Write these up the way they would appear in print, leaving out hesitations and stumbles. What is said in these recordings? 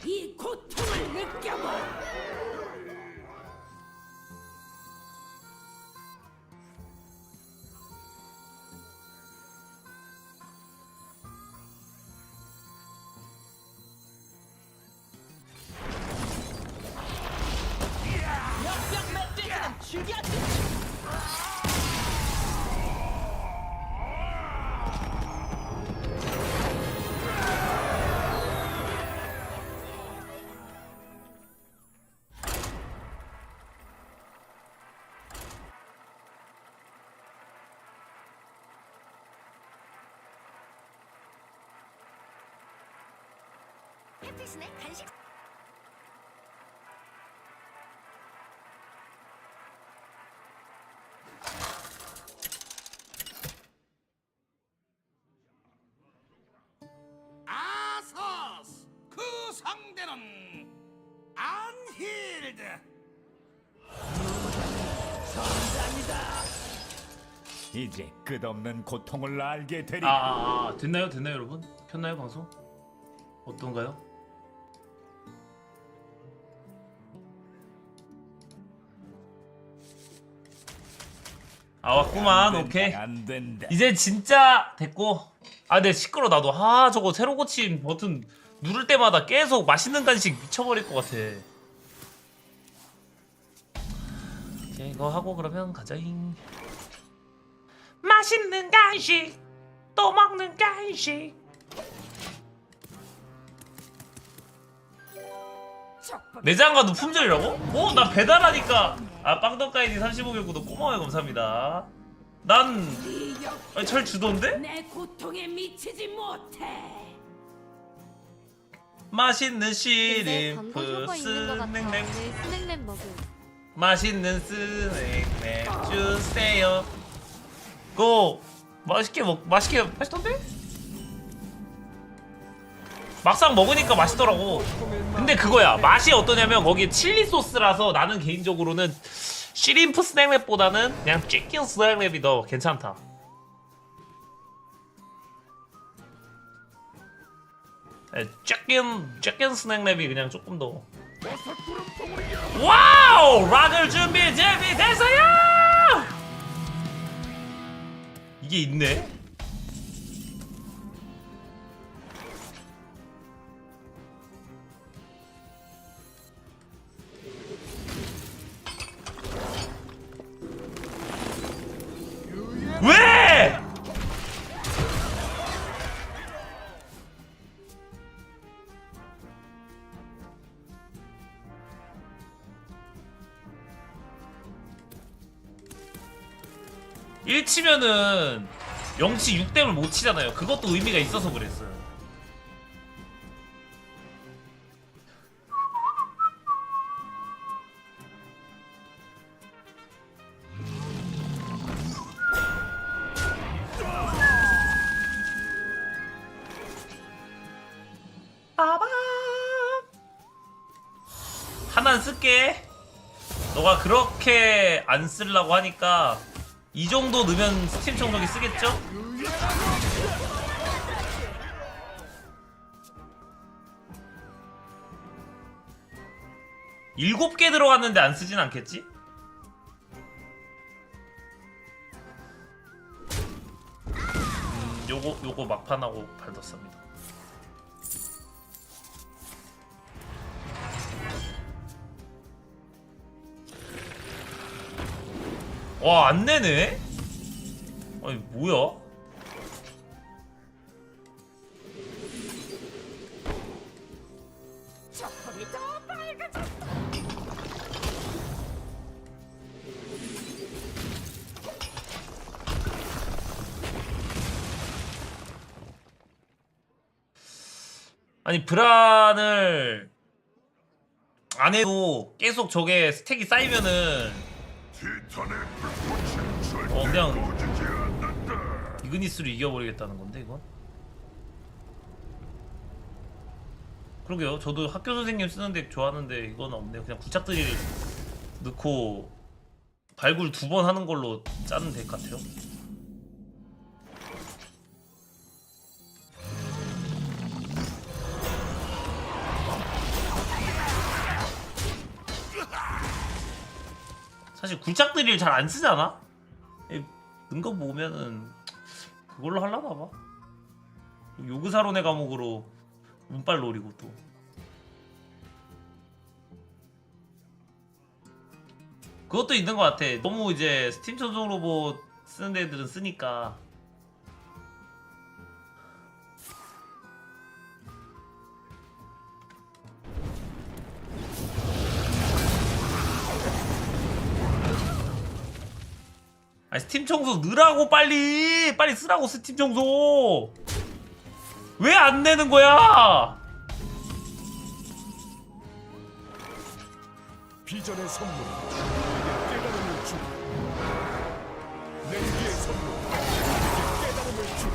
이 고통을 느껴봐. 역병 멧돼지는 죽여주지. 햇빛이네 간식. 아서스 그 상대는 안힐드. 이제 끝없는 고통을 알게 되리. 됐나요 여러분? 켰나요 방송? 어떤가요? 왔구만. 오케이. 안 된다. 이제 진짜 됐고. 근데 시끄러. 나도 저거 새로 고친 버튼 누를 때마다 계속 맛있는 간식 미쳐버릴 것 같아. 이제 이거 하고 그러면 가자잉. 맛있는 간식 또 먹는 간식. 내장과도 품절이라고? 나 배달하니까. 빵떡가이디 35개 구독 고마워요. 감사합니다. 난 잘 주던데? 내 고통에 미치지 못해. 맛있는 근데 시림프 광고 효과 있는 것 같아. 스낵. 오늘 스낵랩 먹을. 맛있는 스낵 주세요. 고 맛있던데? 막상 먹으니까 맛있더라고. 근데 그거야, 맛이 어떠냐면 거기 칠리 소스라서 나는 개인적으로는 시림프 스낵랩보다는 그냥 치킨 스낵랩이 더 괜찮다. 치킨 스낵랩이 그냥 조금 더. 와우! 락을 준비됐어요! 이게 있네? 왜? 일 치면은 0치 6댐을 못 치잖아요. 그것도 의미가 있어서 그랬어요. 하나는 쓸게. 너가 그렇게 안 쓰려고 하니까 이 정도 넣으면 스팀 청소기 쓰겠죠? 일곱 개 들어갔는데 안 쓰진 않겠지? 요거 막판하고 발뒀습니다. 와, 안 내네? 아니, 뭐야? 조금이 더 빨개졌어. 아니, 브란을 안 해도 계속 저게 스택이 쌓이면은 그냥 이그니스로 이겨버리겠다는 건데, 이건? 그러게요. 저도 학교 선생님 쓰는 덱 좋아하는데 이건 없네요. 그냥 구착들이 넣고 발굴 2번 하는 걸로 짜는 덱 같아요. 사실 굴착들이 잘 안 쓰잖아? 는 거 보면은 그걸로 하려나 봐. 요그사론의 과목으로 운빨 노리고 또. 그것도 있는 것 같아. 너무 이제 스팀 전송 로봇 쓰는 애들은 쓰니까. 아니 스팀 청소 넣으라고 빨리 쓰라고. 스팀 청소 왜 안 내는 거야? 비전의 선물 우리에게 깨달음을 주고 냉기의 선물 우리에게 깨달음을 주고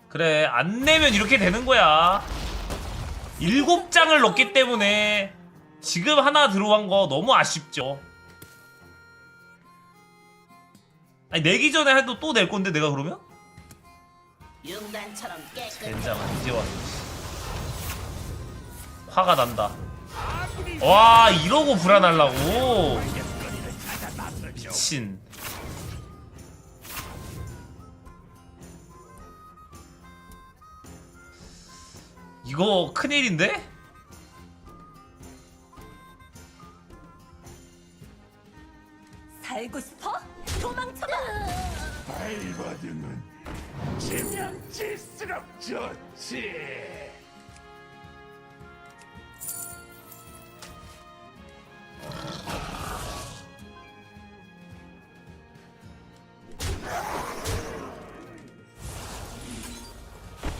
그래 안 내면 이렇게 되는 거야. 7장을 넣기 때문에 지금 하나 들어간 거 너무 아쉽죠. 아니 내기 전에 해도 또 낼 건데 내가 그러면? 융단처럼 깨끗. 젠장은 이제 와서 화가 난다. 와 이러고 불안하려고 미친. 이거 큰일인데? 살고 싶어? 도망쳐봐. 발버둥은 지면 질수록 좋지.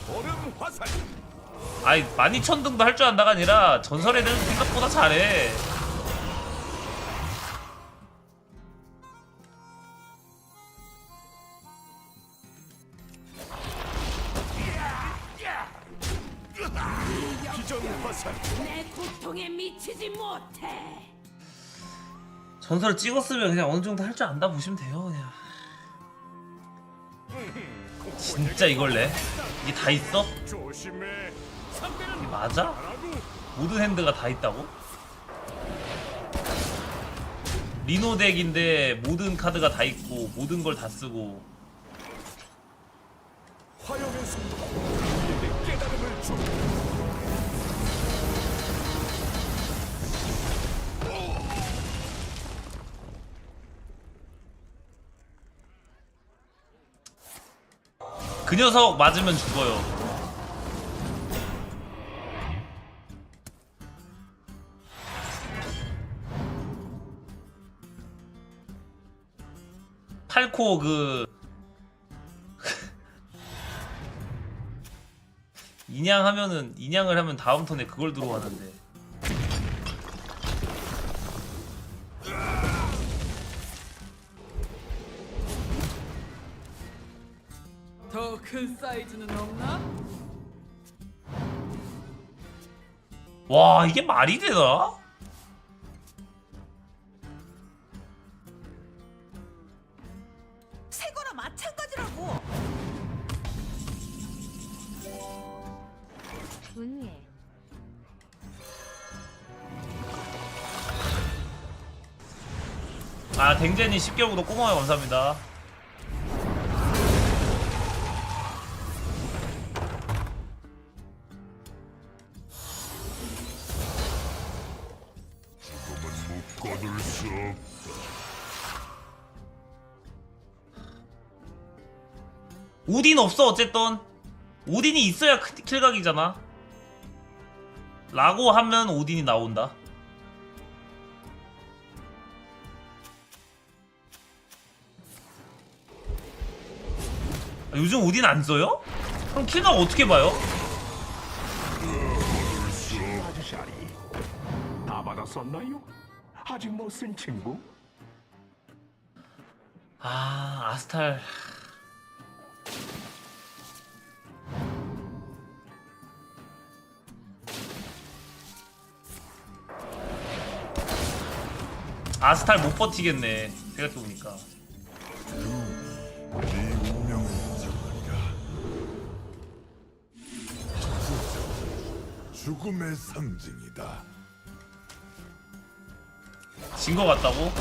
얼음 화살 아이 12,000등도 할 줄 안다가 아니라 전설 애들은 생각보다 잘해. 비전 화살 내 고통에 미치지 못해. 전설 찍었으면 그냥 어느 정도 할 줄 안다 보시면 돼요. 그냥 진짜 이걸 내? 이게 다 있어? 조심해. 이게 맞아? 모든 핸드가 다 있다고? 리노 덱인데 모든 카드가 다 있고 모든 걸 다 쓰고. 화염의 속도 우리에게 깨달음을 주고 그 녀석 맞으면 죽어요. 팔코 그 인양을 하면 다음 턴에 그걸 들어가는데. 더 큰 사이즈는 없나? 와 이게 말이 되나? 새거나 마찬가지라고. 분해. 아 댕제니 10개월 구독 고마워요. 감사합니다. 묶어둘 수 없다. 오딘 없어. 어쨌든 오딘이 있어야 킬각이잖아. 라고 하면 오딘이 나온다. 아, 요즘 오딘 안 써요? 그럼 킬각 어떻게 봐요? 아주샤리 다 받았었나요? 아직 못 쓴 친구? 아 아스탈. 아스탈 못 버티겠네 생각해보니까. 네 운명을 정하리라. 죽음의 상징이다. 진 거 같다고?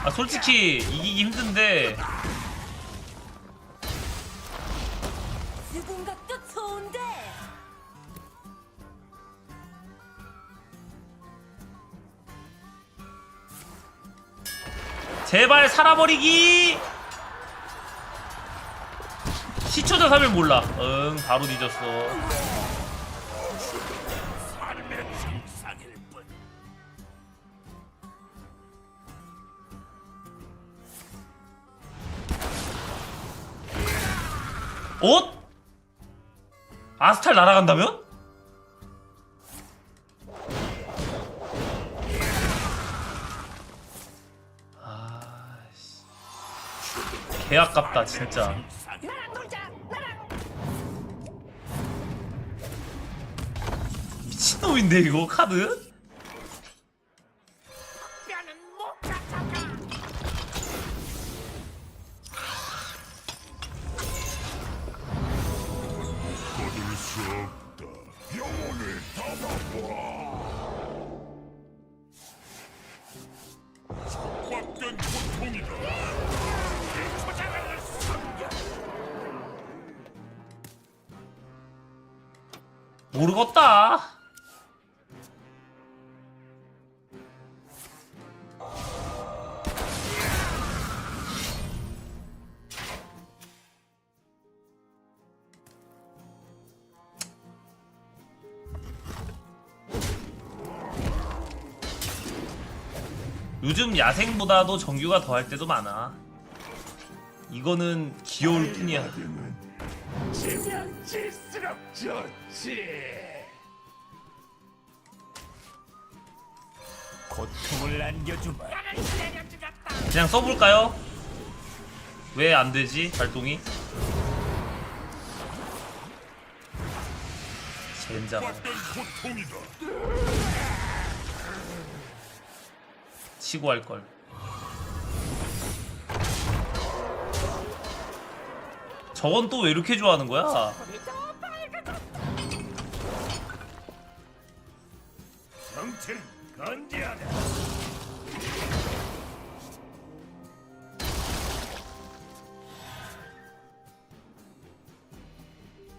아 솔직히 이기기 힘든데 죽은 것도 좋은데. 제발 살아버리기. 시초자 3일 몰라. 응 바로 뒤졌어. 삶의 정상일 뿐. 옷? 아스탈 날아간다면? 아씨 개 아깝다 진짜. 미친놈인데 이거 카드? 거둘 수 없다. 영혼을 담아보아. 촉박된 고통이다. 초장을 섬겨. 모르겠다. 요즘 야생보다도 정규가 더 할 때도 많아. 이거는 귀여울 뿐이야. 지면 질수록 좋지. 고통을 안겨주마. 그냥 써볼까요? 왜 안 되지? 발동이? 젠장. 촉박된 고통이다. 치고 할걸. 저건 또 왜 이렇게 좋아하는 거야? 정체는 건재하다.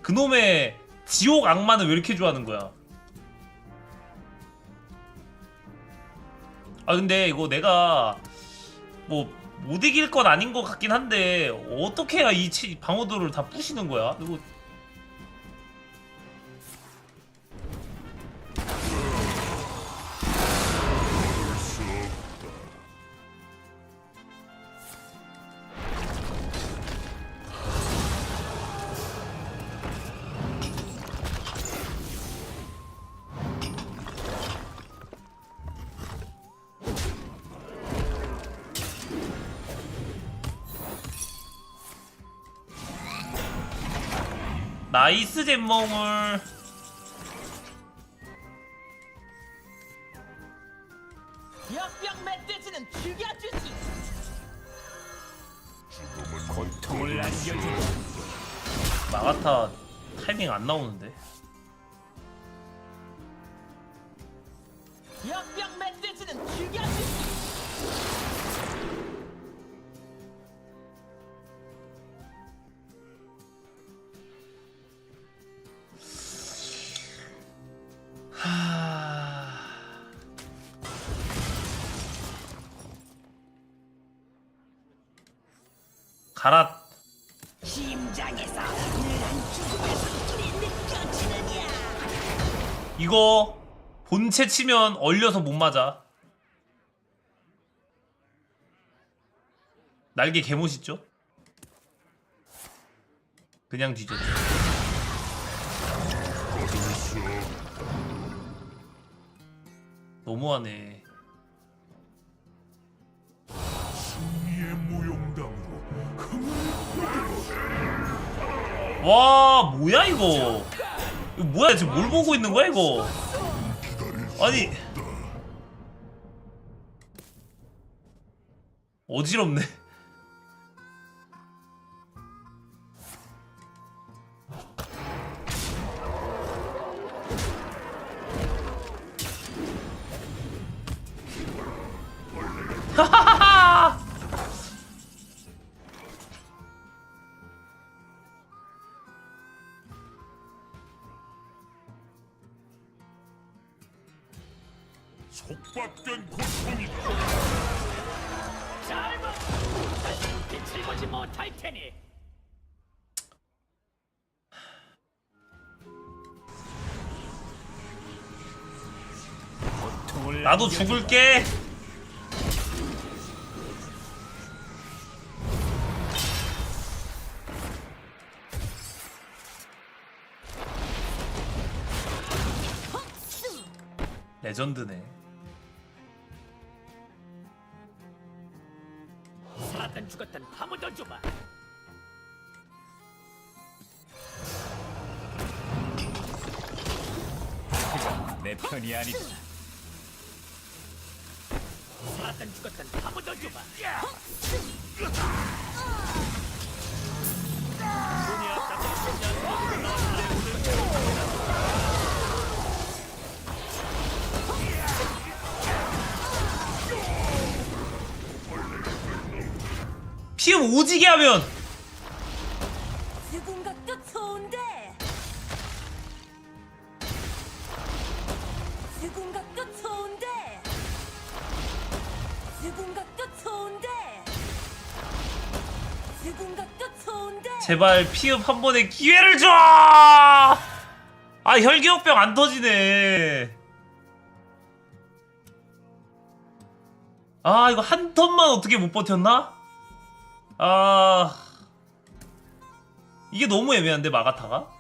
그놈의 지옥 악마는 왜 이렇게 좋아하는 거야? 아 근데 이거 내가 뭐 못 이길 건 아닌 것 같긴 한데 어떻게 해야 이 방어도를 다 부시는 거야? 이거 수 없다. 나이스 잼몽을. 역병 멧돼지는 죽여주지. 죽음은 고통을 안겨주마. 마가타 타이밍 안 나오는데. 역병 멧돼지는 죽여주지. 가라. 심장에서 은한 죽음의 숨소리 느껴지느냐. 이거 본체 치면 얼려서 못 맞아. 날개 개멋있죠? 그냥 뒤졌죠. 거둘 수 없다. 너무하네. 승리의 무용담으로 와 뭐야 이거. 이거 뭐야 지금 뭘 보고 있는 거야 이거. 기다릴 수 아니 없다. 어지럽네. 속박된 고통이다. 잘 봐. 다시 빛을 보지 못할 테니. 고통을 나도 안겨주마. 죽을게. 레전드네. 살았든 죽었든 아무도 줘봐. 그건 내 편이 아니다. 살았든 죽었든 아무도 줘봐. 피움 오지게 하면 죽은 것도 좋은데. 죽은 것도 좋은데. 죽은 것도 좋은데. 죽은 것도 좋은데. 제발 피움 한 번에 기회를 줘. 아 혈기역병 안 터지네. 아 이거 한 턴만 어떻게 못 버텼나? 아 이게 너무 애매한데 마가타가?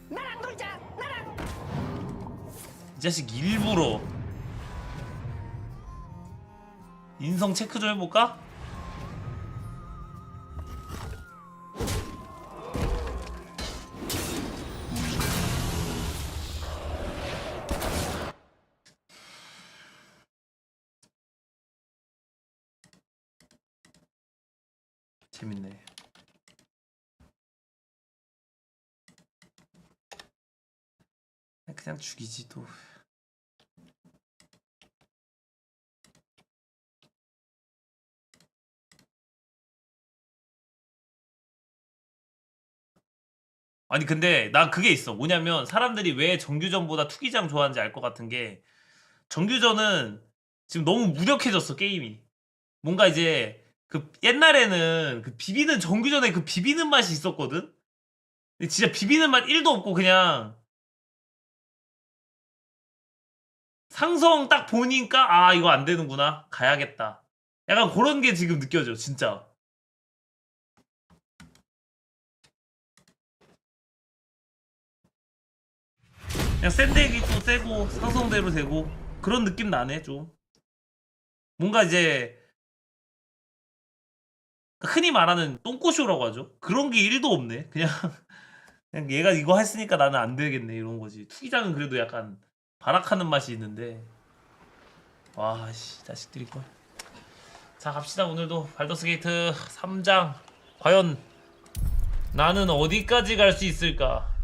나랑 놀자. 나랑. 이 자식 일부러 인성 체크 좀 해볼까? 재밌네. 그냥 죽이지 또. 아니 근데 난 그게 있어. 뭐냐면 사람들이 왜 정규전보다 투기장 좋아하는지 알 것 같은 게 정규전은 지금 너무 무력해졌어 게임이. 뭔가 이제 그 옛날에는 그 비비는 정규전에 그 비비는 맛이 있었거든. 근데 진짜 비비는 맛 1도 없고 그냥 상성 딱 보니까 아 이거 안 되는구나 가야겠다. 약간 그런 게 지금 느껴져 진짜. 그냥 센데기 또 세고 상성대로 되고 그런 느낌 나네 좀. 뭔가 이제 흔히 말하는 똥꼬쇼라고 하죠. 그런 게 1도 없네. 그냥 그냥 얘가 이거 했으니까 나는 안 되겠네 이런 거지. 투기장은 그래도 약간 발악하는 맛이 있는데 와씨 자식들이걸. 자 갑시다. 오늘도 발더스 게이트 3장 과연 나는 어디까지 갈 수 있을까?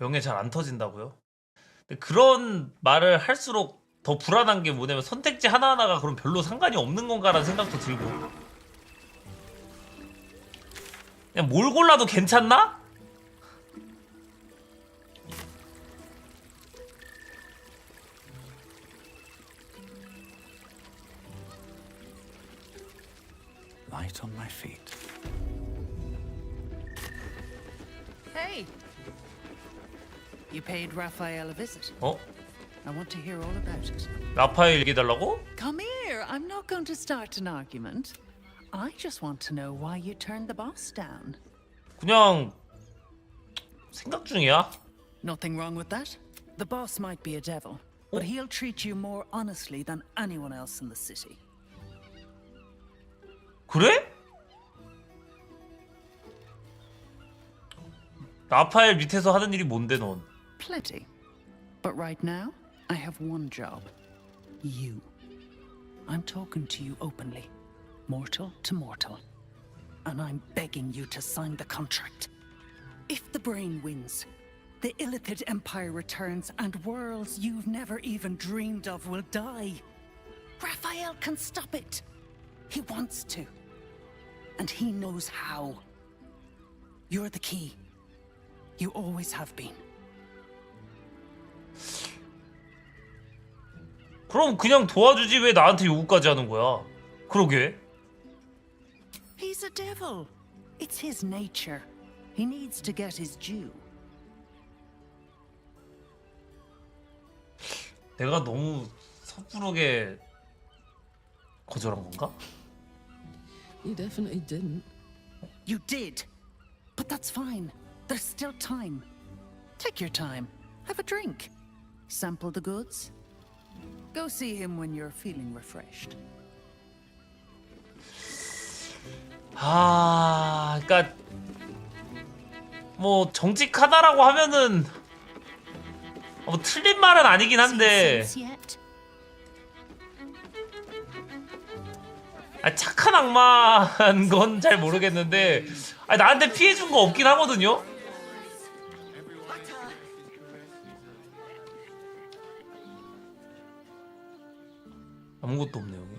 명예 잘 안 터진다고요? 근데 그런 말을 할수록 더 불안한 게 뭐냐면 선택지 하나하나가 그럼 별로 상관이 없는 건가라는 생각도 들고 그냥 뭘 골라도 괜찮나? Light on my feet. Hey! You paid Raphael a visit. 어? I want to hear all about it. 라파엘 얘기해달라고? Come here. I'm not going to start an argument. I just want to know why you turned the boss down. 그냥 생각 중이야. Nothing wrong with that. The boss might be a devil, but he'll treat you more honestly than anyone else in the city. 그래? 라파엘 밑에서 하는 일이 뭔데 넌? Plenty. But right now, I have one job. You. I'm talking to you openly. Mortal to mortal. And I'm begging you to sign the contract. If the brain wins, the Illithid Empire returns and worlds you've never even dreamed of will die. Raphael can stop it. He wants to. And he knows how. You're the key. You always have been. 그럼 그냥 도와주지 왜 나한테 요구까지 하는 거야? 그러게. He's a devil. It's his nature. He needs to get his due. 내가 너무 섣부르게 거절한 건가? You definitely didn't. You did. But that's fine. There's still time. Take your time. Have a drink. Sample the goods. Go see him when you're feeling refreshed. 그러니까 뭐 정직하다라고 하면은 뭐 틀린 말은 아니긴 한데 착한 악마인 건 잘 모르겠는데 나한테 피해준 거 없긴 하거든요. 아무것도 없네 여기.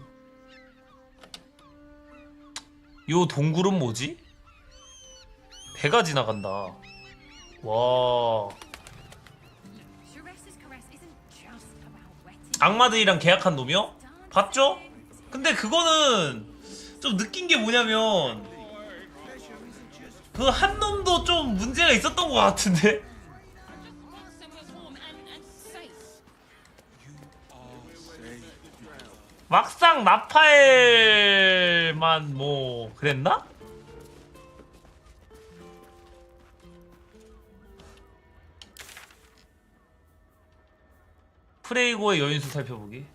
요 동굴은 뭐지? 배가 지나간다. 와. 악마들이랑 계약한 놈이요? 봤죠? 근데 그거는 좀 느낀 게 뭐냐면 그 한 놈도 좀 문제가 있었던 것 같은데? 막상 라파엘만 뭐 그랬나? 프레이고의 여인수 살펴보기.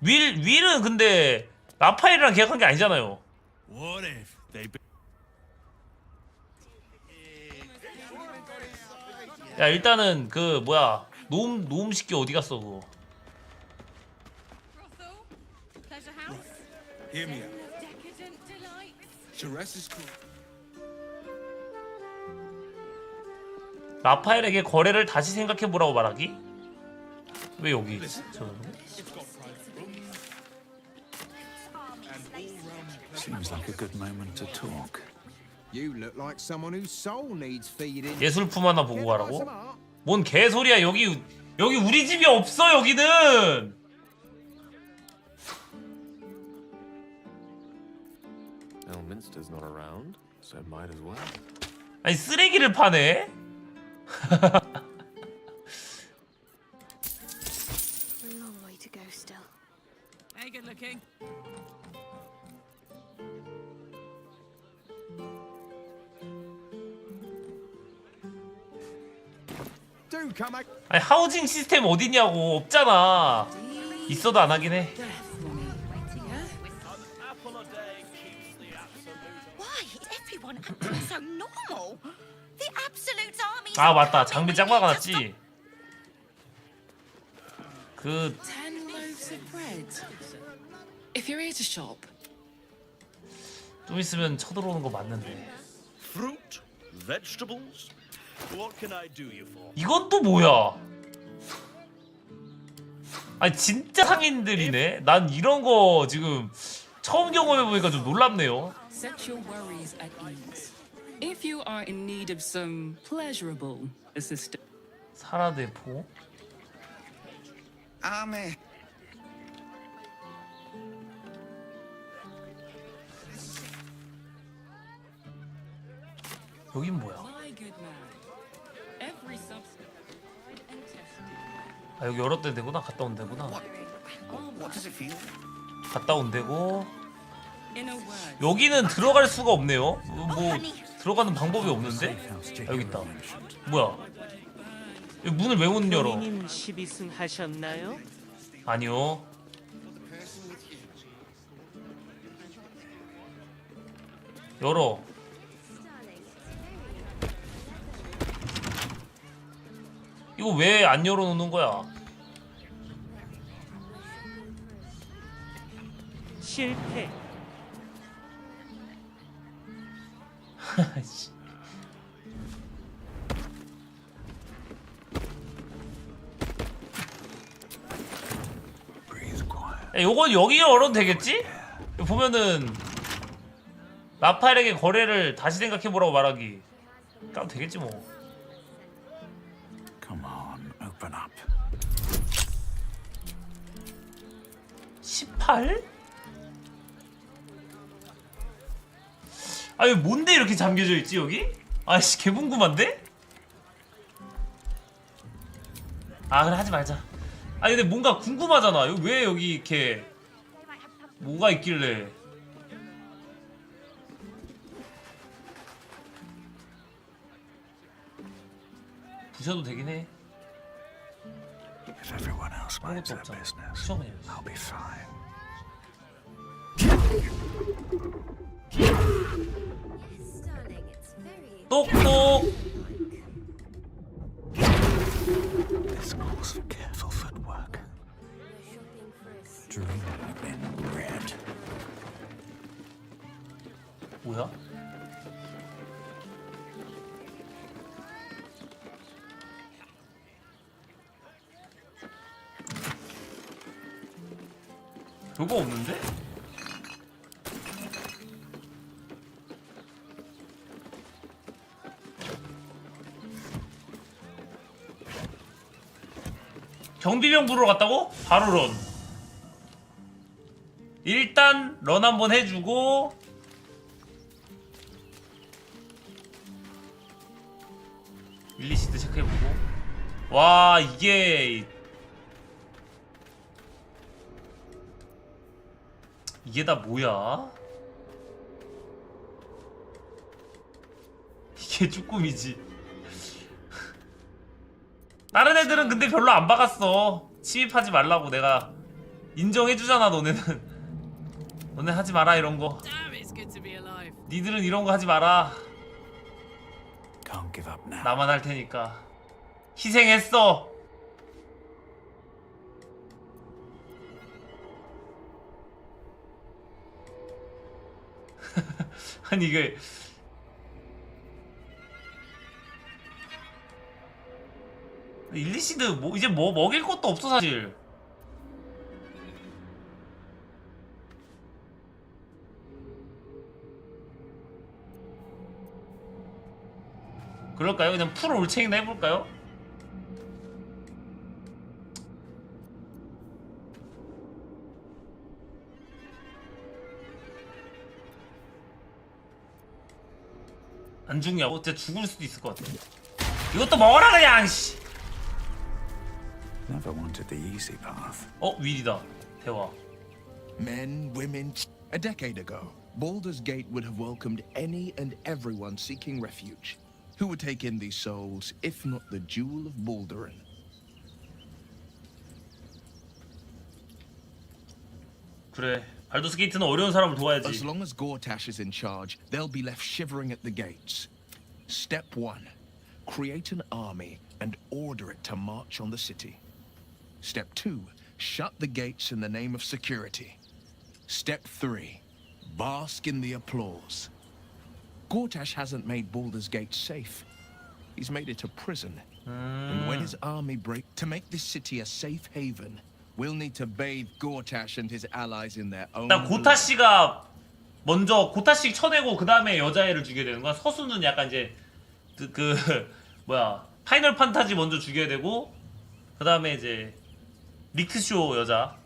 윌은 근데 라파엘이랑 계약한 게 아니잖아요. 야 일단은 그 뭐야 노음 식기 어디 갔어 그거. Hear me out. Jerez is cool. 라파엘에게 거래를 다시 생각해보라고 말하기? 왜 여기 Seems like a good moment to talk. You look like someone whose soul needs feeding. 예술품 하나 보고 가라고? 뭔 개소리야. 여기 우리 집이 없어. 여기는 Elminster's not around, so might as well. 아니 쓰레기를 파네. A long way to go still. Hey, good looking. Do come out. 아니 하우징 시스템 어디냐고. 없잖아. 있어도 안 하긴 해. Why is everyone acting so normal? The absolute army. 아 맞다. 장비 짱 박아놨지. 그 10 loaves of bread. If you're here to shop. 좀 있으면 쳐들어오는 거 맞는데. Fruit, vegetables. What can I do you for? 이건 또 뭐야? 아니 진짜 상인들이네. 난 이런 거 지금 처음 경험해보니까 좀 놀랍네요. Set your worries at ease. If you are in need of some pleasurable assistance. 사라데포? Ame. 여긴 뭐야? My good man. Every substance tried and tested. 아 여기 열었던 데구나. 갔다 온 데구나. What does it feel? 갔다 온 데고. In a word. 여기는 들어갈 수가 없네요. 뭐 들어가는 방법이 없는데? 아, 여기 있다. 뭐야? 이 문을 왜 못 열어? 님 12승 하셨나요? 아니요. 열어. 이거 왜 안 열어놓는 거야? 실패. 요건 여기 열어도 되겠지? 보면은 라파엘에게 거래를 다시 생각해보라고 말하기. 까면 되겠지 뭐. Come on, open up. 18? 아니 뭔데 이렇게 잠겨져 있지 여기? 아씨 개 궁금한데? 아 그래 하지 말자. 아니 근데 뭔가 궁금하잖아. 왜 여기 이렇게 뭐가 있길래? 부셔도 되긴 해. If everyone else minds 아무것도 their 없잖아. business, 부셔 그냥. I'll be fine. 똑똑. This calls for careful footwork. Dream in red. 뭐야? 별거 없는데? 경비병 부르러 갔다고? 바로 런. 일단 런 한번 해주고 일리시드 체크해보고. 와 이게 다 뭐야? 이게 쭈꾸미지. 다른 애들은 근데 별로 안 박았어. 침입하지 말라고 내가 인정해주잖아. 너네 하지 마라 이런 거. 니들은 이런 거 하지 마라. Can't give up now. 나만 할 테니까. 희생했어. 아니 이게 일리시드 뭐 이제 뭐 먹일 것도 없어 사실. 그럴까요? 그냥 풀 올챙이나 해볼까요? 안 죽냐고? 진짜 죽을 수도 있을 것 같아. 이것도 먹어라 그냥 씨. Never wanted the easy path. 윌이다. 대화. Men, women. A decade ago, Baldur's Gate would have welcomed any and everyone seeking refuge. Who would take in these souls, if not the Jewel of Baldurin? 그래. 발도스 게이트는 어려운 사람을 도와야지. As long as Gortash is in charge, they'll be left shivering at the gates. Step 1. Create an army and order it to march on the city. Step 2. Shut the gates in the name of security. Step 3. Bask in the applause. Gortash hasn't made Baldur's Gate safe. He's made it a prison. And when his army break to make this city a safe haven, we'll need to bathe Gortash and his allies in their own 일단 고타 씨가 먼저 고타 씨 쳐내고 그 다음에 여자애를 죽여야 되는 거야. 서수는 약간 이제 그 뭐야 파이널 판타지 먼저 죽여야 되고 그 다음에 이제 리크쇼 여자.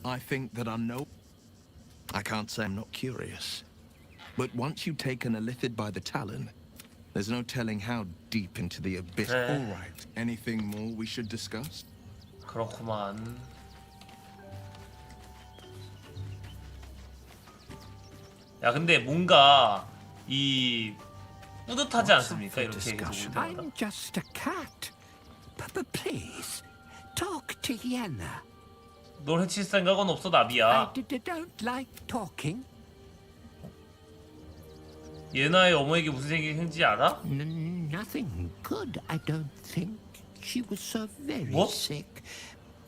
I think that I can't say I'm not curious. But once you've taken a Lithid by the talon, there's no telling how deep into the abyss. 네. All right. Anything more we should discuss? 그렇구만. 야 근데 뭔가 이 뿌듯하지 않습니까? 이렇게 계속 올 때마다. I'm just a cat. But please, talk to Yenna. 널 해칠 생각은 없어 나비야. don't like talking. 예나의 어머니에게 무슨 생긴지 알아? Nothing good, I don't think. She was so very What? sick.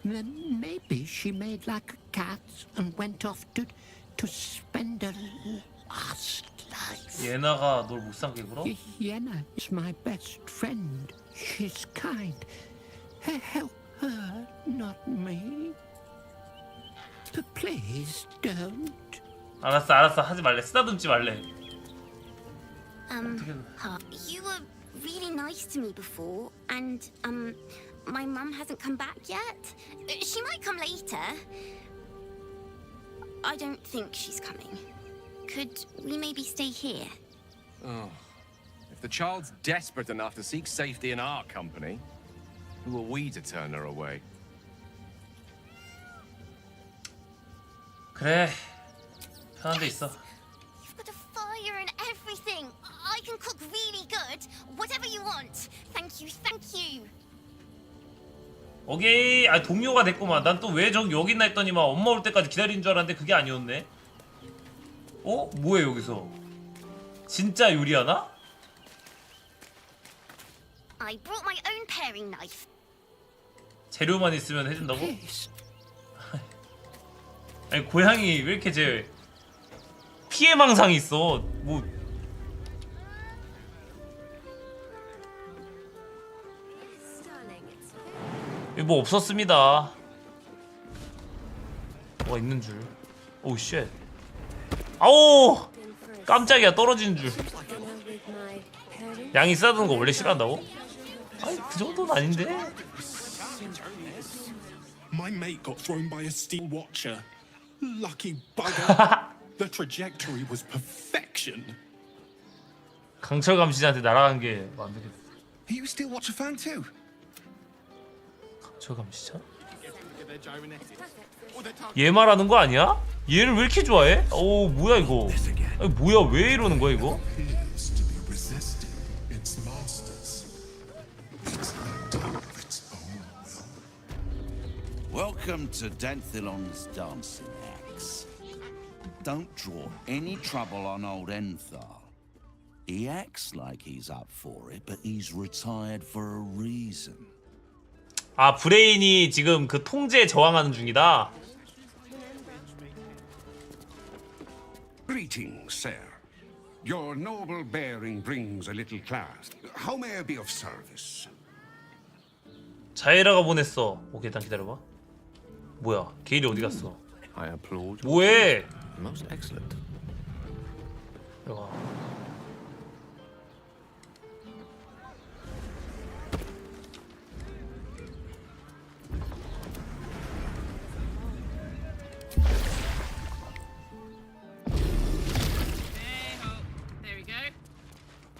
Then maybe she made like a cat and went off to spend her last life. 예나가 널 못 삼게 굴어? Yenna is my best friend. She's kind. her, not me. But please don't. 알았어 하지 말래. 쓰다듬지 말래. You were really nice to me before, and my mum hasn't come back yet. She might come later. I don't think she's coming. Could we maybe stay here? Oh. If the child's desperate enough to seek safety in our company, who are we to turn her away? 그래. 편한 데 있어. You've got a fire and everything. I can cook really good. Whatever you want. Thank you, thank you. 오케이. 아 동료가 됐구만. 난 또 왜 저기 여기 있나 했더니만 엄마 올 때까지 기다리는 줄 알았는데 그게 아니었네. 어? 뭐해 여기서? 진짜 요리하나? I brought my own paring knife. 재료만 있으면 해준다고? 아니 고양이 왜 이렇게 제 피해망상이 있어? 뭐 여기 뭐 없었습니다. 뭐가 있는 줄. 오우 쉣. 아오! 깜짝이야 떨어지는 줄. 양이 싸드는 거 원래 싫어한다고? 아니 그 정도는 아닌데? My mate got thrown by a steel watcher. Lucky bugger. The trajectory was perfection. 강철 감시자한테 날아간 게 안 되겠다. Are you a steel watcher fan too? 강철 감시자? 얘 말하는 거 아니야? 얘를 왜 이렇게 좋아해? 오 뭐야 이거? 아니, 뭐야 왜 이러는 거야 이거? Welcome to Danthilon's dancing axe. Don't draw any trouble on old Enthar. He acts like he's up for it, but he's retired for a reason. 아 브레인이 지금 그 통제에 저항하는 중이다. Greetings, sir. Your noble bearing brings a little class. How may I be of service? 자이라가 보냈어. 오케이 일단 기다려봐. 뭐야 게일이 어디 갔어? I applaud. 뭐해? Most excellent. 들어가.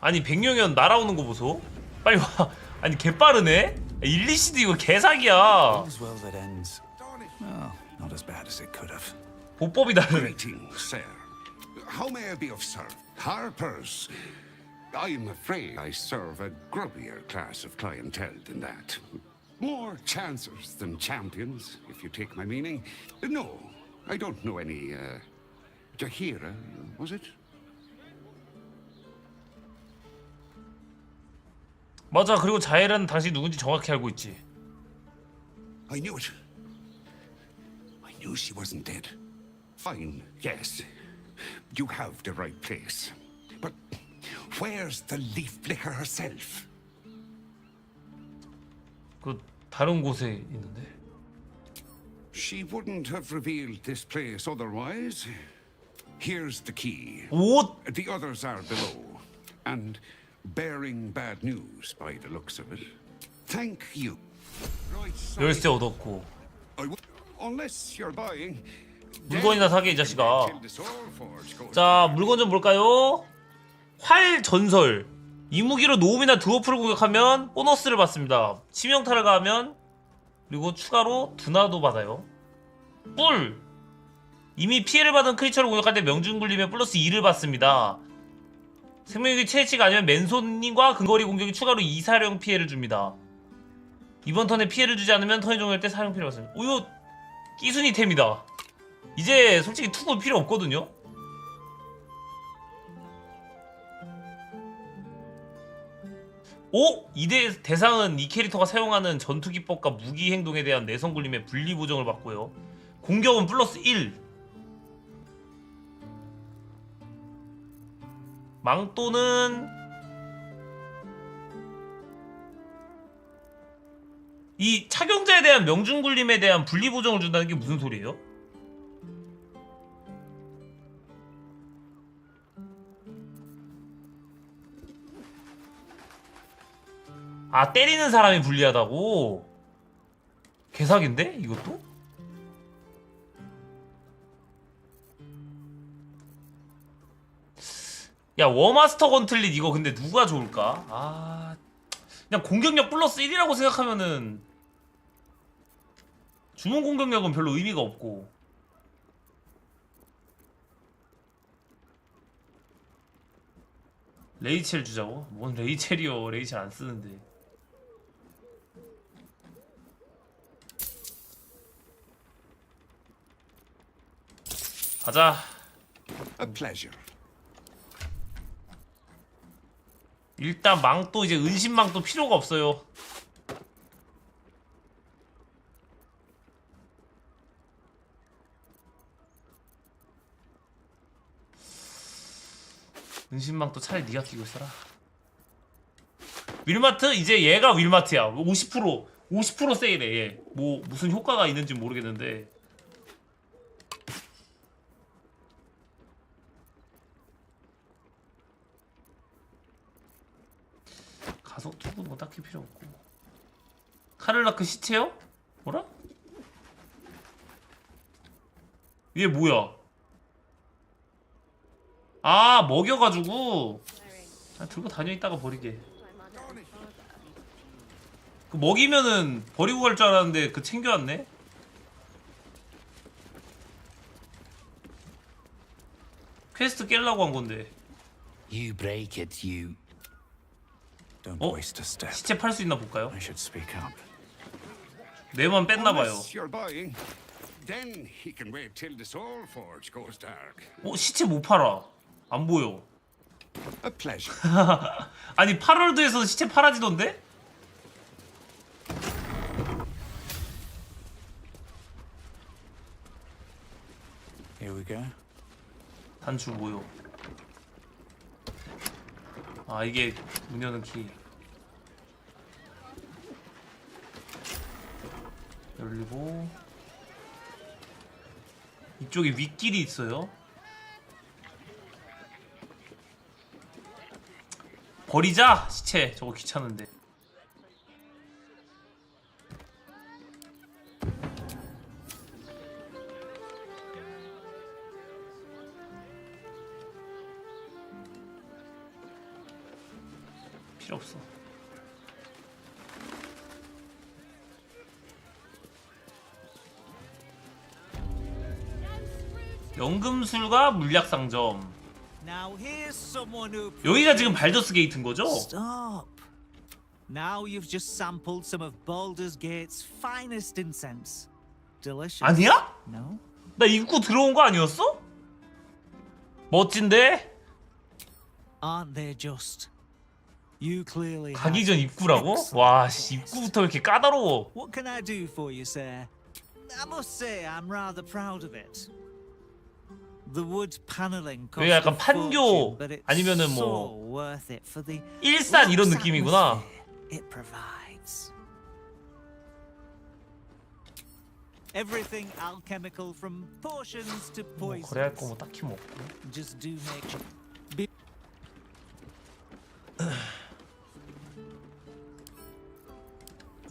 아니 백령현 날아오는 거 보소. 빨리 와. 아니 개빠르네. 일리시드 이거 개사기야. All's well that ends. Well, not as bad as it could have. 보법이 다르네. Greetings, sir. How may I be of service? Harpers. I'm afraid I serve a grubbier class of clientele than that. More chancers than champions, if you take my meaning. No, I don't know any, Jahira, was it? 맞아. 그리고 자이라는 당신 누군지 정확히 알고 있지. I knew it. I knew she wasn't dead. Fine, yes. You have the right place. But where's the leaf flicker herself? 그 다른 곳에 있는데. She wouldn't have revealed this place otherwise. Here's the key. 옷? The others are below. And bearing bad news by the looks of it. Thank you. 열쇠 얻었고. Unless you're buying. 물건이나 사게 이 자식아. 자 물건 좀 볼까요? 활 전설. 이 무기로 노움이나 드워프를 공격하면 보너스를 받습니다. 치명타를 가하면 그리고 추가로 두나도 받아요. 뿔. 이미 피해를 받은 크리처를 공격할 때 명중 굴리면 플러스 2를 받습니다. 생명력이 최애치가 아니면 맨손님과 근거리 공격이 추가로 2사령 피해를 줍니다. 이번 턴에 피해를 주지 않으면 턴이 종료할 때 사령 피해를 받습니다. 이거 끼순이 템이다. 이제 솔직히 투구 필요 없거든요. 오! 이대 대상은 이 캐릭터가 사용하는 전투 기법과 무기 행동에 대한 내성 굴림의 분리 보정을 받고요. 공격은 플러스 1. 망토는 이 착용자에 대한 명중굴림에 대한 분리보정을 준다는 게 무슨 소리예요? 아, 때리는 사람이 불리하다고? 개사기인데? 이것도? 야, 워마스터 건틀릿 이거 근데 누가 좋을까? 아, 그냥 공격력 플러스 1이라고 생각하면은 주문 공격력은 별로 의미가 없고. 레이첼 주자고? 뭔 레이첼이요. 레이첼 안 쓰는데. 가자. A pleasure. 일단 망도 이제 은신망도 필요가 없어요. 은신망도 차라리 네가 끼고 있어라. 윌마트? 이제 얘가 윌마트야. 50% 세일해 얘. 뭐 무슨 효과가 있는지 모르겠는데. 가속 투구는 뭐 딱히 필요 없고. 카를라크 시체요? 뭐라? 얘 뭐야? 아, 먹여가지고 아, 들고 다녀 있다가 버리게. 그 먹이면은 버리고 갈 줄 알았는데 그 챙겨왔네. 퀘스트 깰라고 한 건데. You break it, you. Don't 어? waste a step. 시체 팔 수 있나 볼까요? I should speak up. 네만 뺐나봐요. Unless you're buying, then he can wait till the soul forge goes dark. 시체 못 팔아. 안 보여. A pleasure. 아니 8월드에서 시체 팔아지던데? Here we go. 단추 뭐요? 아, 이게 문 여는 키. 열리고 이쪽에 윗길이 있어요. 버리자 시체. 저거 귀찮은데. 필요 없어. 연금술과 물약상점. Now here's someone who 여기가 지금 발더스 게이트인 거죠? Stop. Now you've just sampled some of Baldur's Gate's finest incense. Delicious. 아니야? No. 나 입구 들어온 거 아니었어? 멋진데? Aren't they just? You clearly 가기 have 전 입구라고? 와, 씨, 입구부터 왜 이렇게 까다로워? What can I do for you, sir? I must say I'm rather proud of it. The wood paneling cost 여기 약간 a 판교 fortune, but it's 아니면은 so 뭐 worth it for the 일산 이런 relaxed 느낌이구나. atmosphere it provides. Everything alchemical from potions to 뭐 poisons. 거래할 거 뭐 딱히 뭐 없고. Just do make sure.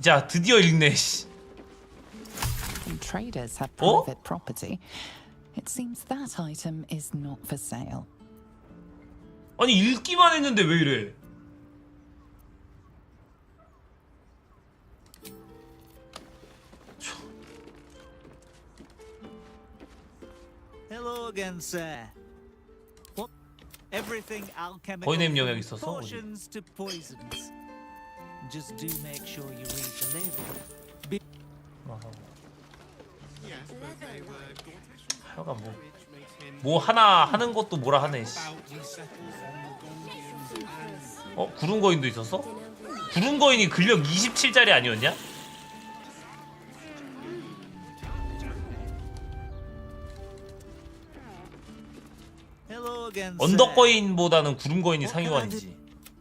자, 드디어 읽네. 씨. Traders have Oh? private property. It seems that item is not for sale. 아니 읽기만 했는데 왜 이래? Hello again, sir. What? Everything alchemical 거인의 영향 from 있어서 potions to poisons. Just do make sure you read the label. Be 하여간 뭐 하나 하는 것도 뭐라 하네. 씨. 구름 거인도 있었어? 구름 거인이 근력 27짜리 아니었냐? Hello again, 언덕 sir. 거인보다는 구름 거인이 상위권이지.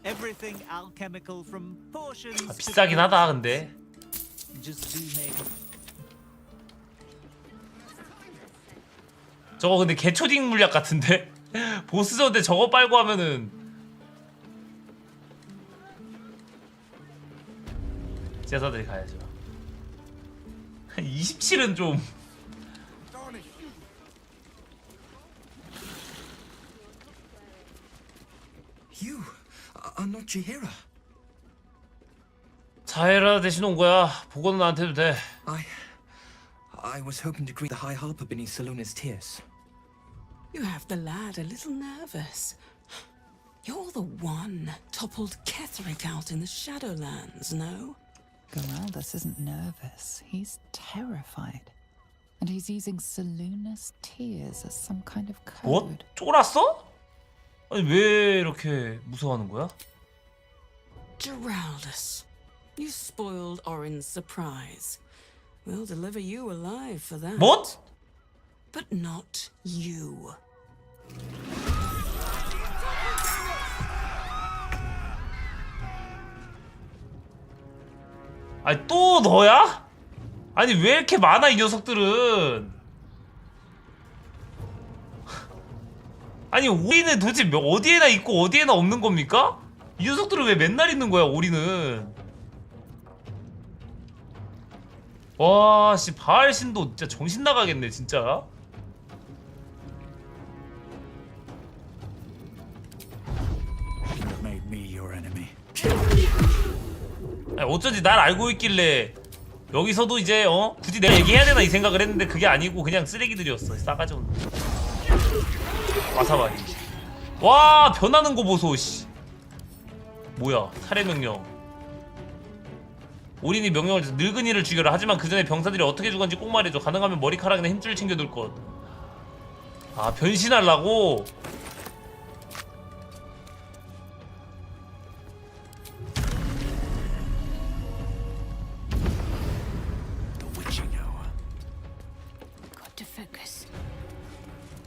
Everything alchemical from potions 아, to 비싸긴 하다 근데. soldiers do make. 저거 근데 개초딩 물약 같은데? 보스전인데 저거 빨고 하면은 제사들이 가야죠. 27은 좀 You are not Jahira. 자해라 대신 온 거야. 보고는 나한테 해도 돼. I was hoping to greet the High Harper beneath Salona's tears. You have the lad a little nervous. You're the one toppled Ketherick out in the Shadowlands, no? Geraldus isn't nervous. He's terrified. And he's using Salona's tears as some kind of code. 뭐? 쫄았어? 아니 왜 이렇게 무서워하는 거야? Geraldus, you spoiled Orin's surprise. We'll deliver you alive for that. What? But not you. 아니 또 너야? 아니 왜 이렇게 많아 이 녀석들은? 아니 오리는 도대체 어디에나 있고 어디에나 없는 겁니까? 이 녀석들은 왜 맨날 있는 거야 오리는? 와 씨 바알신도 진짜 정신 나가겠네 진짜. Made me your enemy. 아니, 어쩐지 날 알고 있길래 여기서도 이제 굳이 내가 얘기해야 되나 이 생각을 했는데 그게 아니고 그냥 쓰레기들이었어. 싸가지 없는 와사바리. 와 변하는 거 보소 씨. 뭐야 살해 명령. 오린이 명령을 해서 늙은이를 죽여라. 하지만 그 전에 병사들이 어떻게 죽었는지 꼭 말해줘. 가능하면 머리카락이나 힘줄을 챙겨둘 것. 아 변신하려고? Got to focus.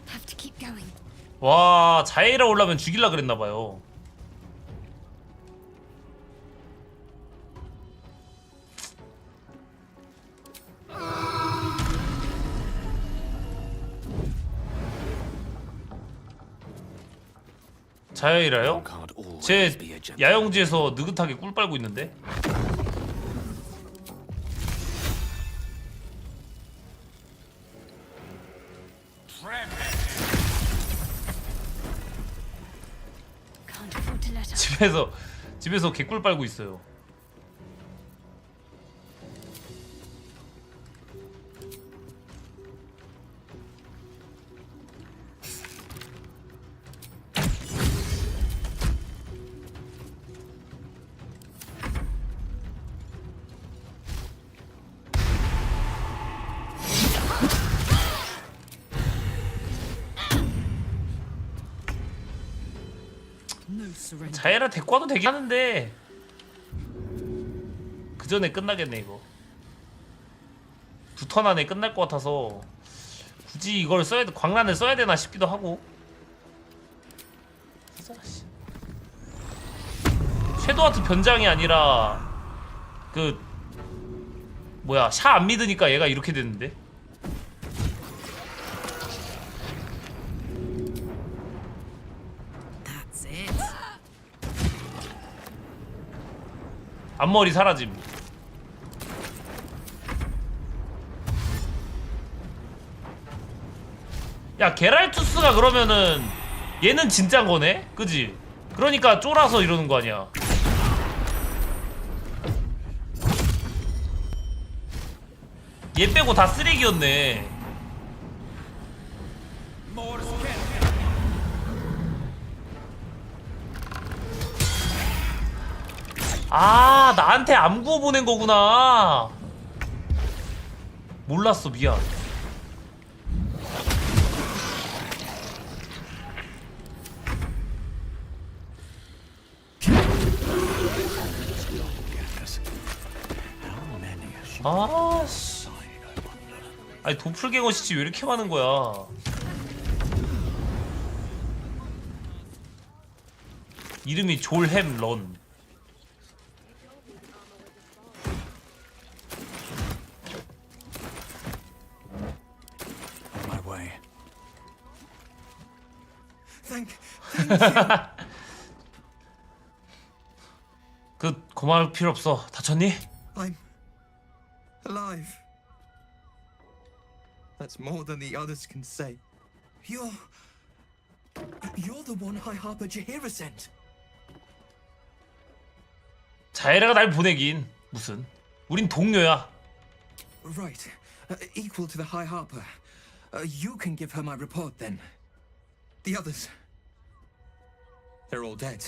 Have to keep going. 와 자에이라 올라면 죽일라 그랬나봐요. 자에이라요? 제 야영지에서 느긋하게 꿀 빨고 있는데? Can't afford to let up. 집에서 개꿀 빨고 있어요. 자에라 데리고 와도 되긴 하는데 그 전에 끝나겠네 이거. 두 턴 안에 끝날 것 같아서 굳이 이걸 써야 돼, 광란을 써야 되나 싶기도 하고. 섀도우하트 변장이 아니라 그 뭐야 샤 안 믿으니까 얘가 이렇게 됐는데. 앞머리 사라짐. 야 게랄투스가 그러면은 얘는 진짠 거네? 그지? 그러니까 쫄아서 이러는 거 아니야. 얘 빼고 다 쓰레기였네. 아 나한테 암구 보낸 거구나. 몰랐어 미안. 아씨. 아니 도플갱어 시치 왜 이렇게 많은 거야. 이름이 졸햄 런. Thank you. 그 고마울 필요 없어. 다쳤니? I'm alive. That's more than the others can say. You're the one High Harper Jaheira sent. 자이라가 날 보내긴 무슨. 우린 동료야. Right. Equal to the High Harper. You can give her my report then. The others. They're all dead.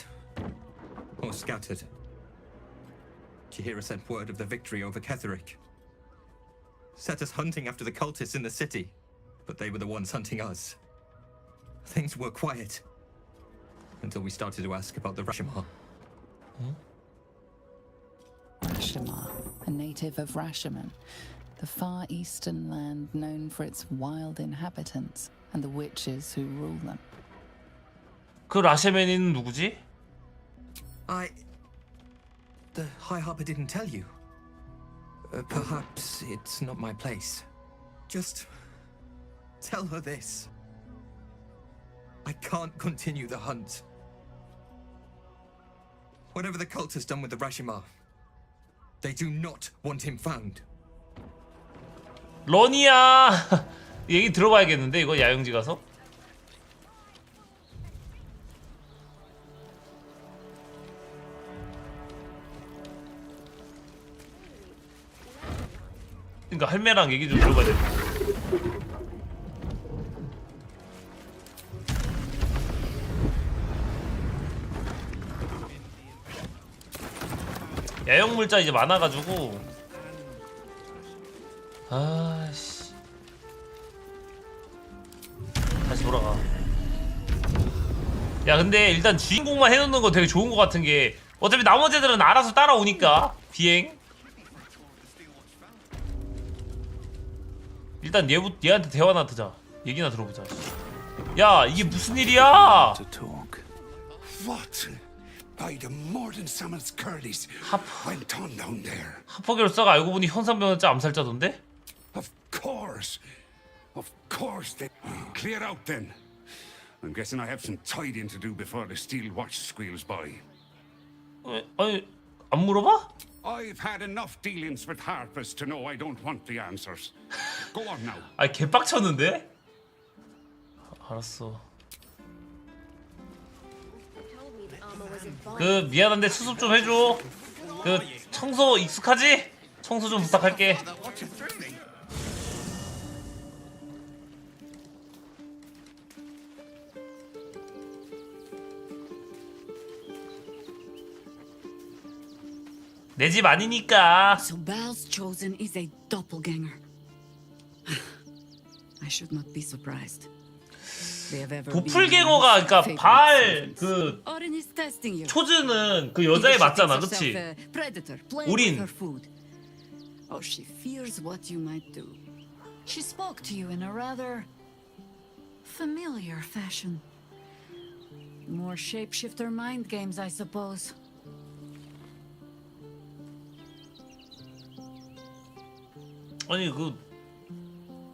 Or scattered. Jaheira sent word of the victory over Ketheric. Set us hunting after the cultists in the city, but they were the ones hunting us. Things were quiet until we started to ask about the Rashomon. Rashomon, a native of Rashomon, the far eastern land known for its wild inhabitants and the witches who rule them. 그 라셰멘이는 누구지? The High Harper didn't tell you. Perhaps it's not my place. Just tell her this. I can't continue the hunt. Whatever the cult has done with the Rashomon, they do not want him found. 러니야. 얘기 들어봐야겠는데 이거 야영지 가서. 그러니까 할매랑 얘기 좀 들어봐야 돼. 야영 물자 이제 많아가지고. 아씨. 다시 돌아가. 야 근데 일단 주인공만 해놓는 거 되게 좋은 거 같은 게 어차피 나머지 애들은 알아서 따라오니까 비행. 일단 얘한테 대화나 듣자. 얘기나 들어보자. 야 이게 무슨 일이야? What by the Morden Summons Curlies went on down there? 하퍼 결사가 알고 보니 형상병원자 암살자던데? Of course they clear out then. I'm guessing I have some tidying to do before the steel watch squeals by. 아니 안 물어봐? I've had enough dealings with Harpers to know I don't want the answers. Go on now. 아니 개빡쳤는데? 알았어. 그 미안한데 수습 좀 해줘. 그 청소 익숙하지? 청소 좀 부탁할게. 내 집 아니니까. So Baal's chosen is a doppelganger. I should not be surprised. 도플갱어가 그러니까 발 그 초즈는 그 여자애 맞잖아, 그치? 우린 Oh, she fears what you might do. She spoke to you in a rather familiar fashion. More shapeshifter mind games, I suppose. 아니 그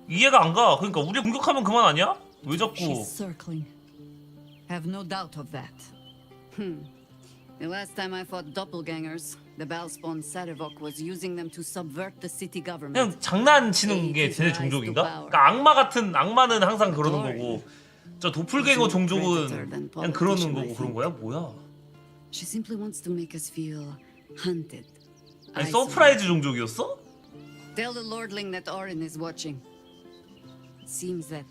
이해가 안 가. 그러니까 우리 공격하면 그만 아니야? 왜 자꾸? She's circling. Have no doubt of that. The last time I fought doppelgangers, the Baalspawn Sarevok was using them to subvert the city government. 그냥 장난치는 게 제 종족인가? 그러니까 악마는 항상 그러는 거고 저 도플갱어 종족은 그냥 그러는 거고 그런 거야? 뭐야? She simply wants to make us feel hunted. 아니 서프라이즈 종족이었어? Tell the Lordling that Orin is watching. It seems that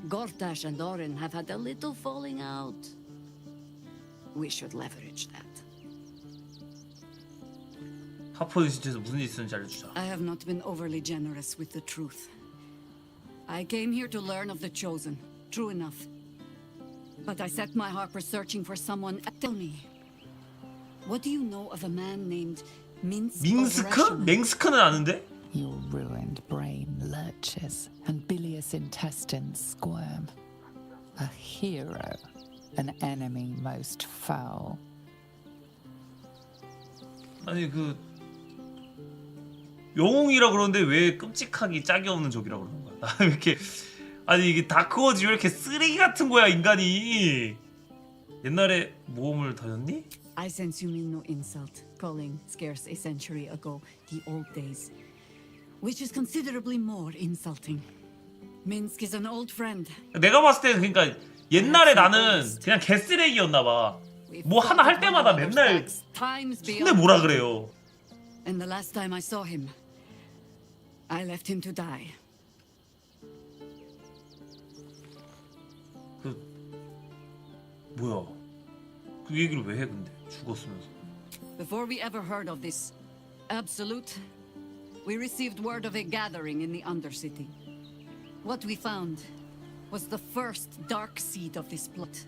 Gortash and Orin have had a little falling out. We should leverage that. 하퍼는 진짜 무슨 일 있었는지 알려주자. I have not been overly generous with the truth. I came here to learn of the Chosen. True enough. But I set my Harper searching for someone. Tell me, what do you know of a man named 밍스크? 맹스크는 아는데? Your ruined brain lurches and bilious intestines squirm. A hero, an enemy most foul. 아니 그 영웅이라 그러는데 왜 끔찍하기 짝이 없는 적이라 그러는 거야? 이렇게 아니 이게 다크워즈 왜 이렇게 쓰레기 같은 거야 인간이? 옛날에 모험을 다녔니? I sense you mean no insult, calling scarce a century ago the old days, which is considerably more insulting. Minsk is an old friend. 내가 봤을 때 그러니까 옛날에 나는 그냥 개쓰레기였나 봐. 뭐 하나 할 때마다 맨날 손에 뭐라 그래요. And the last time I saw him, I left him to die. 뭐야? 그 얘기를 왜 해 근데 죽었으면서? Before we ever heard of this absolute, we received word of a gathering in the Undercity. What we found was the first dark seed of this plot.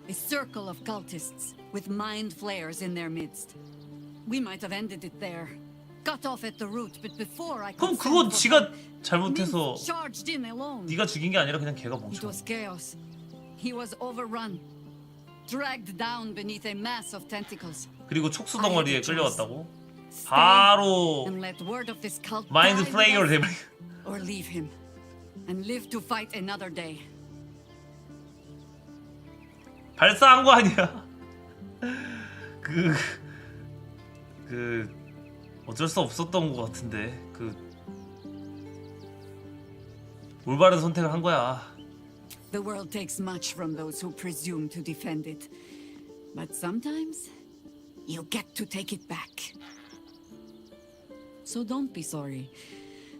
A circle of cultists with mind flayers in their midst. We might have ended it there, cut off at the root, but before I 그럼 could 그거 send for 지가 잘못해서 Minsk charged in alone. 네가 죽인 게 아니라 그냥 걔가 It 멍청. was chaos. He was overrun, dragged down beneath a mass of tentacles. 그리고 촉수 덩어리에 끌려왔다고? 바로 And let word of this cult 마인드 die 플레이어를 with 해버리. us, or leave him and live to fight another day. 발사한 거 아니야? 어쩔 수 없었던 것 같은데 올바른 선택을 한 거야. The world takes much from those who presume to defend it, but sometimes you get to take it back. So don't be sorry,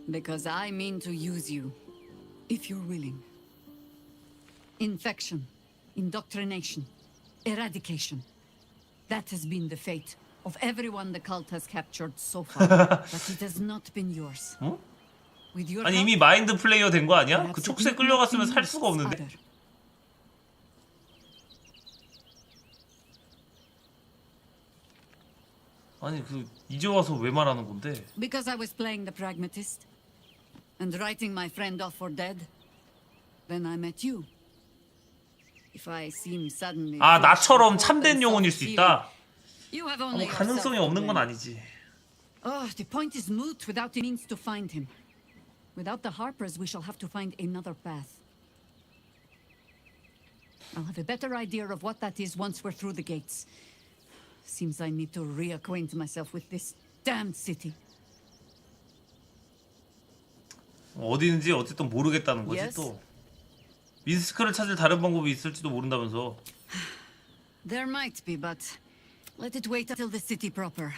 because I mean to use you, if you're willing. Infection, indoctrination, eradication. That has been the fate of everyone the cult has captured so far, but it has not been yours. 어? With your 아니 help, 이미 마인드 플레이어 된 거 아니야? perhaps 그 it 촉수에 will 끌려갔으면 not 살 be 수가 없는데. other. 아니 이제 와서 왜 말하는 건데? Because I was playing the pragmatist and writing my friend off for dead. Then I met you. If I seem suddenly 아 나처럼 fresh, 참된 영혼일 수 있다. you have 뭐 only 가능성이 yourself 없는 to 건 blame. 아니지. Oh, the point is moot without the means to find him. Without the Harpers, we shall have to find another path. I'll have a better idea of what that is once we're through the gates. Seems I need to reacquaint myself with this damned city. 어디 있는지 어쨌든 모르겠다는 거지 Yes. 또. 민스크를 찾을 다른 방법이 있을지도 모른다면서. There might be, but let it wait until the city proper.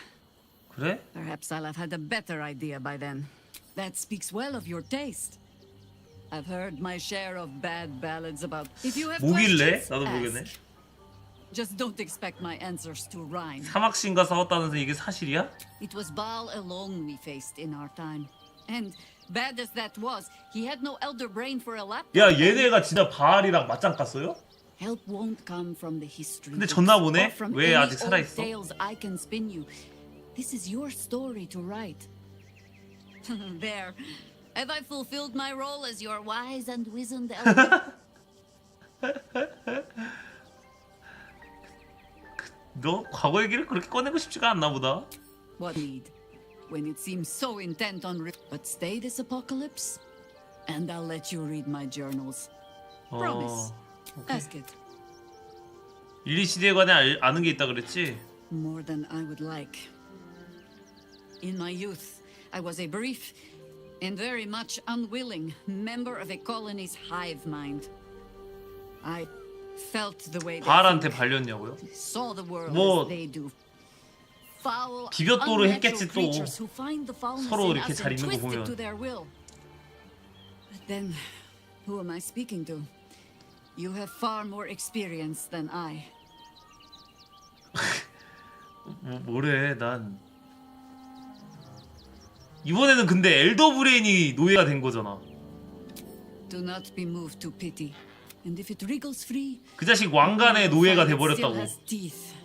그래? Perhaps I'll have had a better idea by then. That speaks well of your taste. I've heard my share of bad ballads about. If you have 뭐길래? questions, 나도 모르겠네. ask. Just don't expect my answers to rhyme. 사막신과 싸웠다는데 이게 사실이야? It was Baal alone we faced in our time. And bad as that was, he had no elder brain for a laptop. 야 얘네가 진짜 바알이랑 맞짱 깠어요? Help won't come from the history. 근데 books 졌나 or 보네? from 왜 any 아직 old 살아있어? tales I can spin you. This is your story to write. There. Have I fulfilled my role as your wise and wizened elder? 너 과거 얘기를 그렇게 꺼내고 싶지가 않나 보다. What need? When it seems so intent on but stay this apocalypse, and I'll let you read my journals. Promise. 오케이. Ask it. 인리 시대에 관해 아는 게 있다 그랬지? More than I would like. In my youth, I was a brief and very much unwilling member of a colony's hive mind. I felt the way they 바알한테 think, 발렸냐고요? saw the world 뭐 as they do. Foul, 비교도를 unnatural 했겠지 또. creatures who find the foulness 서로 in 이렇게 us 잘 and 있는 거 twist it 보면. to their will. But then, who am I speaking to? You have far more experience than I. 뭐래 난 이번에는 근데 엘더 브레인이 노예가 된 거잖아. Do not be moved to pity. And if it wriggles free, 그 자식 왕관의 노예가 it 돼버렸다고. still has teeth.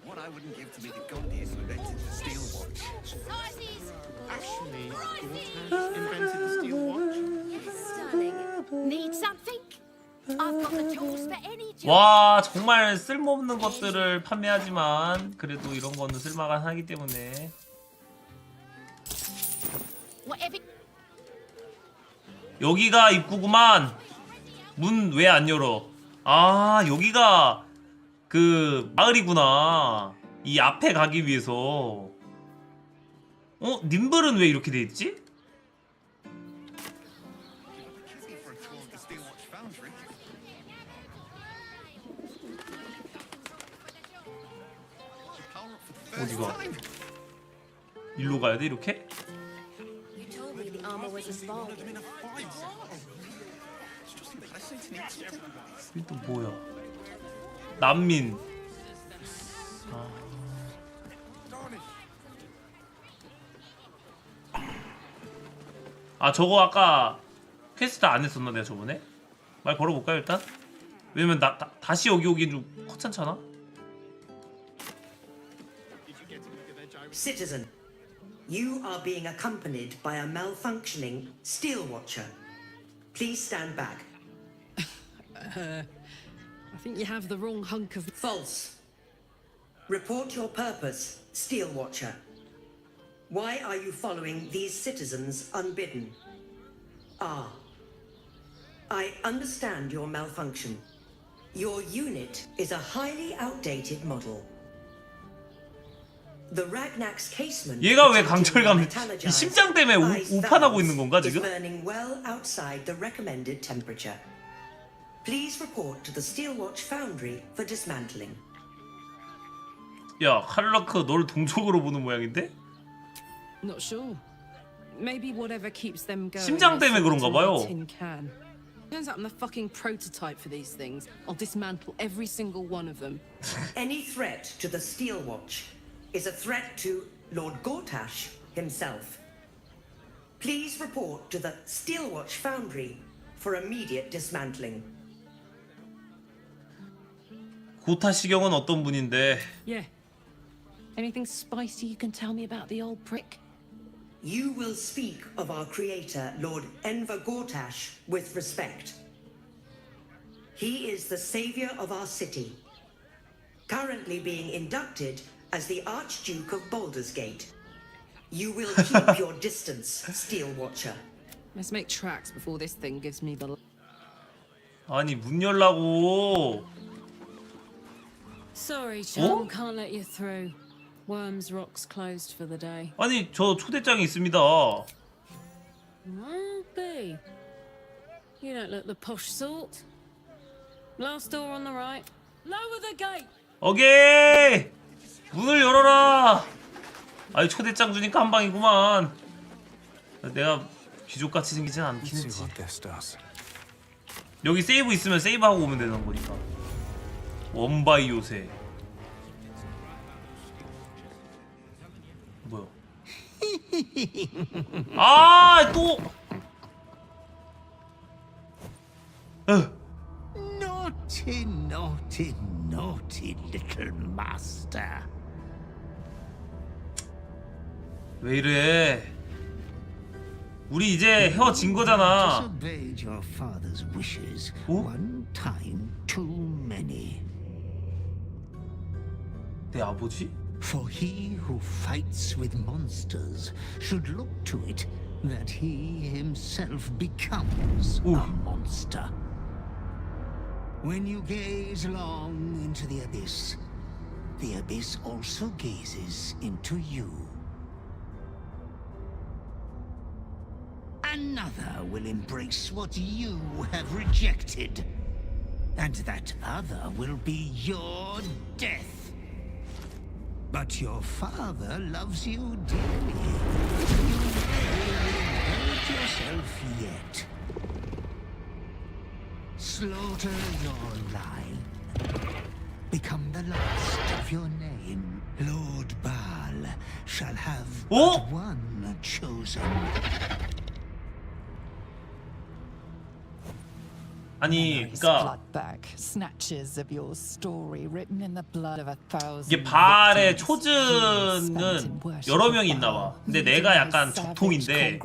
What I wouldn't give to be the goddess who invented the steel watch. Actually, invented the steel watch? Yes, darling. Need something? I've got the tools for any job. 와 정말 쓸모없는 것들을 판매하지만 그래도 이런 거는 쓸만한 하기 때문에. Whatever. 여기가 입구구만. 문 왜 안 열어? 아 여기가 그 마을이구나. 이 앞에 가기 위해서. 님블은 왜 이렇게 돼 있지? 어디가? 일로 가야 돼 이렇게? You told me the armor was a spark. 이게 또 뭐야? 난민. 아 저거 아까 퀘스트 안 했었나 내가 저번에? 말 걸어볼까요 일단? 왜냐면 다시 여기 오긴 좀 거창찮아? Citizen, you are being accompanied by a malfunctioning steel watcher. Please stand back. I think you have the wrong hunk of... False. Report your purpose, steel watcher. Why are you following these citizens unbidden? I understand your malfunction. Your unit is a highly outdated model. The Ragnak's casement. 얘가 왜 강철감? 이 심장 때문에 우판하고 있는 건가 지금? Burning well outside the recommended temperature. Please report to the Steelwatch Foundry for dismantling. 야, 칼라크 널 동족으로 보는 모양인데? Not sure. Maybe whatever keeps them going. 심장 때문에 그런가 봐요. Turns out I'm the fucking prototype for these things. I'll dismantle every single one of them. Any threat to the Steelwatch is a threat to Lord Gortash himself. Please report to the Steelwatch Foundry for immediate dismantling. 고타시경은 어떤 분인데? Yeah. Anything spicy you can tell me about the old prick? You will speak of our creator, Lord Enver Gortash, with respect. He is the savior of our city, currently being inducted as the Archduke of Baldur's Gate. You will keep your distance, Steel Watcher. Let's make tracks before this thing gives me the... 아니 문 열라고. Sorry, chum, can't let you through. Worms Rock's closed for the day. 아니 저 초대장이 있습니다. B. You don't look the posh sort. Last door on the right. Lower the gate. 오케이. 문을 열어라. 아니 초대장 주니까 한 방이구만. 내가 귀족같이 생기진 않긴 했지. 여기 세이브 있으면 세이브하고 오면 되는 거니까. 원바이 요새. 뭐야? 아 또. Naughty, naughty, naughty little master. 왜 이래? 우리 이제 헤어진 거잖아. Disobeyed your father's wishes one time too many. 내 아버지? For he who fights with monsters should look to it that he himself becomes a monster. When you gaze long into the abyss also gazes into you. Another will embrace what you have rejected, and that other will be your death. But your father loves you dearly. You may hurt yourself yet. Slaughter your line. Become the last of your name. Lord Baal shall have but one chosen. 아니, 그러니까 이게 바알의 초즌은 여러 명이 있나 봐. 근데 내가 약간 적통인데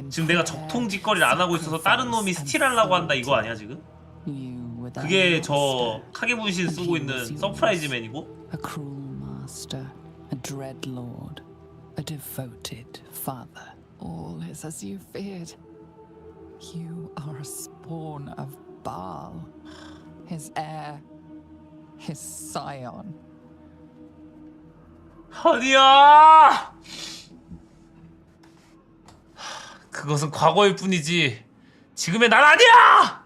지금 내가 적통 짓거리를 안 하고 있어서 다른 놈이 스틸하려고 한다 이거 아니야 지금? You were the 그게 저 master, 카게부시 and 쓰고 he 있는 was yours. 서프라이즈맨이고. A cruel master, a dread lord, a devoted father. All is as you feared. You are a spawn of Baal, his heir, his scion. 아니야. 그것은 과거일 뿐이지. 지금의 난 아니야.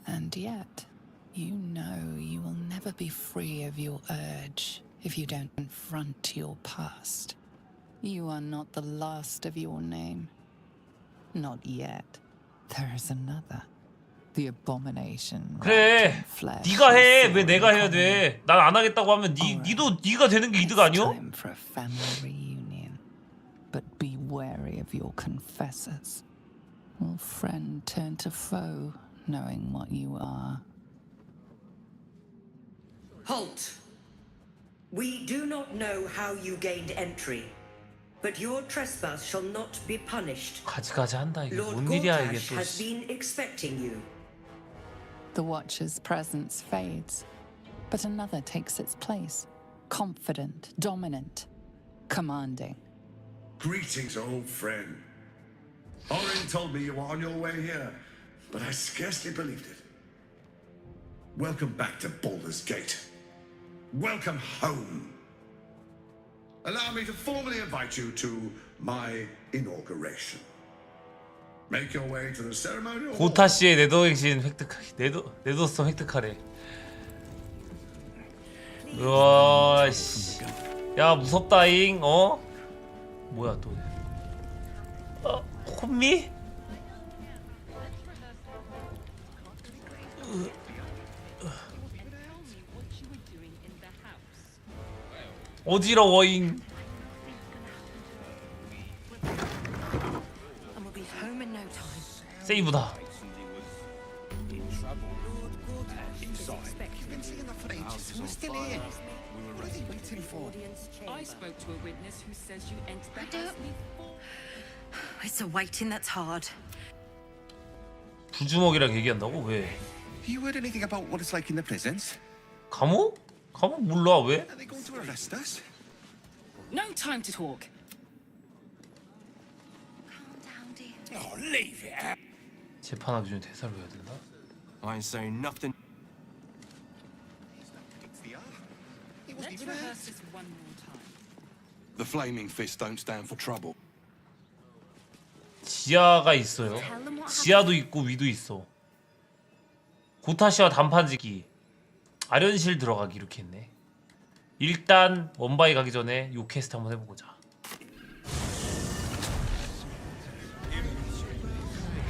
And yet, you know you will never be free of your urge if you don't confront your past. You are not the last of your name. Not yet. There is another. The abomination. 그래. 네가 해. 왜 내가 해야 돼? 난 안 하겠다고 하면 니도 네가 되는 게 이득 아니요? Time for a family reunion. But be wary of your confessors. Will friend turn to foe, knowing what you are? Halt! We do not know how you gained entry, but your trespass shall not be punished. 가지가지 한다 이게 Lord 뭔 일이야 이게 Gortash 또. has been expecting you. The Watcher's presence fades, but another takes its place. Confident, dominant, commanding. Greetings, old friend. Orin told me you were on your way here, but I scarcely believed it. Welcome back to Baldur's Gate. Welcome home. Allow me to formally invite you to my inauguration. Make your way to the ceremonial hall. 고타 씨의 내도행신 획득하기. 내도성 획득하래. 우와 씨. 야 무섭다잉. 어? 뭐야 또. 혼미? 어지러워잉. 세이브다. I spoke to a witness who says you entered the house before. It's a waiting that's hard. 부주먹이랑 얘기한다고? 왜? You heard anything about what it's like in the prisons? 감옥? 감옥 몰라 왜? Are they going to arrest us? No time to talk. Oh, leave it. 재판하기 전에 대사를 해야 된다? I ain't saying nothing. Let's rehearse this one more time. The flaming fist don't stand for trouble. 지하가 있어요. 지하도 있고 위도 있어. 고타시와 단판 짓기. 아련실 들어가기 이렇게 했네. 일단 원바이 가기 전에 요 퀘스트 한번 해보고자.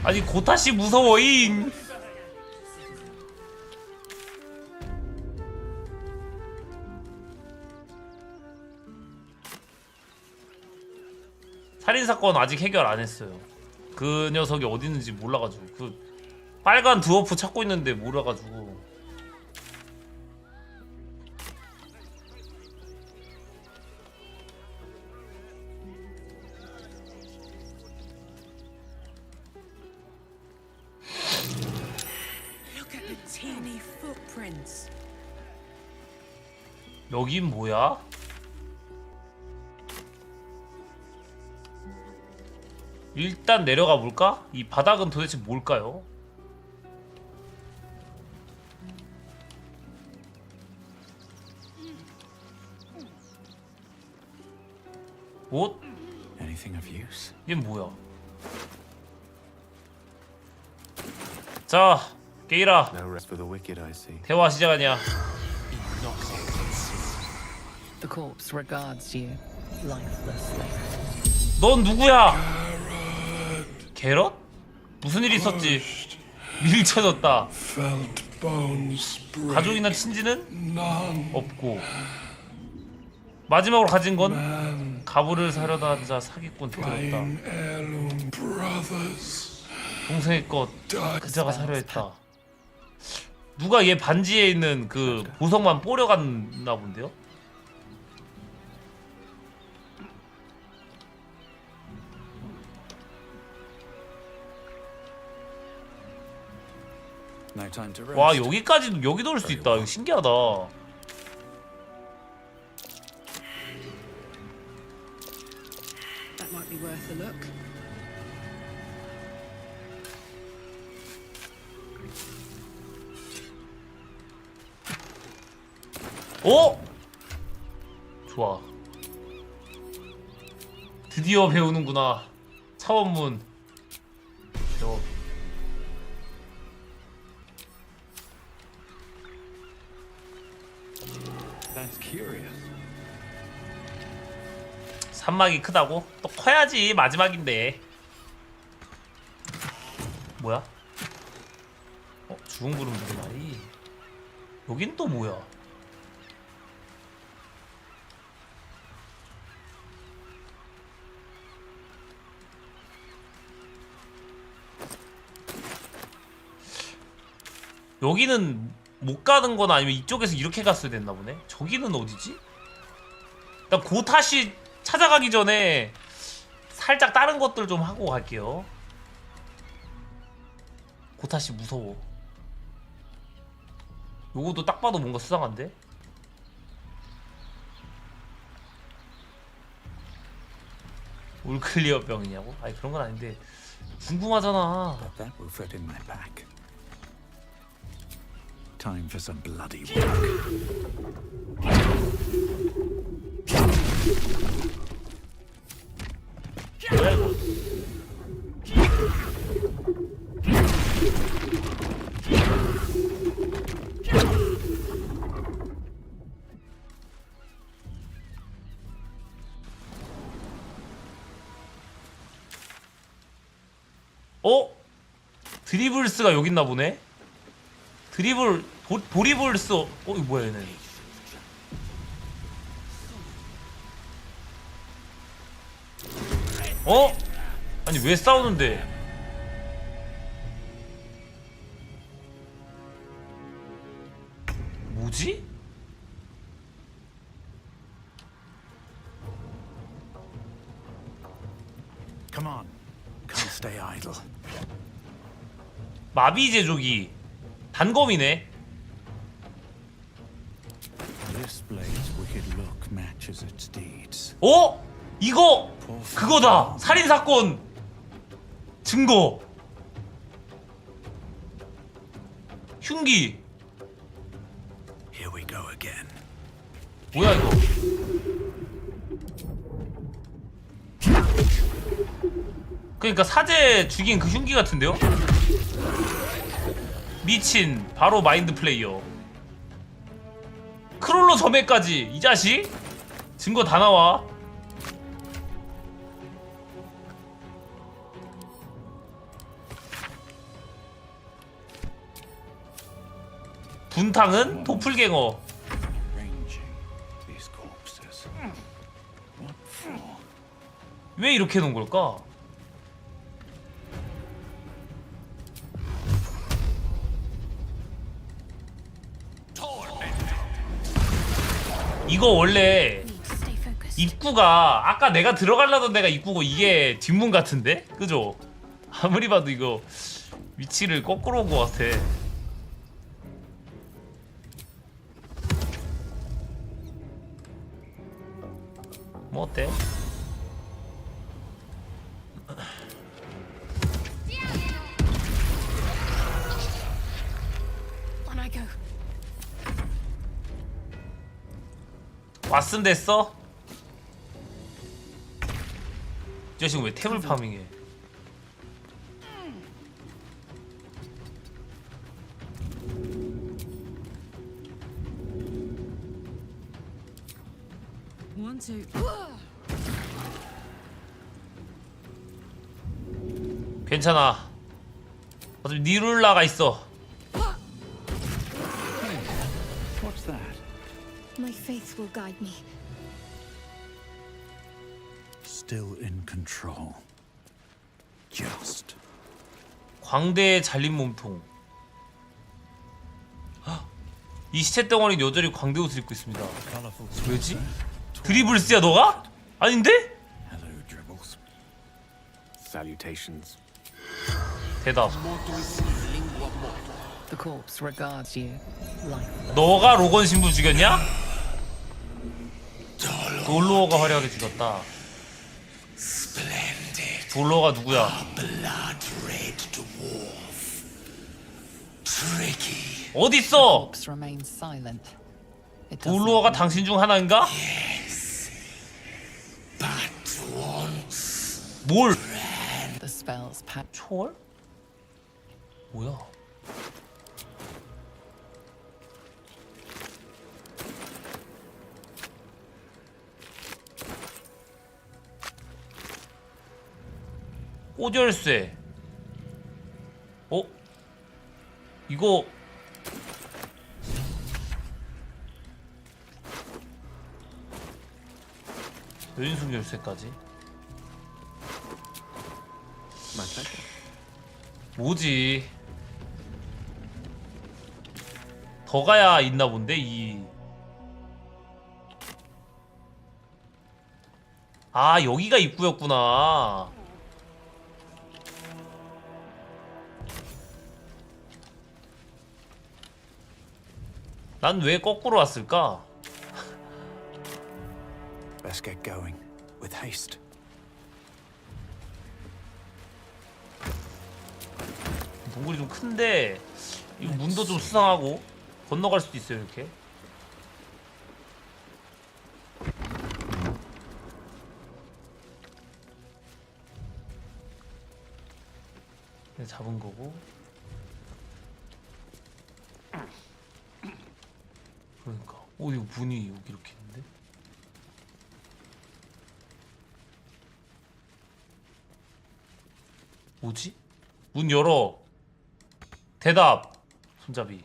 아니 고타시 무서워잉. 살인사건 아직 해결 안 했어요. 그 녀석이 어디 있는지 몰라가지고 그 빨간 드워프 찾고 있는데 몰라가지고. Look at the teeny footprints. 여긴 뭐야? 일단 내려가 볼까? 이 바닥은 도대체 뭘까요? 옷? Anything of use? 이게 뭐야? 자, 게이라. No rest for the wicked, I see. 대화 시작 아니야. The corpse regards you lifelessly. 넌 누구야? 게럿? 무슨 일이 있었지? 밀쳐졌다. 가족이나 친지는? 없고. 마지막으로 가진 건 가부를 사려다 하자 사기꾼 들었다. 동생의 것 그자가 사려 했다. 누가 얘 반지에 있는 그 보석만 뽀려갔나 본데요? No time to rest. 와 여기까지도 여기도 올 수 있다. 이거 신기하다. That might be worth a look. 오! 좋아. 드디어 배우는구나. 차원문. 배워. That's curious. 산막이 크다고? 또 커야지 마지막인데. 뭐야? 죽은 구름 두루마리. 여긴 또 뭐야? 여기는 못 가는 거나 아니면 이쪽에서 이렇게 갔어야 됐나 보네. 저기는 어디지? 일단 고타시 찾아가기 전에 살짝 다른 것들 좀 하고 갈게요. 고타시 무서워. 요거도 딱 봐도 뭔가 수상한데? 올클리어 병이냐고? 아니 그런 건 아닌데 궁금하잖아. But that will fit in my pack. Time for some bloody work. 뭐야 이거? 어? 드리블스가 여기 있나 보네? 드리블 도리블스 이거 뭐야 얘네? 어? 아니 왜 싸우는데? 뭐지? Come on. Can't stay idle. 마비 제조기 단검이네. This blade's wicked look matches its deeds. 어? 이거 그거다. 살인 사건 증거. 흉기. Here we go again. 뭐야 이거? 그러니까 사제 죽인 그 흉기 같은데요? 미친 바로 마인드 플레이어. 크롤로 점에까지 이 자식 증거 다 나와. 분탕은 도플갱어. These corpses. What for? 왜 이렇게 해놓은 걸까? 이거 원래 입구가 아까 내가 들어가려던 데가 입구고 이게 뒷문 같은데? 그죠? 아무리 봐도 이거 위치를 거꾸로 온 것 같아. 뭐 어때? On I go. 왔음 됐어? 이 자식은 왜 템을 파밍해? One, two. 괜찮아. 어차피 니룰라가 있어. What's that? My faith will guide me. Still in control. Just. 광대에 잘린 몸통. 헉! 이 시체 덩어리 여전히 광대 옷을 입고 있습니다. 왜지? 드리블스야 너가? 아닌데? Hello, dribbles. Salutations. 대답. The corpse regards you lifeless. 너가 로건 신부 죽였냐? 돌로어가 화려하게 죽였다. 돌로어가 누구야? 어딨어? Corpse remains silent. It does 돌로어가 not 당신 중 하나인가? 뭘? The spell's power. 초월? 뭐야? 꼬절쇠. 어? 이거 여인숙 열쇠까지. 뭐지? 더 가야 있나 본데 이. 아 여기가 입구였구나. 난 왜 거꾸로 왔을까? Let's get going with haste. 동굴이 좀 큰데 이 문도 좀 수상하고 건너갈 수도 있어요 이렇게. 잡은 거고. 그러니까 이거 문이 여기 이렇게 있는데. 뭐지? 문 열어. 대답. 손잡이.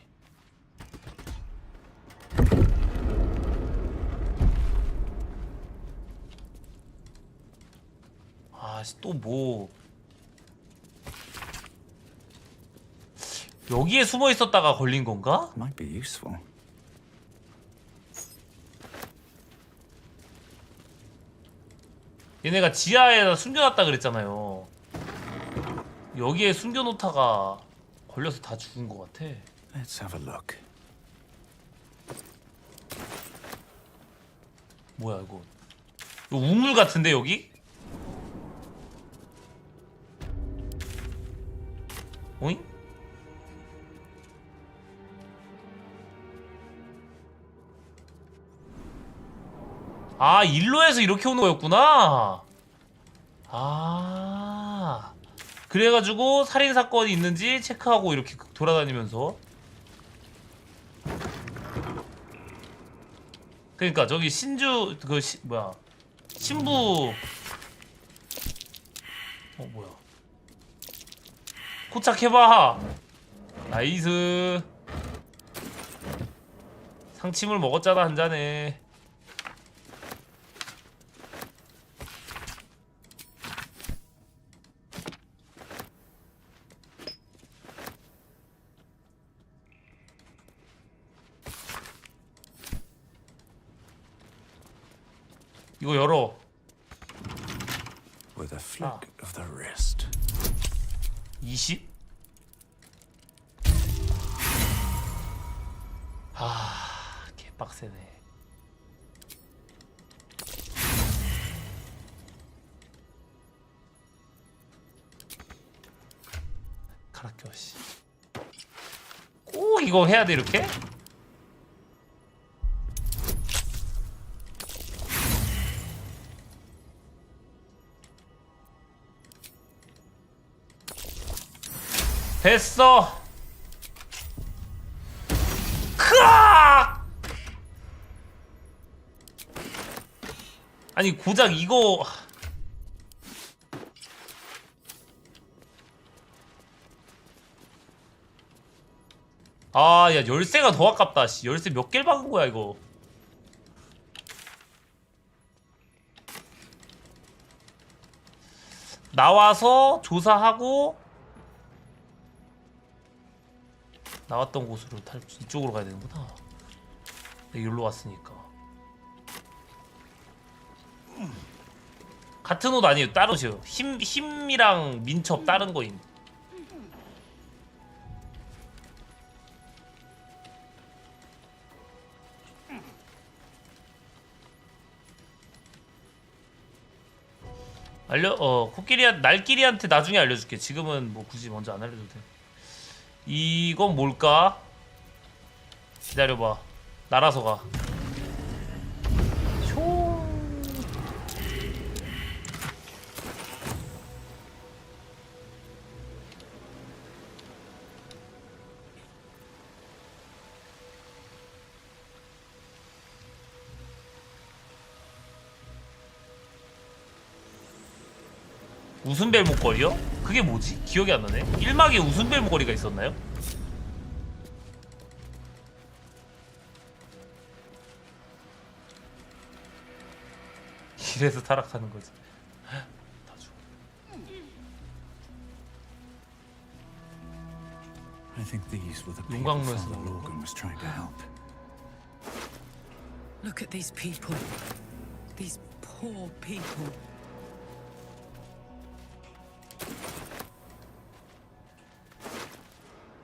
아씨 또 뭐. 여기에 숨어 있었다가 걸린 건가? Might be useful. 얘네가 지하에다 숨겨놨다 그랬잖아요. 여기에 숨겨놓다가 걸려서 다 죽은 것 같아. Let's have a look. 뭐야 이거? 이거 우물 같은데 여기? 오잉? 아 일로에서 이렇게 오는 거였구나. 아 그래가지고 살인사건이 있는지 체크하고 이렇게 돌아다니면서. 그러니까 저기 신주 그 뭐야 신부 뭐야 포착해봐. 나이스. 상침을 먹었잖아 한 잔에. 이거 열어. With a flick of the wrist. 20? 아, 개빡세네. 갈아 껴 씨. 꼭 이거 해야 돼 이렇게? 됐어. 크악! 아니 고작 이거 아 야 열쇠가 더 아깝다. 씨 열쇠 몇 개를 박은 거야 이거. 나와서 조사하고 나왔던 곳으로 이쪽으로 가야 되는구나. 여기로 왔으니까. 같은 옷 아니에요. 다른 옷이요. 힘이랑 민첩 다른 거임. 날끼리한테 나중에 알려줄게. 지금은 뭐 굳이 먼저 안 알려줘도 돼. 이건 뭘까? 기다려봐. 날아서 가. 웃음벨 목걸이요? 그게 뭐지? 기억이 안 나네. 1막에 웃음벨 목걸이가 있었나요? 이래서 타락하는 거지. 다 죽어. I think these were the people 용광로에서 Father Logan was trying to help. Look at these people. These poor people.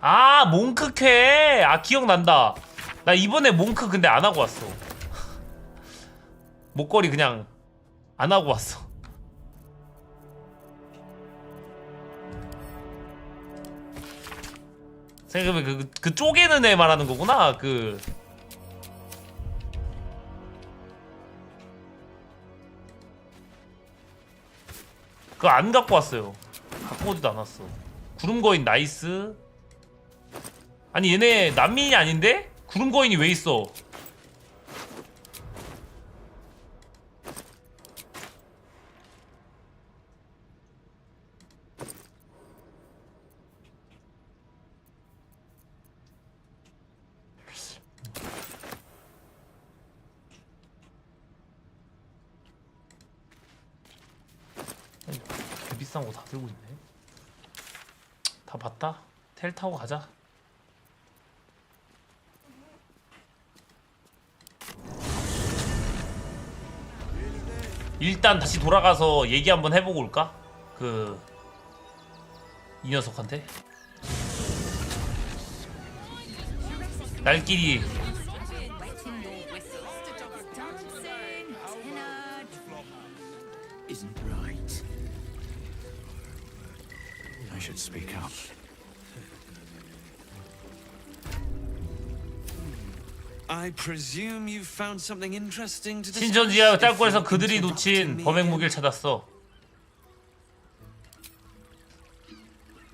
아, 몽크캐. 아, 기억난다. 나 이번에 몽크 근데 안 하고 왔어. 목걸이 그냥 안 하고 왔어. 생각해보면 그 쪼개는 애 말하는 거구나. 그거 안 갖고 왔어요. 갖고 오지도 않았어. 구름거인 나이스. 아니 얘네 난민이 아닌데? 구름거인이 왜 있어? 개 비싼 거 다 들고 있네. 다 봤다. 텔 타고 가자. 일단 다시 돌아가서 얘기 한번 해보고 올까? 이 녀석한테 날끼리 Isn't right. I should speak up. I presume you found something interesting to discuss. 신전지하 짤골에서 그들이 놓친 범행 무기를 찾았어.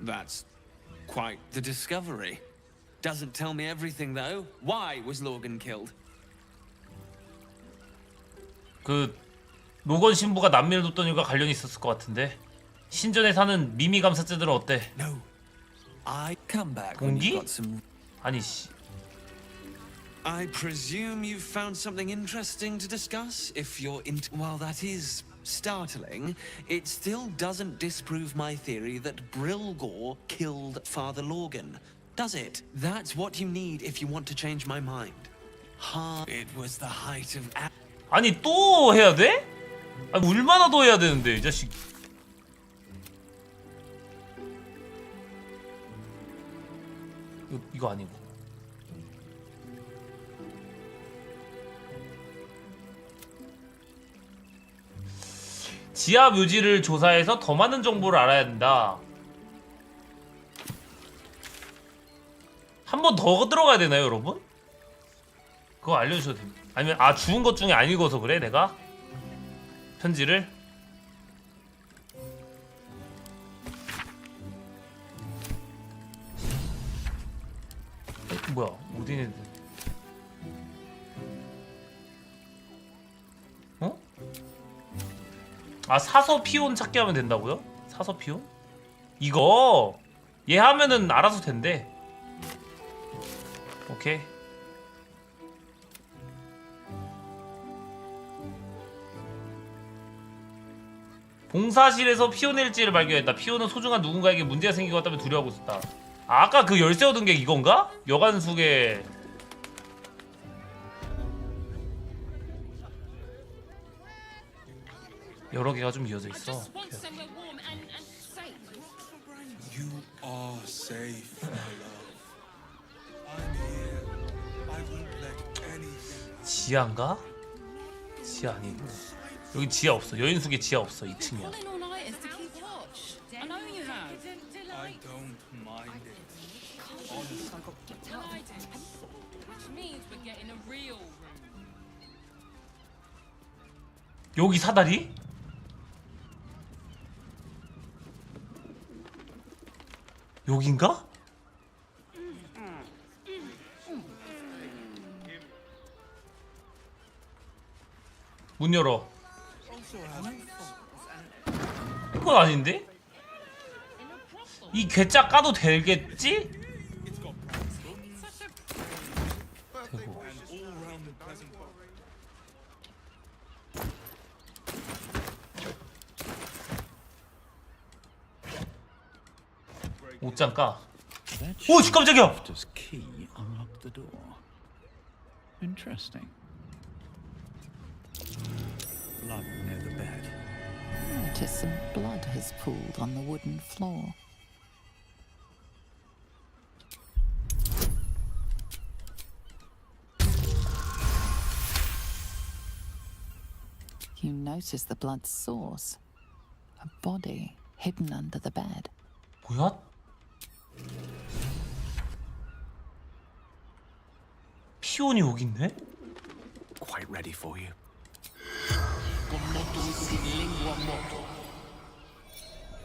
That's quite the discovery. Doesn't tell me everything though. Why was Logan killed? 로건 신부가 난민을 돕던 이유가 관련이 있었을 것 같은데. 신전에 사는 미미 감사자들은 어때? No. I come back when you got some. 아니 씨. I presume you've found something interesting to discuss. If you're while that is startling, it still doesn't disprove my theory that Brilgor killed Father Logan, does it? That's what you need if you want to change my mind. It was the height of. 아니 또 해야 돼? 아니 얼마나 더 해야 되는데 이 자식. 이거 아니고. 지하 묘지를 조사해서 더 많은 정보를 알아야 된다. 한 번 더 들어가야 되나요, 여러분? 그거 알려주셔도 됩니다. 아니면 죽은 것 중에 안 읽어서 그래, 내가? 편지를? 뭐야, 어디 있는데? 어? 사서 피온 찾기 하면 된다고요? 사서 피온? 이거 얘 하면은 알아서 된대. 오케이. 봉사실에서 피온의 일지를 발견했다. 피온은 소중한 누군가에게 문제가 생긴 것 같다면 두려워하고 있었다. 아까 그 열쇠 얻은 게 이건가? 여간숙에 여러 개가 좀 이어져 있어. You are safe, my love. I'm here. I won't let anything. 지하인가? 지하 아니고 여기 지하 없어. 여인숙에 지하 없어. 2층이야. don't mind it. Which means we're getting a real room. 여기 사다리? 여긴가? 문 열어. 이건 아닌데? 이 괴짜 까도 되겠지? 되고. 옷장 까. 오, 깜짝이야. Does key unlock the door? Interesting. Blood near the bed. Notice some blood has pooled on the wooden floor. You notice the blood's source. A body hidden under the bed. 뭐야? 피온이 여기 있네? Quite ready for you.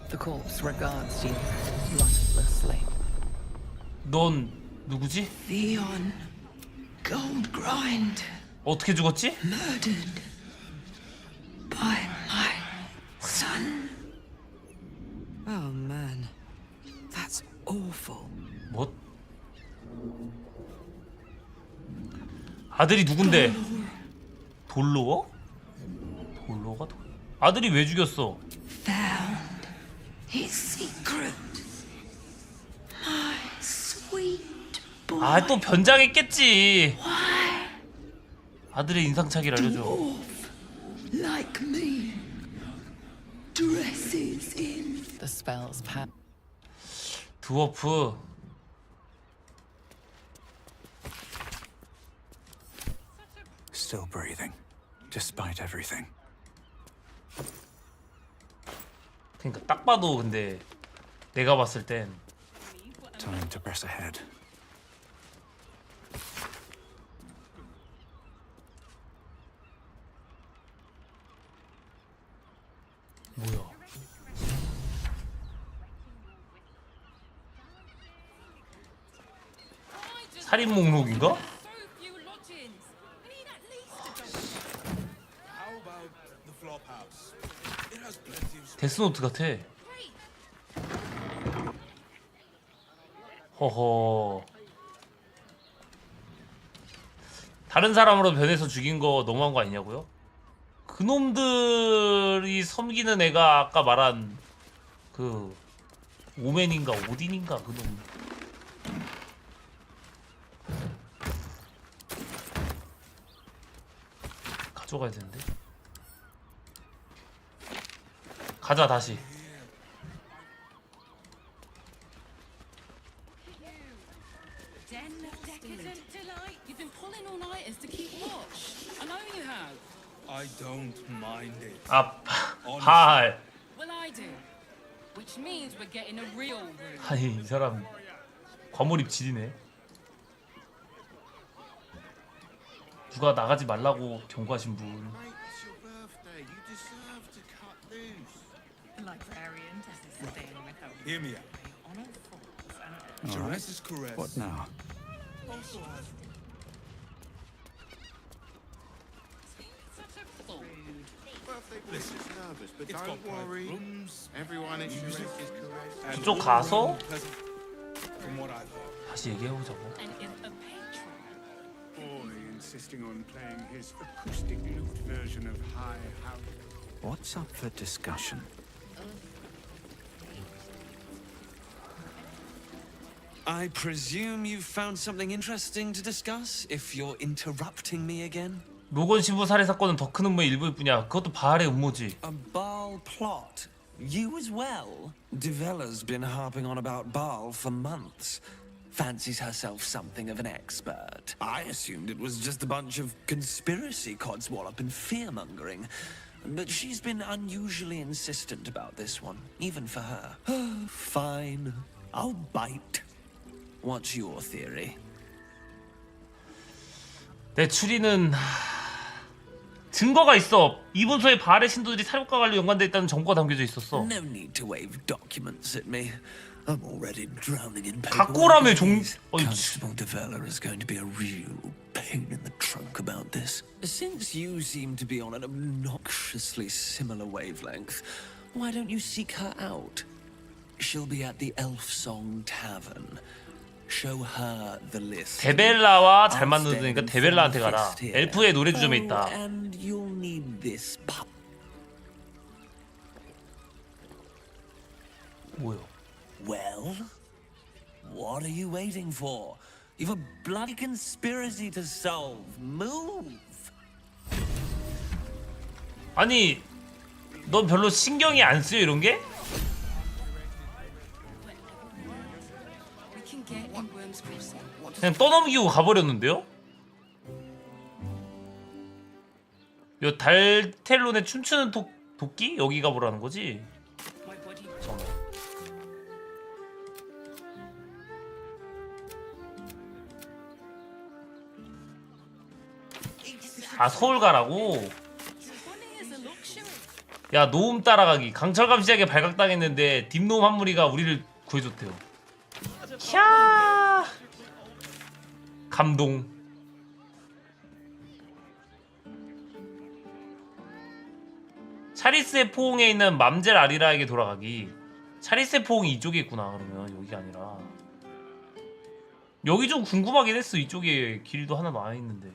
The corpse regards you lifelessly. 넌 누구지? Theon Goldgrind, 어떻게 죽었지? murdered by my son. Oh man, that's awful. 뭐? 아들이 누군데? 돌로워? 돌로가 돌. 아들이 왜 죽였어? Found his secret. My sweet boy. 아, 또 변장했겠지. 아들의 인상착의를 알려줘. Dwarf like me dresses in. The spell's power. 드워프. Still breathing, despite everything. 그러니까 딱 봐도 근데 내가 봤을 땐 Time to press ahead. 뭐야? 살인 목록인가? 데스노트 같아. 허허. 다른 사람으로 변해서 죽인 거 너무한 거 아니냐고요? 그놈들이 섬기는 애가 아까 말한 그 오맨인가 오딘인가 그놈. 가져가야 되는데. 가자 다시. Den of decadent delight. You've been pulling all-nighters to keep watch. I know you have. I don't mind it. 팔. Well, I do. Which means we're getting a real room. 아니 이 사람 과몰입 질이네. 누가 나가지 말라고 경고하신 분. It's your birthday. You deserve to cut loose. Librarian to sustain the home. Hear me out. On all fours and All right. Teresa's caress. What now? Also, birthday boy is nervous, but It's don't got private worry. rooms, Everyone at Shrek is correct. and 저쪽 all 가서 around pleasant, from what I've heard. 다시 얘기해보자고. And is a patron. Boy insisting on playing his acoustic lute version of High House. What's up for discussion? I presume you've found something interesting to discuss, if you're interrupting me again? 노건 신부 살해 사건은 더 큰 음모의 일부일 뿐이야. 그것도 바알의 음모지. A Baal plot? You as well? Devella's been harping on about Baal for months. Fancies herself something of an expert. I assumed it was just a bunch of conspiracy codswallop and fear-mongering. But she's been unusually insistent about this one, even for her. Fine. I'll bite. What's your theory? 내 추리는 증거가 있어. 이분소의 바알의 신도들이 사육과 관련 연관돼 있다는 정보가 담겨져 있었어. No need to wave documents at me. I'm already drowning in 각고라며 종. Constable Devella is going to be a real pain in the trunk about this. Since you seem to be on an obnoxiously similar wavelength, why don't you seek her out? She'll be at the Elf Song Tavern. Show her the list. 데벨라와 잘 맞는다니까 데벨라한테 가라. 엘프의 노래 주점에 있다. And you'll need this pup. 뭐요? Well, what are you waiting for? You've a bloody conspiracy to solve. Move. 아니, 너 별로 신경이 안 쓰여 이런 게? 그냥 떠넘기고 가버렸는데요? 요 달텔론의 춤추는 도끼? 여기 가보라는 거지? 아, 서울 가라고? 야, 노움 따라가기. 강철감 시작에 발각당했는데 딥노움 한 무리가 우리를 구해줬대요. 캬, 감동. 차리스의 포옹에 있는 맘젤 아리라에게 돌아가기. 차리스의 포옹이 이쪽에 있구나. 그러면 여기가 아니라 여기 좀 궁금하긴 했어. 이쪽에 길도 하나 나와 있는데.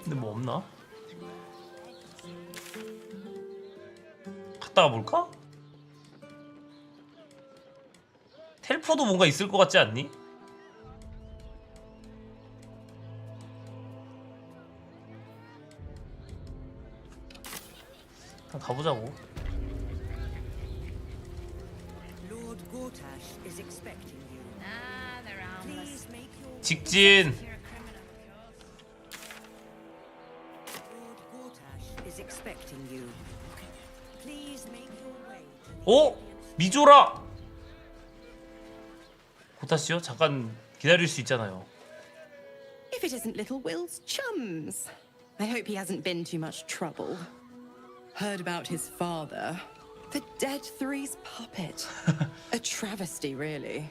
근데 뭐 없나? 갔다가 볼까? 텔포도 뭔가 있을 것 같지 않니? 일단 가보자고. 직진. 어? 미조라. 고타씨요? 잠깐 기다릴 수 있잖아요. If it isn't little Will's chums. I hope he hasn't been too much trouble. Heard about his father. The Dead Three's puppet. A travesty, really.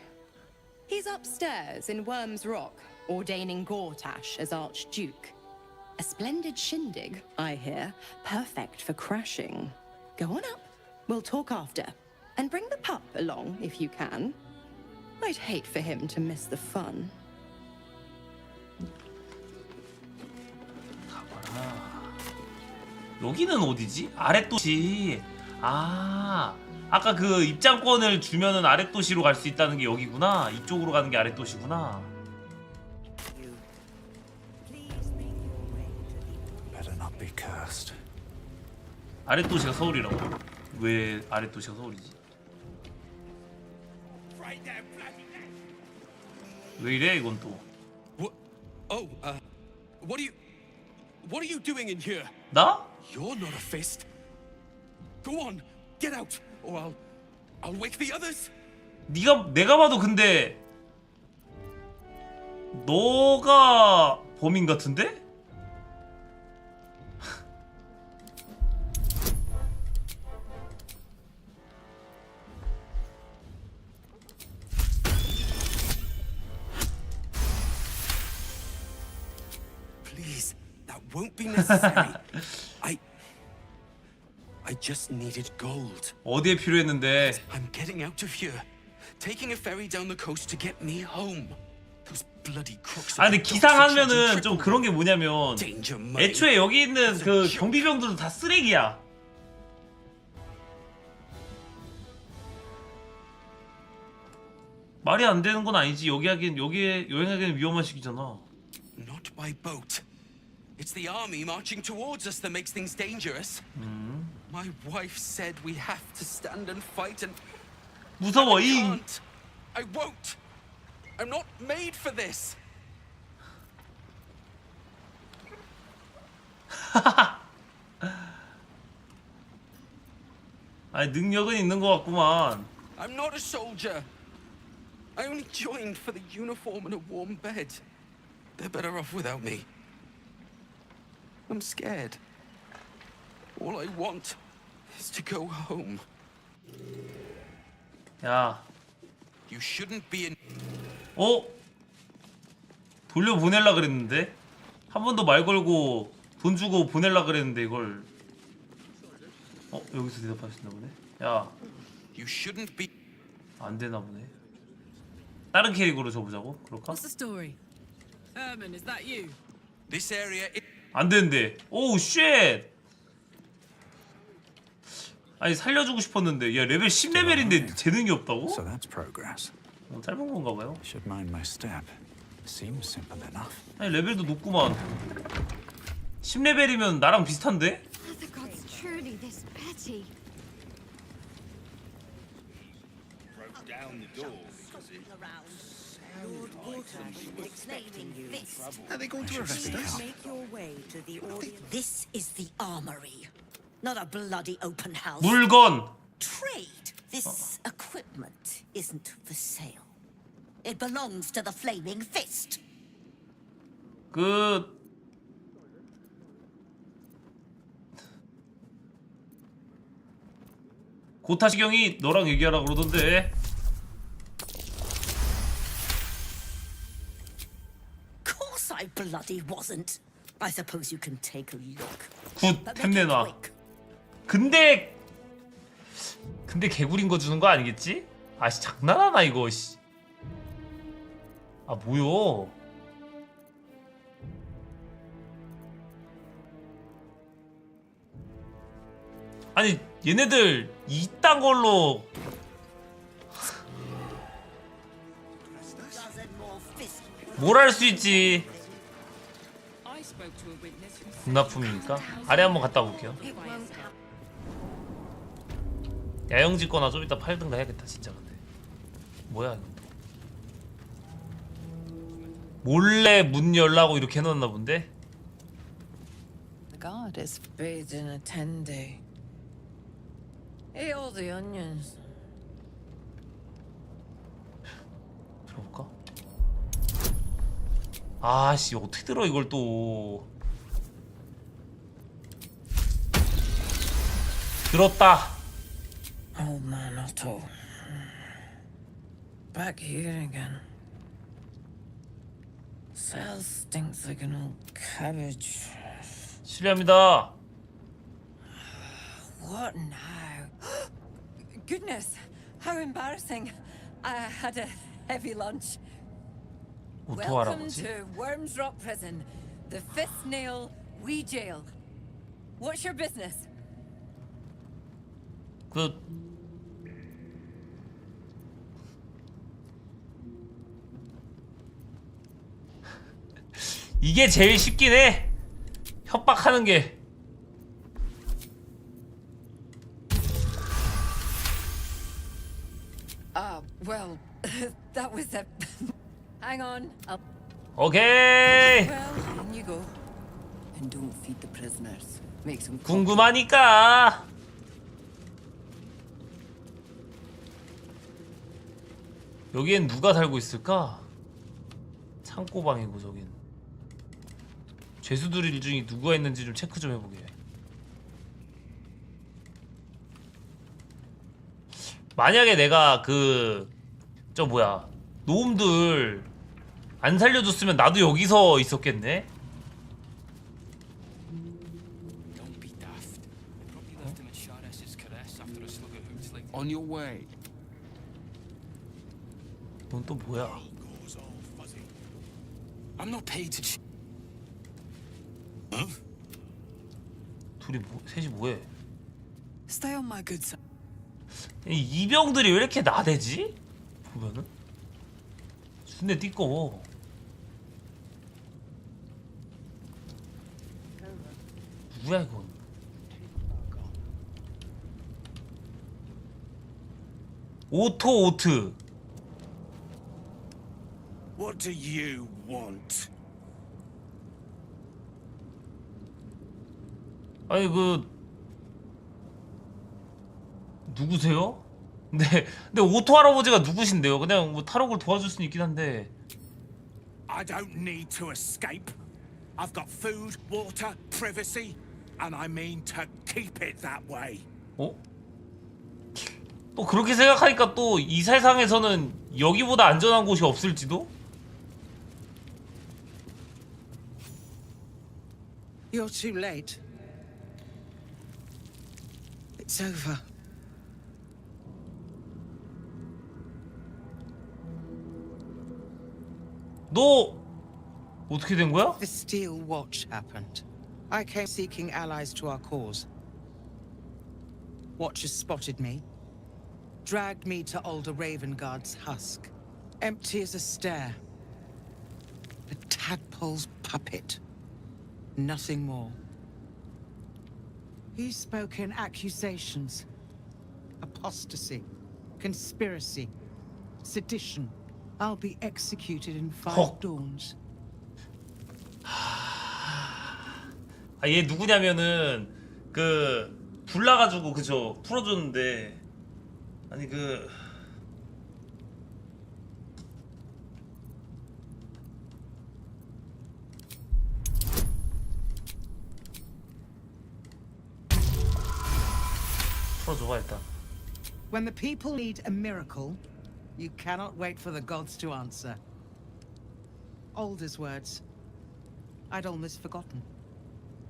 He's upstairs in Worm's Rock, ordaining Gortash as Archduke. A splendid shindig, I hear. Perfect for crashing. Go on up. We'll talk after. And bring the pup along, if you can. I'd hate for him to miss the fun. 여기는 어디지? 아랫도시. 아, 아까 그 입장권을 주면은 아랫도시로 갈 수 있다는 게 여기구나. 이쪽으로 가는 게 아랫도시구나. Better not be cursed. 아랫도시가 서울이라고? 왜 아랫도시가 서울이지? 왜 이래 이건 또? What are you doing in here? 나? You're not a fist. Go on, get out, or I'll wake the others. 내가 봐도 근데 너가 범인 같은데? Please, that won't be necessary. I just needed gold. 어디에 필요했는데? I'm getting out of here. Taking a ferry down the coast to get me home. Those bloody crooks. 아 근데 기상하면은 좀 그런 게 뭐냐면 애초에 여기 있는 그 경비병들도 다 쓰레기야. 말이 안 되는 건 아니지. 여기에 여행하기는 위험한 시기잖아. Not by boat. It's the army marching towards us that makes things dangerous. My wife said we have to stand and fight and 무서워. I can't. I won't. I'm not made for this. 아니 능력은 있는 것 같구만. I'm not a soldier. I only joined for the uniform and a warm bed. They're better off without me. I'm scared. All I want is to go home. 야. You shouldn't be in. 돌려 보낼라 그랬는데 한 번 더 말 걸고 돈 주고 보낼라 그랬는데 이걸 여기서 대답하셨나 보네. 야. You shouldn't be. 안 되나 보네. 다른 캐릭으로 줘보자고. 그럴까? What's the story? Herman, is that you? This area. 안 되는데. 오우 쉣. 아니 살려주고 싶었는데 야 레벨 10레벨인데 재능이 없다고? So that's progress. 짧은 건가 봐요. Should mind my step. Seems simple enough. 아니 레벨도 높구만. 10레벨이면 나랑 비슷한데? Mother God's truly this petty. Broke down the door because it Lord Gortash is expecting you. Are they going to arrest us? Make your way to the audience. This is the armory, not a bloody open house. 물건. Trade. This equipment isn't for sale. It belongs to the Flaming Fist. 고타시경이 너랑 얘기하라 그러던데. Course I bloody wasn't. I suppose you can take a look. 굿 템내놔. 근데 개구린 거 주는 거 아니겠지? 아씨 장난하나 이거 씨. 아 뭐요? 아니 얘네들 이딴 걸로 뭘 할 수 있지? 군납품이니까 아래 한번 갔다 올게요. 야영지 거나 좀 이따 팔든가 해야겠다 진짜. 근데 뭐야 이거 몰래 문 열라고 이렇게 해놨나 본데? The guard is bathed in a tendy. Eat all the onions. 들어볼까? 아씨 어떻게 들어 이걸 또. 들었다. Old man Otto. Back here again. Cell stinks like an old cabbage. 실례합니다. What now? Goodness, how embarrassing. I had a heavy lunch. Welcome to Worms Rock Prison, the fifth nail, we jail. What's your business? 이게 제일 쉽긴 해. 협박하는 게. Well, that was a. Hang on. 오케이. Well, in you go. And don't feed the prisoners. Make some. 궁금하니까. 여기엔 누가 살고 있을까? 창고방이고 저긴. 죄수들 중에 누가 있는지 좀 체크 좀 해보게. 만약에 내가 저 뭐야 노움들 안 살려줬으면 나도 여기서 있었겠네. On your way. 넌 또 뭐야? I'm not paid to. 둘이 셋이 뭐해? Stay on my good side. 이 이병들이 왜 이렇게 나대지? 보면은 순대 띠꺼워. 누구야 이건? 오트. What do you want? 아니 누구세요? 근데 오토 할아버지가 누구신데요? 그냥 뭐 탈옥을 도와줄 수는 있긴 한데. I don't need to escape. I've got food, water, privacy, and I mean to keep it that way. 어? 또 그렇게 생각하니까 또 이 세상에서는 여기보다 안전한 곳이 없을지도? You're too late. It's over. 너 어떻게 된 거야? The Steel Watch happened. I came seeking allies to our cause. Watchers spotted me, dragged me to Alder Ravengard's husk. Empty as a stare. A tadpole's puppet. Nothing more. He spoke in accusations. Apostasy. Conspiracy. Sedition. I'll be executed in 5 dawns. 아, 얘 누구냐면은 그 불나가지고 그죠 풀어줬는데 아니 그 풀어줘봐 일단. When the people need a miracle, you cannot wait for the gods to answer. Alder's words. I'd almost forgotten.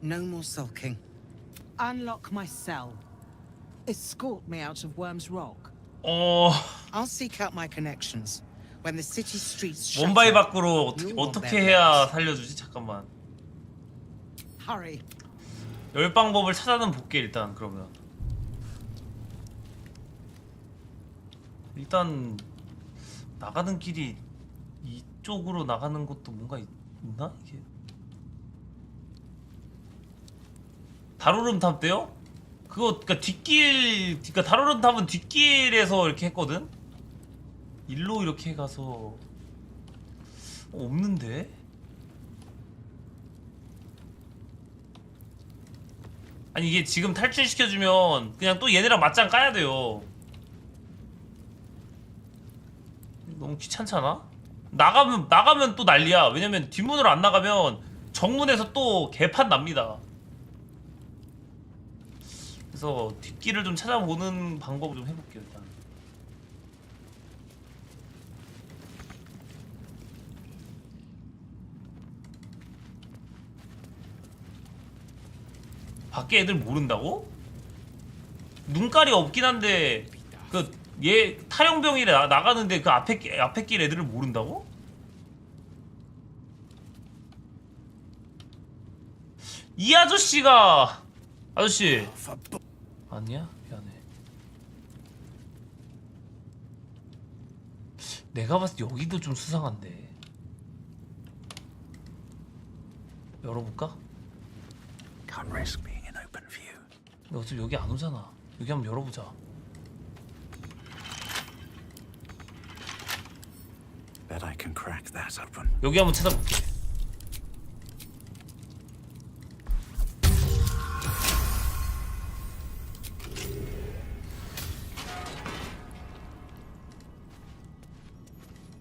No more sulking. Unlock my cell. Escort me out of Worm's Rock. I'll seek out my connections. When the city streets shatter, 원바이 밖으로 어떻게 해야 살려주지? 잠깐만. Hurry. 열 방법을 찾아는 볼게 일단. 그러면 일단 나가는 길이 이쪽으로 나가는 것도 뭔가 있나? 이게 다루름 탑 때요? 그거 그니까 뒷길 그니까 다루름 탑은 뒷길에서 이렇게 했거든? 일로 이렇게 가서 없는데? 아니 이게 지금 탈출시켜주면 그냥 또 얘네랑 맞짱 까야 돼요. 너무 귀찮잖아? 나가면 또 난리야. 왜냐면 뒷문으로 안 나가면 정문에서 또 개판 납니다. 그래서 뒷길을 좀 찾아보는 방법을 좀 해볼게요 일단. 밖에 애들 모른다고? 눈깔이 없긴 한데 그 얘 타령병이래 나가는데 그 앞에 길 애들을 모른다고? 이 아저씨가 아저씨 아니야? 미안해. 내가 봤을 때 여기도 좀 수상한데. 열어볼까? Can't risk being in open view. 근데 어차피 여기 안 오잖아. 여기 한번 열어보자. Bet I can crack that open. 여기 한번 찾아볼게.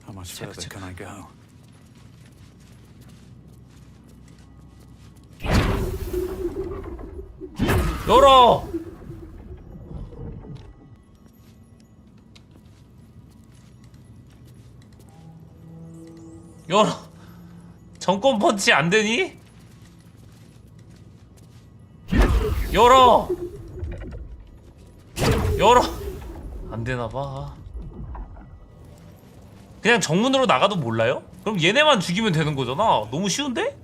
How much further can I go? 열어! 열어! 정권 펀치 안 되니? 열어! 열어! 안 되나봐. 그냥 정문으로 나가도 몰라요? 그럼 얘네만 죽이면 되는 거잖아. 너무 쉬운데?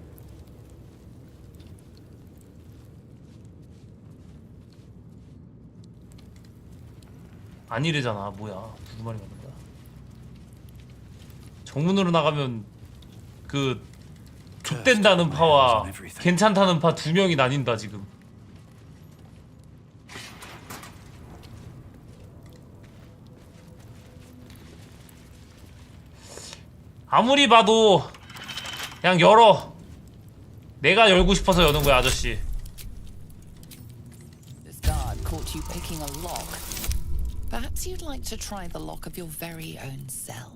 아니래잖아. 뭐야. 누구 말이 맞는 거야? 정문으로 나가면 그 족된다는 파와 괜찮다는 파 두 명이 나뉜다 지금. 아무리 봐도 그냥 열어. 내가 열고 싶어서 여는 거야 아저씨. This guard caught you picking a lock. Perhaps you'd like to try the lock of your very own cell.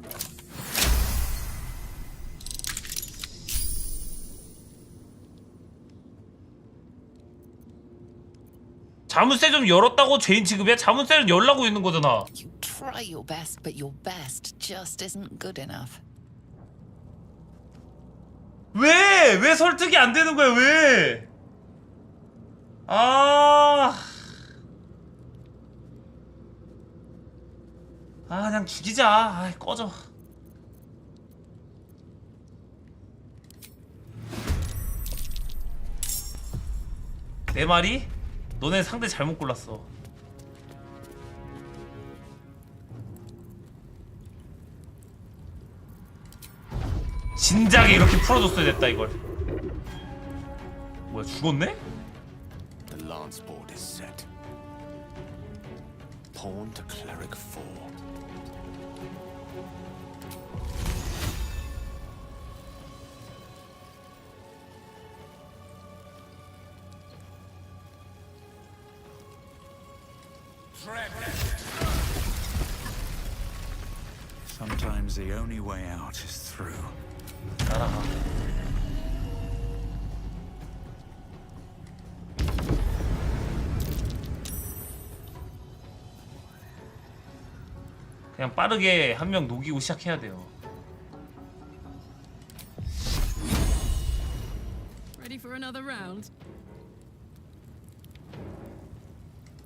자물쇠 좀 열었다고 죄인 취급해? 자물쇠는 열라고 있는 거잖아. You try your best, but your best just isn't good enough. 왜 설득이 안 되는 거야, 왜? 그냥 죽이자. 아, 꺼져. 내 말이? 너네 상대 잘못 골랐어. 진작에 이렇게 풀어줬어야 됐다 이걸. 뭐야, 죽었네? The lance board is set. Pawn to cleric 4. Sometimes the only way out is through. 따라가. 그냥 빠르게 한 명 녹이고 시작해야 돼요. Ready for another round?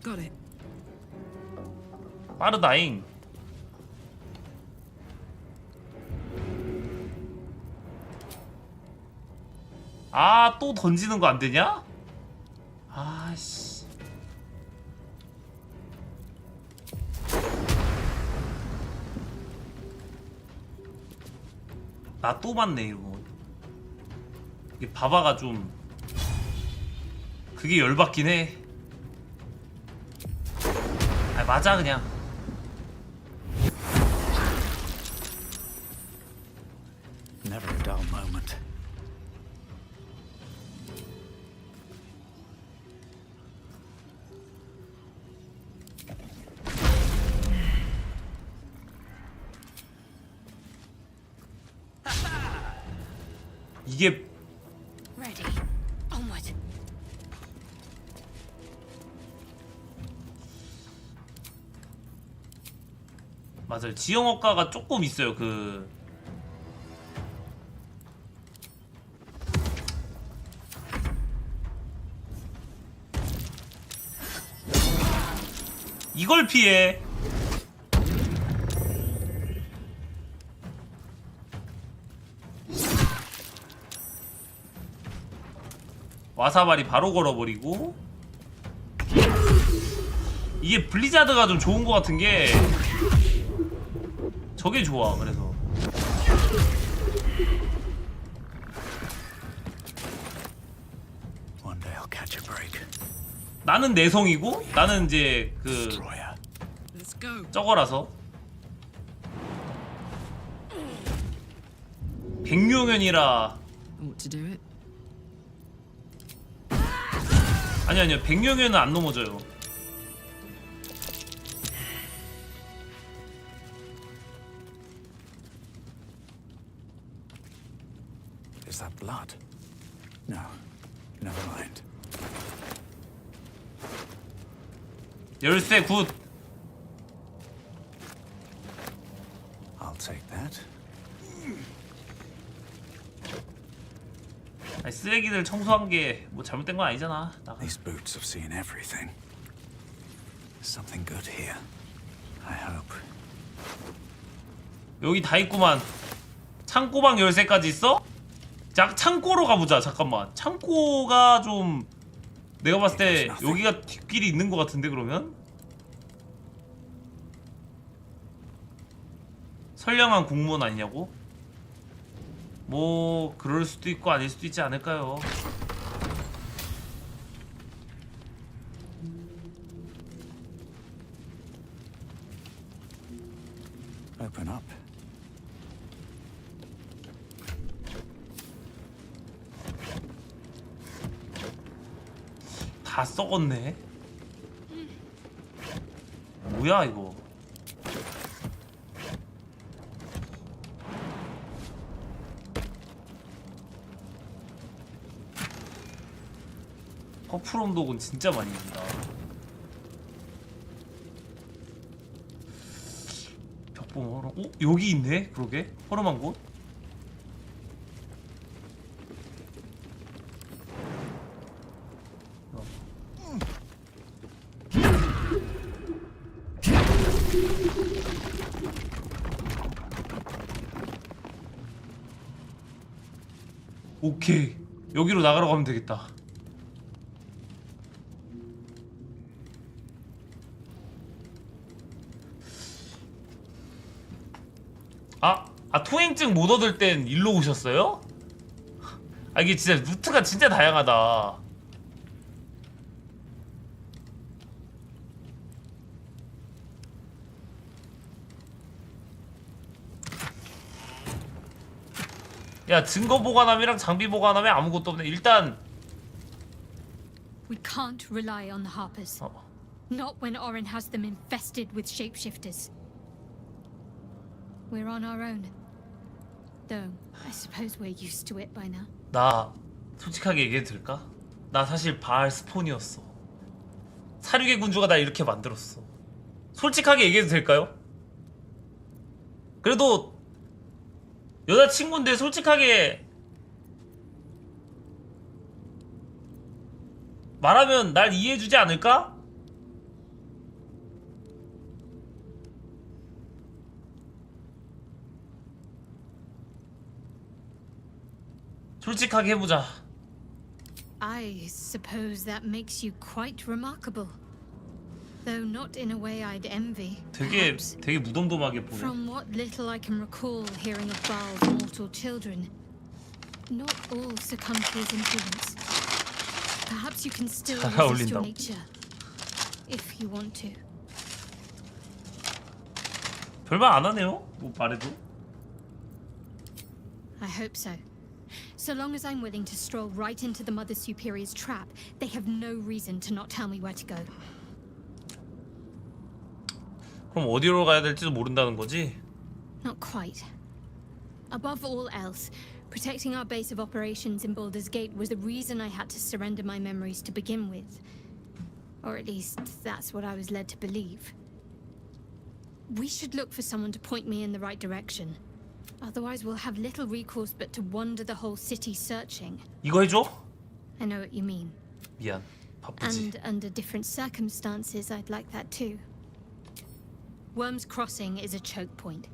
Got it. 빠르다잉. 또 던지는 거 안 되냐? 아씨. 나 또 맞네 이거. 이게 바바가 좀 그게 열받긴 해. 맞아 그냥. Never a dull moment. 이게 Ready. Onward. 맞아요. 지형어가가 조금 있어요. 이걸 피해. 와사발이 바로 걸어버리고. 이게 블리자드가 좀 좋은 것 같은 게 저게 좋아. 그래서 One day I'll catch a break. 나는 내성이고 나는 이제 Let's go. 저거라서 백룡현이라. Ought to do it. 아니요 백룡현은 안 넘어져요. Is that blood? No, never mind. 열쇠 굿. I'll take that. 아니, 쓰레기들 청소한 게 뭐 잘못된 건 아니잖아. These boots have seen everything. There's something good here. I hope. 여기 다 있구만. 창고방 열쇠까지 있어? 자, 창고로 가보자. 잠깐만. 창고가 좀 내가 봤을 때 여기가 뒷길이 있는 것 같은데 그러면? 선량한 공무원 아니냐고? 뭐 그럴 수도 있고 아닐 수도 있지 않을까요? Open up. 다 썩었네. 뭐야 이거? 퍼플 언덕은 진짜 많이 있다. 벽보험 허름. 어? 여기 있네? 그러게? 허름한 곳? 오케이. 여기로 나가라고 하면 되겠다. 통행증 못 얻을 땐 일로 오셨어요? 이게 진짜 루트가 진짜 다양하다. 야, 증거 보관함이랑 장비 보관함에 아무것도 없네. 일단 We can't rely on the Harpers. Not when Orin has them infested with shapeshifters. We're on our own. Though, I suppose we're used to it by now. 나 솔직하게 얘기해도 될까? 나 사실 바알 스폰이었어. 사륙의 군주가 나 이렇게 만들었어. 솔직하게 얘기해도 될까요? 그래도 여자친구인데 솔직하게 말하면 날 이해해주지 않을까? 솔직하게 해보자. I suppose that makes you quite remarkable. Though not in a way I'd envy. 되게 무덤덤하게 보네. From what little I can recall hearing of Baal's mortal children, not all succumb to his influence. Perhaps you can still resist your nature, if you want to. 별말 안 하네요. 뭐 말해도. I hope so. So long as I'm willing to stroll right into the Mother Superior's trap, they have no reason to not tell me where to go. 그럼 어디로 가야 될지도 모른다는 거지? Not quite. Above all else, protecting our base of operations in Baldur's Gate was the reason I had to surrender my memories to begin with. Or at least, that's what I was led to believe. We should look for someone to point me in the right direction. Otherwise, we'll have little recourse but to wander the whole city searching. 이거 해줘? I know what you mean. 미안. 바쁘지. And under different circumstances, I'd like that too. Worm's Crossing is a choke point.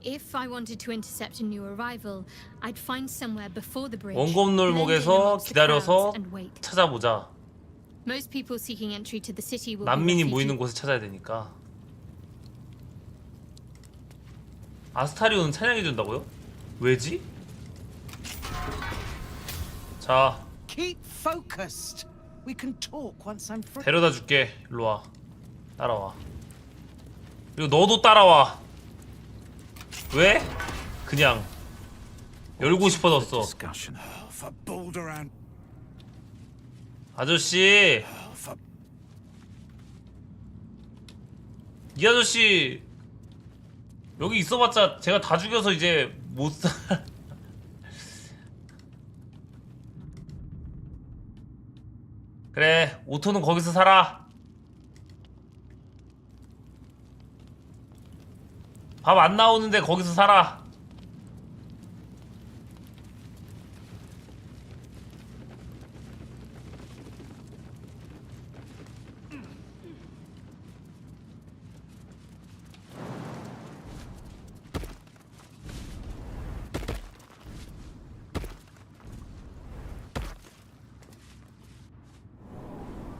If I wanted to intercept a new arrival, I'd find somewhere before the bridge. 원검놀목에서 기다려서 찾아보자. Most people seeking entry to the city will 난민이 be 모이는 곳을 찾아야 되니까. 아스타리온은 찬양해준다고요? 왜지? 자, Keep focused. We can talk once I'm free. 데려다 줄게. 일로 와. 따라와. 그리고 너도 따라와. 왜? 그냥 열고 싶어졌어. 아저씨, 이 아저씨 여기 있어봤자 제가 다 죽여서 이제 못 사. 그래, 오토는 거기서 살아. 밥 안 나오는데 거기서 살아.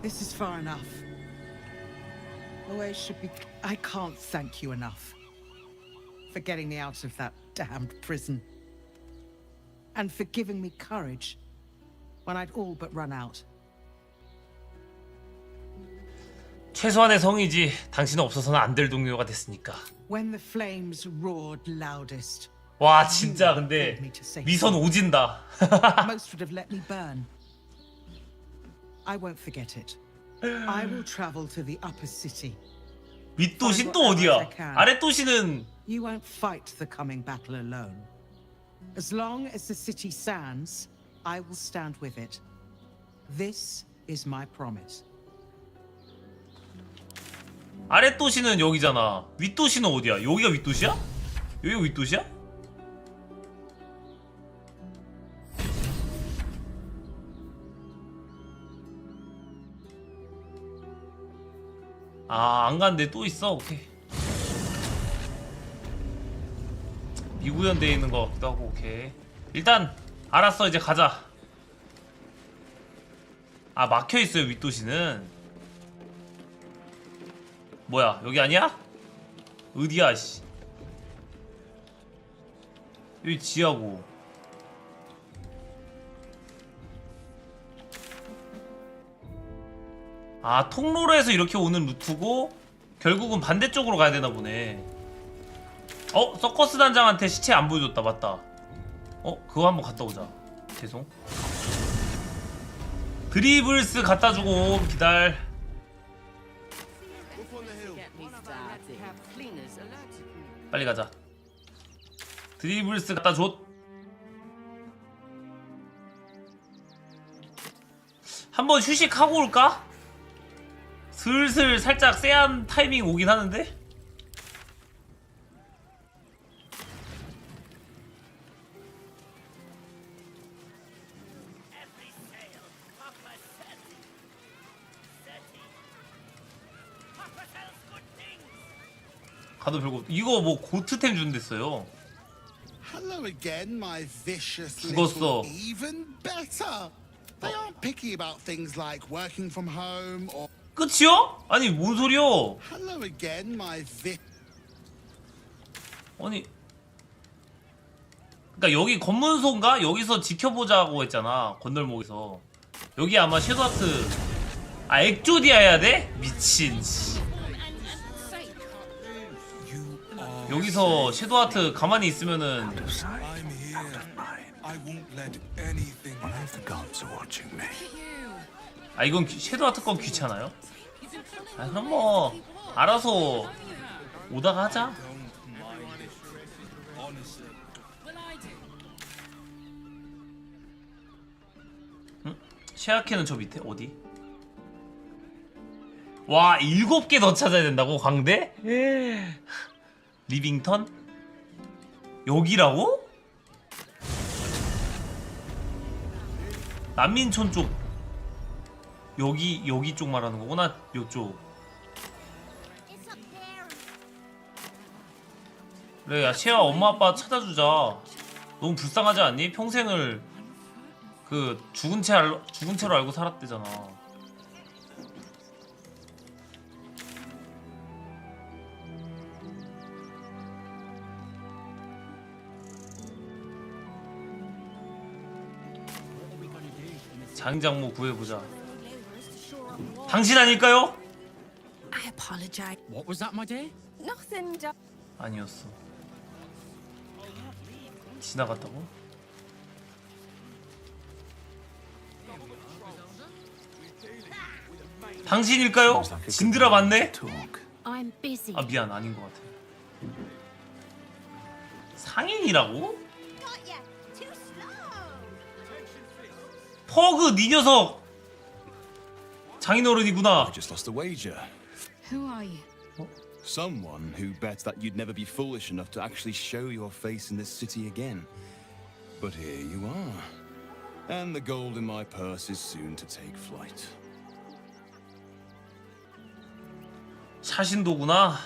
This is far enough. The way should be. I can't thank you enough for getting me out of that damned prison. And for giving me courage when I'd all but run out. 최소한의 성이지. 당신은 없어서는 안 될 동료가 됐으니까. When the flames roared loudest. 와, 진짜 근데 미선 오진다. Most would have let me burn. I won't forget it. I will travel to the upper city. 윗도시 또 어디야? 아랫도시는 You won't fight the coming battle alone. As long as the city stands, I will stand with it. This is my promise. 아랫 도시는 여기잖아. 윗 도시는 어디야? 여기가 윗 도시야? 여기가 윗 도시야? 아, 안 간데 또 있어? 오케이. 미구현대에 있는 거 같기도 하고. 오케이. 일단 알았어. 이제 가자. 아, 막혀있어요 윗도시는. 뭐야 여기 아니야? 어디야 씨. 여기 지하고. 아, 통로로 해서 이렇게 오는 루트고 결국은 반대쪽으로 가야 되나 보네. 서커스 단장한테 시체 안 보여줬다. 맞다. 그거 한번 갔다 오자. 죄송. 드리블스 갖다 주고 기다려. 빨리 가자. 드리블스 갖다 줘. 한번 휴식하고 올까? 슬슬 살짝 쎄한 타이밍 오긴 하는데? 가도 별거. 이거 뭐 고트템 준댔어요. Hello again, my vicious 죽었어. little even better. They aren't picky about things like working from home or. 끝이요? 아니 뭔 소리요? Hello again, my 아니, 그러니까 여기 검문소인가? 여기서 지켜보자고 했잖아. 건널목에서. 여기 아마 섀도우하트. 아, 엑조디아 해야 돼? 미친. 여기서 섀도우하트 가만히 있으면은. 아, 이건 섀도우하트 건 귀찮아요? 아, 그럼 뭐 알아서 오다가 하자. 응? 쉐아케는 저 밑에 어디? 와, 7개 더 찾아야 된다고? 광대? 리빙턴? 여기라고? 난민촌 쪽. 여기 쪽 말하는 거구나. 요쪽. 그래, 야 쉐아 엄마 아빠 찾아주자. 너무 불쌍하지 않니? 평생을 그 죽은 채로 알고 살았대잖아. 장장모 구해보자. 당신 아닐까요? I apologize. What was that, my dear? Nothing. 아니었어. 지나갔다고? 당신일까요? 진드라 맞네? I'm busy. 아, 미안, 아닌 것 같아. 상인이라고? 퍼그 니 녀석! 장인어른이구나. I just lost a wager. Who are you? Someone who bet that you'd never be foolish enough to actually show your face in this city again. But here you are. And the gold in my purse is soon to take flight. 샤신도구나.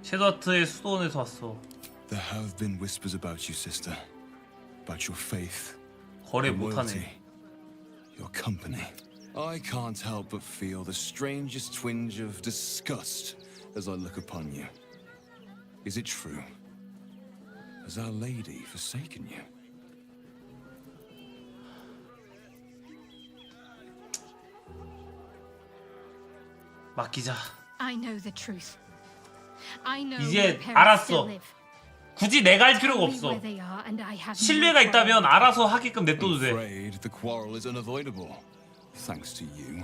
섀도우하트의 수도원에서 왔어. There have been whispers about you, sister. About your faith. 거래 your 못하네. loyalty, your company. I can't help but feel the strangest twinge of disgust as I look upon you. Is it true? Has Our Lady forsaken you? 맡기자. I know the truth. I know 이제 your parents 알았어. still live. 굳이 내가 할 필요가 Tell me 없어. where they are and I have 신뢰가 no 있다면 알아서 하게끔 냅둬도 돼. Afraid the quarrel is unavoidable, thanks to you.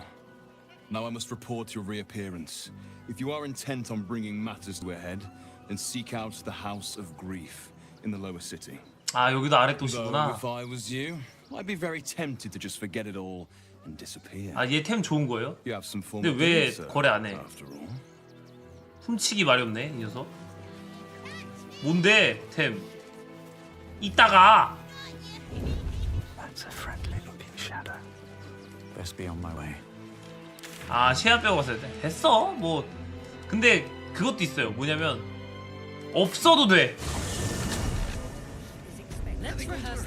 Now I must report your reappearance. If you are intent on bringing matters to a head, then seek out the House of Grief in the lower city. 아, 여기도 아랫 Though 도시구나. if I was you, I'd be very tempted to just forget it all and disappear. 아, 얘 템 좋은 거예요? You have some form 근데 of 왜 doing so, 거래 안 해? after all. 훔치기 마렵네, 이 녀석. 뭔데, 템? 이따가. That's a friendly looking shadow. Best be on my way. 아, 시야 빼고 갔어야 돼. 됐어. 뭐. 근데 그것도 있어요. 뭐냐면 없어도 돼.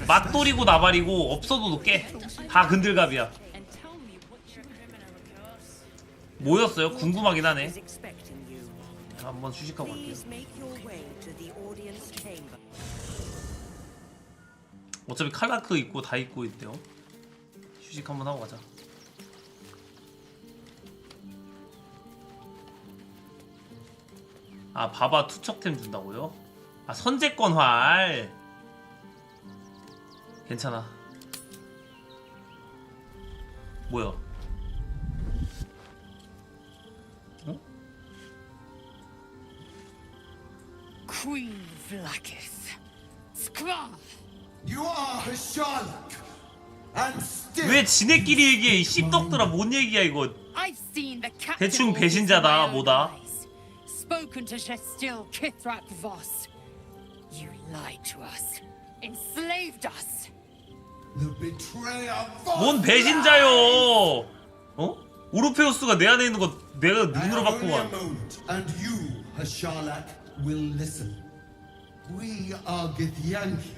맞돌이고 나발이고 없어도 깨. 다 근들갑이야. 뭐였어요? 궁금하긴 하네. 한번 휴식하고 갈게요. 어차피 칼라크 입고 다 입고 있대요. 휴식 한번 하고 가자. 아, 바바 투척템 준다고요? 아, 선제권 활. 괜찮아. 뭐야? 어? Queen Vlaakith. Skra! You are her Sherlock. And still. 왜 지네끼리 얘기해? 이 씹덕들아, 뭔 얘기야 이거? I've seen the captain 대충 orders in 배신자다, my own 뭐다? eyes. Spoken to Shestil Kithrak Voss. You lied to us. Enslaved us. The betrayer Voss. 뭔 배신자요? 어? 오르페우스가 내 안에 있는 거 내가 눈으로 봤구만. And you, her Sherlock, will listen. We are Githyanki.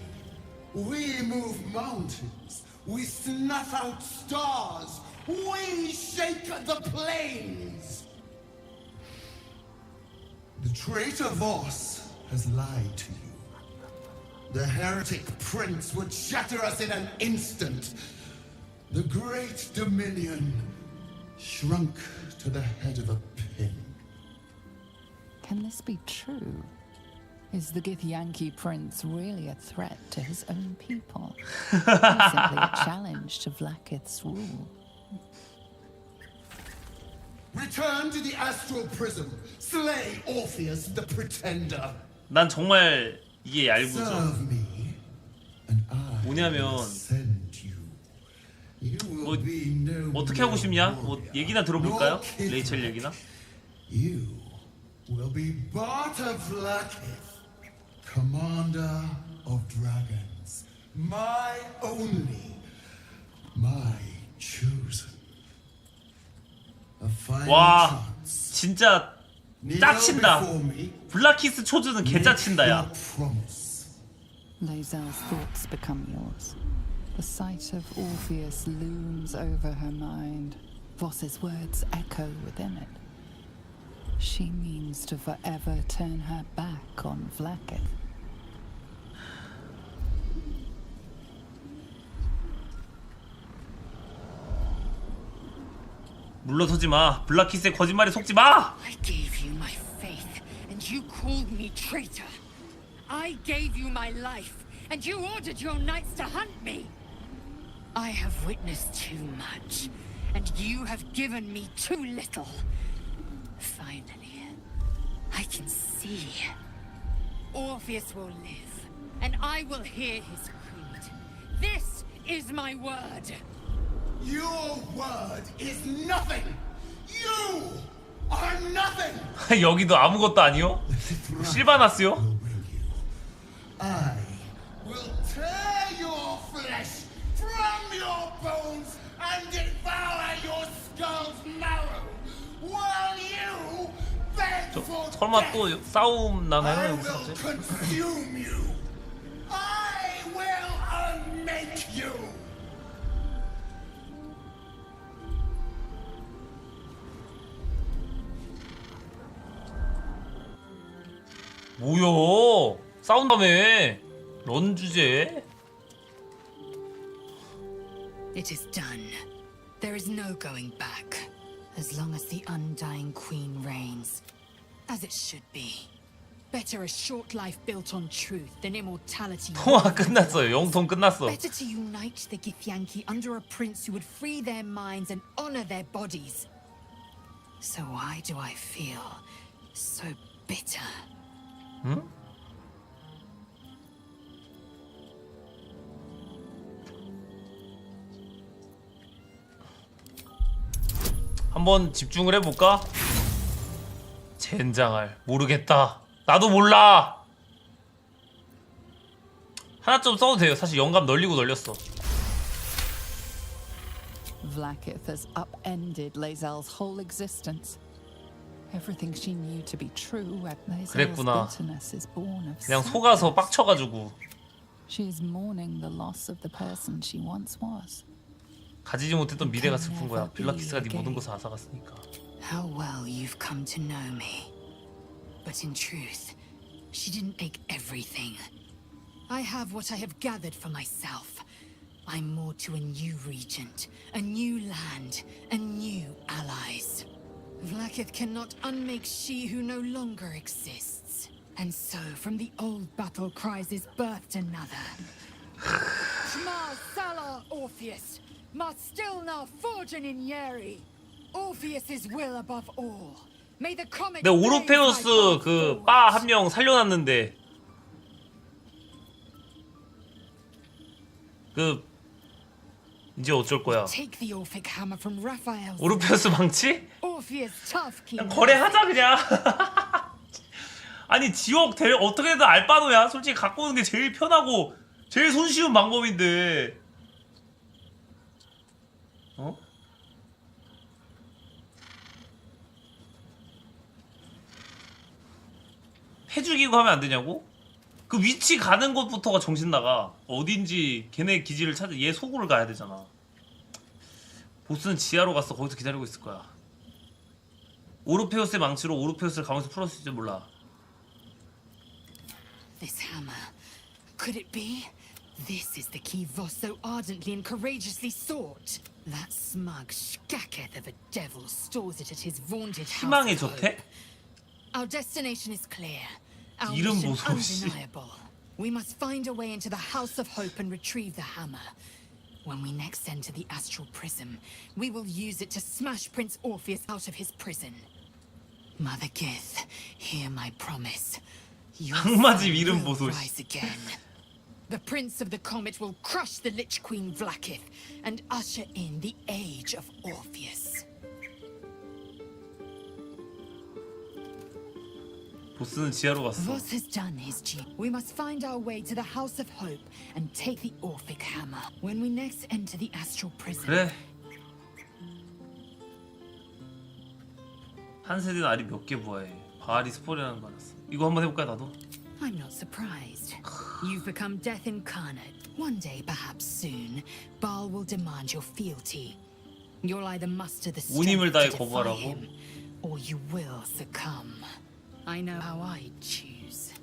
We move mountains. We snuff out stars. We shake the plains. The traitor Voss has lied to you. The heretic prince would shatter us in an instant. The great dominion shrunk to the head of a pin. Can this be true? Is the Githyanki prince really a threat to his own people? Or simply a challenge to Vlaakith's rule? Return to the astral prism. Slay Orpheus the pretender. 난 정말 이게 얄궂어. Serve me, and I 뭐냐면 will send you. You 뭐 will be no 어떻게 하고 싶냐? 뭐 warrior, 얘기나 들어볼까요? nor 레이첼 얘기나? You will be Barta Vlaakith, commander of dragons. My only, my chosen. A final 와, chance. 진짜 짜친다. 블라키스 초즈는 개짜친다, 야. Lae'zel's thoughts become yours. The sight of Orpheus looms over her mind. Voss's words echo within it. She means to forever turn her back on Vlaakith. 물러서지 마. 블라키스의 거짓말에 속지 마. I gave you my faith, and you called me traitor. I gave you my life, and you ordered your knights to hunt me. I have witnessed too much, and you have given me too little. Finally, I can see. Orpheus will live, and I will hear his creed. This is my word. Your word is nothing. You are nothing. 여기도 아무것도 아니요? 실바나스요? I will tear your flesh from your bones and devour your skull's marrow, while you beg for 설마 또 싸움 I 나나요? will 여기서? consume you. I will unmake you. 뭐야? 싸운다며? 런 주제? It is done. There is no going back. As long as the undying queen reigns. As it should be. Better a short life built on truth than immortality. 통화 끝났어요. 영통 끝났어. Better to unite the Githyanki under a prince who would free their minds and honor their bodies. So why do I feel so bitter? 응? 한번 집중을 해볼까? 젠장할 모르겠다. 나도 몰라. 하나쯤 써도 돼요. 사실 영감 널리고 널렸어. Vlaakith has upended Lae'zel's whole existence. Everything she knew to be true at Lae'zel's 그랬구나. bitterness is born of 그냥 속아서 sadness. 빡쳐가지고 She is mourning the loss of the person she once was. 가지지 못했던 미래가 슬픈 거야. 블라키스가 네 모든 것을 앗아갔으니까. How well you've come to know me. But in truth, she didn't take everything. I have what I have gathered for myself. I'm more to a new regent, a new land, and new allies. Vlaakith cannot unmake she who no longer exists. And so, from the old battle cries is birthed another. Shma Salah Orpheus, must still now forging in Yeri. Orpheus's will above all. May the comet. 근데 오르페우스 그 빠 한 명 살려놨는데 그 이제 어쩔 거야. Take the Orphic hammer from Raphael's. 오르페우스 망치? Orpheus tough king. 그냥 거래하자 그냥. 아니 지옥 대 어떻게든 알바노야. 솔직히 갖고 오는 게 제일 편하고 제일 손쉬운 방법인데. 어? 해 죽이고 하면 안 되냐고? 그 위치 가는 곳부터가 정신 나가. 어딘지 걔네 기지를 찾아. 얘 소굴을 가야 되잖아. 보스는 지하로 갔어. 거기서 기다리고 있을 거야. 오르페우스의 망치로 오르페우스를 가면서 풀었을지 몰라. This hammer. Could it be? This is the key Voss so ardently and courageously sought. That smug skaketh of a devil stores it at his vaunted house. 희망의 저택? Our destination is clear. Our 이름 mission 보소, 씨. undeniable. We must find a way into the House of Hope and retrieve the hammer. When we next enter the astral prism, we will use it to smash Prince Orpheus out of his prison. Mother Gith, hear my promise. Your 악마집 son 이름 will 보소, 씨. rise again. The Prince of the Comet will crush the Lich Queen Vlaakith and usher in the Age of Orpheus. 보스는 지하로 갔어. Voss has done his duty. We must find our way to the House of Hope and take the Orphic hammer. When we next enter the astral prison. 그래. 한 세대는 알이 몇 개 부화해. 바알이 스포리라는 거 알았어. 이거 한번 해볼까 나도? I'm not surprised. You've become death incarnate. One day, perhaps soon, Baal will demand your fealty. You'll either muster the 운임을 strength 다해 to defy 거부하라고. him, or you will succumb. I know how I choose.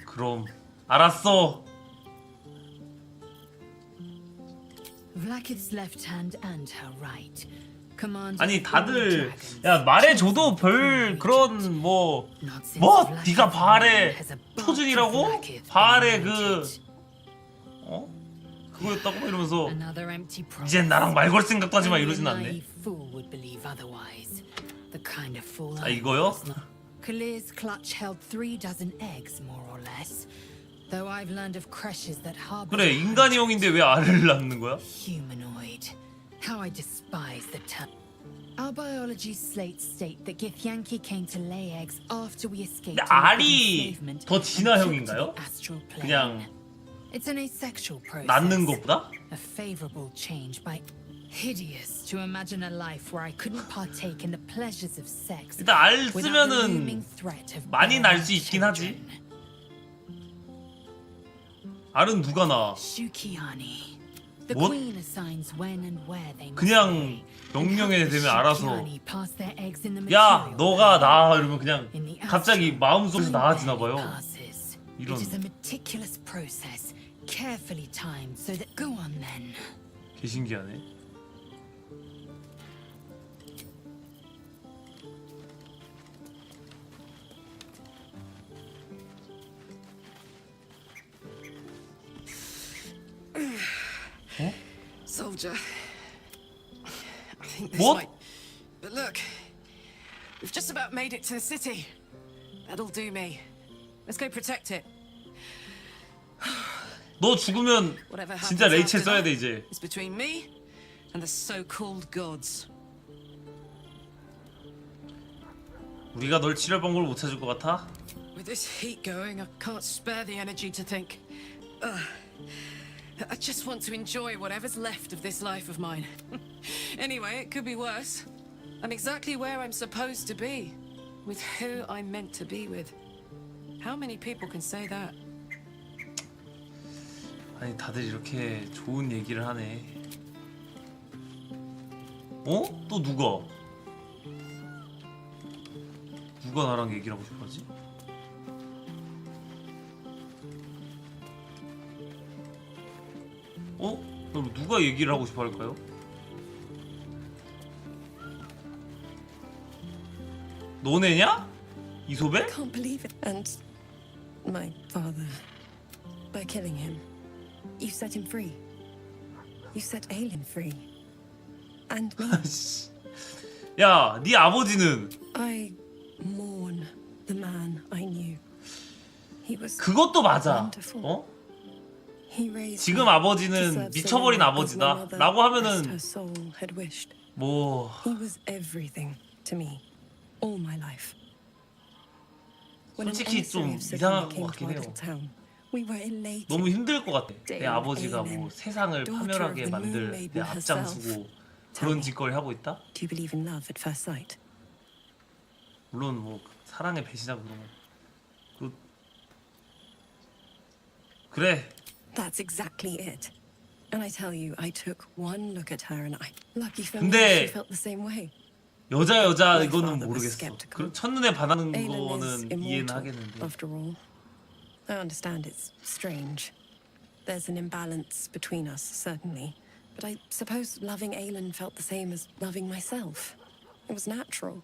그럼 알았어. Vlaakith's left hand and her right. Command. 아니 다들 야 말해줘도 별 그런 뭐 네가 바알의 표준이라고? 바알의 그 어? 그거였다고? 이러면서 Another empty promise. 이젠 나랑 말 걸 생각도 하지 마 이러진 않네. Naive fool would believe otherwise. The kind of fool 아 I 이거요? was not. Kalir's clutch held 36 eggs, more or less. Though I've learned of creches that harbor. 그래 인간이 형인데 왜 알을 낳는 거야? Humanoid. How I despise the term. Our biology slates state that Githyanki came to lay eggs after we escaped. 근데 알이 더 진화형인가요? 그냥 It's an asexual process. 낳는 것보다? A favorable change by. Hideous to imagine a life where I couldn't partake in the pleasures of sex. 일단 알 without the 쓰면은 looming threat of 많이 날 수 bearing 있긴 하지. children. 알은 누가 낳아? Shukiani. The 뭐? queen assigns when and where they must 그냥 lay. 명령에 되면 알아서 Shukiani pass their eggs in the 야 material 너가 낳아 이러면 그냥 In the 갑자기 마음속에서 나아지나 봐요. passes. 이런 It is a meticulous process, carefully timed so that. Go on then. 개 신기하네. 어? Soldier. I think this What? might. But look, we've just about made it to the city. That'll do me. Let's go protect it. 너 죽으면 Whatever happens 진짜 레이첼 after 써야 돼 that 이제. is between me and the so-called gods. 우리가 널 치료할 방법을 못 찾을 것 같아? With this heat going, I can't spare the energy to think. I just want to enjoy whatever's left of this life of mine. Anyway, it could be worse. I'm exactly where I'm supposed to be, with who I'm meant to be with. How many people can say that? 아니 다들 이렇게 좋은 얘기를 하네. 어? 또 누가? 누가 나랑 얘기를 하고 싶어하지? 어? 그럼 누가 얘기를 하고 싶어 할까요? 너네냐? 이소벨? Can't believe it. And my father, by killing him, you set him free. You set Aelin free. And me. 야, 네 아버지는 I mourn the man I knew. He was 그것도 맞아. wonderful. 어? He raised 지금 me 아버지는 to serve 미쳐버린 Selena as my 아버지다 mother 라고 rest 하면은 her soul had wished. 뭐 He was everything to me, all my life. When an 솔직히 emissary 좀 of Selena 이상한 것 came to 같긴 our 해요. little town, we were elated. 너무 힘들 것 같아. 내 Dame 아버지가 뭐 Aelin, 세상을 daughter of 파멸하게 the 만들 moon 내 maiden herself. 앞장서고 Tell 그런 me, 짓거리 하고 있다? do you believe in love at first sight? 물론 뭐 사랑의 배신하고 그런 거. 그래. That's exactly it. And I tell you, I took one look at her and lucky for 근데 me, she felt the same way. 여자 My 이거는 father was 모르겠어. skeptical. 그럼 첫눈에 반하는 Aelin is 거는 이해는 immortal, 하겠는데. after all. I understand it's strange. There's an imbalance between us, certainly. But I suppose loving Aelin felt the same as loving myself. It was natural.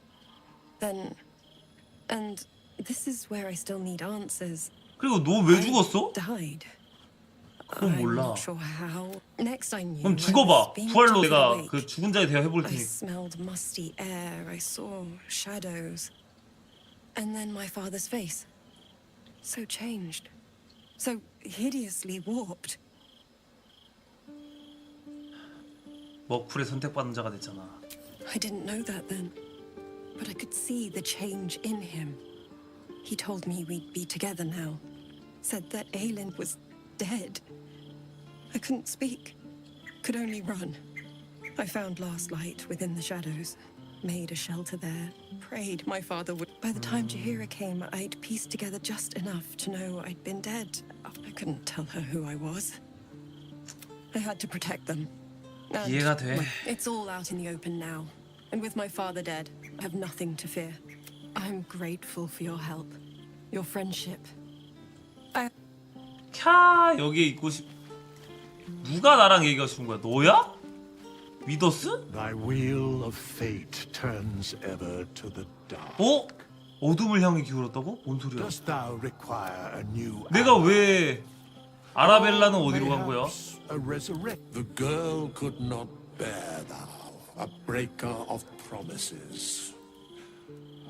Then, and this is where I still need answers. 그리고 너 왜 죽었어? Died. 그건 I'm 몰라. not sure how. Next I knew. 그럼 I was 죽어봐. being 부활로 taken 내가 awake. 그 죽은 자에 대화 해볼 I 테니. smelled musty air. I saw shadows. And then my father's face. So changed. So hideously warped. 머쿨의 선택받은 자가 됐잖아. I didn't know that then. But I could see the change in him. He told me we'd be together now. Said that Aelin was dead. I couldn't speak. Could only run. I found last light within the shadows. Made a shelter there. Prayed my father would. By the time Jahira came, I'd pieced together just enough to know I'd been dead. I couldn't tell her who I was. I had to protect them. And, 이해가 돼. well, it's all out in the open now. And with my father dead, I have nothing to fear. I'm grateful for your help. Your friendship. 캬 여기에 있고 싶. 누가 나랑 얘기하고 싶은 거야? 너야? 위더스? Thy wheel of fate turns ever to the dark. 어? 어둠을 향해 기울었다고? 뭔 소리야? Dost thou require a new 내가 왜 아라벨라는 어디로 간 거야? a resurrect? The girl could not bear thou, a breaker of promises.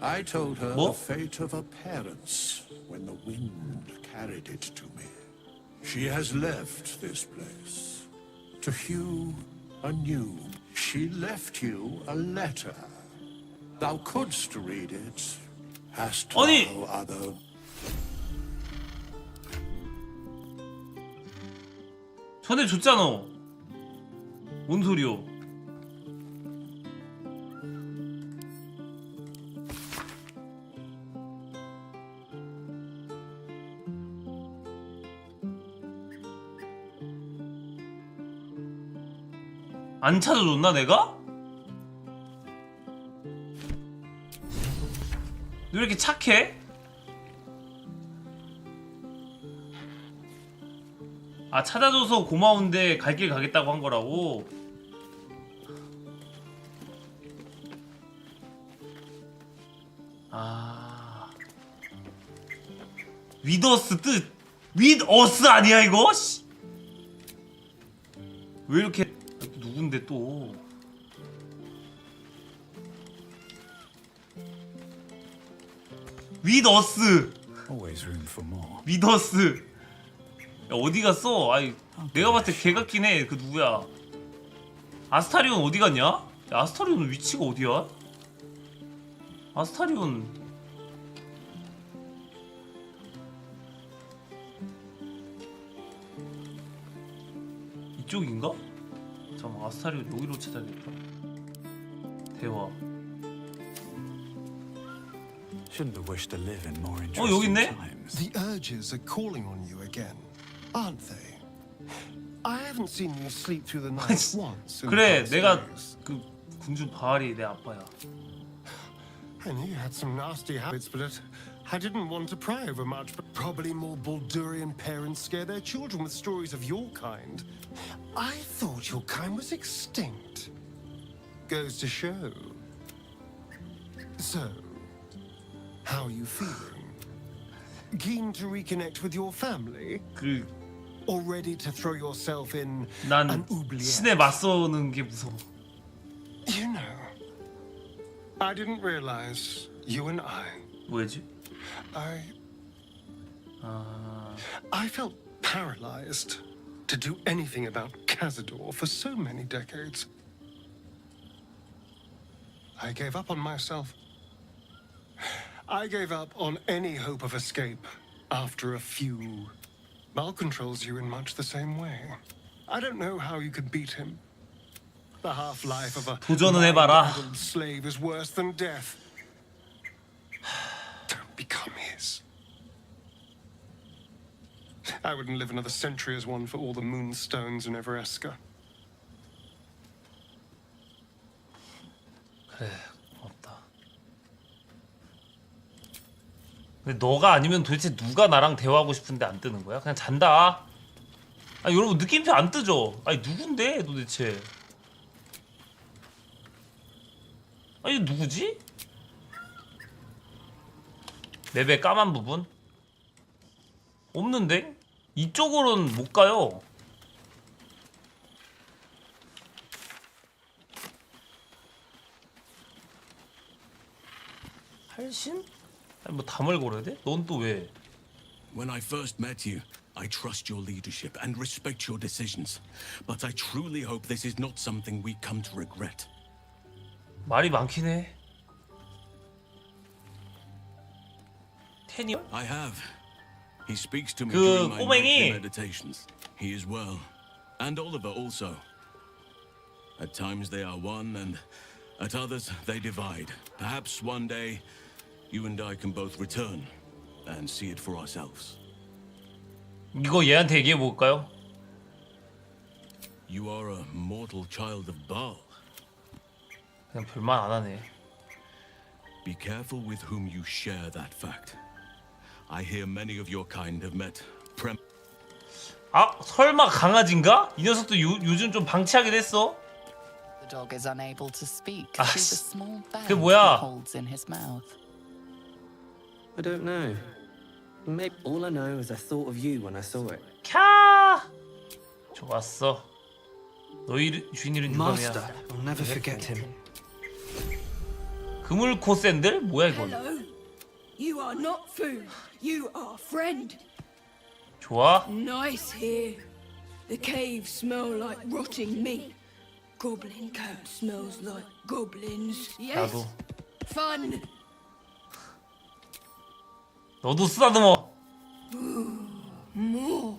I told her 뭐? the fate of her parents when the wind carried it to me. She has left this place to hew anew. She left you a letter. Thou couldst read it. Hast thou 아니! other? 전해줬잖아. 뭔 소리요? 안 찾아줬나 내가? 왜 이렇게 착해? 아 찾아줘서 고마운데 갈 길 가겠다고 한 거라고? 아 위더스 뜻 위더스 아니야 이거? 씨. 왜 이렇게 누군데 또 위더스 Always room for more. 위더스 야, 어디 갔어? 아이 내가 봤을 때 개 같긴 해. 그 누구야? 아스타리온 어디 갔냐? 야, 아스타리온 위치가 어디야? 아스타리온 이쪽인가? 잠깐만 아스타리온 여기로 찾아야겠다. 대화. Shouldn't have wished to live in more 여기 interesting 있네? times. The urges are calling on you again, aren't they? I haven't seen you sleep through the night once. in the 그래, past 내가 days. 그 군주 바알이 내 아빠야. I knew you had some nasty habits, but I didn't want to pry over much. But probably more Baldurian parents scare their children with stories of your kind. I thought your kind was extinct. Goes to show. So, how are you feeling? Keen to reconnect with your family? Or ready to throw yourself in 난 an oubliette? 신에 맞서는 게 무서워. You know, I didn't realize you and 뭐지? I felt paralyzed to do anything about Cazador for so many decades. I gave up on myself. I gave up on any hope of escape after a few. Mal controls you in much the same way. I don't know how you could beat him. The half-life of a 도전은 해봐라. mind-addled slave is worse than death. Don't become his. I wouldn't live another century as one for all the moonstones in Everesca. 그래, 고맙다. 근데 너가 아니면 도대체 누가 나랑 대화하고 싶은데 안 뜨는 거야? 그냥 잔다. 아 여러분 느낌표 안 뜨죠? 아니 누군데 도대체? 아니 누구지? 맵의 까만 부분? 없는데? 이쪽으로는 못 가요. 할신? 아니 뭐 담을 걸어야 돼? 넌 또 왜? When I first met you, I trust your leadership and respect your decisions. But I truly hope this is not something we come to regret. 말이 많긴 해. 테니얼? I have. He speaks to me 그 during my 꼬맹이. nightly meditations. He is well. And Oliver also. At times they are one, and at others they divide. Perhaps one day, you and I can both return and see it for ourselves. 이거 얘한테 얘기해 볼까요? You are a mortal child of Baal. 그냥 별말 안 하네. Be careful with whom you share that fact. I hear many of your kind have met 아 설마 강아지인가? 이 녀석도 요즘 좀 방치하게 됐어. The dog is unable to speak 아, through the small bag 그게 he 뭐야? holds in his mouth. I don't know. Maybe all I know is I thought of you when I saw it. 캬! 좋았어. 너희 주인 이름 유감이야. Master, I'll never forget him. 그물코 샌들? 뭐야 이건? Hello. You are not food. You are friend. 좋아. Nice here. The caves smell like rotting meat. Goblin camp smells like goblins. Yes. 나도. Fun. 너도 쓰다듬어. More.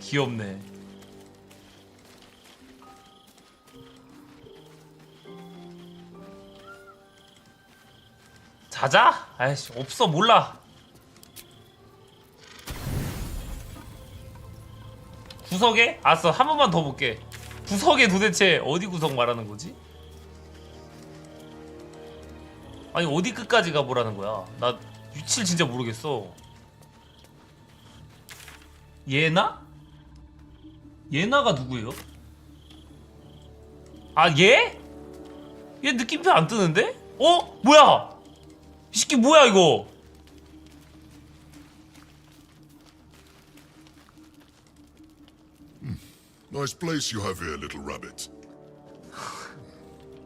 귀엽네. 자자? 아이씨 없어 몰라. 구석에? 알았어 한 번만 더 볼게. 구석에 도대체 어디 구석 말하는 거지? 아니 어디 끝까지 가보라는 거야? 나 위치를 진짜 모르겠어. 예나? 예나가 누구예요? 아 얘? 얘 느낌표 안 뜨는데? 어? 뭐야? 이 새끼 뭐야 이거? Nice place you have here, little rabbit.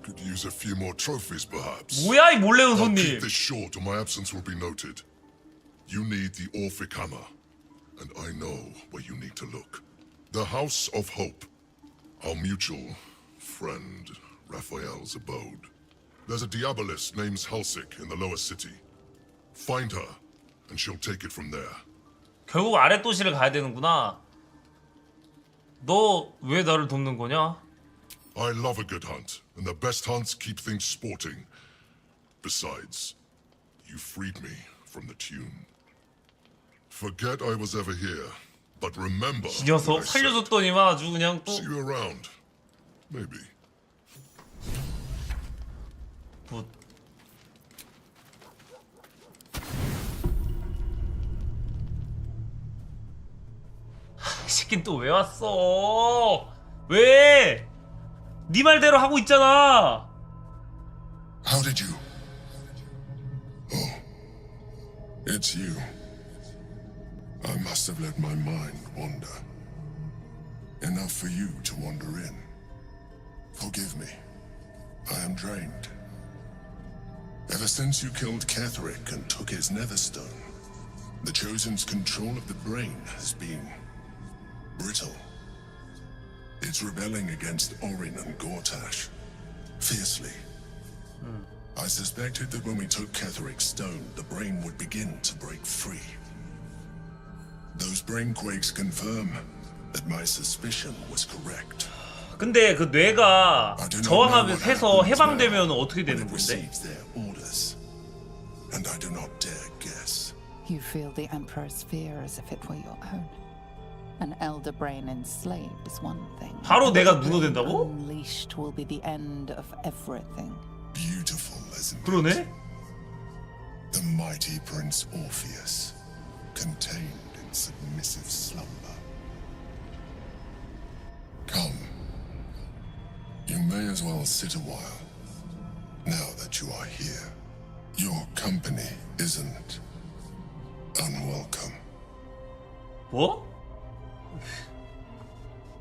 Could use a few more trophies, perhaps. 뭐야 이 몰래 온 I'll 손님? keep this short, or my absence will be noted. You need the Orphic Hammer, and I know where you need to look. The House of Hope, our mutual friend Raphael's abode. There's a Diabolist named Halsik in the lower city. Find her, and she'll take it from there. 결국 아래 도시를 가야 되는구나. 너 왜 나를 돕는 거냐? I love a good hunt, and the best hunts keep things sporting. Besides, you freed me from the tune. Forget I was ever here, but remember. 이 녀석 살려줬더니만 아주 그냥 또. See you around. Maybe. 굿. 이 새끼는 또 왜 왔어? 왜? 네 말대로 하고 있잖아. How did you? Oh, it's you. I must have let my mind wander. Enough for you to wander in. Forgive me. I am drained. Ever since you killed Ketheric and took his Netherstone, the Chosen's control of the brain has been brittle. It's rebelling against Orin and Gortash fiercely. I suspected that when we took Ketheric's stone, the brain would begin to break free. Those brain quakes confirm that my suspicion was correct. 근데 그 뇌가 저항하면 해서 해방되면 어떻게 되는 건데? And I do not dare guess. You feel the Emperor's fear as if it were your own. An elder brain enslaved is one thing. 바로 내가 문어된다고? Unleashed will be the end of everything. Beautiful, isn't it? 그러네? The mighty Prince Orpheus, contained in submissive slumber. Come. You may as well sit a while, now that you are here. Your company isn't unwelcome. 뭐?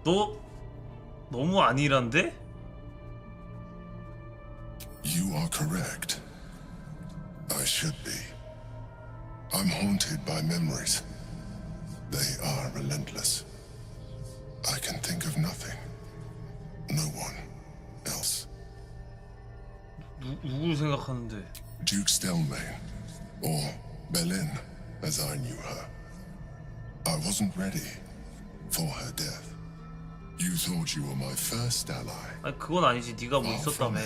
너 너무 아니란데? You are correct. I should be. I'm haunted by memories. They are relentless. I can think of nothing. No one else. 누구를 생각하는데? Duke Stelmane, or Belin, as I knew her. I wasn't ready for her death. You thought you were my first ally. 아니 그건 아니지. 네가 뭐 있었다며.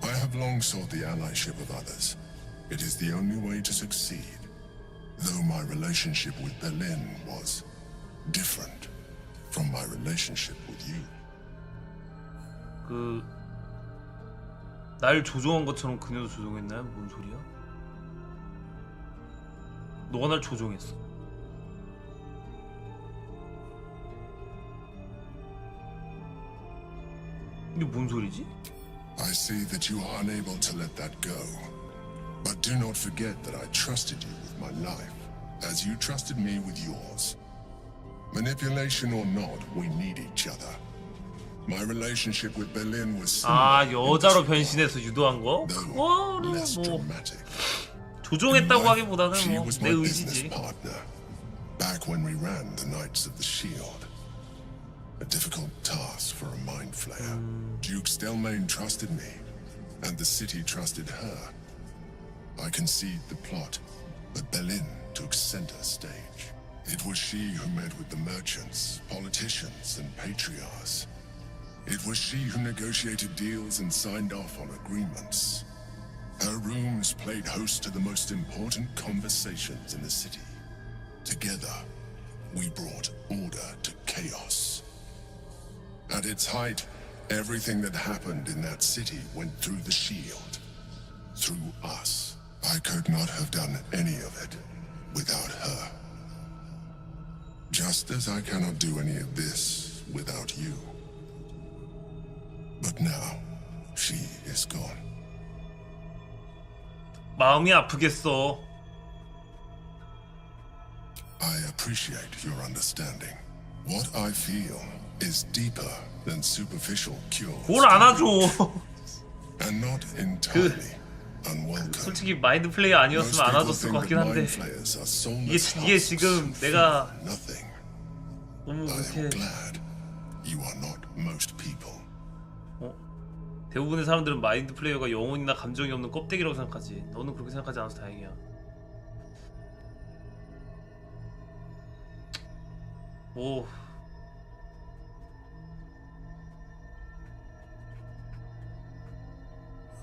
I have long sought the allyship of others. It is the only way to succeed. Though my relationship with Belin was different from my relationship with you. 그 날 조종한 것처럼 그녀도 조종했나요? 뭔 소리야? 너가 날 조종했어. 이게 뭔 소리지? I see that you are unable to let that go. But do not forget that I trusted you with my life, as you trusted me with yours. Manipulation or not, we need each other. My relationship with Belin was 아 여자로 변신해서 유도한 거? 그거는 뭐 조종했다고 하기보다는 뭐 내 의지지. Back when we ran the Knights of the Shield. A difficult task for a mind flayer. Duke Stelmane trusted me, and the city trusted her. I conceived the plot, but Belin took center stage. It was she who met with the merchants, politicians, and patriarchs. It was she who negotiated deals and signed off on agreements. Her rooms played host to the most important conversations in the city. Together, we brought order to chaos. At its height, everything that happened in that city went through the shield. Through us. I could not have done any of it without her. Just as I cannot do any of this without you. But now, she is gone. 마음이 아프겠어. I appreciate your understanding. What I feel is deeper than superficial cures. 뭘 안아줘. And not entirely unwelcome. 솔직히 마인드 플레이어 아니었으면 안아줬을 것 같긴 한데 이게 지금 내가 너무 그렇게 You are not most people. 대부분의 사람들은 마인드 플레이어가 영혼이나 감정이 없는 껍데기라고 생각하지. 너는 그렇게 생각하지 않아서 다행이야. 오.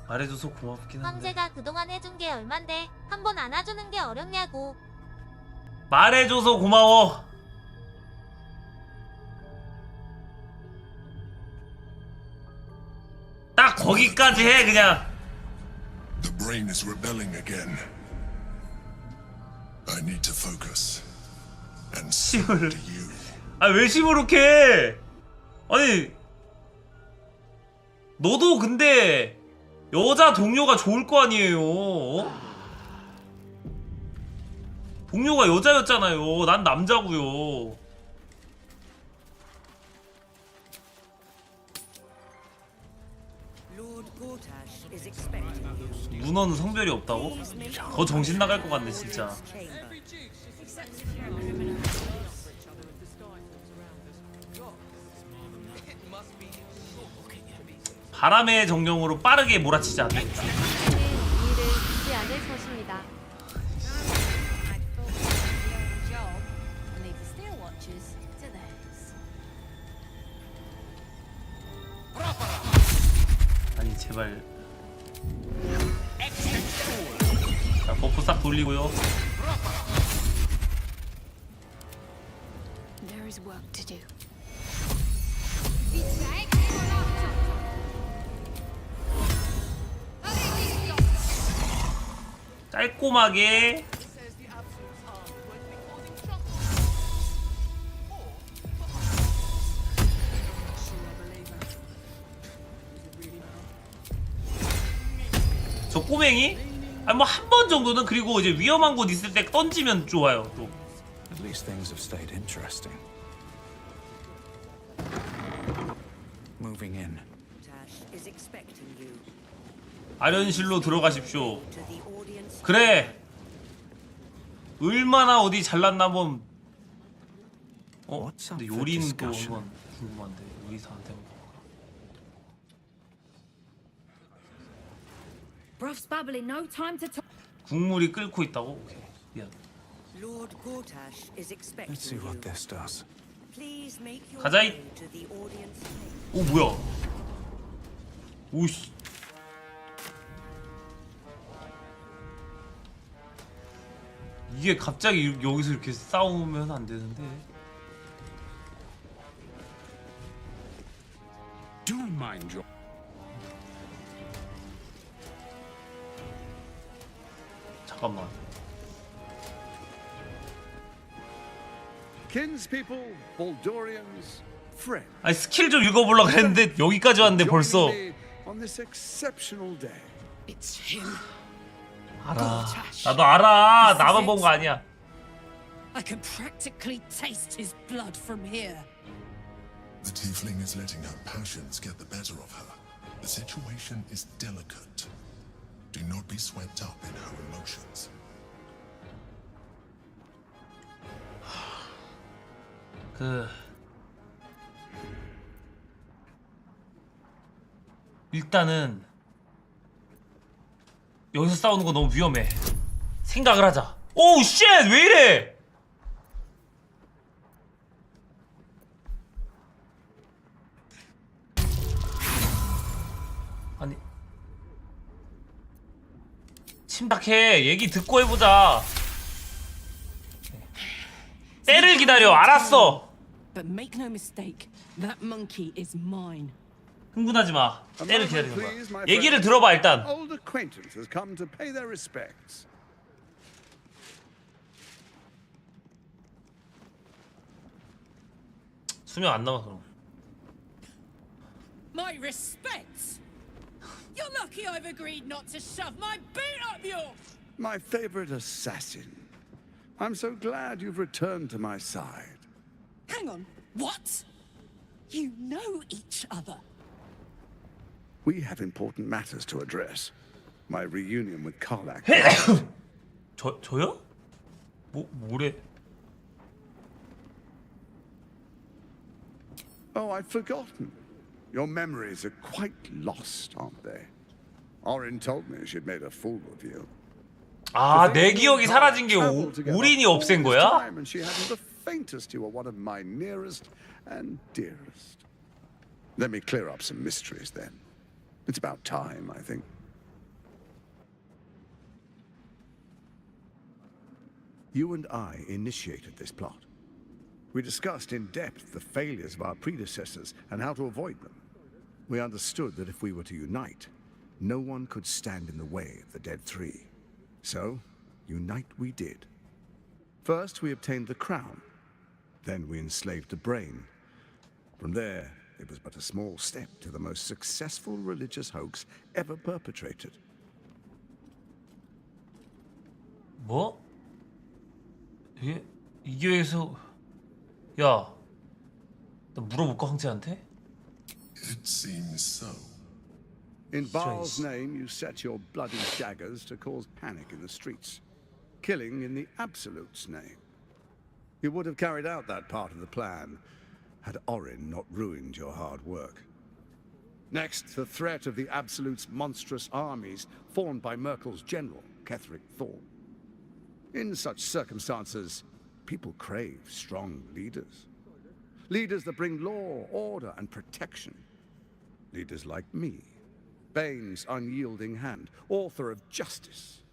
말해줘서 고맙긴 한데. 황제가 그동안 해준 게 얼만데 한 번 안아주는 게 어렵냐고. 말해줘서 고마워. 딱 거기까지 해 그냥. The brain is rebelling again. I need to focus. And so do you. 아 왜 시무룩해? 아니 너도 근데 여자 동료가 좋을 거 아니에요. 어? 동료가 여자였잖아요. 난 남자고요. 문어는 성별이 없다고? 더 정신 나갈 것 같네 진짜. 바람의 정령으로 빠르게 몰아치지 않는다. 이를 잊지 않을 것입니다. 아니 제발. 자 버프 싹 돌리고요. There is work to do. 깔끔하게. 저 꼬맹이? 아니 뭐 한 번 정도는. 그리고 이제 위험한 곳 있을 때 던지면 좋아요 또. At least things have stayed interesting. Moving in. 아련실로 들어가십시오. 그래. 얼마나 어디 잘났나 한번. 근데 요리는 또 한번 궁금한데 요리사한테 한번 Bruff's babbling, no time to talk. 국물이 끓고 있다고? 오케이 미안. Let's see what this does. 가자이. 오 뭐야? 오씨. 이게 갑자기 여기서 이렇게 싸우면 안 되는데. Do mind your. 잠깐만. Kinspeople, Baldurians, friends. 아니 스킬 좀 읽어보려고 했는데 여기까지 왔는데 벌써. On this exceptional day. It's him. 알아. 나도 알아. 나만 본 거 아니야. I can practically taste his blood from here. The tiefling is letting her passions get the better of her. The situation is delicate. Do not be swept up in her emotions. 일단은 여기서 싸우는 거 너무 위험해. 생각을 하자. 오우 쉣! 왜 이래? 아니 침박해. 얘기 듣고 해보자. 때를 기다려. 알았어. But make no mistake, that monkey is mine. 흥분하지 마. 때를 기다리는 거야. 얘기를 들어봐 일단. Old acquaintances come to pay their respects. 수명 안 남아 그럼. My respects. You're lucky I've agreed not to shove my boot up your. My favorite assassin. I'm so glad you've returned to my side. Hang on. What? You know each other. We have important matters to address. My reunion with Karlach. 저요? 뭐래? Oh, I'd forgotten. Your memories are quite lost, aren't they? Orin told me she'd made a fool of you. 아, 내 기억이 사라진 게 우린이 없앤 거야? And she hadn't the faintest you are one of my nearest and dearest. Let me clear up some mysteries then. It's about time, I think. You and I initiated this plot. We discussed in depth the failures of our predecessors and how to avoid them. We understood that if we were to unite, no one could stand in the way of the Dead Three. So, unite we did. First, we obtained the crown. Then we enslaved the brain. From there, it was but a small step to the most successful religious hoax ever perpetrated. 뭐? 이게 여기서 야, 나 물어볼까 황제한테? It seems so. In Baal's name, you set your bloody daggers to cause panic in the streets, killing in the Absolute's name. You would have carried out that part of the plan had Orin not ruined your hard work. Next, the threat of the Absolute's monstrous armies formed by Merkel's general, Ketheric Thorn. In such circumstances, people crave strong leaders. Leaders that bring law, order, and protection. Leaders like me, Bane's unyielding hand, author of justice.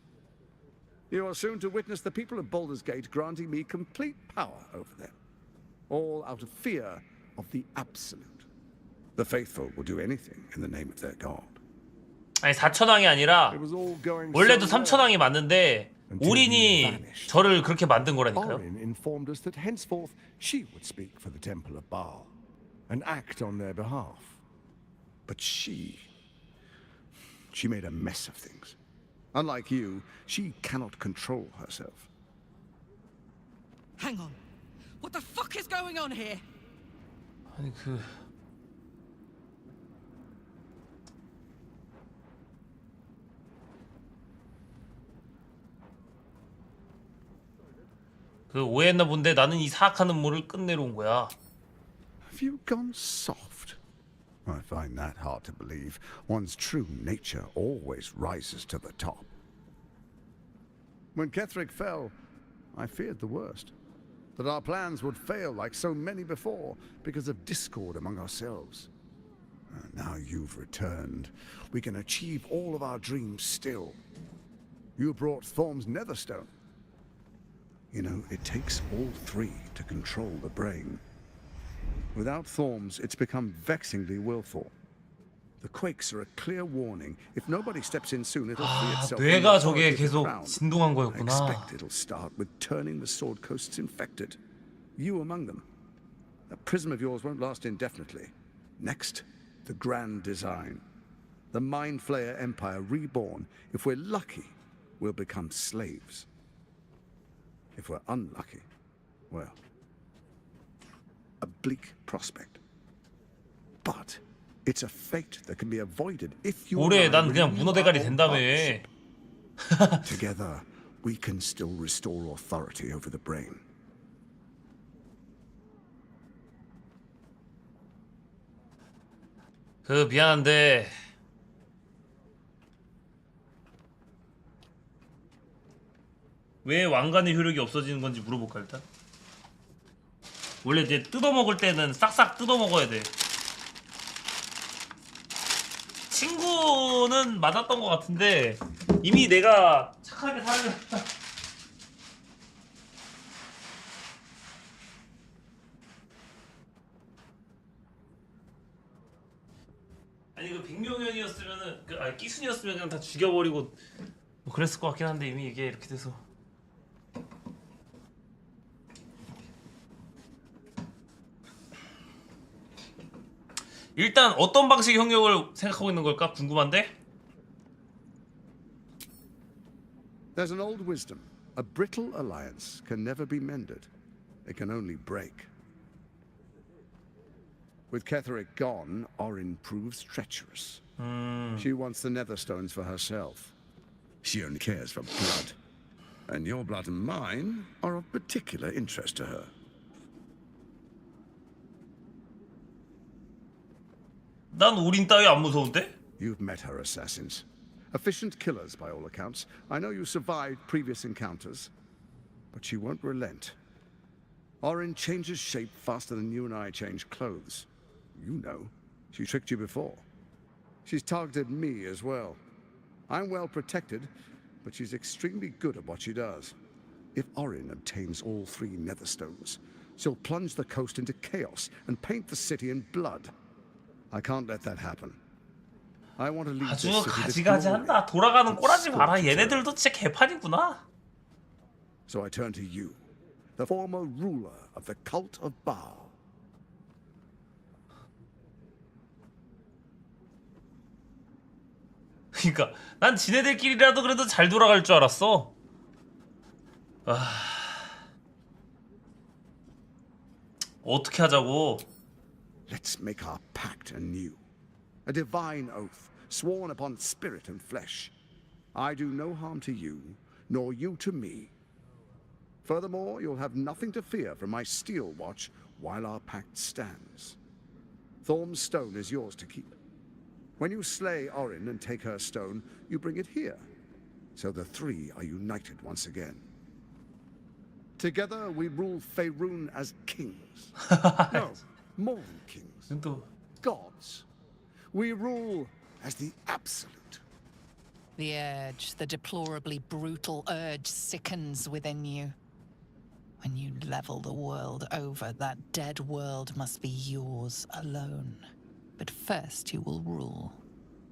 You are soon to witness the people of Baldur's Gate granting me complete power over them. All out of fear of the Absolute. The faithful will do anything in the name of their god. 아니 4천왕이 아니라 원래도 3천왕이 맞는데 오린이 저를 그렇게 만든 거라니까요. Orin informed us that henceforth she would speak for the Temple of Baal and act on their behalf. But she made a mess of things. Unlike you, she cannot control herself. Hang on. What the fuck is going on here? 아니 그 오해했나 본데 나는 이 사악한 음모를 끝내러 온 거야. Have you gone soft? I find that hard to believe. One's true nature always rises to the top. When Ketheric fell, I feared the worst. That our plans would fail like so many before because of discord among ourselves. Now you've returned. We can achieve all of our dreams still. You brought Thorm's Netherstone. You know, it takes all three to control the brain. Without Thorm's, it's become vexingly willful. The quakes are a clear warning. If nobody steps in soon, it'll free itself. 뇌가 저게 계속 진동한 I 거였구나. expect it'll start with turning the Sword Coasts infected. You among them. That prism of yours won't last indefinitely. Next, the grand design. The Mind Flayer Empire reborn. If we're lucky, we'll become slaves. If we're unlucky, well, a bleak prospect. But it's a fate that can be avoided if you 올해 난 그냥 문어 대가리 된다며. Together, we can still restore authority over the brain. 그 미안한데 왜 왕관의 효력이 없어지는 건지 물어볼까 일단. 원래 이제 뜯어먹을 때는 싹싹 뜯어먹어야 돼. 친구는 맞았던 것 같은데 이미 내가 착하게 살려. 아니 그 백명현이었으면은 끼순이었으면 그냥 다 죽여버리고 뭐 그랬을 것 같긴 한데 이미 이게 이렇게 돼서. 일단 어떤 방식의 협력을 생각하고 있는 걸까 궁금한데. There's an old wisdom. A brittle alliance can never be mended. It can only break. With Ketheric gone, Orin proves treacherous. She wants the Netherstones for herself. She only cares for blood. And your blood and mine are of particular interest to her. 난 오린 따위 안 무서운데? You've met her assassins. Efficient killers by all accounts. I know you survived previous encounters. But she won't relent. Orin changes shape faster than you and I change clothes. You know, she tricked you before. She's targeted me as well. I'm well protected, but she's extremely good at what she does. If Orin obtains all 3 netherstones, she'll plunge the coast into chaos and paint the city in blood. I can't let that happen. I want to lead this 아주 city to 가지가지 glory. 한다. 돌아가는 and 꼬라지 마라. scorch eternity. 얘네들도 진짜 개판이구나. So I turn to you, the former ruler of the cult of Baal. 그러니까 난 지네들끼리라도 그래도 잘 돌아갈 줄 알았어. 어떻게 하자고? Let's make our pact anew. A divine oath, sworn upon spirit and flesh. I do no harm to you, nor you to me. Furthermore, you'll have nothing to fear from my steel watch while our pact stands. Thorm's stone is yours to keep. When you slay Orin and take her stone, you bring it here. So the 3 are united once again. Together we rule Faerun as kings. No, more than kings. Gods. We rule as the absolute. The urge, the deplorably brutal urge sickens within you. When you level the world over, that dead world must be yours alone. But first you will rule.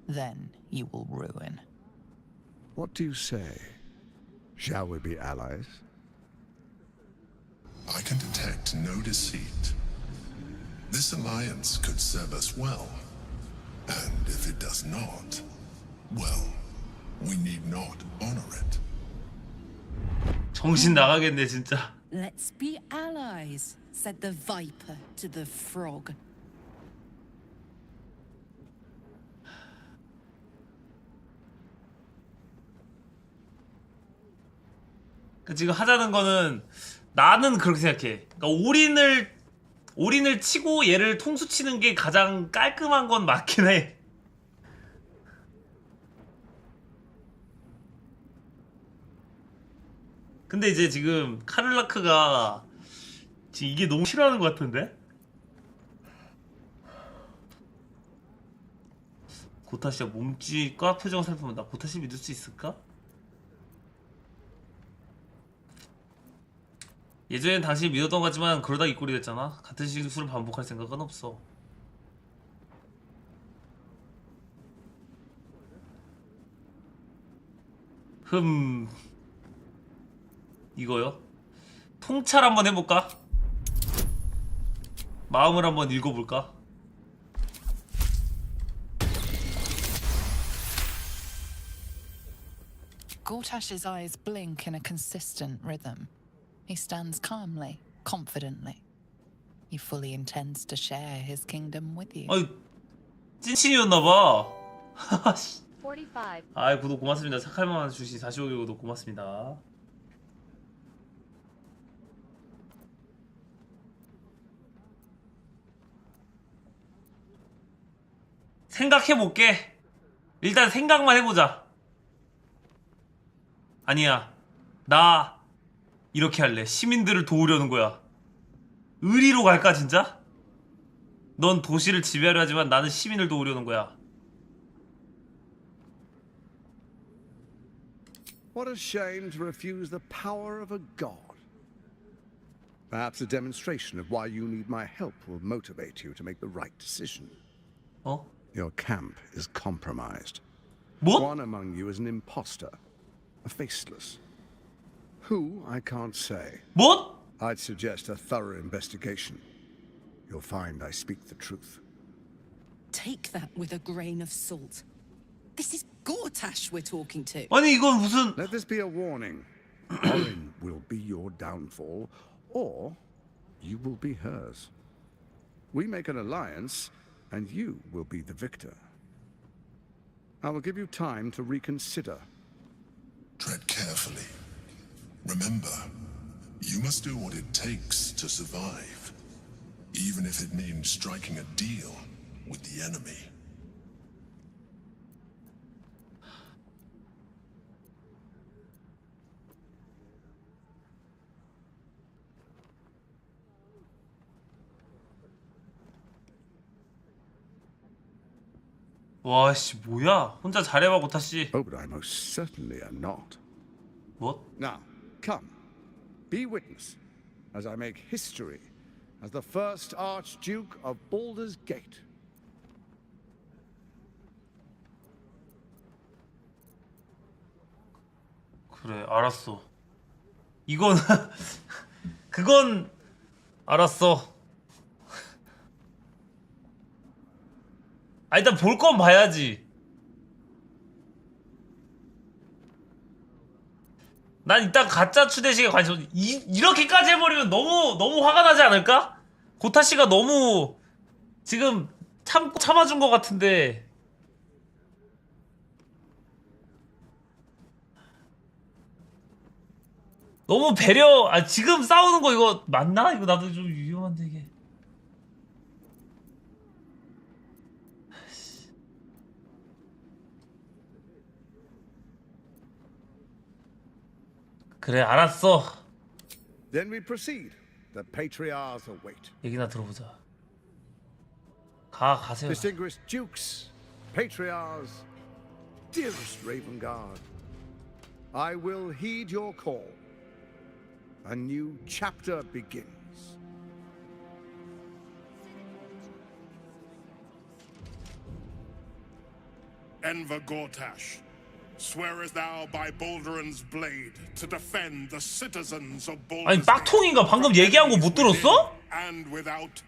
Then you will ruin. What do you say? Shall we be allies? I can detect no deceit. This alliance could serve us well. And if it does not, well, we need not honor it. 정신 나가겠네 진짜. Let's be allies, said the viper to the frog. 지금 하자는 거는 나는 그렇게 생각해. 그러니까 올인을 치고 얘를 통수 치는 게 가장 깔끔한 건 맞긴 해. 근데 이제 지금 카를라크가 지금 이게 너무 싫어하는 것 같은데? 고타시야 몸짓과 표정을 살펴보면 나 고타시 믿을 수 있을까? 예전엔 당신이 믿었던 것 같지만 그러다 이 꼴이 됐잖아. 같은 실수를 반복할 생각은 없어. 이거요? 통찰 한번 해볼까? 마음을 한번 읽어볼까? Gortash's eyes blink in a consistent rhythm. He stands calmly, confidently. He fully intends to share his kingdom with you. 아이, 찐친이었나봐. 45. 아이, 구독 고맙습니다. 착할만한 주시 45개 구독 고맙습니다. 생각해볼게. 일단 생각만 해보자. 아니야, 나 이렇게 할래. 시민들을 도우려는 거야. 의리로 갈까 진짜? 넌 도시를 지배하려 하지만 나는 시민을 도우려는 거야. What a shame to refuse the power of a god. Perhaps a demonstration of why you need my help will motivate you to make the right decision. Oh? Your camp is compromised. What? One among you is an imposter, a faceless. Who, I can't say. What? I'd suggest a thorough investigation. You'll find I speak the truth. Take that with a grain of salt. This is Gortash we're talking to. 아니 이건 무슨... Let this be a warning. Orin will be your downfall, or you will be hers. We make an alliance, and you will be the victor. I will give you time to reconsider. Tread carefully. Remember, you must do what it takes to survive, even if it means striking a deal with the enemy. 와, 씨, 뭐야? 혼자 잘해봐, 고타 씨. Oh, but I most certainly am not. What? Now, come, be witness as I make history as the first Archduke of Baldur's Gate. 그래, 알았어. 이건 그건 알았어. 아, 일단 볼 건 봐야지. 난 일단 가짜 추대식에 관심. 이렇게까지 해버리면 너무 화가 나지 않을까? 고타 씨가 너무 지금 참아준 것 같은데. 너무 배려. 아, 지금 싸우는 거 이거 맞나? 이거 나도 좀 위험한데 이게. 그래, 알았어. Then we proceed. The patriarchs await. 얘기나 들어보자. 가세요. Distinguished dukes, patriarchs, dearest Ravengard, I will heed your call. A new chapter begins. Enver Gortash, swearest thou by Balduran's blade to defend the citizens of Baldur's 아니, 빡통인가? 방금 얘기한 거 못 들었어? and without?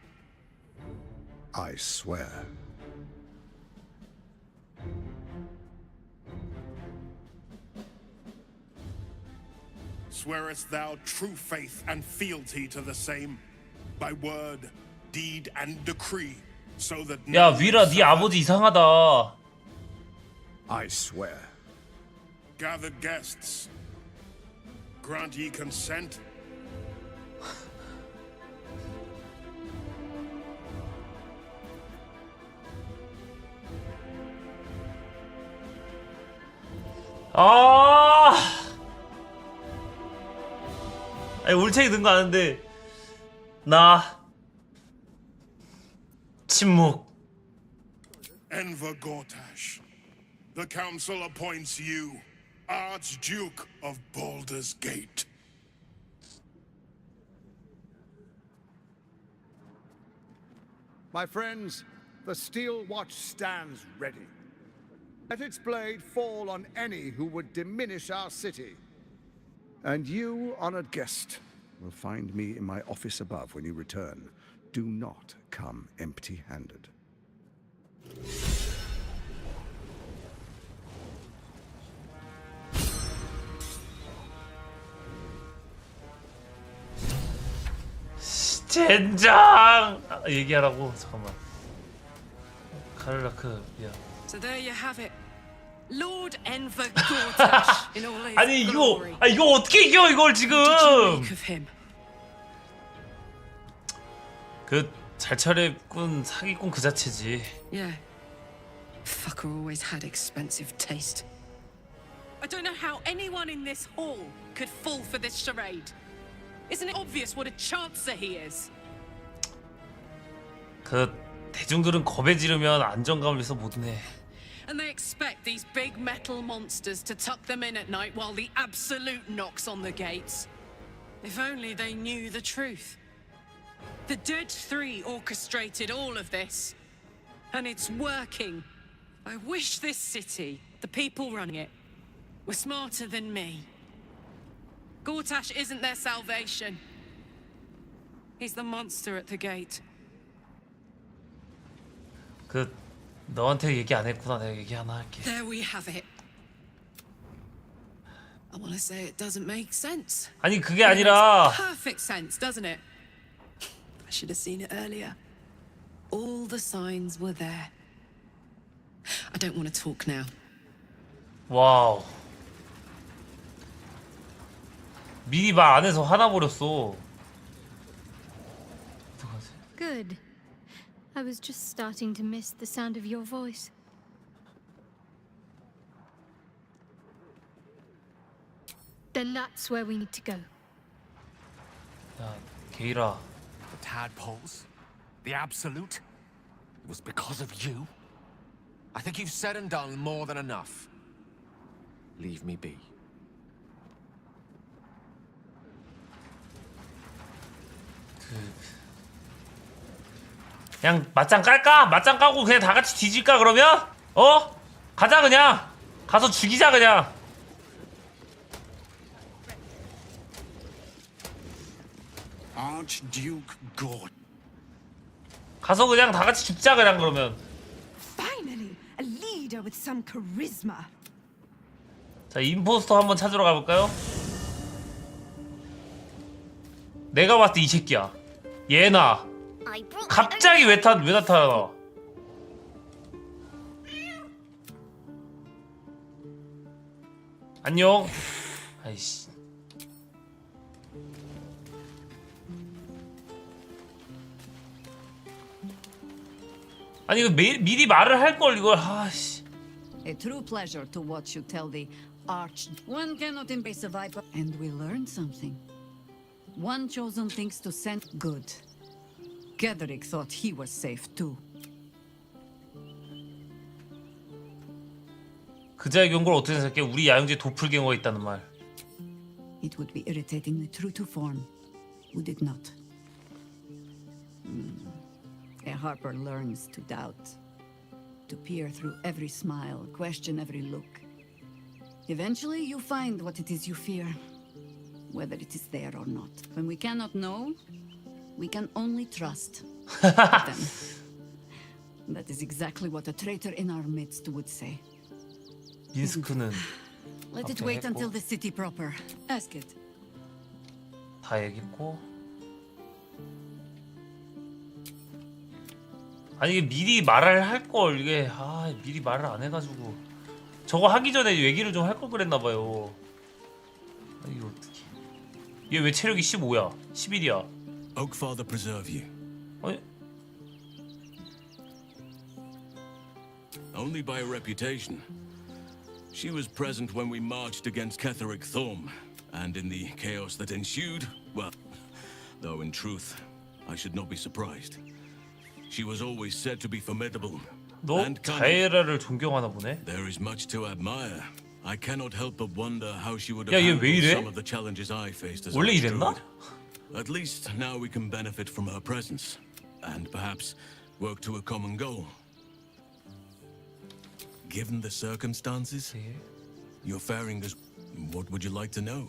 I swear. Swearest thou true faith and fealty to the same, by word, deed, and decree, so that 야, 위라, 네 아버지 이상하다. I swear. gathered guests, grant ye consent? 아니, 올챙이 든 거 아는데 나 침묵. Enver Gortash, the council appoints you Archduke of Baldur's Gate. My friends, the steel watch stands ready. Let its blade fall on any who would diminish our city. And you, honored guest, will find me in my office above when you return. Do not come empty-handed. 젠장! 얘기하라고. 잠깐만. 카를라크, 야. So there you have it. Lord Enver Gortash in all his 아니, glory. 이거 어떻게 이겨 이걸 지금? What did you make of him? 그 잘 차렸군 사기꾼 그 자체지. Yeah. Fucker always had expensive taste. I don't know how anyone in this hall could fall for this charade. Isn't it obvious what a chancer he is? 그 대중들은 겁에 지르면 안정감을 위해서 뭐든 해. And they expect these big metal monsters to tuck them in at night while the Absolute knocks on the gates. If only they knew the truth. The Dead Three orchestrated all of this. And it's working. I wish this city, the people running it, were smarter than me. Gortash isn't their salvation. He's the monster at the gate. 그 너한테 얘기 안 했구나. 내가 얘기 하나 할게. There we have it. I want to say it doesn't make sense. 아니 그게 아니라. Perfect sense, doesn't it? I should have seen it earlier. All the signs were there. I don't want to talk now. 와우. 미리 말 안 해서 화나 버렸어. Good. I was just starting to miss the sound of your voice. Then that's where we need to go. 야, 게이라. The tadpoles? The Absolute? It was because of you? I think you've said and done more than enough. Leave me be. 그냥 맞짱 깔까? 맞짱 까고 그냥 다 같이 뒤질까 그러면? 어? 가자 그냥. 가서 죽이자 그냥. Archduke God. 가서 그냥 다 같이 죽자 그냥 그러면. Finally, a leader with some charisma. 자, 임포스터 한번 찾으러 가볼까요? 내가 봤을 때 이 새끼야. 얘나. 갑자기 왜 나타나? 안녕. 아이씨. 아니 이거 미리 말을 할 걸 이걸. 아씨. A true pleasure to watch you tell the arch. One cannot embrace a viper. And we learned something. One chosen thinks to send good. Gedrick thought he was safe too. 그자의 경고를 어떻게 생각해? 우리 야영지에 도플갱어가 있다는 말. It would be irritatingly true to form, would it not? A harper learns to doubt, to peer through every smile, question every look. Eventually, you find what it is you fear, whether it is there or not. When we cannot know, we can only trust. Then, that is exactly what a traitor in our midst would say. 민스크는 Let it wait until the city proper. Ask it. 다 얘기했고. 아니 이게 미리 말을 할 걸 이게 미리 말을 안 해가지고 저거 하기 전에 얘기를 좀 할 걸 그랬나봐요. 이게 어떻게? 얘 왜 체력이 15야? 11이야? Oakfather preserve you. 아니? Only by reputation. She was present when we marched against Ketheric Thorm, and in the chaos that ensued, well, though in truth, I should not be surprised. She was always said to be formidable. 너 다에라를 존경하나 보네. There is much to admire. I cannot help but wonder how she would 야, have 얘 왜 handled 이래? some of the challenges I faced as 원래 a 이랬나? druid. At least now we can benefit from her presence, and perhaps work to a common goal. Given the circumstances, you're faring as... What would you like to know?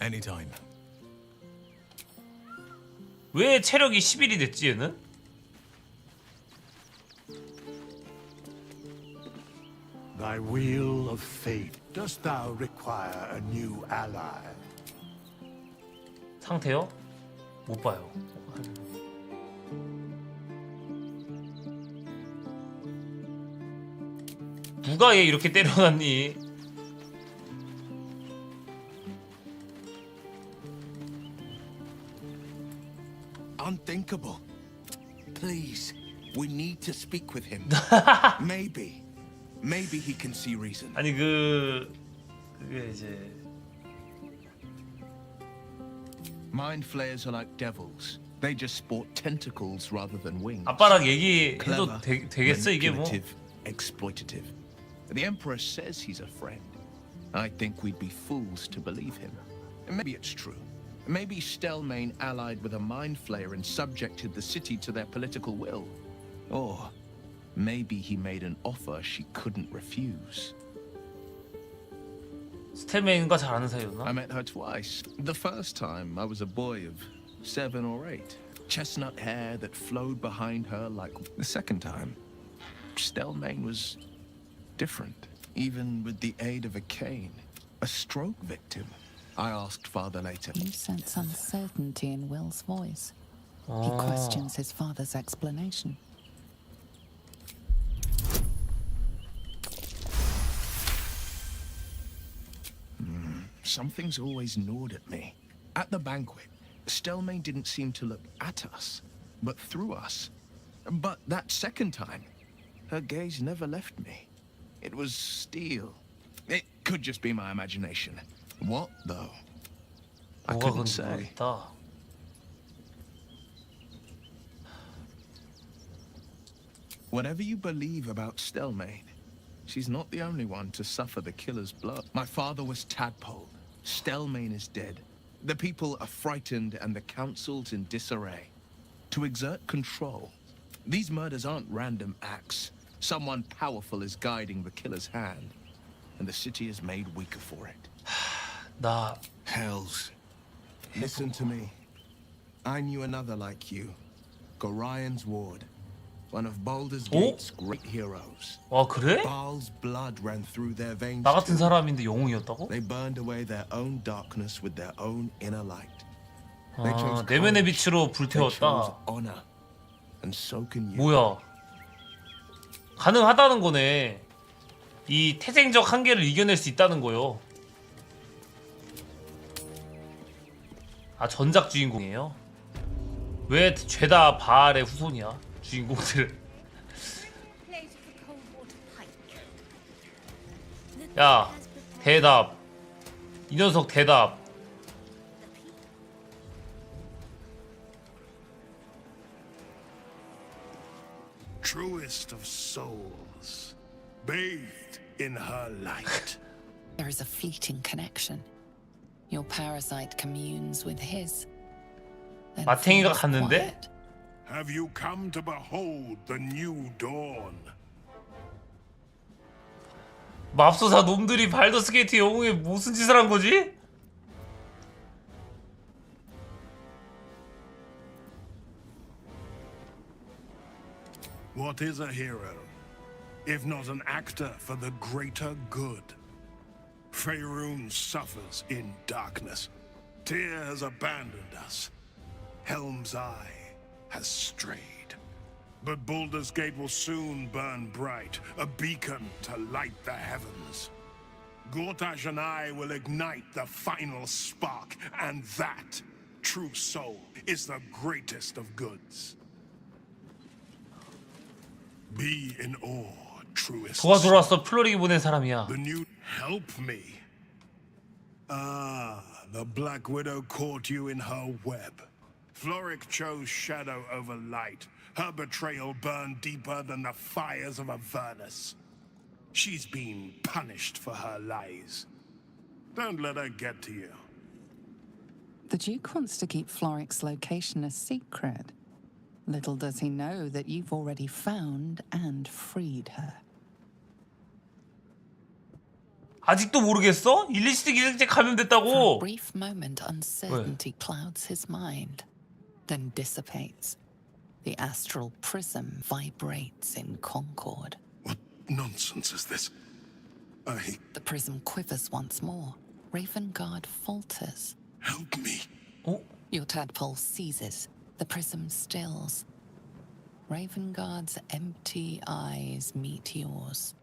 Anytime. 왜 체력이 11이 됐지 얘는? Thy wheel of fate, dost thou require a new ally? 상태요? 못 봐요. 누가 얘 이렇게 때려놨니? Unthinkable. Please, we need to speak with him. Maybe he can see reason. 아니 그게 이제 Mind flayers are like devils. They just sport tentacles rather than wings. 아빠랑 얘기해도 되겠어 이게 뭐? Manipulative, exploitative. The Emperor says he's a friend. I think we'd be fools to believe him. Maybe it's true. Maybe Stelmane allied with a mind flayer and subjected the city to their political will. Or maybe he made an offer she couldn't refuse. 스텔메인과 잘 아는 사이였나? I met her twice. The first time I was a boy of 7 or 8. Chestnut hair that flowed behind her like... The second time, Stelmane was different. Even with the aid of a cane. A stroke victim. I asked father later. You sense uncertainty in Will's voice. He questions his father's explanation. Something's always gnawed at me. At the banquet, Stelmane didn't seem to look at us, but through us. But that second time, her gaze never left me. It was steel. It could just be my imagination. What, though? I couldn't say. Whatever you believe about Stelmane, she's not the only one to suffer the killer's blood. My father was tadpole. Stelmane is dead. The people are frightened and the council's in disarray. To exert control, these murders aren't random acts. Someone powerful is guiding the killer's hand, and the city is made weaker for it. Hells. Listen to me. I knew another like you. Gorion's ward. One of Baldur's Gate's great heroes. 와 그래? Baal's blood ran through their veins. 나 같은 사람인데 영웅이었다고? They burned away their own darkness with their own inner light. 아, 내면의 빛으로 불태웠다. Honor. And so can you. 뭐야? 가능하다는 거네. 이 태생적 한계를 이겨낼 수 있다는 거요. 아 전작 주인공이에요? 왜 죄다 바알의 후손이야? 주인공들. 야 대답. 이 녀석 대답. Truest of souls, bathed in her light. There is a fleeting connection. Your parasite communes with his. 마탱이가 갔는데? Have you come to behold the new dawn? 맙소사 놈들이 발더스 게이트 영웅에 무슨 짓을 한 거지? What is a hero, if not an actor for the greater good? Faerun suffers in darkness. Tyr has abandoned us. Helm's Eye has strayed. But Baldur's Gate will soon burn bright, a beacon to light the heavens. Gortash and I will ignite the final spark, and that, true soul, is the greatest of goods. Be in awe, truest. 도와주러 왔어. 플로리기 보낸 사람이야. The new help me. Ah, the Black Widow caught you in her web. Floric chose shadow over light. Her betrayal burned deeper than the fires of Avernus. She's been punished for her lies. Don't let her get to you. The Duke wants to keep Floric's location a secret. Little does he know that you've already found and freed her. 아직도 모르겠어? 일리시드 기생제 감염됐다고. For a brief moment, uncertainty clouds his mind, then dissipates. The astral prism vibrates in concord. What nonsense is this? The prism quivers once more. Ravengard falters. Help me. Your tadpole seizes. The prism stills. Ravengard's empty eyes meet yours.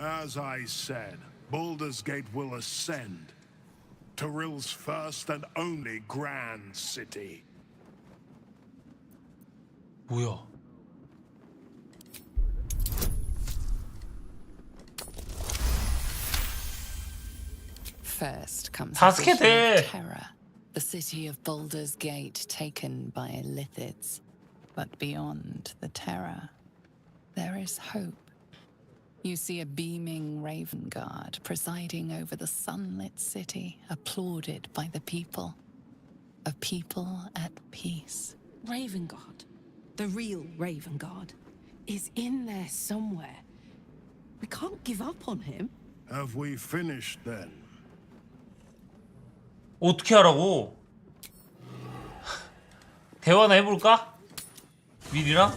As I said, Baldur's Gate will ascend. Tyrill's first and only grand city. 뭐야? First comes 사스케 돼. terror. The city of Baldur's Gate taken by Lithids. But beyond the terror, there is hope. You see a beaming Ravengard presiding over the sunlit city, applauded by the people. A people at peace. Ravengard, the real Ravengard, is in there somewhere. We can't give up on him. Have we finished then? 어떻게 하라고? 대화나 해볼까? 윌이랑?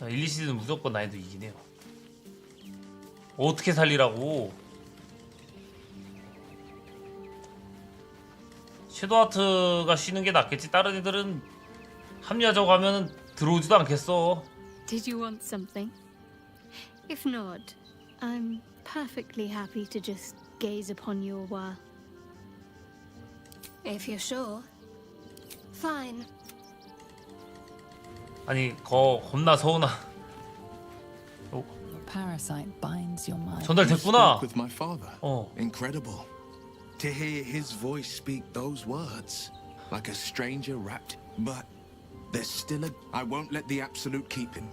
일리시드는 무조건 난이도 이기네요. 어떻게 살리라고? 섀도우하트가 쉬는 게 낫겠지. 다른 애들은 합류하자고 하면 들어오지도 않겠어. Did you want something? If not, I'm perfectly happy to just gaze upon you a while. If you're sure, fine. 아니 겁나 서운하. parasite binds your mind. 전달됐구나. With my father. 어. Incredible. To hear his voice speak those words, like a stranger wrapped. But there's still a... I won't let the Absolute keep him.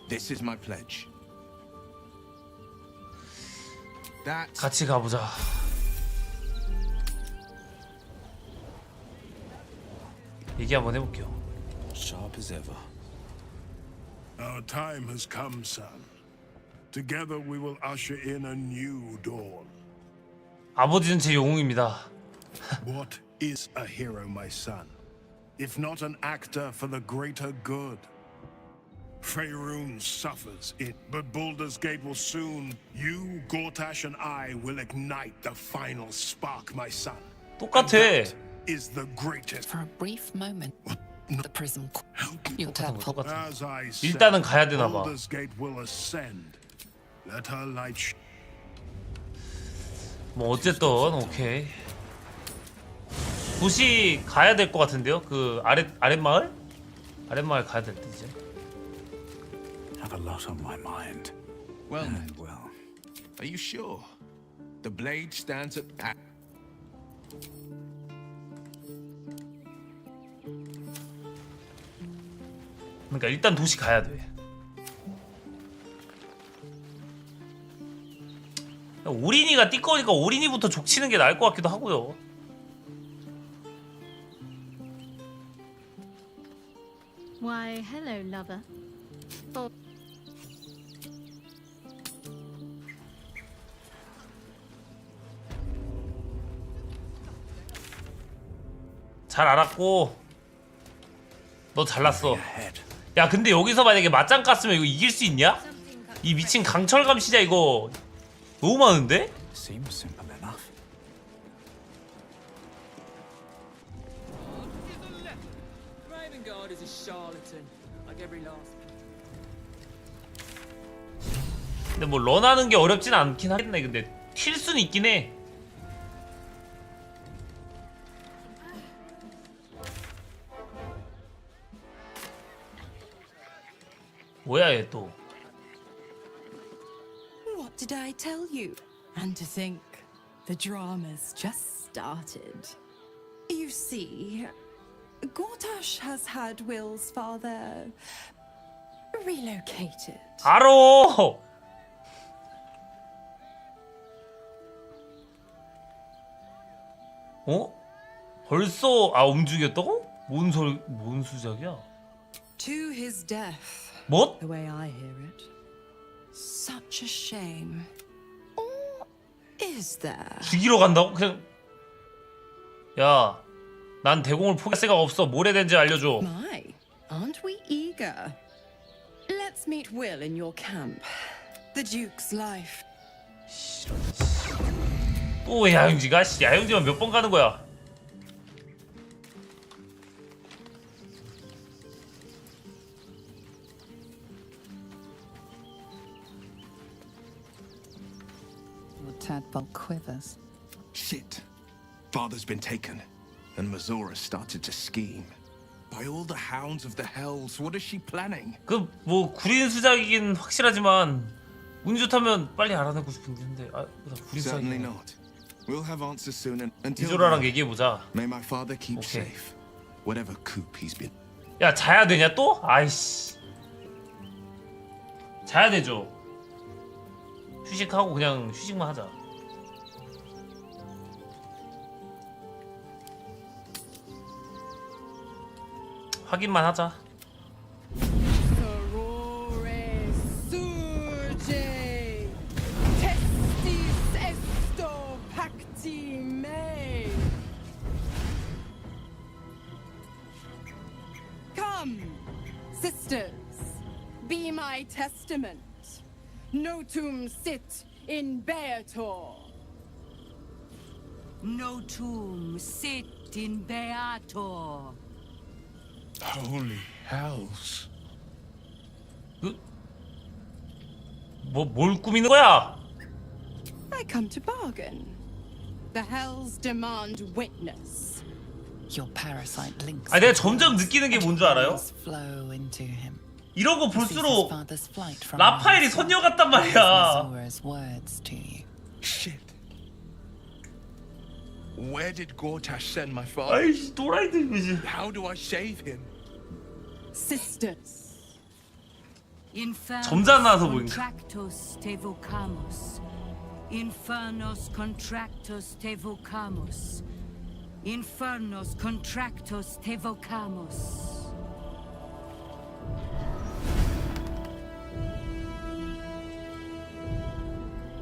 This is my pledge. That's... 같이 가보자. 얘기 한번 해볼게요. Sharp as ever. Our time has come, son. Together we will usher in a new dawn. 아버지는 제 영웅입니다. What is a hero, my son? If not an actor for the greater good? Faerun suffers it, but Baldur's Gate will soon. You, Gortash, and I will ignite the final spark, my son. 똑같아. That is the greatest. For a brief moment, the prism. Your tadpole. As I said, 일단은 가야 되나 봐. Baldur's Gate will ascend. Let her light. 뭐 어쨌든 오케이. 도시 가야 될 것 같은데요? 그 아랫마을? 아랫마을 가야 될 때 이제. Have a lot on my mind. Well, well. Are you sure? The blade stands at... 그러니까 일단 도시 가야 돼. 오린이가 띠꺼니까 오린이부터 족치는 게 나을 것 같기도 하고요. Why, hello, lover. 잘 알았고 너 잘났어. 야 근데 여기서 만약에 맞짱 깠으면 이거 이길 수 있냐? 이 미친 강철감 시자 이거 너무 많은데? Seems simple enough. Guard is a charlatan, like every last. 근데 뭐 런하는 게 어렵진 않긴 하겠네. 근데 튈 수는 있긴 해. 뭐야 얘 또. What did I tell you? And to think, the drama's just started. You see, Gortash has had Will's father relocated. 알어. 어? 벌써 움직였다고? 뭔 수작이야? To his death. 뭐? The way I hear it. Such a shame. Or is there? 죽이러 간다고? 그냥 야, 난 대공을 포기할 생각 없어. 뭘 해야 되는지 알려줘. My, aren't we eager? Let's meet Will in your camp. The Duke's life. 또 야영지가? 야영지만 몇 번 가는 거야? Your tadpole quivers. Shit. Father's been taken, and Mazora started to scheme. By all the hounds of the hells, what is she planning? 그 뭐 구린 수작이긴 확실하지만 운이 좋다면 빨리 알아내고 싶은데 나 구린 Certainly 수작이야. not. We'll have answers soon, and until 이조라랑 then, 얘기해 보자. may my father keep 오케이. safe, whatever coup he's been. 야 자야 되냐 또? 아이씨. 자야 되죠. 휴식하고 그냥 휴식만 하자. 확인만 하자. Sorore surge. Testis esto pacti me. Come, sisters, be my testament. Notum sit in Beator. Notum sit in Beator. Holy hells. 뭘 꾸미는 거야? I come to bargain. The hells demand witness. Your parasite links. 내가 점점 느끼는 게 뭔 줄 알아요? Flow into him. 이런 거 볼수록 라파엘이 선녀 같단 말이야. Shit. Where did Gortash send my father? 아이씨 또라이들 이거지. How do I save him? Sisters. 점잖아서 보인다. Contractos te vocamus. Infernos contractos te vocamus. Infernos contractos te vocamus.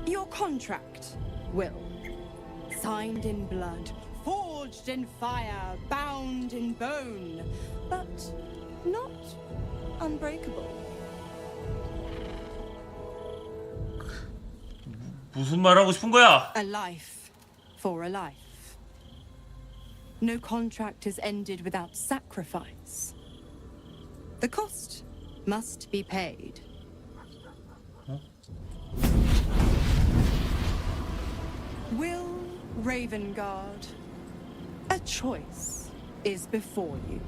Your contract, Will. Signed in blood, forged in fire, bound in bone, but not unbreakable. 무슨 말 하고 싶은 거야? A life for a life. No contract is ended without sacrifice. The cost must be paid. Will Ravengard, a choice is before you.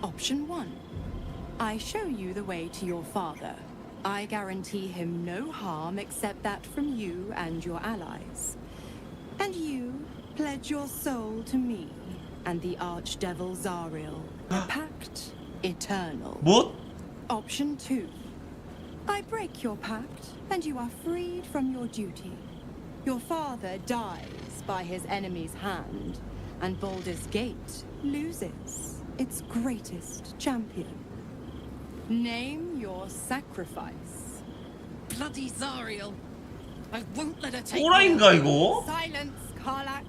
Option 1. I show you the way to your father. I guarantee him no harm except that from you and your allies. And you pledge your soul to me and the Archdevil Zariel. A pact eternal. What? Option 2. I break your pact and you are freed from your duty. Your father dies by his enemy's hand, and Baldur's Gate loses its greatest champion. Name your sacrifice. Bloody Zariel. I won't let her take 또라이인가 이거? Silence, Karlak.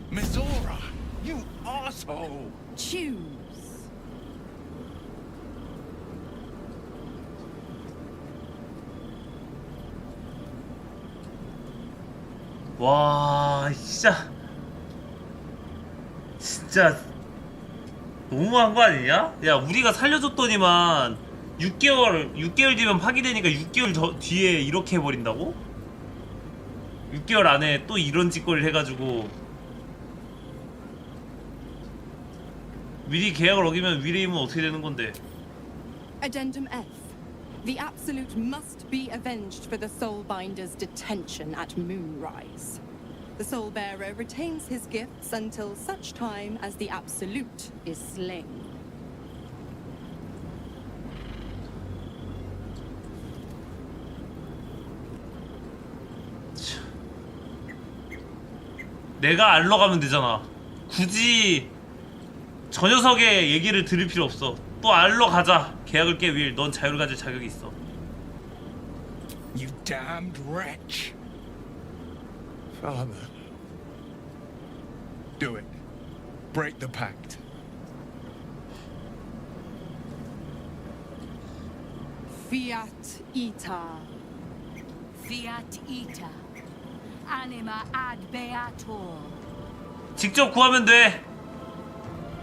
Mizora, you asshole! Choose. 와 진짜 너무한 거 아니냐? 야 우리가 살려줬더니만 6개월 뒤면 파기되니까 6개월 뒤에 이렇게 해버린다고? 6개월 안에 또 이런 짓거리를 해가지고 미리 계약을 어기면 위레임은 어떻게 되는 건데? Addendum F. The Absolute must be avenged for the Soulbinder's detention at Moonrise. The Soulbearer retains his gifts until such time as the Absolute is slain. 내가 알러 가면 되잖아. 굳이 저 녀석의 얘기를 들을 필요 없어. 또 알러 가자. 계약을 깨 윌. 넌 자유를 가질 자격이 있어. You damned wretch. Father. Do it. Break the pact. Fiat Ita. Fiat ita. Anima ad beator. 직접 구하면 돼.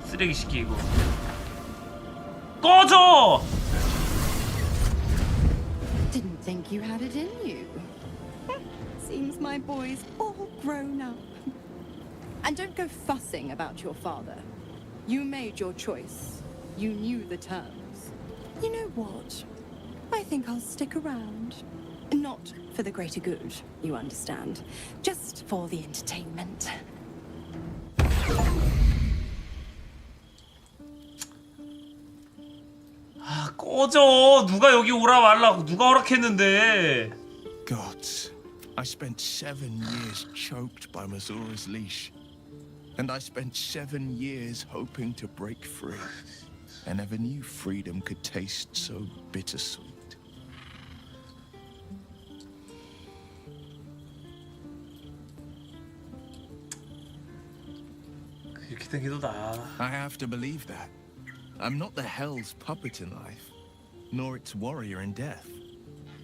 쓰레기 시키 이거. 꺼져! Didn't think you had it in you. Seems my boy's all grown up. And don't go fussing about your father. You made your choice. You knew the terms. You know what? I think I'll stick around. Not for the greater good, you understand. Just for the entertainment. 아, 꺼져. 누가 여기 오라 말라고. 누가 허락했는데. Gods, I spent 7 years choked by Mazora's leash. And I spent 7 years hoping to break free. I never knew freedom could taste so bittersweet. 이렇게 된 게 더 나아. I have to believe that. I'm not the Hell's puppet in life, nor its warrior in death.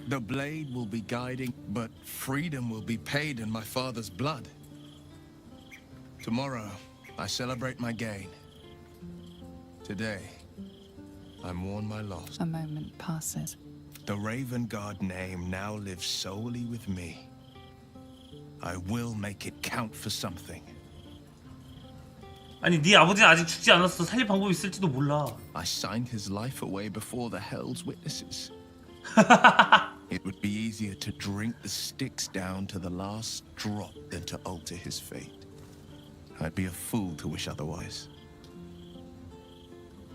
The blade will be guiding, but freedom will be paid in my father's blood. Tomorrow, I celebrate my gain. Today, I mourn my loss. A moment passes. The Ravengard name now lives solely with me. I will make it count for something. 아니 네 아버지는 아직 죽지 않았어. 살릴 방법이 있을지도 몰라. I signed his life away before the Hell's witnesses. It would be easier to drink the sticks down to the last drop than to alter his fate. I'd be a fool to wish otherwise.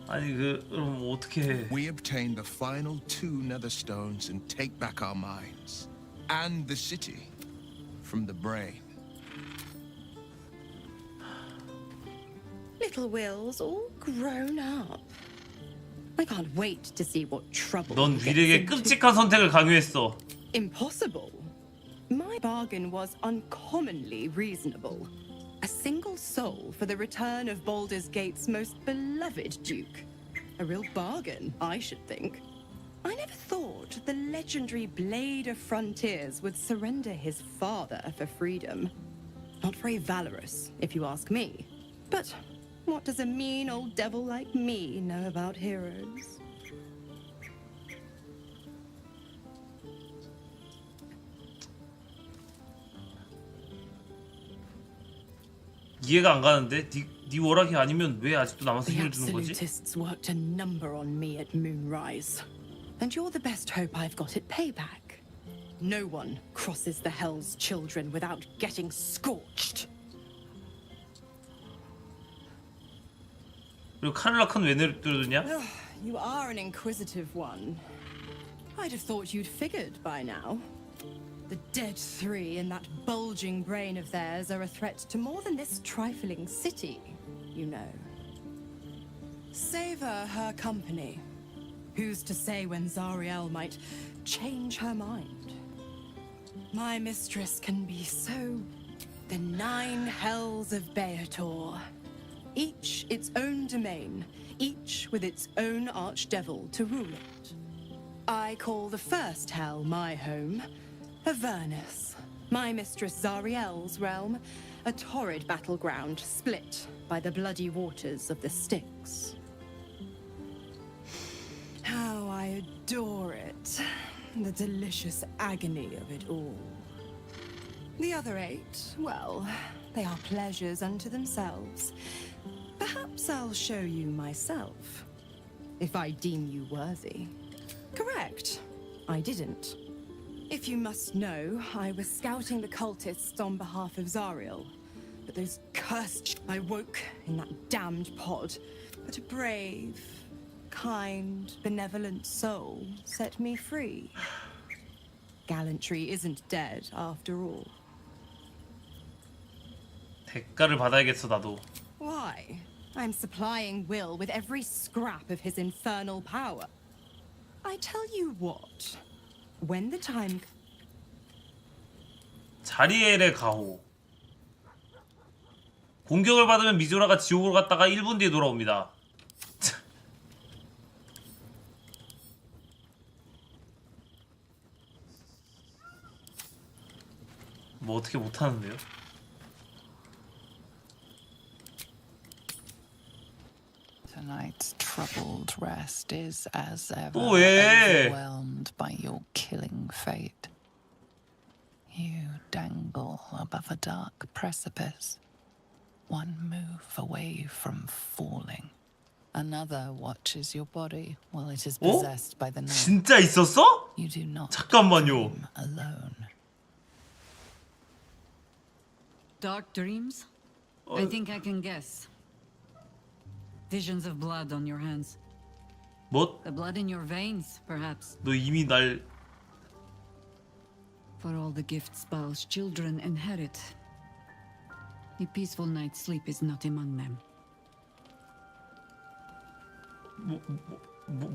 아니 그럼 어떻게 해? We obtain the final 2 nether stones and take back our minds and the city from the brain. Little Will's all grown up. I can't wait to see what trouble. 넌 he gets 위력의 into. 끔찍한 선택을 강요했어. Impossible. My bargain was uncommonly reasonable. A single soul for the return of Baldur's Gate's most beloved duke. A real bargain, I should think. I never thought the legendary Blade of Frontiers would surrender his father for freedom. Not very valorous, if you ask me. But what does a mean old devil like me know about heroes? 이해가 안 가는데? 네 워락이 아니면 왜 아직도 남아서 The 힘을 주는 거지? Absolutists worked a number on me at Moonrise. And you're the best hope I've got at payback. No one crosses the Hell's Children without getting scorched. 그리고 카를라큰 왜 내려두냐? You are an inquisitive one. I'd have thought you'd figured by now. The dead 3 in that bulging brain of theirs are a threat to more than this trifling city, you know. Savor her company. Who's to say when Zariel might change her mind? My mistress can be so... The 9 hells of Beator. Each its own domain, each with its own archdevil to rule it. I call the first hell my home, Avernus, my mistress Zariel's realm, a torrid battleground split by the bloody waters of the Styx. How I adore it, the delicious agony of it all. The other 8, well, they are pleasures unto themselves. Perhaps I'll show you myself, if I deem you worthy. Correct, I didn't. If you must know, I was scouting the cultists on behalf of Zariel. But those cursed... I woke in that damned pod. But a brave, kind, benevolent soul set me free. Gallantry isn't dead, after all. 대가를 받아야겠어 나도. Why? I'm supplying Will with every scrap of his infernal power. I tell you what, when the time... 자리엘의 가호. 공격을 받으면 미조라가 지옥으로 갔다가 1분 뒤에 돌아옵니다. 뭐 어떻게 못하는데요? Tonight's troubled rest is as ever 또 왜? overwhelmed by your killing fate. You dangle above a dark precipice, one move away from falling. Another watches your body while it is possessed by the night. 진짜 있었어? You do not 잠깐만요. dream alone. Dark dreams? I think I can guess. Visions of blood on your hands. 뭐? The blood in your veins, perhaps. 너 이미 날 For all the gifts Baal's children inherit, a peaceful night's sleep is not among them.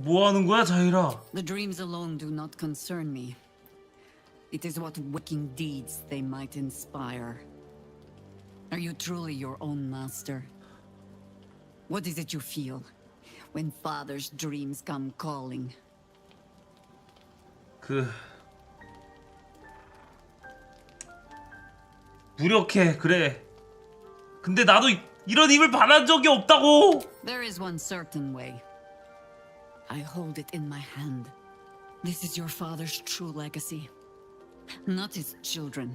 뭐 하는 거야, 자이라? The dreams alone do not concern me. It is what waking deeds they might inspire. Are you truly your own master? What is it you feel when father's dreams come calling? 무력해, 그래. 근데 나도 이런 힘을 받은 적이 없다고. There is one certain way. I hold it in my hand. This is your father's true legacy. Not his children,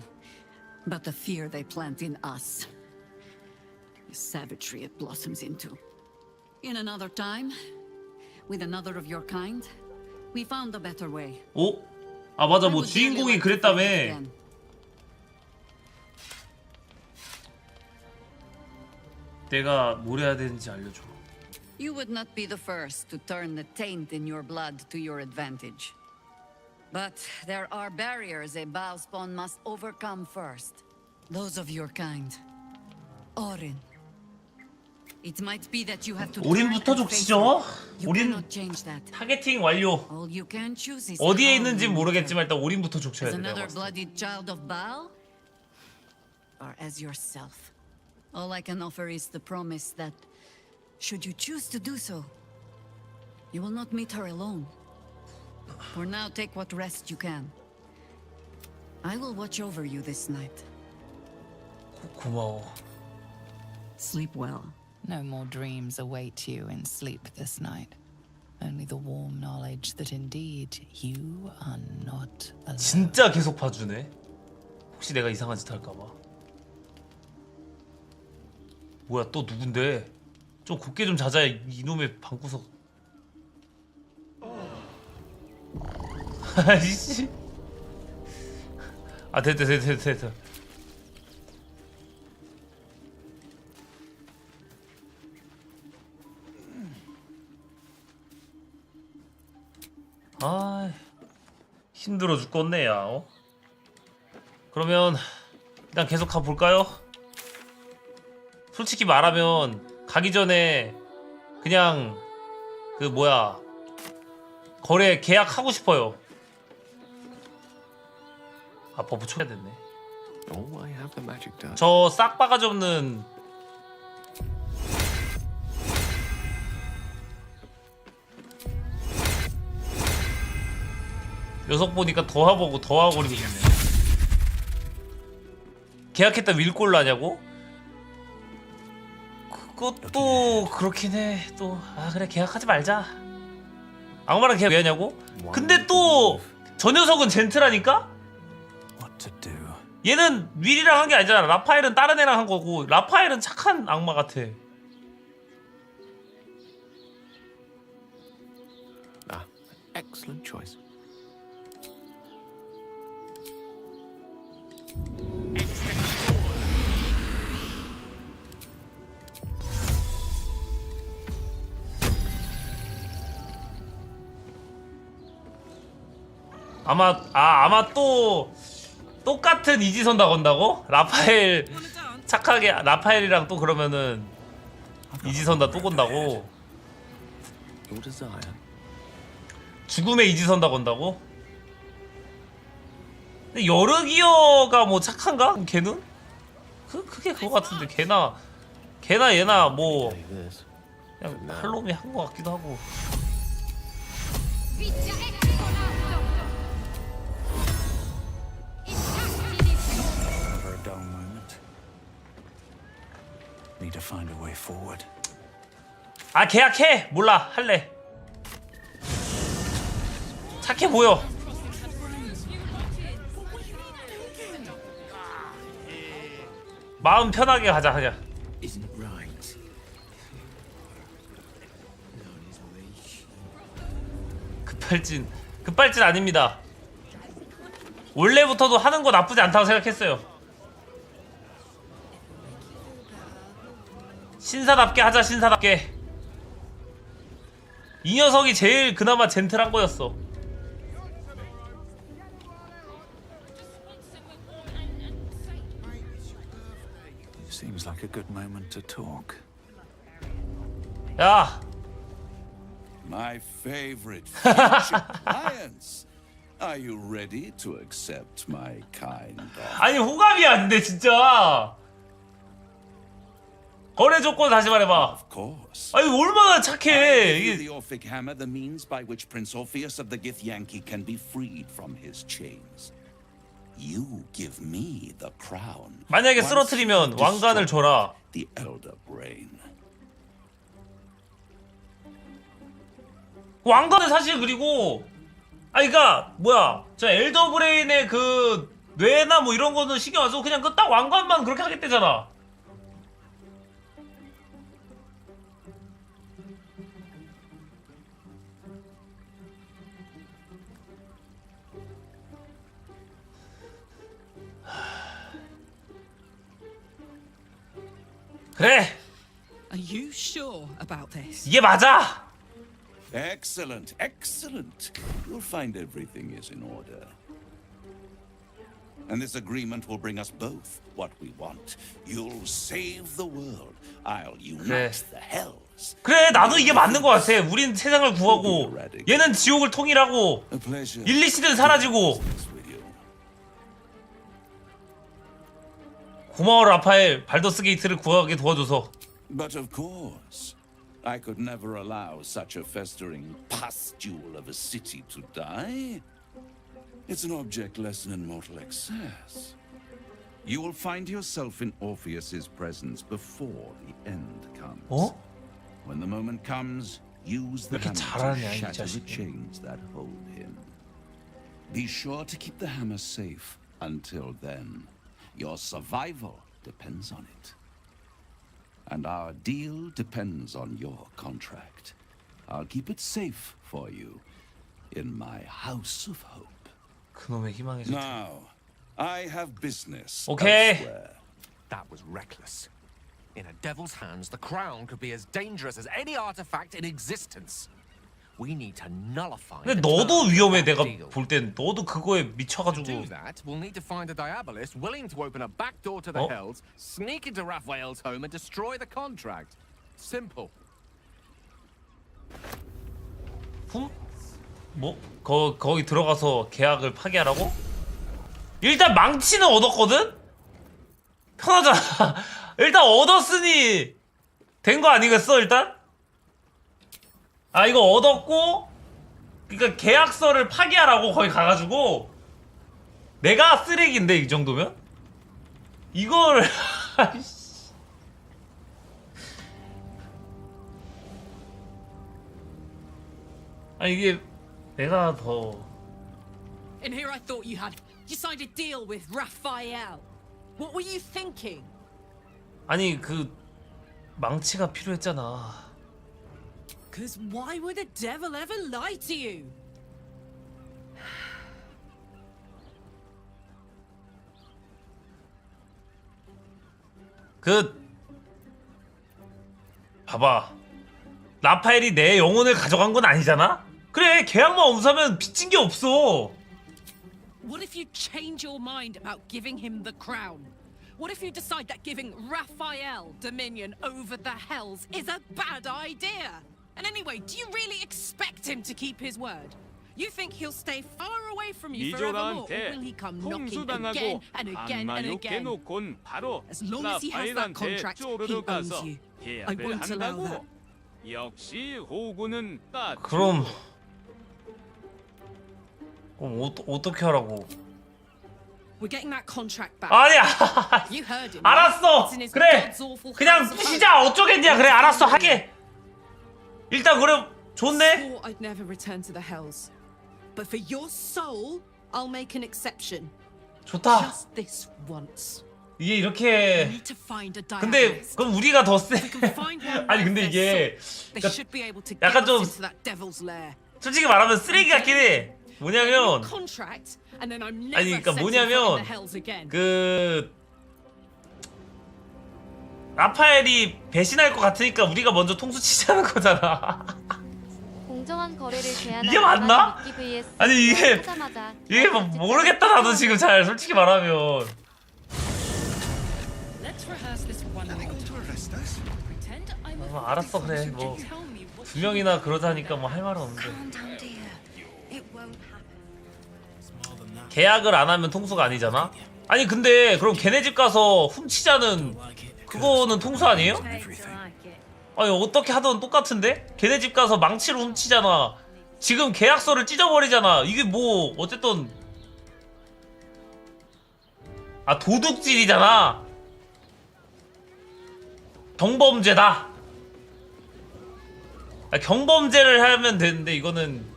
but the fear they plant in us. The savagery it blossoms into. In another time, with another of your kind, we found a better way. 오? 아 맞아 뭐 주인공이 그랬다며. 내가 뭘 해야 되는지 알려줘. You would not be the first to turn the taint in your blood to your advantage. But there are barriers a Bowspawn must overcome first. Those of your kind. Orin. It might be that you have to 오린부터 족치죠? 오린 타겟팅 완료. All you can choose is 어디에 있는지 모르겠지만 일단 오린부터 족쳐야 돼. another bloodied child of Baal? Or as yourself? All I can offer is the promise that, should you choose to do so, you will not meet her alone. For now, take what rest you can. I will watch over you this night. 고마워. Sleep well. No more dreams await you in sleep this night. Only the warm knowledge that indeed you are not alone. 진짜 계속 봐주네. 혹시 내가 이상한 짓 할까봐. 뭐야 또 누군데? 좀 곱게 좀 자자 이놈의 방구석. 아이씨. 아 됐다. 아 힘들어 죽겠네 야. 그러면 일단 계속 가볼까요? 솔직히 말하면 가기 전에 그냥 그 뭐야 거래 계약하고 싶어요. 아 버프 쳐야 됐네. 저 싹 바가지 없는 녀석 보니까 더 하고 그리고 싶네. 계약했다 윌골로 하냐고? 그것도 그렇긴 해. 또 아 그래 계약하지 말자. 악마랑 계약 왜 하냐고? 근데 또 저 녀석은 젠틀하니까? 얘는 윌이랑 한 게 아니잖아. 라파엘은 다른 애랑 한 거고 라파엘은 착한 악마 같아. Excellent choice. 아마 또 똑같은 이지선다 건다고? 라파엘 착하게 라파엘이랑 또 그러면은 이지선다 또 건다고? 죽음의 이지선다 건다고? 근데 여르기어가 뭐 착한가? 걔는? 그게 그거 같은데 걔나 얘나 뭐 그냥 할놈이 한 거 같기도 하고. Need to find a way forward. 아 계약해! 몰라 할래. 착해 보여. 마음 편하게 가자 하자. 급발진 아닙니다. 원래부터도 하는 거 나쁘지 않다고 생각했어요. 신사답게 하자. 신사답게. 이 녀석이 제일 그나마 젠틀한 거였어. Seems like a good moment to talk. 야. My favorite future clients. Are you ready to accept my kind offer? 아니 호감이 안 돼 진짜. 거래 조건 다시 말해봐. Of course. 아니 얼마나 착해. I give the Orphic Hammer the means by which Prince Orpheus of the Githyanki can be freed from his chains. You give me the crown. 만약에 쓰러뜨리면 왕관을 줘라. The Elder Brain. 왕관은 사실 그리고 그니까 뭐야 저 엘더 브레인의 그 뇌나 뭐 이런 거는 신경 안 써도 그냥 그 딱 왕관만 그렇게 하겠대잖아. 그래. Are you sure about this? 이게 맞아. Excellent, excellent. You'll find everything is in order. And this agreement will bring us both what we want. You'll save the world. I'll unite the hells. 그래, 나도 이게 맞는 것 같아. 우린 세상을 구하고 얘는 지옥을 통일하고 일리시든 사라지고. 고마워 라파엘. 발더스 게이트를 구하게 도와줘서. But of course, I could never allow such a festering pustule of a city to die. It's an object lesson in mortal excess. You will find yourself in Orpheus's presence before the end comes. 어? When the moment comes, use the hammer to shatter the chains that hold him. Be sure to keep the hammer safe until then. Your survival depends on it. And our deal depends on your contract. I'll keep it safe for you in my house of hope. 그놈의 희망의 Now, I have business Okay. elsewhere. That was reckless. In a devil's hands, the crown could be as dangerous as any artifact in existence. We need to nullify. 근데 the 너도 terms of 위험해. that 내가 deal. 볼 땐 너도 그거에 To 미쳐가지고. do that, we'll need to find a diabolist willing to open a back door to the hells, sneak into Raphael's home, and destroy the contract. Simple. 뭐? 거기 들어가서 계약을 파기하라고? 일단 망치는 얻었거든? 편하잖아. 일단 얻었으니 된 거 아니겠어 일단? 아 이거 얻었고 그러니까 계약서를 파기하라고 거기 가가지고 내가 쓰레기인데 이 정도면? 이걸 아 이게 내가 더 In here I thought you signed a deal with Raphael. What were you thinking? 아니 그 망치가 필요했잖아. Because why would the devil ever lie to you? 봐봐. 라파엘이 내 영혼을 가져간 건 아니잖아? 그래 계약만 엄수하면 빚진 게 없어. What if you change your mind about giving him the crown? What if you decide that giving Raphael dominion over the hells is a bad idea? And anyway, do you really expect him to keep his word? You think he'll stay far away from you forevermore, or will he come knocking again and again and again? As long as he has that contract, he owns you. I won't allow that. 그럼 어떻게 하라고? We're getting that contract back. 아니야. You heard him. 알았어. It's in his 그래. God's awful 그냥 house of 부시자. 어쩌겠냐. 그래 알았어 할게. 일단 그래 좋네. Swore I'd never return to the hells, but for your soul, I'll make an exception. 좋다. Just this once. 이게 이렇게 We need to find a 근데 diabolist. 그럼 우리가 더 세. We can find one 아니 근데 worth 이게 their salt. They 그러니까 should be able to get 약간 us 좀 into that devil's lair. 솔직히 말하면 쓰레기 같긴 해. 뭐냐면 Contract, and then I'm never 아니 그러니까 setting foot in the 뭐냐면 hells again. 그 라파엘이 배신할 것 같으니까 우리가 먼저 통수 치자는 거잖아. 공정한 거래를 제한하는 이게 맞나? 미끼 vs 아니 이게 하자마자 뭐 모르겠다 나도 지금 잘 솔직히 말하면. Let's rehearse this one more time. Pretend I'm a 알았어 그래 뭐 두 명이나 그러자니까 뭐 할 말은 없는데. It won't happen. 계약을 안 하면 통수가 아니잖아? 아니 근데 그럼 걔네 집 가서 훔치자는 그거는 통수 아니에요? 아니 어떻게 하든 똑같은데? 걔네 집 가서 망치로 훔치잖아. 지금 계약서를 찢어버리잖아. 이게 뭐 어쨌든 아 도둑질이잖아. 경범죄다. 아, 경범죄를 하면 되는데 이거는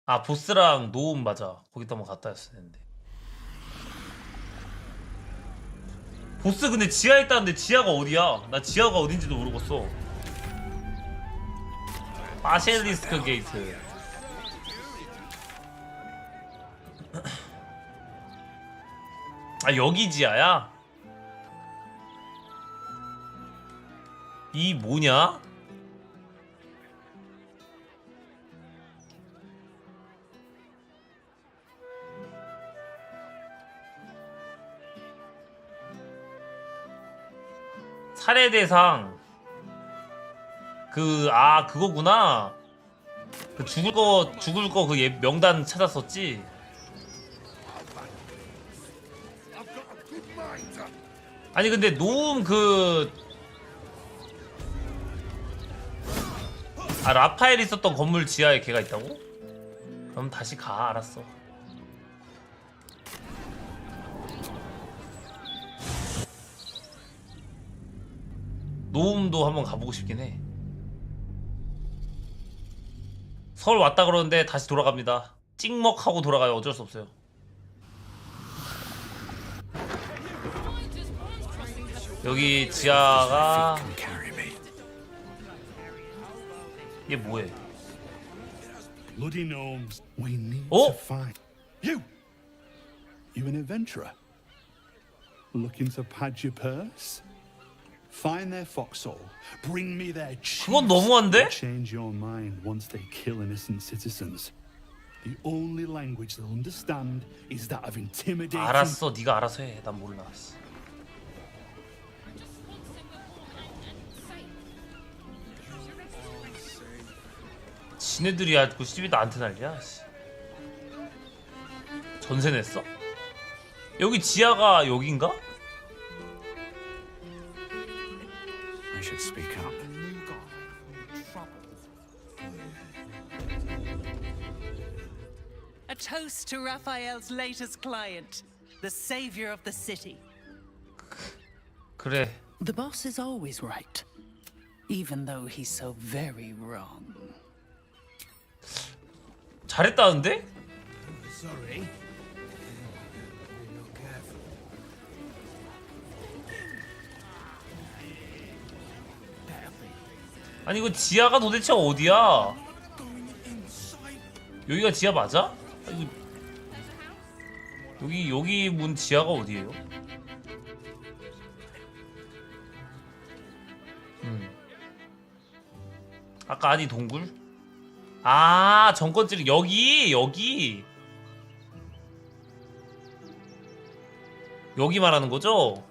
아 보스랑 노움 맞아. 거기다 한번 갔다 왔어야 했는데. 보스 근데 지하에 있다는데 지하가 어디야? 나 지하가 어딘지도 모르겠어. 바실리스크 게이트. 아 여기 지하야? 이 뭐냐? 살해 대상 그거구나. 그 죽을 거 그 명단 찾았었지. 아니 근데 노움 라파엘 있었던 건물 지하에 걔가 있다고? 그럼 다시 가. 알았어. 노움도 한번 가보고 싶긴 해. 서울 왔다 그러는데 다시 돌아갑니다. 찍먹하고 돌아가요. 어쩔 수 없어요. 여기 지하가 이게 뭐해? Bloody gnomes. We need 어? to find you. You an adventurer? Looking to pad your purse? Find their foxhole. Bring me their chiefs. 그건 너무한데? Change your mind once they kill innocent citizens. The only language they'll understand is that of intimidating. 알았어. 네가 알아서 해. 난 몰라. 지네들이 아주 시비 나한테 난리야. 전세 냈어? 여기 지하가 여긴가? I should speak up. A toast to Raphael's latest client, the savior of the city. 그래. The boss is always right, even though he's so very wrong. 잘했다는데? Sorry. 아니 이거 지하가 도대체 어디야? 여기가 지하 맞아? 아니, 여기 문 지하가 어디예요? 아까 아니 동굴? 아 정권찌르 여기 말하는 거죠?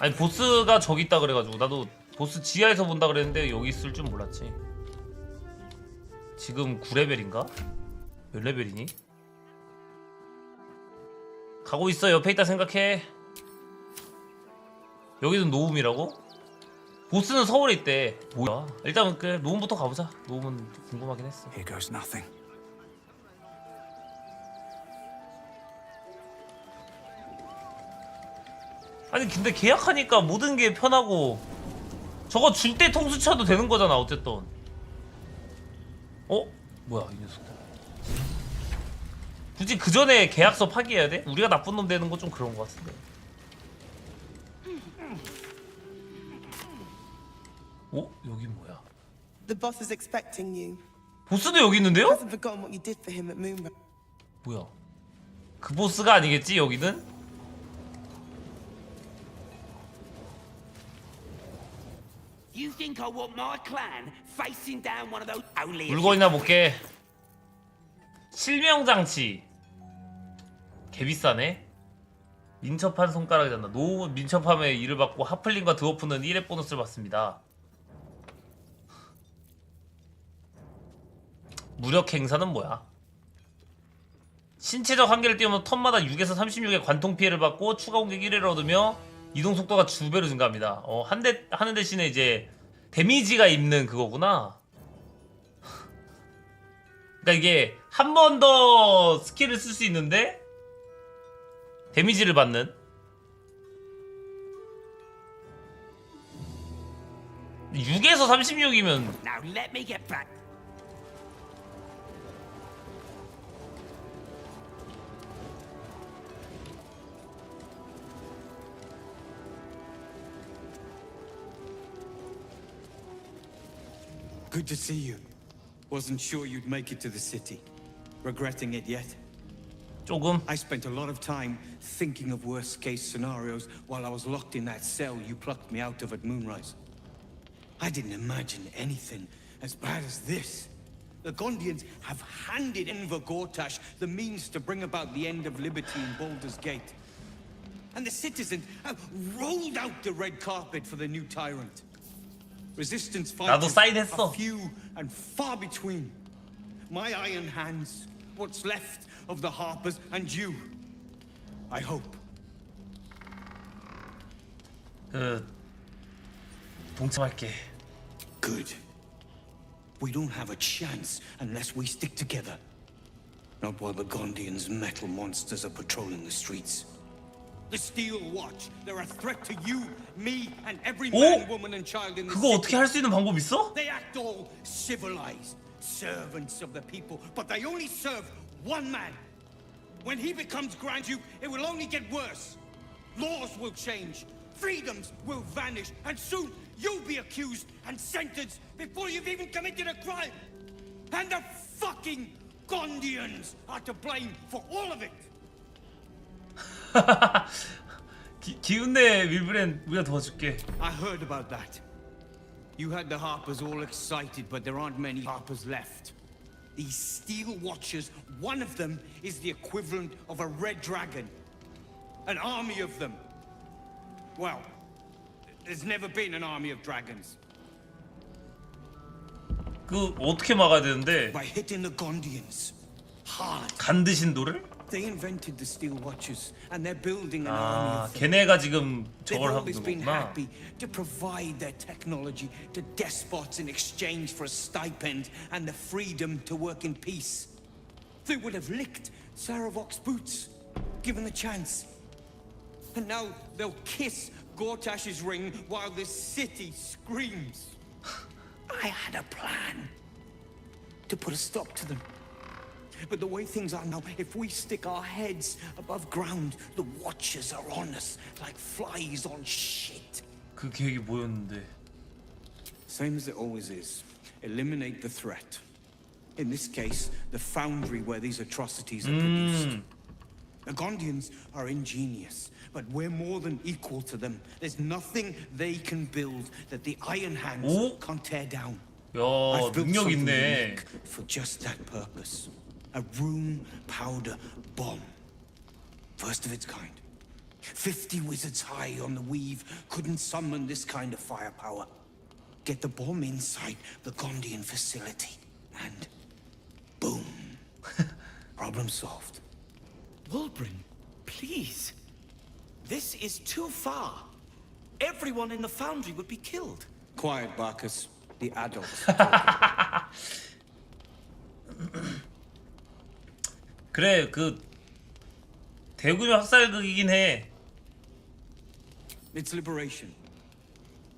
아니 보스가 저기 있다 그래가지고 나도 보스 지하에서 본다 그랬는데 여기 있을 줄 몰랐지. 지금 9레벨인가? 몇 레벨이니? 가고 있어. 옆에 있다 생각해. 여기도 노움이라고? 보스는 서울에 있대. 뭐야? 일단 그 노움부터 가보자. 노움은 궁금하긴 했어. Here goes nothing. 아니 근데 계약하니까 모든 게 편하고 저거 줄 때 통수 쳐도 되는 거잖아 어쨌든. 어? 뭐야 이 녀석들. 굳이 그 전에 계약서 파기해야 돼? 우리가 나쁜 놈 되는 거 좀 그런 거 같은데. 어? 여기 뭐야? The boss is expecting you. 보스도 여기 있는데요? Hasn't forgotten what you did for him at Moonrise. 뭐야? 그 보스가 아니겠지 여기는? You think I want my clan facing down one of those only? 물건이나 볼게. 실명장치. 개비싸네. 민첩한 손가락이 잔다. 노후 민첩함에 일을 받고 하플링과 드워프는 1회 보너스를 받습니다. 무력 행사는 뭐야? 신체적 한계를 뛰어넘어 턴마다 6에서 36의 관통 피해를 받고 추가 공격 1회를 얻으며 이동 속도가 2배로 증가합니다. 한 대 하는 대신에 이제 데미지가 입는 그거구나. 그러니까 이게 한 번 더 스킬을 쓸 수 있는데 데미지를 받는. 6에서 36이면 Now let me get back. Good to see you. Wasn't sure you'd make it to the city. Regretting it yet? 조금. I spent a lot of time thinking of worst-case scenarios while I was locked in that cell you plucked me out of at Moonrise. I didn't imagine anything as bad as this. The Gondians have handed Enver Gortash the means to bring about the end of liberty in Baldur's Gate. And the citizens have rolled out the red carpet for the new tyrant. Resistance fighters are few and far between. My iron hands, what's left of the Harpers, and you. I hope. 동참할게. Good. We don't have a chance unless we stick together. Not while the Gondians' metal monsters are patrolling the streets. The Steel Watch, they're a threat to you, me, and every man, woman, and child in the city. 그거 어떻게 할 수 있는 방법 있어? They act all civilized, servants of the people, but they only serve one man. When he becomes Grand Duke, it will only get worse. Laws will change, freedoms will vanish, and soon you'll be accused and sentenced before you've even committed a crime. And the fucking Gondians are to blame for all of it. 기운내 윌브렌 우리가 도와줄게. I heard about that. You had the Harpers all excited, but there aren't many Harpers left. These Steel Watchers, one of them is the equivalent of a red dragon. An army of them. Well, there's never been an army of dragons. 그 어떻게 막아야 되는데? By hitting the Gondians hard. 간드신도를? They invented the Steel Watchers, and they're building an army of them. 걔네가 지금 They've 저걸 하고 always 있는 been 거구나. happy to provide their technology to despots in exchange for a stipend and the freedom to work in peace. They would have licked Saravok's boots, given the chance. And now they'll kiss Gortash's ring while the city screams. I had a plan to put a stop to them. But the way things are now, if we stick our heads above ground, the Watchers are on us like flies on shit. 그 계획이 뭐였는데? Same as it always is. Eliminate the threat. In this case, the foundry where these atrocities are produced. The Gondians are ingenious, but we're more than equal to them. There's nothing they can build that the Iron Hands can't tear down. 야, I've built 능력 something 있네. unique for just that purpose. A room powder bomb. First of its kind. 50 wizards high on the weave couldn't summon this kind of firepower. Get the bomb inside the Gondian facility, and boom. Problem solved. Wulbren, please. This is too far. Everyone in the foundry would be killed. Quiet, Barkus. The adults. 그래, 그 대군요 학살극이긴 해. It's liberation.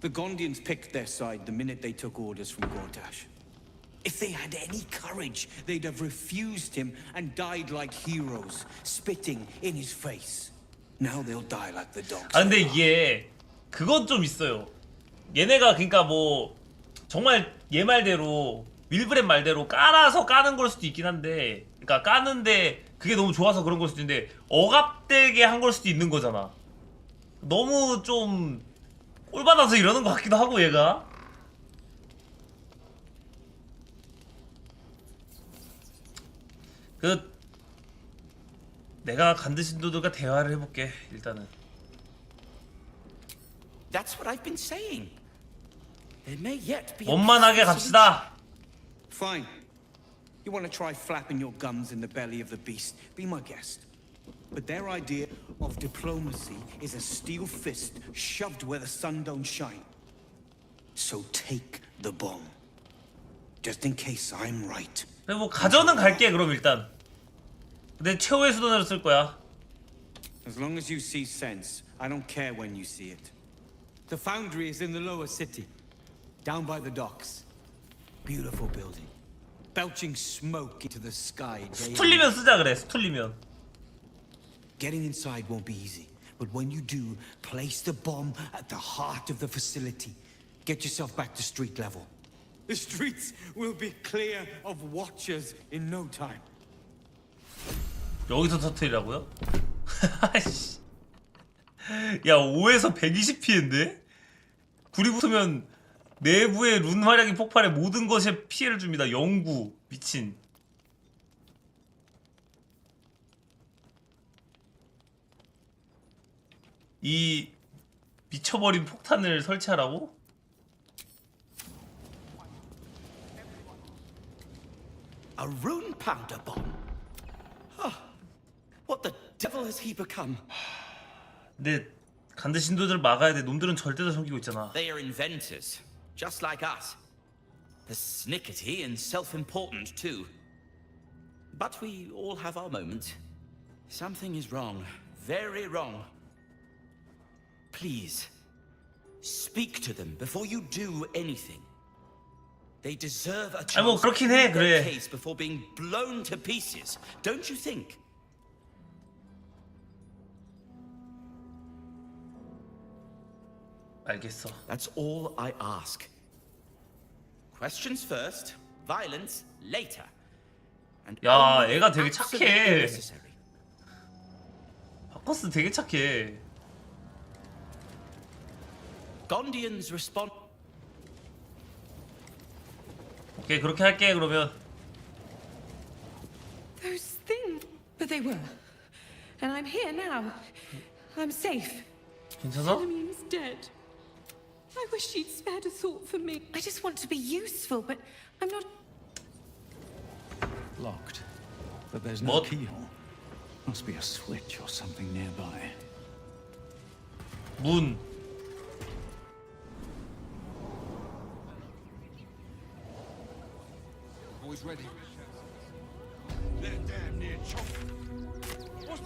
The Gondians picked their side the minute they took orders from Gortash. If they had any courage, they'd have refused him and died like heroes, spitting in his face. Now they'll die like the dogs. 아 근데 이게 그건 좀 있어요. 얘네가 그러니까 뭐 정말 얘 말대로 윌브렌 말대로 깔아서 까는 걸 수도 있긴 한데, 그러니까 까는데 그게 너무 좋아서 그런 걸 수도 있는데 억압되게 한 걸 수도 있는 거잖아. 너무 좀 꼴받아서 이러는 것 같기도 하고 얘가. 그 내가 간드신도들과 대화를 해볼게 일단은. That's what I've been saying. There may yet be. 원만하게 갑시다. Fine. You want to try flapping your gums in the belly of the beast? Be my guest. But their idea of diplomacy is a steel fist shoved where the sun don't shine. So take the bomb. Just in case I'm right. 근데 뭐 가져는 갈게 그럼 일단. 근데 최후의 수단으로 쓸 거야. As long as you see sense, I don't care when you see it. The foundry is in the lower city, down by the docks. Beautiful building, belching smoke into the sky. 스툴리면 쓰자 그래. 스툴리면. Getting inside won't be easy, but when you do, place the bomb at the heart of the facility. Get yourself back to street level. The streets will be clear of watchers in no time. 여기서 터트리라고요? 야 5에서 120피해인데? 불이 붙으면 내부의 룬 활약이 폭발해 모든 것에 피해를 줍니다. 영구 미친. 이 미쳐버린 폭탄을 설치하라고? A rune powder bomb. What the devil has he become? 근데 간드 신도들 막아야 돼. 놈들은 절대 다 섬기고 있잖아. They are inventors, just like us. They're snickety and self-important too. But we all have our moments. Something is wrong, very wrong. Please, speak to them before you do anything. They deserve a chance 뭐 그렇긴 해, to prove their 그래. case before being blown to pieces. Don't you think? 알겠어. That's all I ask. Questions first, violence later. And 야, only 애가 되게 absolutely 착해. necessary. 바커스 되게 착해. Gondians respond. 오케이, 그렇게 할게 그러면. Those things. But they were. And I'm here now. I'm safe. 괜찮아? Philomene's dead. I wish she'd spared a thought for me. I just want to be useful, but I'm not. Locked. But there's no keyhole. Must be a switch or something nearby. 문. Always ready.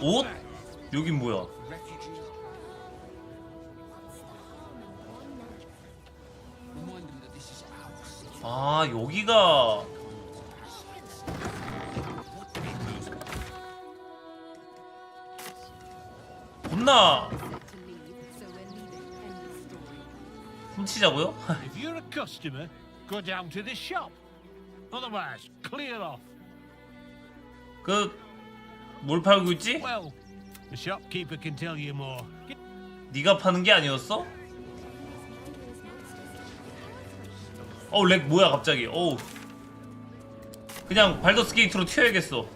옷? 여긴 뭐야? 아, 여기가 겁나 훔치자고요? If you're a customer, go down to the shop. Otherwise, clear off. 뭘 팔고 있지? Well, the shopkeeper can tell you more. 네가 파는 게 아니었어? 렉 뭐야 갑자기. 그냥 발더스 게이트로 튀어야겠어.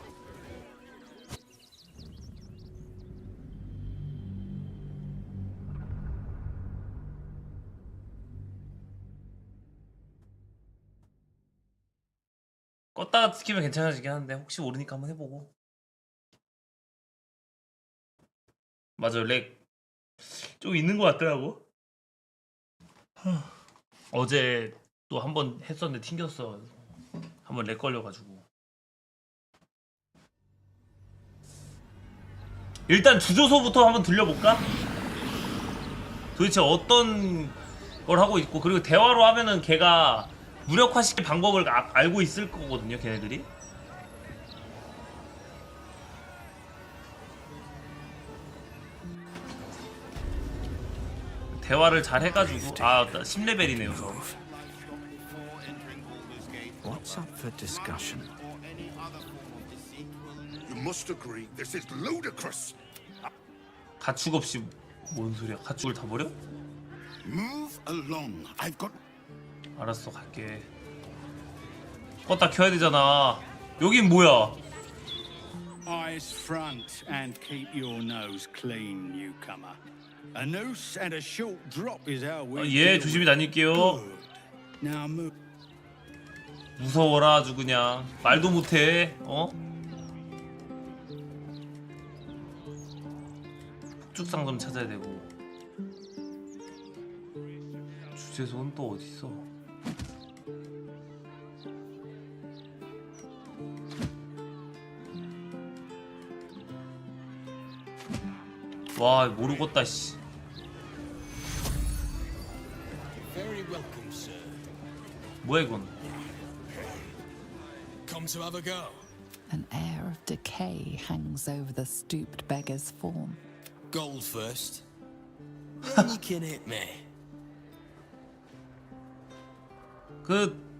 껐다가 키면 괜찮아지긴 하는데 혹시 모르니까 한번 해보고. 맞아, 렉 좀 있는 것 같더라고. 어제 또 한 번 했었는데 튕겼어. 한번 렉 걸려가지고. 일단 주조소부터 한번 들려볼까? 도대체 어떤 걸 하고 있고, 그리고 대화로 하면은 걔가 무력화시킬 방법을 알고 있을 거거든요, 걔네들이. 대화를 잘 해가지고. 10레벨이네요 저. What's up for discussion? You must agree, this is ludicrous. 가축 없이 뭔 소리야? 가축을 다 버려? Move along. I've got. 알았어, 갈게. 껐다 켜야 되잖아. 여긴 뭐야? Eyes front and keep your nose clean, newcomer. A noose and a short drop is how we. 예, 조심히 다닐게요. Now move. 무서워라 아주 그냥. 말도 못해. 폭죽상점 찾아야 되고. 주제소는 또 어디 있어? 와 모르겠다 씨. Very welcome, sir. 뭐야 이건? Come to have a go. An air of decay hangs over the stooped beggar's form. Gold first. Then you can hit me.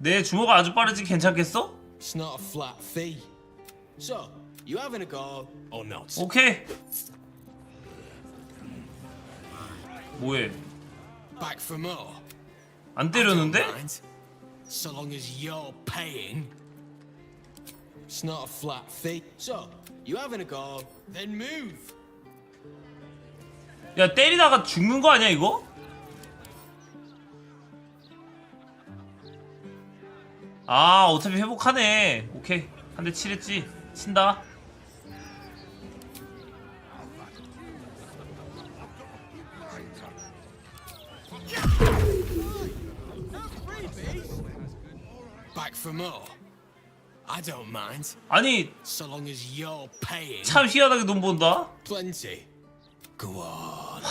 내 주먹 아주 빠르지 괜찮겠어? It's not a flat fee. So, you having a go or not? 오케이. 뭐해? Back for more. 안 때렸는데? I don't mind, so long as you're paying. It's not a flat fee. So, you having a go, then move. 야 때리다가 죽는 거 아니야 이거? 아 어차피 회복하네. 오케이 한 대 칠했지. 친다. Back for more. I don't mind. 아니 so long as you're paying. 참 희한하게 돈 번다. Plenty. Go on.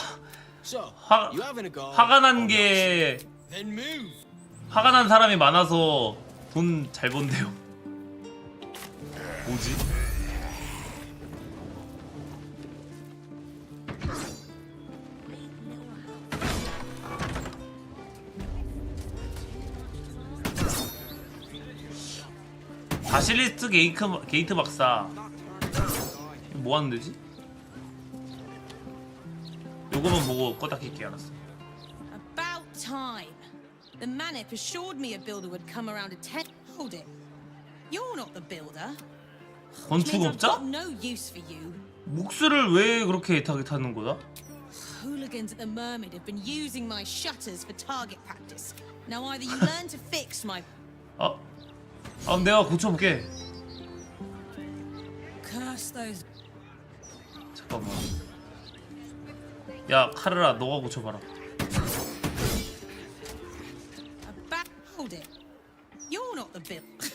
So, 화, you having a go? 화가 난 게 Then move. 화가 난 사람이 많아서 돈 잘 번대요. 뭐지? 바실리스트 게이트 박사. 뭐 하는 데지? 요거만 보고 껐다 킬게. 알았어. About time. The Manip assured me a builder would come around at 10. Hold it. You're not the builder. 건축업자? No use for you. 묵스를 왜 그렇게 애타게 타는 거야? Hooligans at the Mermaid have been using my shutters for target practice. Now either you learn to fix my. 내가 고쳐볼게. Curse those. 잠깐만. 야 카르라 너가 고쳐봐라. Hold it. You're not the builder.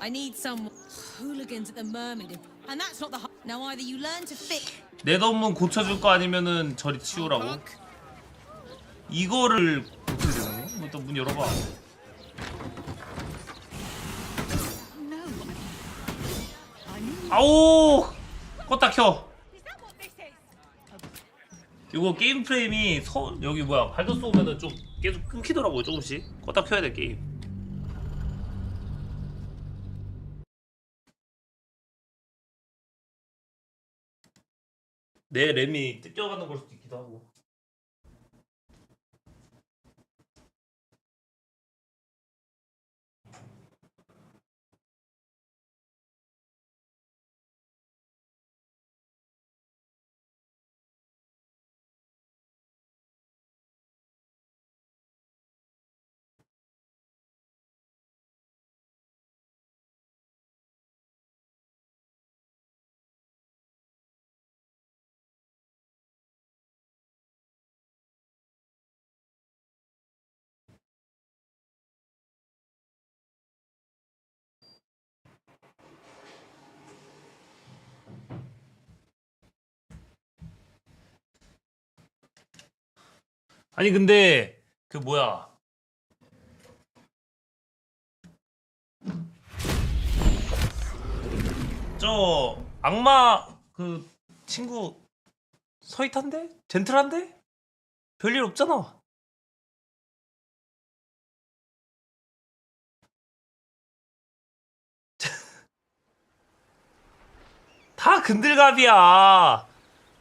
I need some hooligans at the Mermaid, and that's not the. Now either you learn to fix. 내 돈문 고쳐줄 거 아니면은 저리 치우라고. 이거를 어떻게 되는 거야? 일단 문 열어봐. 아오! 껐다 켜. 이거 게임 프레임이 여기 뭐야 발도 쏘면은 좀 계속 끊기더라고요 조금씩. 껐다 켜야 돼 게임. 내 램이 뜯겨가는 걸 수도 있기도 하고. 아니 근데 그 뭐야 저 악마 그 친구 서윗한데? 젠틀한데? 별일 없잖아. 다 근들갑이야.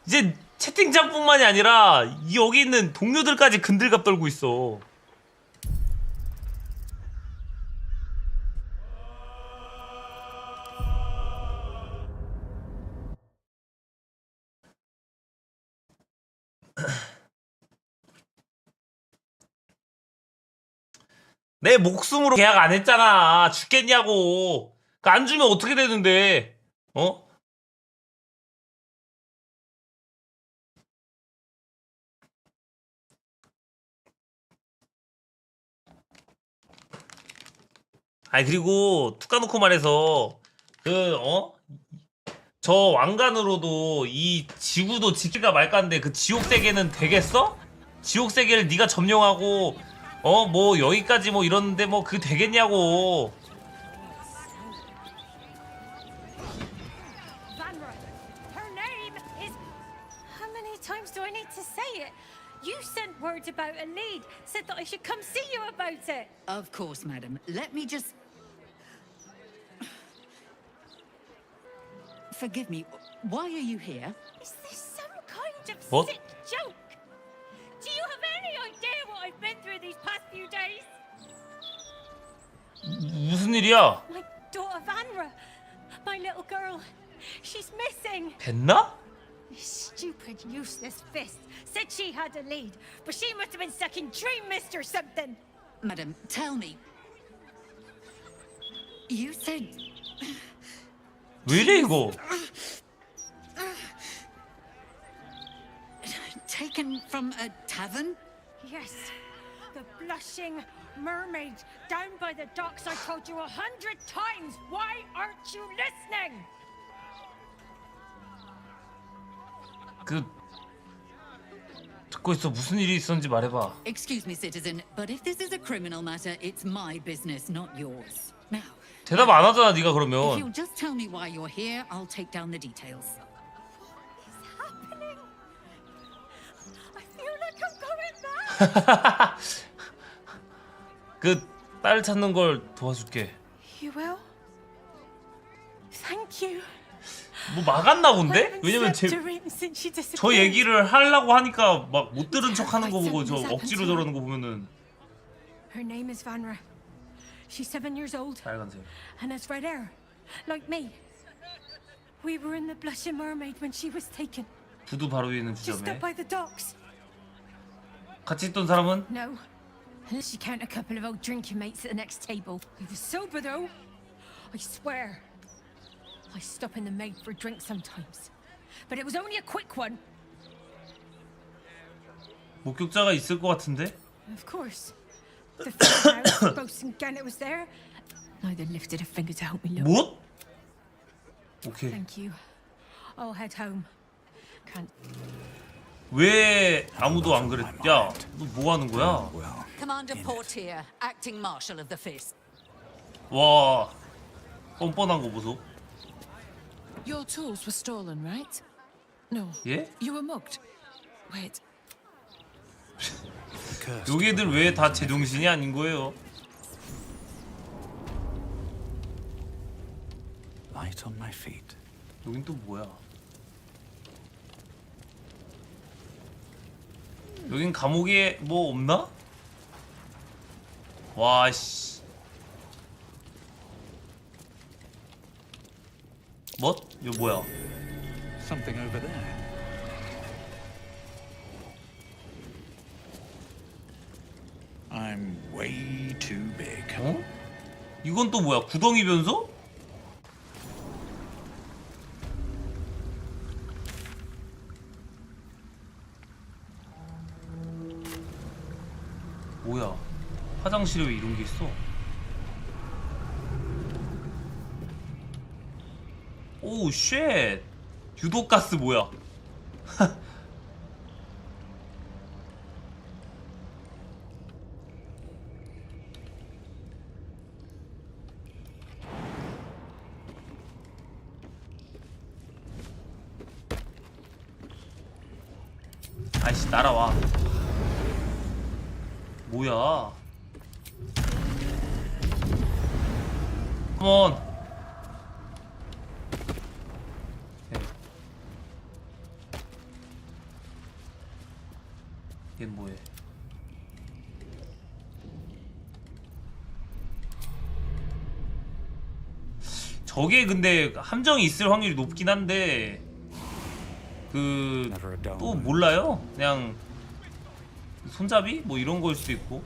이제 채팅창뿐만이 아니라 여기 있는 동료들까지 근들갑 떨고 있어. 내 목숨으로 계약 안 했잖아. 죽겠냐고. 안 주면 어떻게 되는데? 어? 아니 그리고 툭 까놓고 말해서 저 왕관으로도 이 지구도 지킬까 말까인데 그 지옥 세계는 되겠어? 지옥 세계를 네가 점령하고 뭐 여기까지 뭐 이러는데 뭐 그게 되겠냐고. Her name is. How many times do I need to say it? You sent word about a lead, said that I should come see you about it. Of course, madam. Let me just... Forgive me, why are you here? Is this some kind of What? sick joke? Do you have any idea what I've been through these past few days? 무슨 일이야? My daughter Vanra, my little girl, she's missing. 됐나? This stupid, useless fist said she had a lead, but she must have been sucking dream mist or something. Madam, tell me. You said... 왜 이래 이거? Taken from a tavern? Yes, the blushing mermaid down by the docks. I told you 100 times. Why aren't you listening? 그 듣고 있어. 무슨 일이 있었는지 말해봐. Excuse me, citizen, but if this is a criminal matter, it's my business, not yours. Now, 대답 안 하잖아 네가 if 그러면. you'll just tell me why you're here, I'll take down the details. Happening. I feel like I'm going mad. 그 딸 찾는 걸 도와줄게. You will? Thank you. 뭐 막았나 본데? 왜냐면 저 얘기를 하려고 하니까 막 못 들은 척하는 거 보고 저 억지로 저러는 거 보면은. Her name is Vanra. She's 7 years old. 빨간색. And has red hair, like me. We were in the Blushing Mermaid when she was taken. 부두 바로 위에 있는 Just 지점에 up by the docks. 같이 있던 사람은? No. Unless you count a couple of old drinking mates at the next table. He was sober though. I swear. I stop in the maid for a drink sometimes. But it was only a quick one. 목격자가 있을 것 같은데? Of course. The house, Bosun Gannet was there. Neither lifted a finger to help me look. 뭐? 오케이. Thank you. I'll head home. Can't. 왜 아무도 안 그랬? 야, 너 뭐 하는 거야? Commander Portier, acting marshal of the Fist. 와, 뻔뻔한 거 보소. Your tools were stolen, right? No. 예? You were mugged. Wait. 여기들 왜 다 제정신이 아닌 거예요? Light on my feet. 여긴 또 뭐야? 여긴 감옥에 뭐 없나? 와 씨. 뭐? 이거 뭐야? Something over there. I'm way too big. 어? 이건 또 뭐야? 구덩이 변소? 뭐야? 화장실에 왜 이런 게 있어? 오우 쉣! 유독가스 뭐야? 아이씨 날아와. 뭐야? 컴온. 얘 뭐해? 저게 근데 함정이 있을 확률이 높긴 한데 그 또 몰라요. 그냥 손잡이 뭐 이런 거일 수도 있고.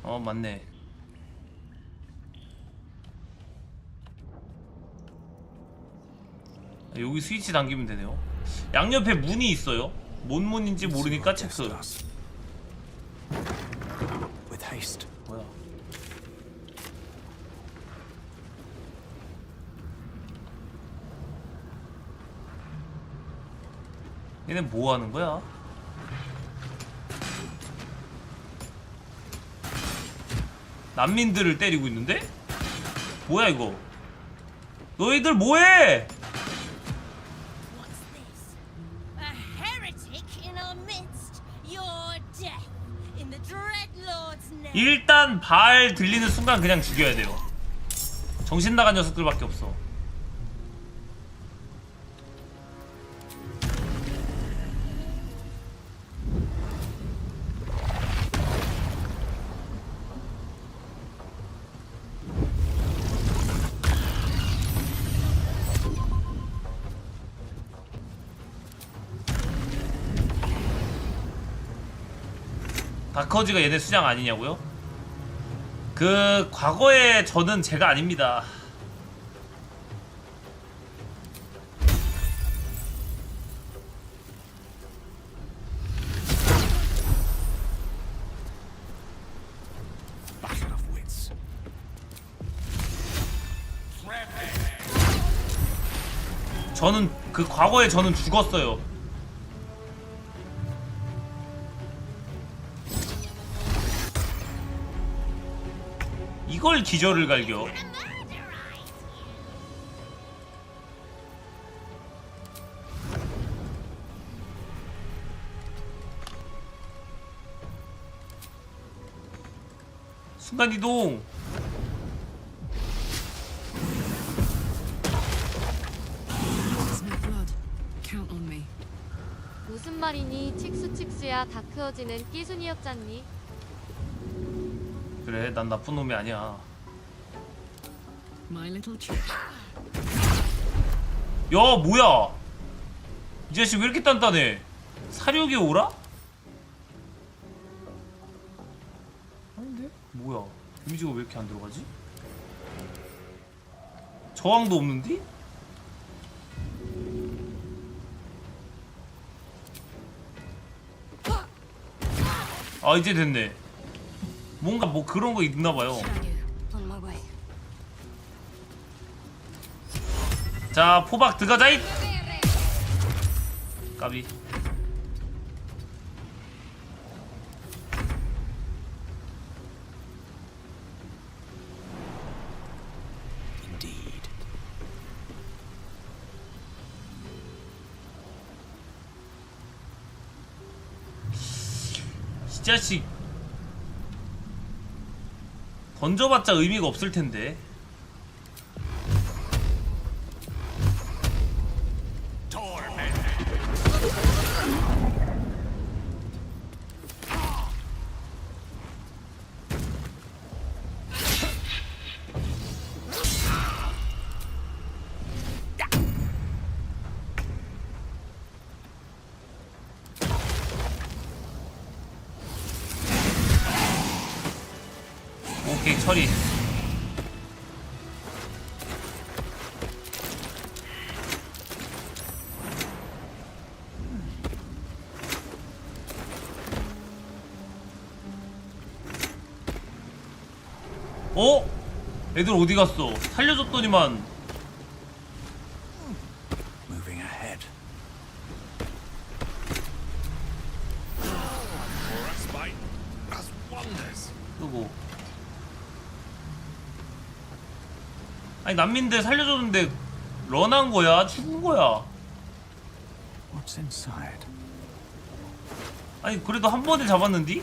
맞네. 여기 스위치 당기면 되네요. 양옆에 문이 있어요. 뭔 문인지 모르니까 체크. 얘네 뭐 하는 거야? 난민들을 때리고 있는데? 뭐야 이거? 너희들 뭐해? A heretic in our midst. Your death in the Dreadlord's name. 일단 발 들리는 순간 그냥 죽여야 돼요. 정신 나간 녀석들밖에 없어. 다커지가 얘네 수장 아니냐고요? 그 과거의 저는 제가 아닙니다. 저는 그 과거에 저는 죽었어요. 이걸 기절을 갈겨. 순간이동. 무슨 말이니? 칙수칙수야. 다크어지는 끼순이었잖니. 그래, 난 나쁜 놈이 아니야. 야, 뭐야? 이 자식 왜 이렇게 단단해? 사륙이 오라? 아닌데? 뭐야? 데미지가 왜 이렇게 안 들어가지? 저항도 없는데? 아, 이제 됐네. 뭔가 뭐 그런 거 있나봐요. 자, 포박 들어가자잇! 까비. 이 자식 던져봤자 의미가 없을 텐데. 오케이, 처리. 어? 애들 어디 갔어? 살려줬더니만. Moving ahead. 끄고. 아니, 난민들 살려줬는데 런한 거야? 죽은 거야? What's inside? 아니, 그래도 한 번에 잡았는디?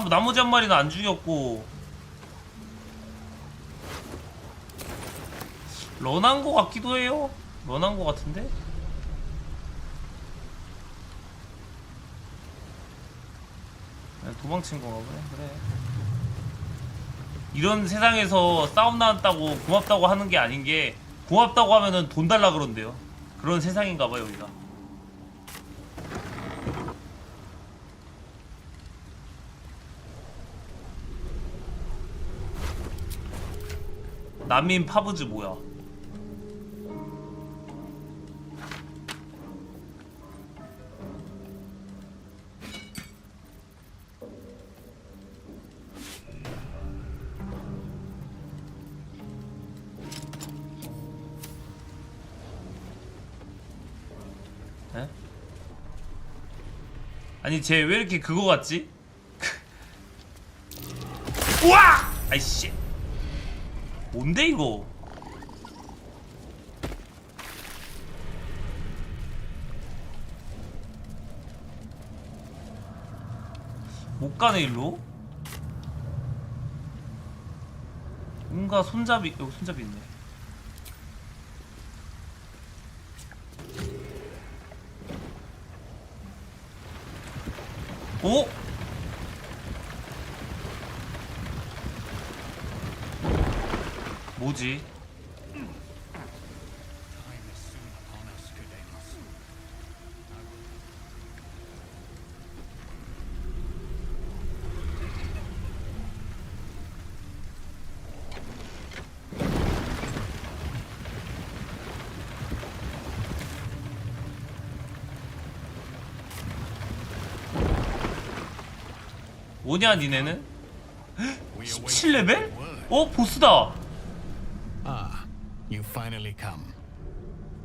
나머지 한 마리는 안 죽였고. 런한 거 같기도 해요. 런한 거 같은데? 그냥 도망친 건가 보네. 그래. 이런 세상에서 싸움 나왔다고 고맙다고 하는 게 아닌 게, 고맙다고 하면은 돈 달라 그런대요. 그런 세상인가 봐요, 여기가. 난민 파브즈 뭐야? 아니 쟤 왜 이렇게 그거 같지? 우와! 아이씨. 뭔데 이거? 못 가네 일로? 뭔가 손잡이 여기 손잡이 있네. 오? 뭐지? 뭐냐 니네는? 17레벨? 어? 보스다! Ah, you finally come.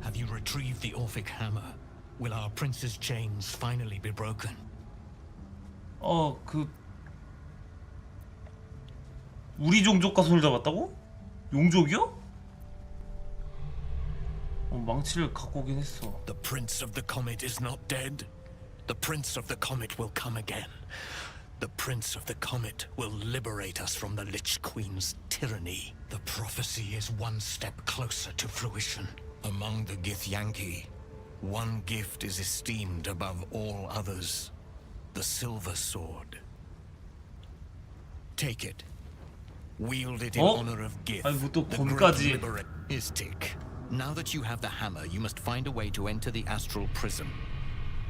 Have you retrieved the Orphic hammer? Will our prince's chains finally be broken? 우리 종족과 손을 잡았다고? 용족이요? 망치를 갖고 오긴 했어. The prince of the comet is not dead. The prince of the comet will come again. The prince of the comet will liberate us from the Lich Queen's tyranny. The prophecy is one step closer to fruition. Among the Githyanki, one gift is esteemed above all others. The silver sword. Take it. Wield it in honor of Gith. 아니 뭐 또 the 검까지. great liberator. Istik. Now that you have the hammer, you must find a way to enter the astral prism.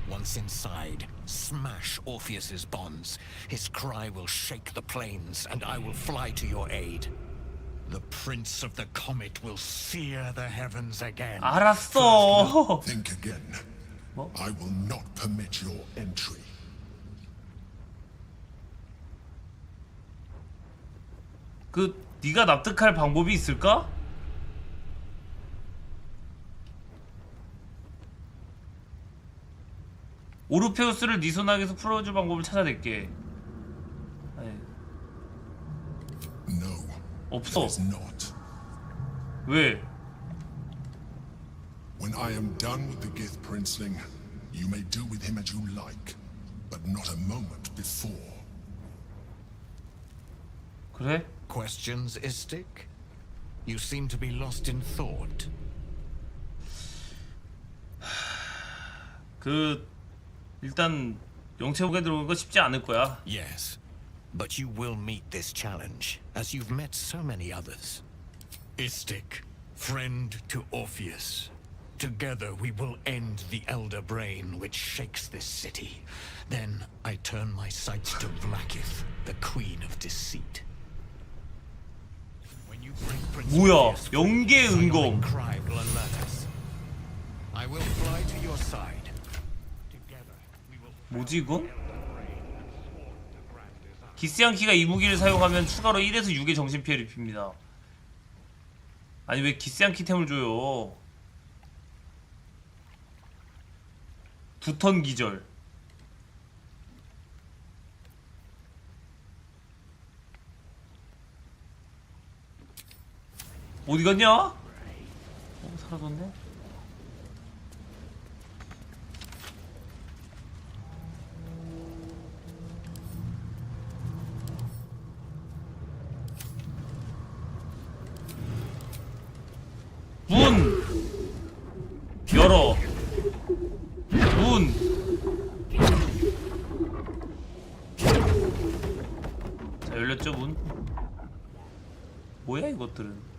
Once inside, smash Orpheus's bonds. His cry will shake the plains, and I will fly to your aid. The Prince of the Comet will sear the heavens again. 알았어. Think again. I will not permit your entry. 네가 납득할 방법이 있을까? 오르페우스를 네 손아귀에서 풀어줄 방법을 찾아낼게. 없어. 왜? When I am done with the Gith princeling, you may do with him as you like, but not a moment before. 그래? Questions, Istik? You seem to be lost in thought. 일단 영체국에 들어오는 거 쉽지 않을 거야. Yes, but you will meet this challenge, as you've met so many others. Istik, friend to Orpheus. Together we will end the Elder Brain which shakes this city. Then I turn my sights to Vlaakith, the Queen of Deceit. When you bring Prince 뭐야? Orpheus, 영계 은검. cry will alert us. I will fly to your side. 뭐지 이건? 기스양키가 이 무기를 사용하면 추가로 1에서 6의 정신피해를 입힙니다. 아니 왜 기스양키 템을 줘요? 두턴 기절. 어디 갔냐? 사라졌네. 문! 열어. 문! 자, 열렸죠, 문? 뭐야, 이것들은?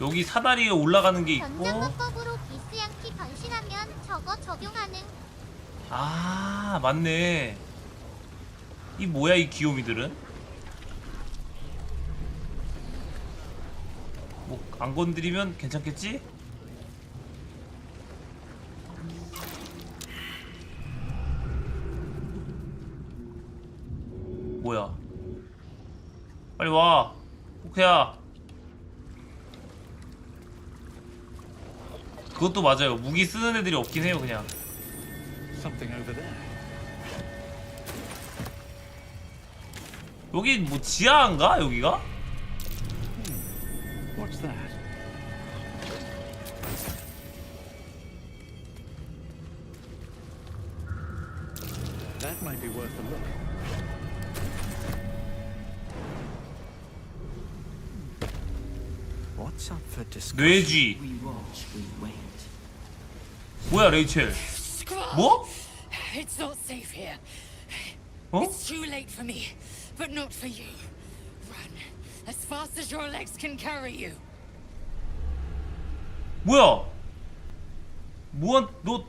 여기 사다리에 올라가는 게 있고. 변장법으로 기스양키 변신하면 저거 적용하는. 아 맞네. 이 뭐야 이 귀요미들은? 뭐 안 건드리면 괜찮겠지? 뭐야? 빨리 와. 오케야. 그것도 맞아요. 무기 쓰는 애들이 없긴 해요, 그냥. Something over there. 여기 뭐 지하인가? 여기가? What's that? That might be worth a look. What's up for discussion? 뇌쥐. We watch, we wait. 뭐야, 레이첼? 뭐? It's not safe here. 어? It's too late for me, but not for you. Run as fast as your legs can carry you. 뭐야? 뭐야? 너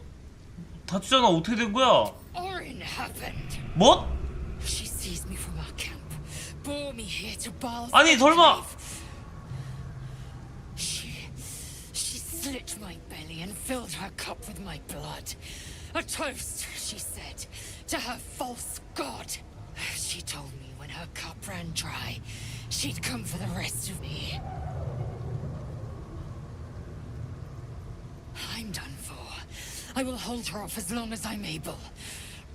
다치잖아. 어떻게 된 거야? Orin happened. 뭐? She seized me from our camp, bore me here to Baal's 아니 설마? She slit my belly and filled her cup with my blood. A toast, she said, to her false god. She told me when her cup ran dry, she'd come for the rest of me. I'm done for. I will hold her off as long as I'm able.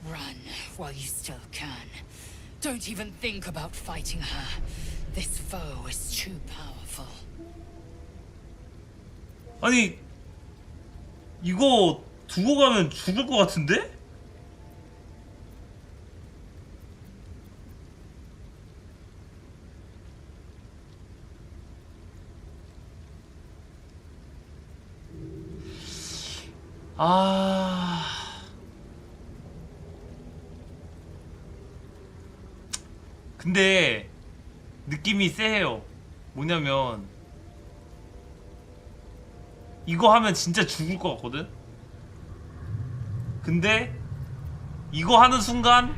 Run while you still can. Don't even think about fighting her. This foe is too powerful. 아니 이거 두고 가면 죽을 것 같은데? 아... 근데 느낌이 쎄해요. 뭐냐면 이거 하면 진짜 죽을 것 같거든? 근데 이거 하는 순간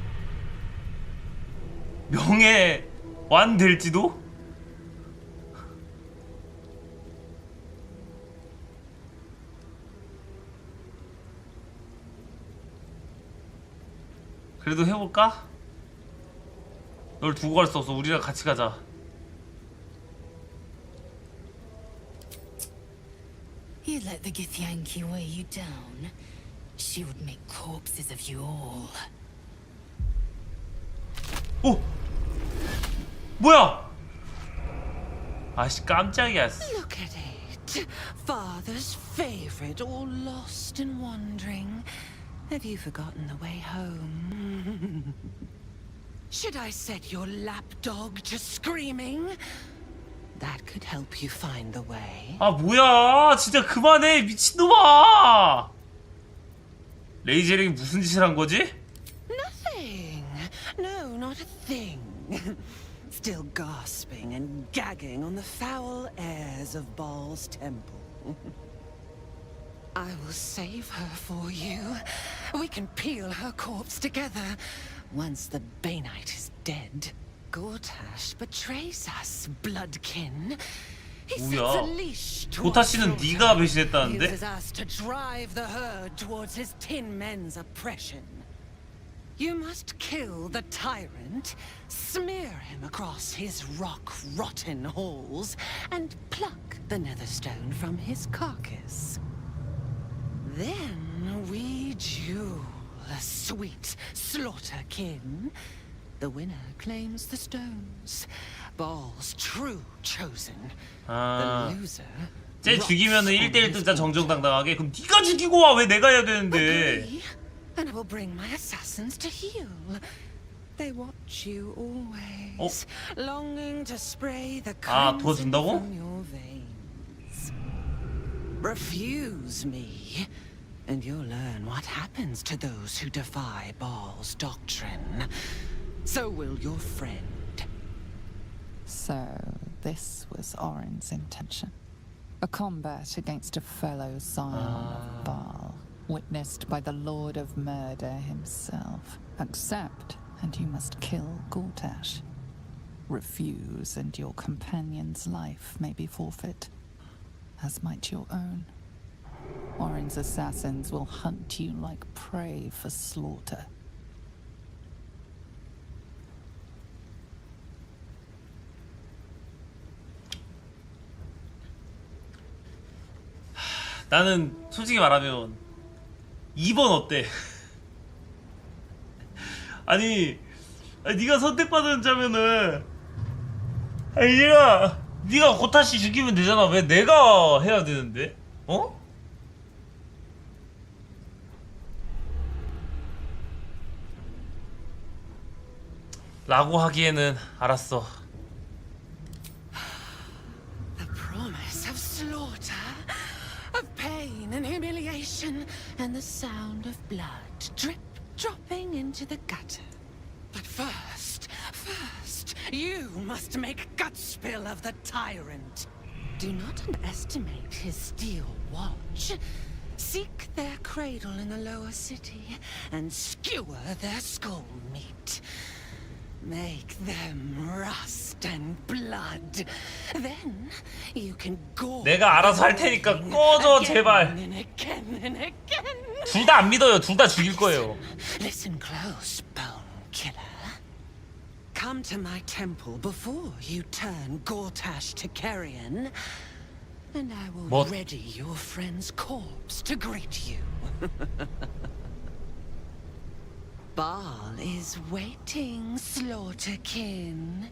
명예 완될지도? 그래도 해볼까? 널 두고 갈 수 없어. 우리랑 같이 가자. You let the Githyanki weigh you down, she would make corpses of you all. 오! 뭐야? 아씨 깜짝이야. Look at it. Father's favorite, all lost and wandering. Have you forgotten the way home? Should I set your lapdog to screaming? That could help you find the way. 아 뭐야 진짜 그만해 미친놈아. 레이제링이 무슨 짓을 한 거지? Nothing. No, not a thing. Still gasping and gagging on the foul airs of Baal's temple. I will save her for you. We can peel her corpse together once the Banite is dead. Gortash betrays us, bloodkin. He sets a leash 뭐야? 고타 씨는 네가 배신했다는데? uses us to drive the herd towards his tin men's oppression. You must kill the tyrant, smear him across his rock-rotten halls, and pluck the netherstone from his carcass. Then we duel a sweet slaughterkin. The winner claims the stones. Baal's true chosen. 아, The loser. 쟤 죽이면은 1대1 뜨자 정정당당하게. 그럼 네가 죽이고 와. 왜 내가 해야 되는데? And I will bring my assassins to heal. They watch you always, longing to spray the 아, crimson 도와준다고? from your veins. Refuse me, and you'll learn what happens to those who defy Baal's doctrine. So will your friend. So, this was Orin's intention. A combat against a fellow scion of Baal, witnessed by the Lord of Murder himself. Accept, and you must kill Gortash. Refuse, and your companion's life may be forfeit, as might your own. Orin's assassins will hunt you like prey for slaughter. 나는 솔직히 말하면 2번 어때? 아니 네가 선택받은 자면은 아니 네가 고타시 죽이면 되잖아. 왜 내가 해야 되는데? 어? 라고 하기에는 알았어. The promise of slaughter, of pain and humiliation, and the sound of blood drip dropping into the gutter. But first, you must make gut spill of the tyrant. Do not underestimate his steel watch. Seek their cradle in the lower city and skewer their skull meat. Make them rust and blood. Then you can go. 내가 알아서 할 테니까 꺼져 제발. 둘 다 안 믿어요. 둘 다 죽일 거예요. Listen close, bone killer. Come to my temple before you turn Gortash to carrion, and I will 뭐? ready your friend's corpse to greet you. Baal is waiting, Slaughterkin.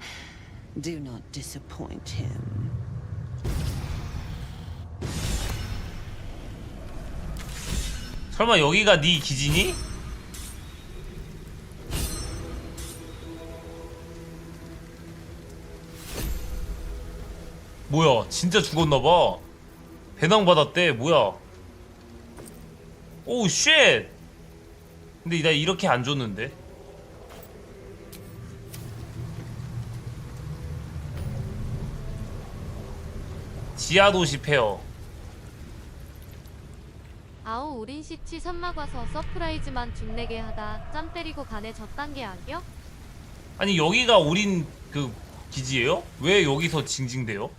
Do not disappoint him. 설마 여기가 네 기지니? 뭐야 진짜 죽었나봐. 배낭받았대. 뭐야. 오우 쉣. 근데 나 이렇게 안 줬는데. 지하도시 페어. 아우 우린 시치 선막 와서 서프라이즈만 준내게 하다 짬 때리고 가네 저딴 게 악이요? 아니 여기가 우린 그 기지예요? 왜 여기서 징징대요?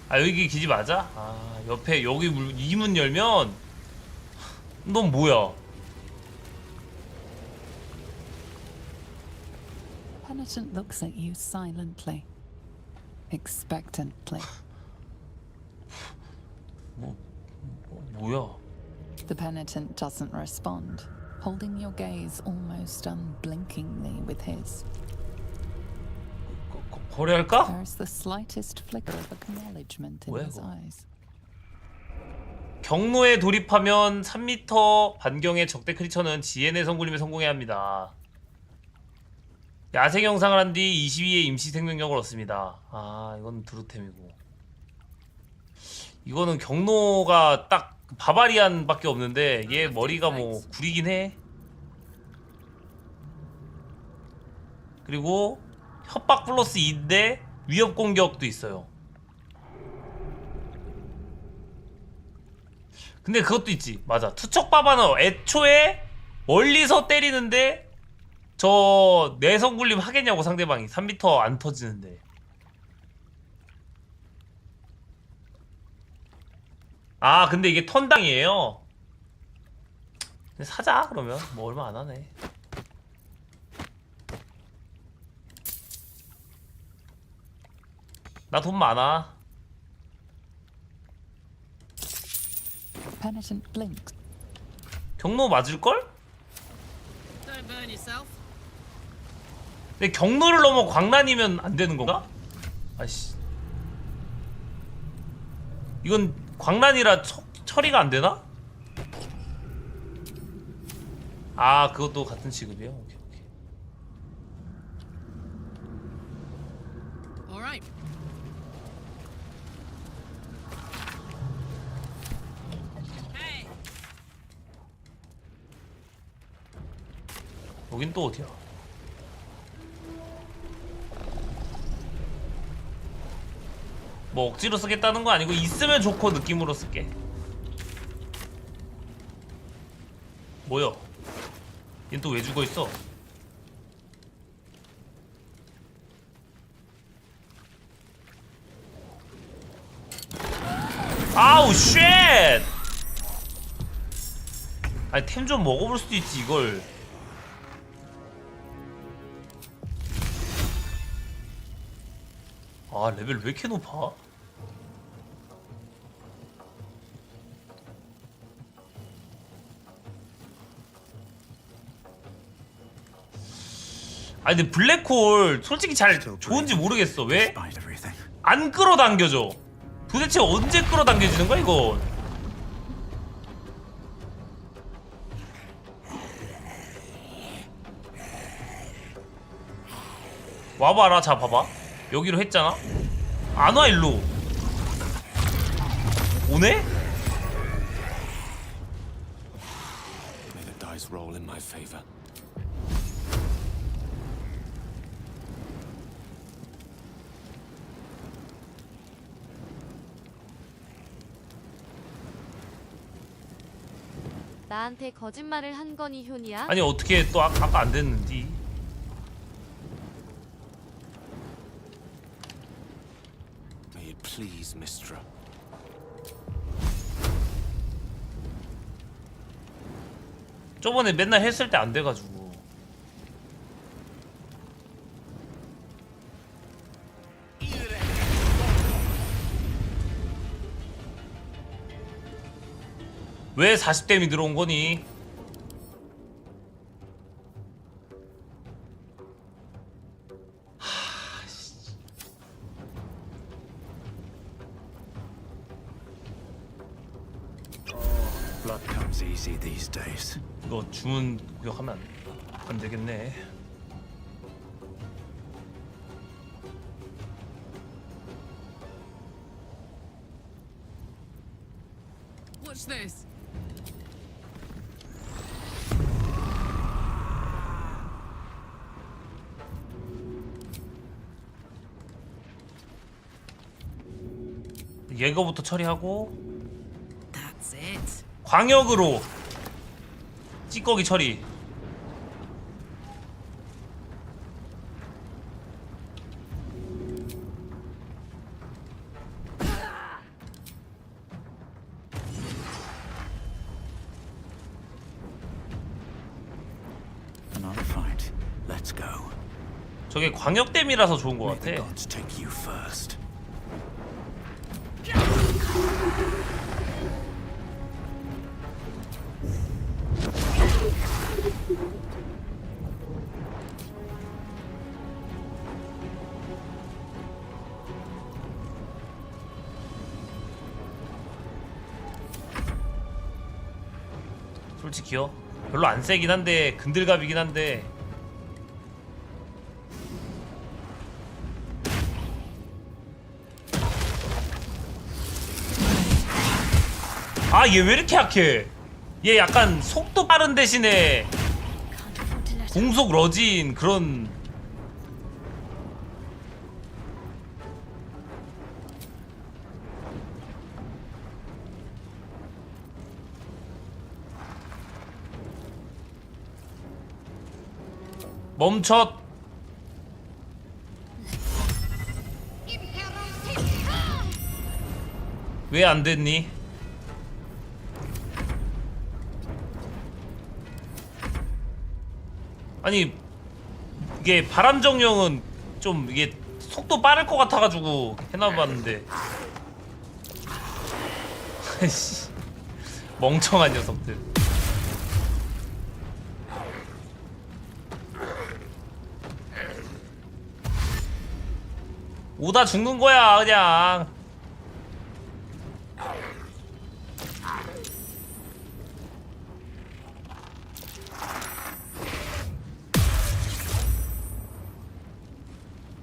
아 여기 기지 맞아? 아 옆에 여기 이 문 열면 넌 뭐야? Penitent looks at you silently, expectantly. 뭐야? The penitent doesn't respond, holding your gaze almost unblinkingly with his. 거래할까? There's the slightest flicker of acknowledgement in 뭐야, his 이거? eyes. 경로에 돌입하면 3m 반경의 적대 크리처는 지혜의 성굴림에 성공해야 합니다. 야생 영상을 한 뒤 22의 임시 생명력을 얻습니다. 아 이건 드루템이고 이거는 경로가 딱 바바리안 밖에 없는데 얘 머리가 뭐 구리긴 해. 그리고 협박 플러스 2인데 위협 공격도 있어요. 근데 그것도 있지. 맞아. 투척 바바는 애초에 멀리서 때리는데 저 내성 굴림 하겠냐고 상대방이 3m 안 터지는데. 아 근데 이게 턴당이에요. 근데 사자 그러면 뭐 얼마 안 하네. 나 돈 많아. Penitent blinks. 경로 맞을걸? Don't burn yourself. 근데 경로를 넘어 광란이면 안 되는 건가? 아이씨. 이건 광란이라 처리가 안 되나? 아, 그것도 같은 취급이요? 오케이, 오케이. All right. Hey. 여긴 또 어디야? 뭐 억지로 쓰겠다는 거 아니고 있으면 좋고 느낌으로 쓸게. 뭐야? 얜 또 왜 죽어있어? 아우 쉣! 아니 템 좀 먹어볼 수도 있지 이걸. 아 레벨 왜 이렇게 높아? 아니 근데 블랙홀 솔직히 잘 좋은지 모르겠어. 왜? 안 끌어당겨져. 도대체 언제 끌어당겨지는 거야 이거? 와봐라. 자 봐봐. 여기로 했잖아. 안 와 일로. 오네? May the dice roll in my favor. 나한테 거짓말을 한 거니 효니야? 아니 어떻게 또 아까 안 됐는지. May it please, Mistra. 저번에 맨날 했을 때 안 돼가지고. 왜 40댐이 들어온 거니? Blood comes easy these days. 이거 주문 공격하면 안 되겠네. Watch this. 예거부터 처리하고 That's it. 광역으로 찌꺼기 처리. Another fight. Let's go. 저게 광역댐이라서 좋은 것 같아. Let's take you first. 솔직히요 별로 안 세긴 한데 근들갑이긴 한데 아 얘 왜 이렇게 약해? 얘 약간 속도 빠른 대신에 공속 러진 그런. 멈췄. 왜 안 됐니? 아니 이게 바람정령은 좀 이게 속도 빠를 것 같아가지고 해놔봤는데 멍청한 녀석들. 오다 죽는 거야 그냥.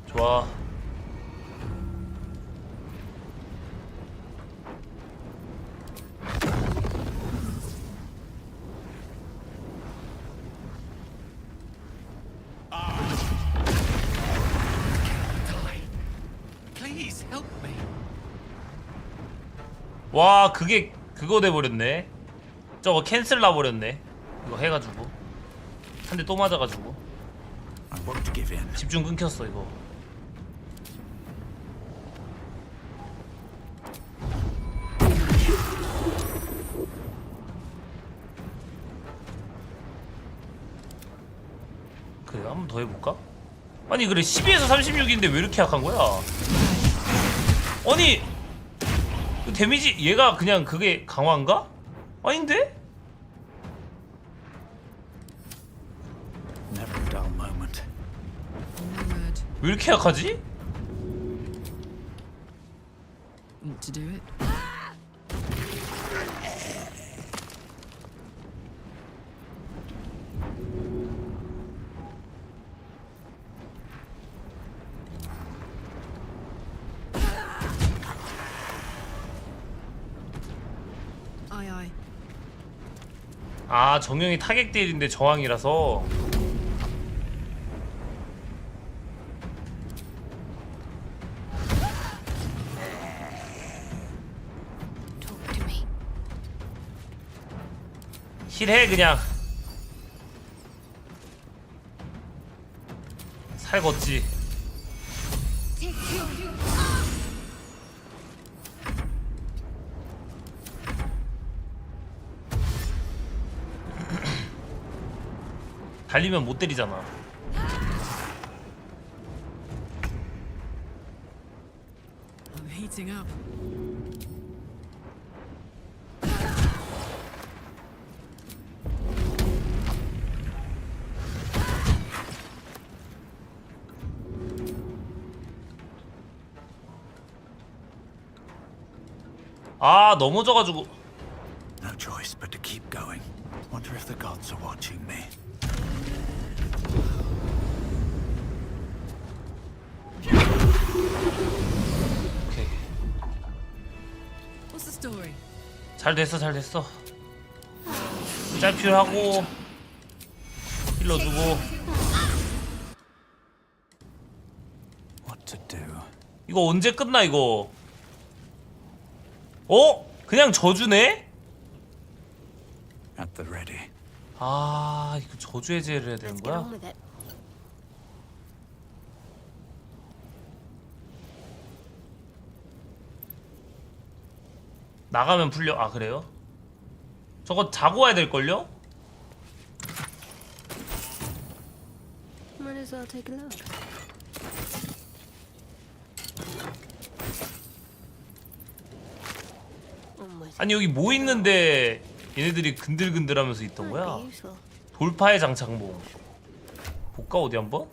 좋아. Please help me. 와 그게 그거 돼버렸네. 저거 캔슬 나버렸네. 이거 해가지고 한 대 또 맞아가지고 I won't give in. 집중 끊겼어 이거. 그래 한번 더 해볼까? 아니 그래 12에서 36인데 왜 이렇게 약한 거야? 아니 그 데미지 얘가 그냥 그게 강화인가? 아닌데? Never a dull moment. 왜 이렇게 약하지? Want to do it? Aye, aye. 아 정령이 타격 딜인데 저항이라서. 힐해 그냥. 살 걷지. 달리면 못 때리잖아. I'm heating up. 아 넘어져가지고. No choice but to keep going. Wonder if the gods are watching me. 오케이. What's the story? 잘 됐어 잘 됐어. 짤필하고 힐러 주고. What to do? 이거 언제 끝나 이거? 어? 그냥 저주네? At the ready. 아 이거 저주 해제를 해야 되는 거야? 나가면 풀려. 아 그래요? 저거 자고 와야 될걸요? Might as well take a look. 아니 여기 뭐 있는데 얘네들이 근들근들하면서 있던 거야? 돌파의 장착봉. 볼까 어디 한번?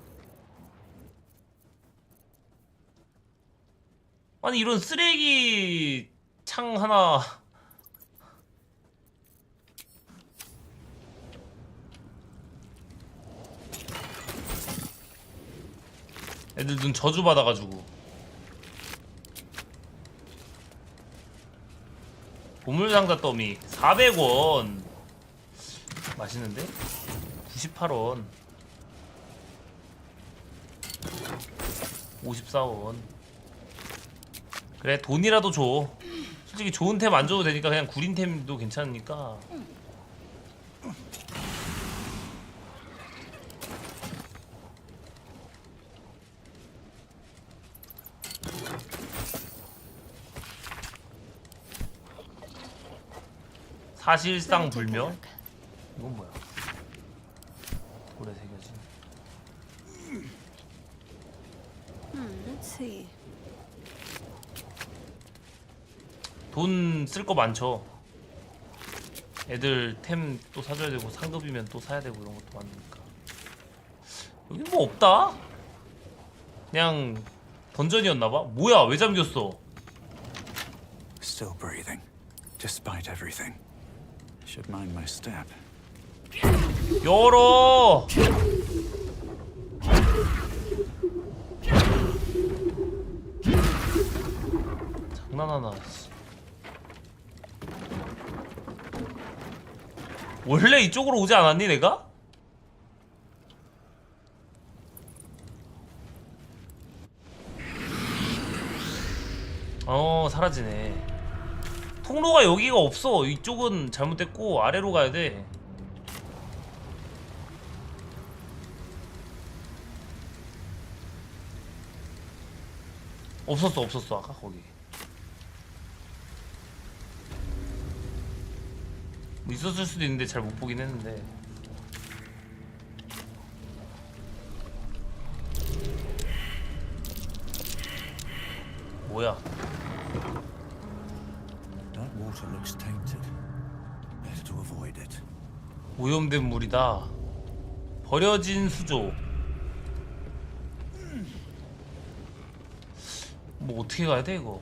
아니 이런 쓰레기 창 하나. 애들 눈 저주 받아가지고. 보물상자 더미 400원. 맛있는데? 98원 54원. 그래 돈이라도 줘. 솔직히 좋은 템 안 줘도 되니까 그냥 구린 템도 괜찮으니까. 사실상 불명? 이건 뭐야? 돌에 새겨진. Let's see. 돈 쓸 거 많죠. 애들 템 또 사줘야 되고 상급이면 또 사야 되고 이런 것도 많으니까. 여기 뭐 없다? 그냥 던전이었나봐? 뭐야 왜 잠겼어? Still breathing, despite everything. Should mind my step. 열어! 장난하나. 원래 이쪽으로 오지 않았니 내가? 사라지네. 통로가 여기가 없어. 이쪽은 잘못됐고 아래로 가야 돼. 없었어 아까 거기. 뭐 있었을 수도 있는데 잘 못 보긴 했는데. 뭐야? That water looks tainted. Better to avoid it. 오염된 물이다. 버려진 수조. 뭐 어떻게 가야 돼 이거?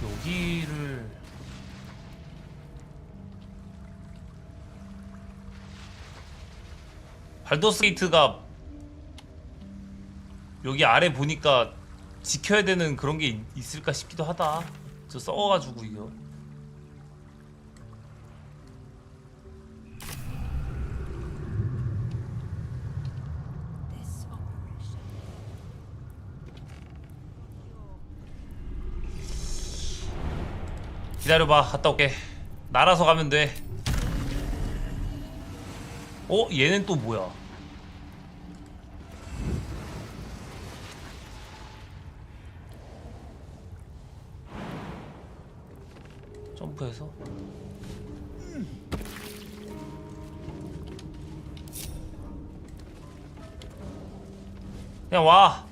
여기를 발더스 게이트가 여기 아래 보니까 지켜야 되는 그런 게 있을까 싶기도 하다. 저 썩어가지고 이거. 기다려봐. 갔다 올게. 날아서 가면 돼. 얘는 또 뭐야? 점프해서 그냥 와.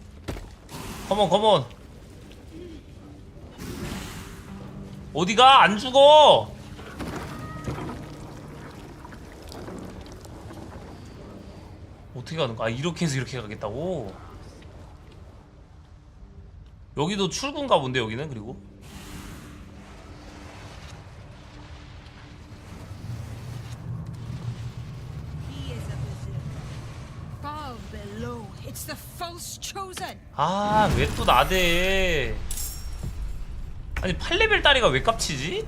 컴온 컴온. 어디가? 안 죽어. 어떻게 가는 거야? 이렇게 해서 이렇게 가겠다고? 여기도 출구인가 본데 여기는. 그리고 아, 왜 또 나대? 아니 8레벨 다리가 왜 깝치지?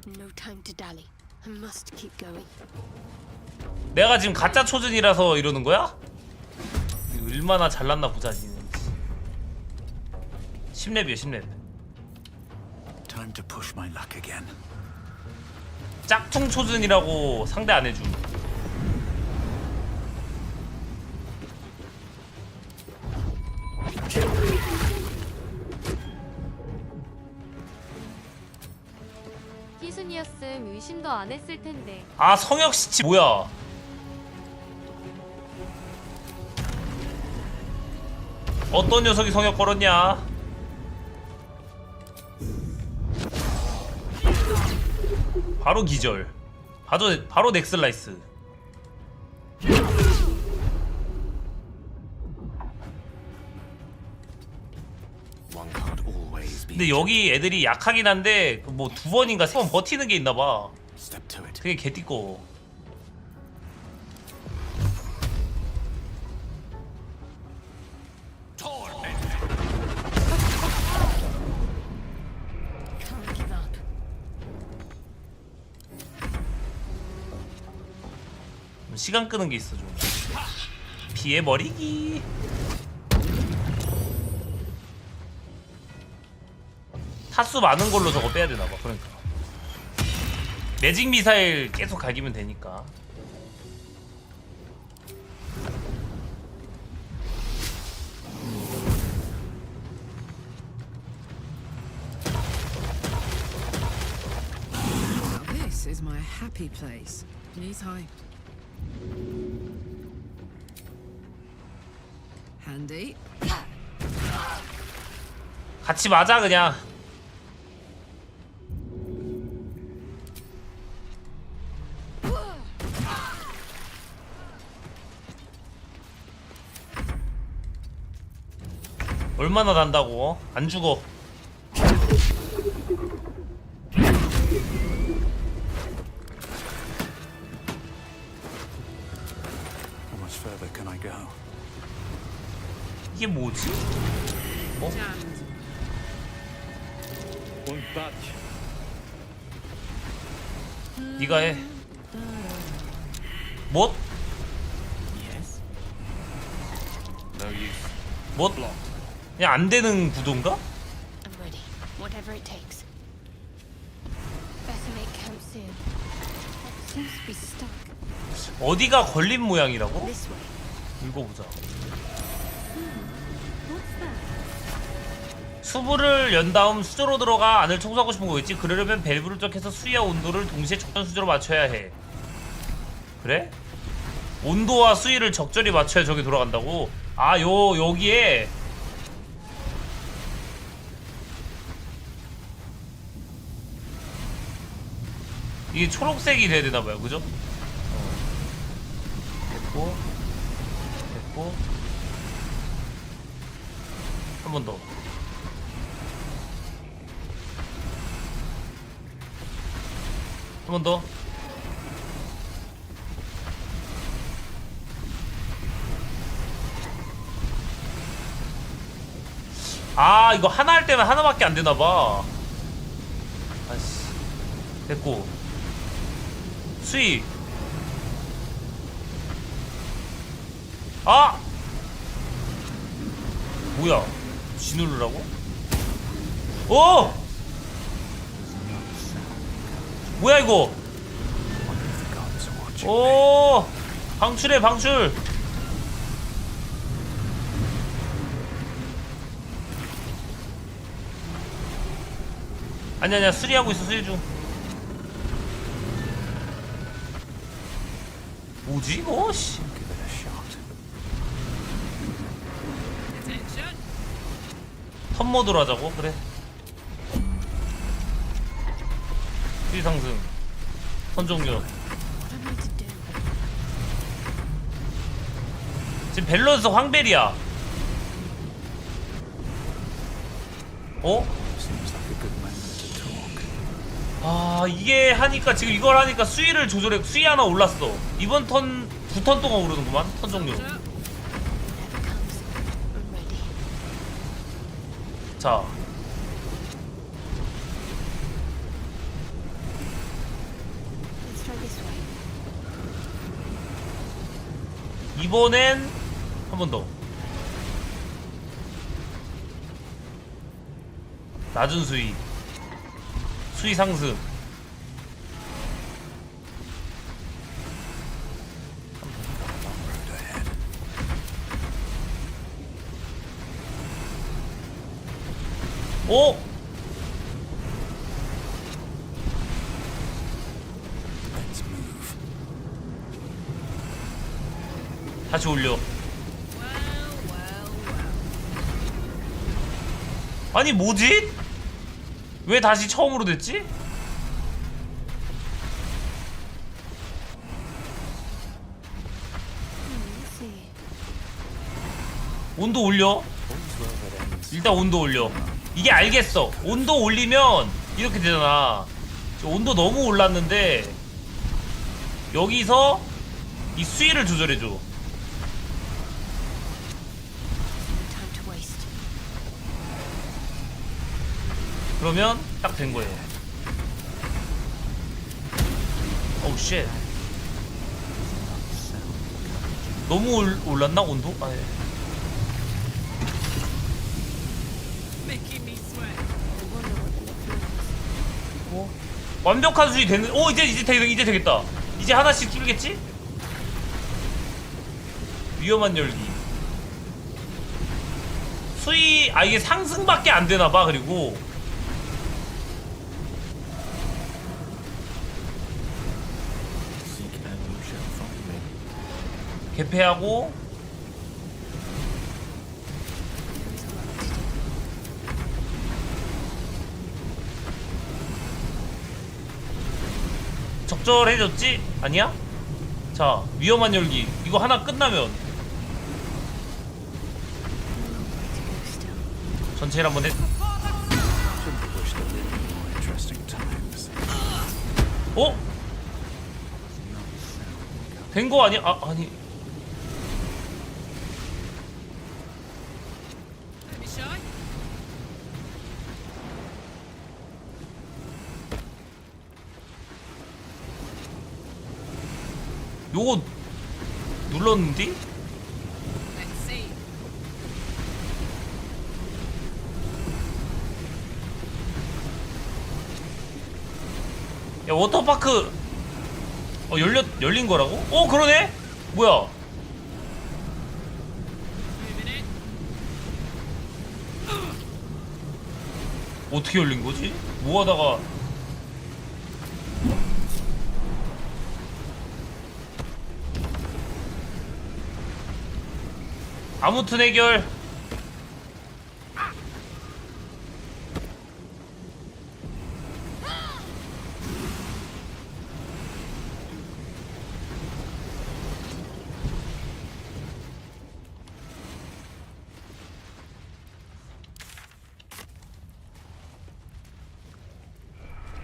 No time to dally. I must keep going. 내가 지금 가짜 초전이라서 이러는 거야? 얼마나 잘났나 보자. 니는 10렙이야 10렙. Time to push my luck again. 짝퉁 초전이라고 상대 안 해줌. 희순이었음 의심도 안 했을 텐데. 아, 성역시치 뭐야? 어떤 녀석이 성역 걸었냐? 바로 기절. 바로 넥슬라이스. 근데 여기 애들이 약하긴 한데 뭐 2번인가 3번 버티는 게 있나봐. 그게 개띠꺼. 시간 끄는 게 있어 좀. 피해버리기. 타수 많은 걸로 저거 빼야 되나봐. 그러니까 매직 미사일 계속 갈기면 되니까. This is my happy place. Knees high. Handy. 같이 맞아 그냥. 얼마나 난다고? 안 죽어. How much further can I go? 이게 뭐지? 네가 해. 뭐? 뭐? 그냥 안 되는 구도인가? I'm ready. Whatever it takes. Better make camp soon. Seems to be stuck. 어디가 걸린 모양이라고? This way. 읽어보자. What's that? 수부를 연 다음 수조로 들어가 안을 청소하고 싶은 거겠지? 그러려면 밸브를 쩍해서 수위와 온도를 동시에 적정 수조로 맞춰야 해. 그래? 온도와 수위를 적절히 맞춰야 저기 돌아간다고? 아, 여기에 이게 초록색이 돼야 되나봐요, 그죠? 됐고, 한 번 더. 한 번 더. 아, 이거 하나 할 때는 하나밖에 안 되나봐. 아씨. 됐고. 수위. 아! 뭐야? G 누르라고? 오! 뭐야 이거? 오! 방출해 방출. 아니야 수리하고 있어. 수리 중. 뭐지 이거? 씨. 턴 모드로 하자고? 그래. 수위 상승. 턴 종료. 지금 밸런스 황벨이야. 어? 아, 이게 하니까 지금 이걸 하니까 수위를 조절해. 수위 하나 올랐어. 이번 턴 9턴 동안 오르는구만. 턴 종료. 자, 이번엔 한 번 더. 낮은 수위. 수위 상승. 오! 다시 올려. 아니 뭐지? 왜 다시 처음으로 됐지? 온도 올려. 일단 온도 올려. 이게 알겠어. 온도 올리면 이렇게 되잖아. 온도 너무 올랐는데 여기서 이 수위를 조절해줘. 그러면 딱 된 거예요. 오우 쉣. 너무 올랐나 온도? 아, 예. 완벽한 수위 되는. 오, 이제 되겠다. 이제 하나씩 줄겠지? 위험한 열기. 수위. 아, 이게 상승밖에 안 되나봐. 그리고 개폐하고 적절해졌지? 아니야? 자, 위험한 열기. 이거 하나 끝나면 전체를 한번 해. 어? 된 거 아니야? 아, 아니. 요거 눌렀는데? 야, 워터파크 열린 거라고? 그러네? 뭐야? 어떻게 열린 거지? 뭐 하다가 아무튼 해결.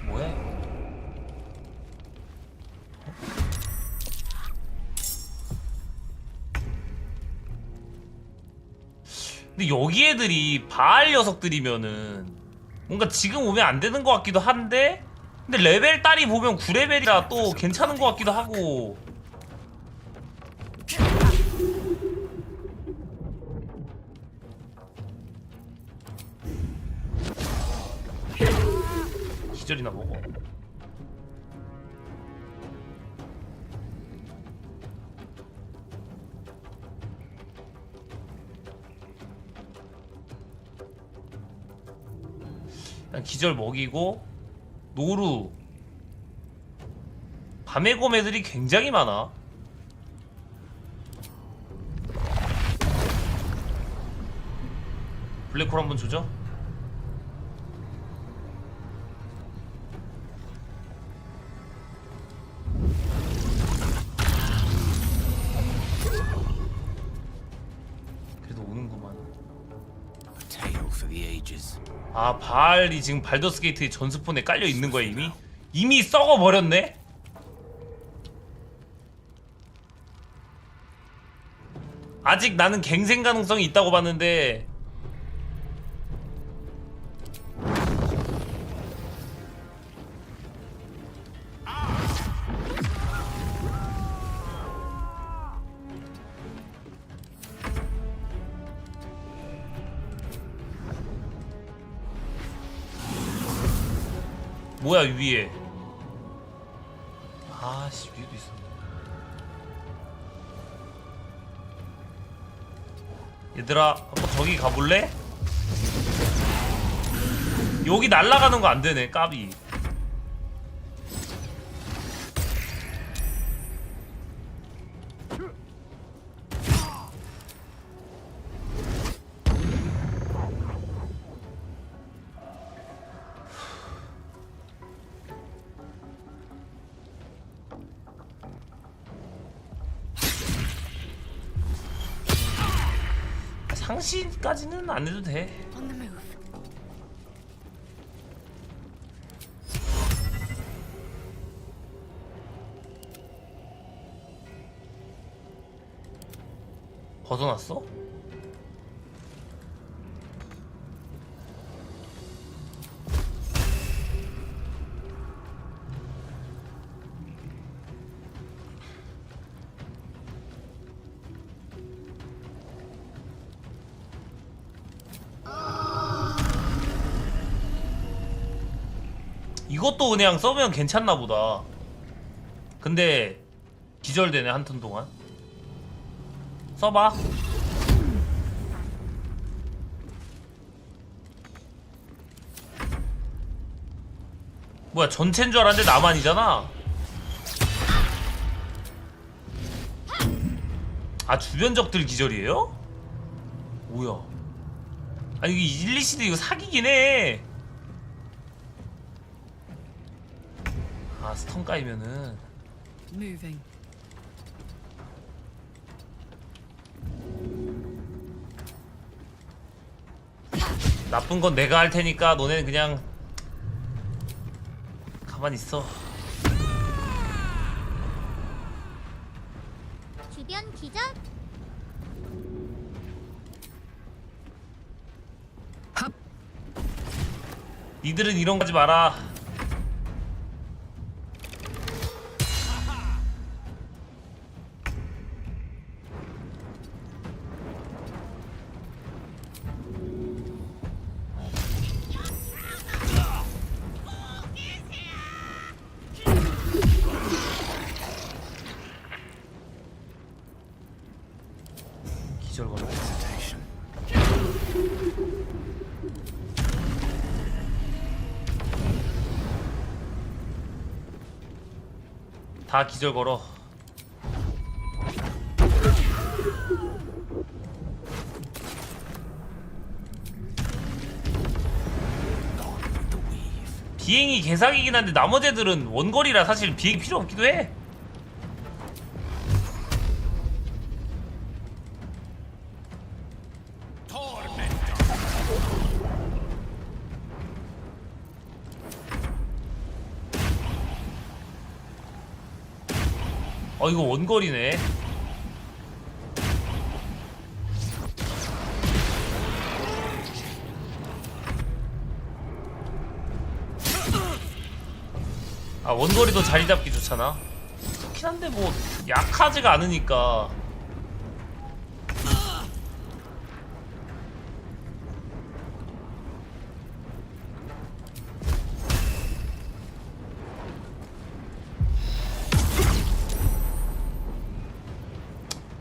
뭐해? 근데 여기 애들이 바알 녀석들이면은 뭔가 지금 오면 안 되는 것 같기도 한데, 근데 레벨 딸이 보면 9레벨이라 또 괜찮은 것 같기도 하고. 기절이나 먹어. 일단 기절 먹이고. 노루 밤의 검 애들이 굉장히 많아. 블랙홀 한번 조져. 그래도 오는구만. 아, 바알이 지금 발더스 게이트의 전스폰에 깔려 있는 거야 이미? 이미 썩어 버렸네. 아직 나는 갱생 가능성이 있다고 봤는데. 뭐야 위에. 아씨 위에도 있어. 얘들아 한번 저기 가볼래? 여기 날아가는 거 안되네 까비. 상시까지는 안 해도 돼. 벗어났어? 이것도 그냥 써보면 괜찮나 보다. 근데 기절되네 한 턴 동안. 써봐. 뭐야 전체인 줄 알았는데 나만이잖아. 아 주변 적들 기절이에요? 뭐야. 아니 이게 1, 2시드 이거 사기긴 해. 아 스턴 까이면은 Moving. 나쁜 건 내가 할 테니까 너네는 그냥 가만히 있어. 주변 기절? 니들은 이런 거 하지 마라. 기절거려. 다 기절 걸어. 비행이 개사기긴 한데 나머지 애들은 원거리라 사실 비행 필요 없기도 해. 이거 원거리네. 아, 원거리도 자리 잡기 좋잖아. 좋긴 한데 뭐 약하지가 않으니까.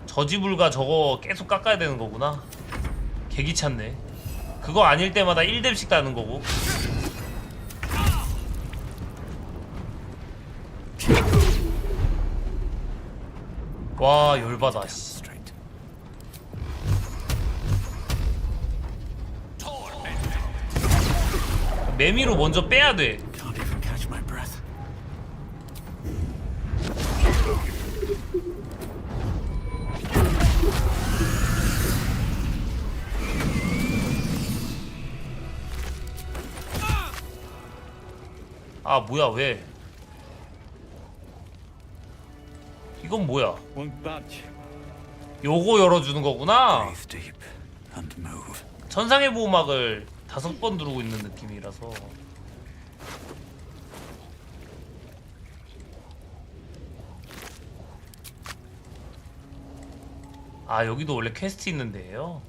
저지불가 저거 계속 깎아야 되는 거구나. 개귀찮네. 그거 아닐 때마다 1렙씩 따는 거고. 와, 열받아. 씨. 매미로 먼저 빼야 돼. 아, 뭐야, 왜? 이건 뭐야? 요거 열어주는 거구나. 천상의 보호막을 5번 누르고 있는 느낌이라서. 아, 여기도 원래 퀘스트 있는 데예요.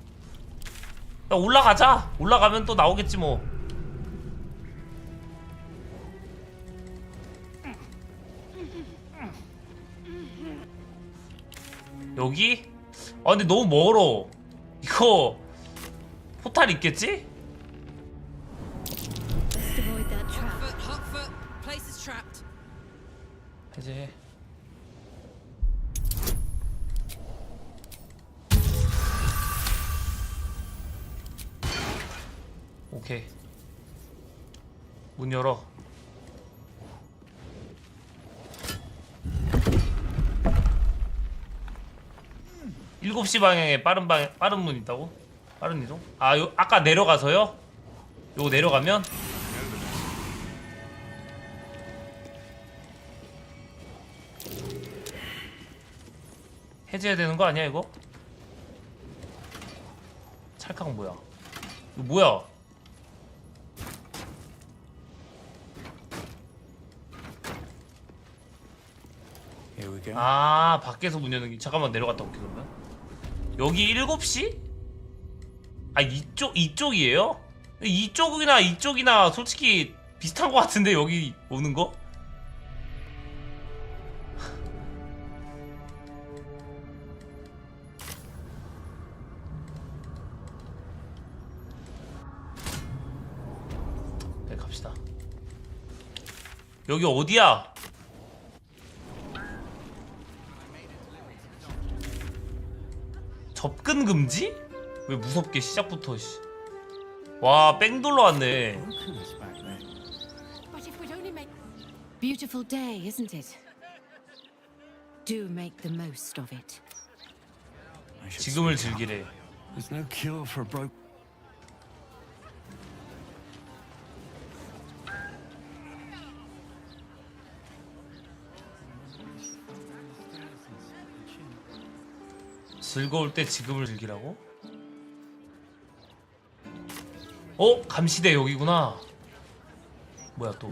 야, 올라가자. 올라가면 또 나오겠지 뭐. 여기? 아, 근데 너무 멀어. 이거 포탈 있겠지? 해제. 오케이. 문 열어. 일곱 시 방향에 빠른 문 있다고? 빠른 이동? 아, 아까 내려가서요? 요거 내려가면? 해제해야 되는 거 아니야, 이거? 찰칵 뭐야? 이거 뭐야? 아, 밖에서 문 여는 게. 잠깐만, 내려갔다 올게, 그러면. 여기 7시? 아, 이쪽이에요? 이쪽이나 솔직히 비슷한 거 같은데, 여기 오는 거? 네, 갑시다. 여기 어디야? 접근 금지? 왜 무섭게 시작부터. 씨. 와, 뺑 돌러 왔네. Beautiful day, isn't it? Do make the most of it. 지금을 즐기래. There's no cure for broke. 즐거울 때 지금을 즐기라고? 감시대 여기구나. 뭐야 또.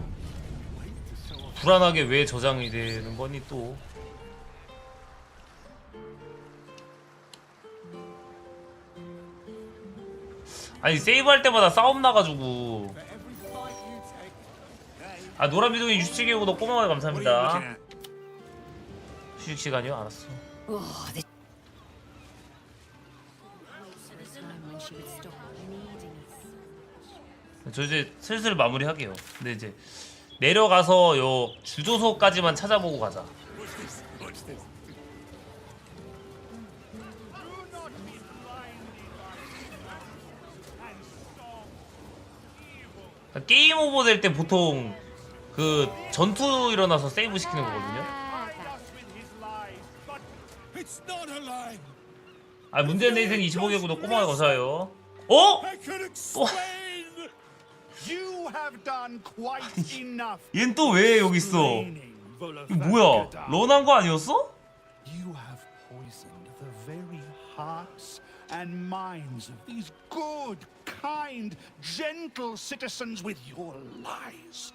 불안하게 왜 저장이 되는 거니 또. 아니, 세이브할 때마다 싸움 나가지고. 아, 노란비동이 67개 구독 꼬마가 감사합니다. 휴식 시간이요? 알았어. 저 이제 슬슬 마무리할게요. 근데 이제 내려가서 요 주조소까지만 찾아보고 가자. 게임 오버 될 때 보통 그 전투 일어나서 세이브 시키는 거거든요. 아 문제는 내 인생 25개 구독 꼬마가 감사해요. 어? 또 얜 또 왜 여기 있어? 이거 뭐야? 런한 거 아니었어? You have poisoned the very hearts and minds of these good, kind, gentle citizens with your lies,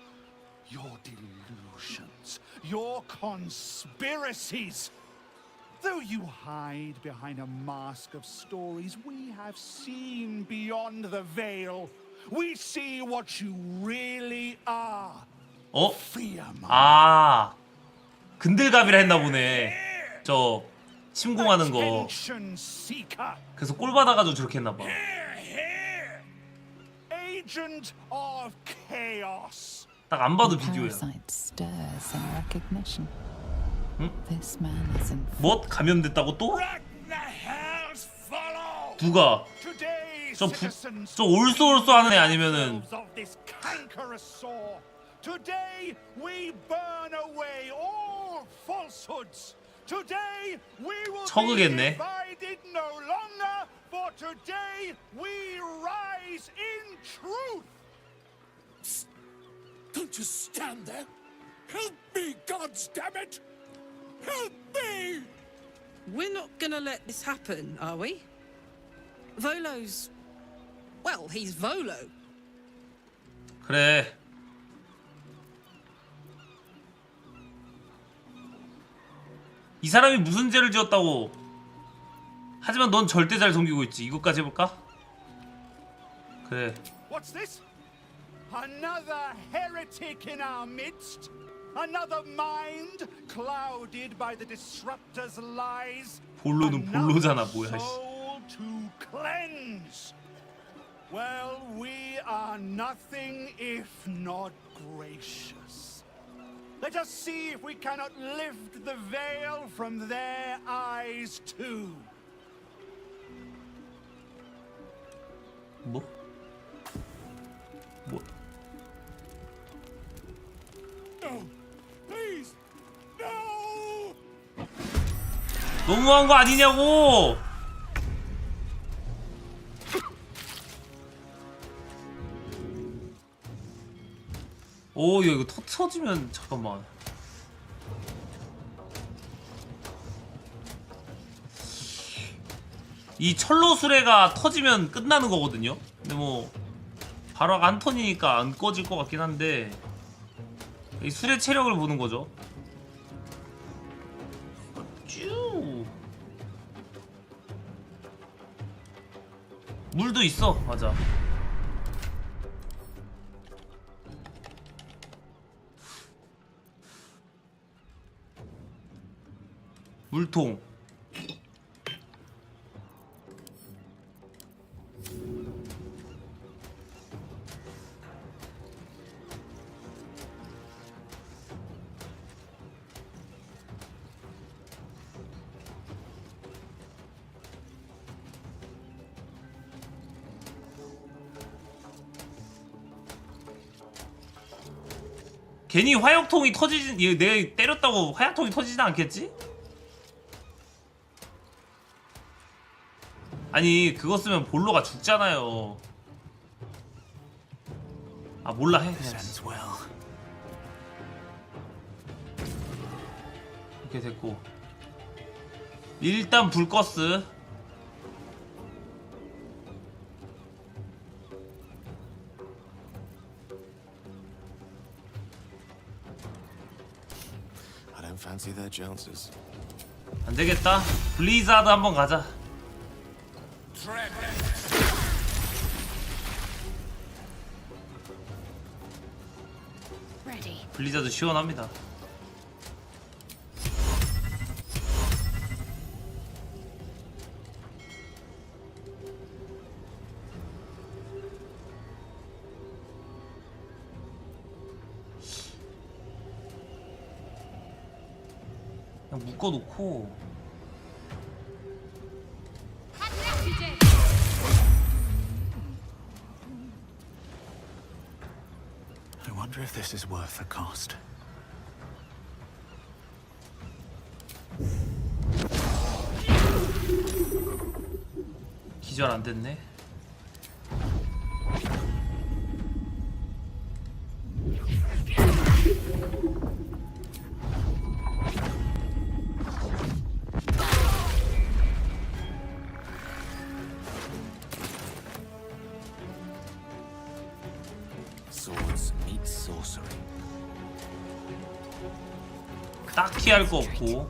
your delusions, your conspiracies. Though you hide behind a mask of stories, we have seen beyond the veil. We see what you really are. 어? 아 근들갑이라 했나 보네. 저 침공하는 거. 그래서 꼴 받아가지고 저렇게 했나 봐. Agent of chaos. 딱 안 봐도 비디오야. 응? 뭐? 감염됐다고 또? 누가? 저 올쏘올쏘 하는 애 아니면은 Today we burn away all falsehoods. Today we will be divided no longer, for today we rise in truth. Don't just stand there. Help me, gods damn it! Help me! We're not gonna let this happen, are we? Volo's... well, he's Volo. 그래. 이 사람이 무슨 죄를 지었다고. 하지만 넌 절대 잘 섬기고 있지. 이것까지 해볼까? 그래. What's this? Another heretic in our midst? Another mind clouded by the disruptor's lies? 볼로는 볼로잖아 뭐야. Soul to cleanse. Well, we are nothing if not gracious. Let us see if we cannot lift the veil from their eyes too. 뭐? 뭐? No, please, no. 너무한 거 아니냐고. 오, 야, 이거 터지면 잠깐만. 이 철로 수레가 터지면 끝나는 거거든요. 근데 뭐 바로 한 턴이니까 안 꺼질 것 같긴 한데 이 수레 체력을 보는 거죠. 쭉. 물도 있어, 맞아. 물통. 괜히 화약통이 터지진, 얘 내가 때렸다고 화약통이 터지진 않겠지? 아니 그거 쓰면 볼로가 죽잖아요. 아 몰라 해 그냥. 이렇게 됐고 일단 불 껐어. I don't fancy their chances. 안 되겠다. 블리자드 한번 가자. 블리자드 시원합니다. 그냥 묶어놓고 wonder if this is worth the cost. 기절 안 됐네. Swords meet sorcery. 딱히 할 거 없고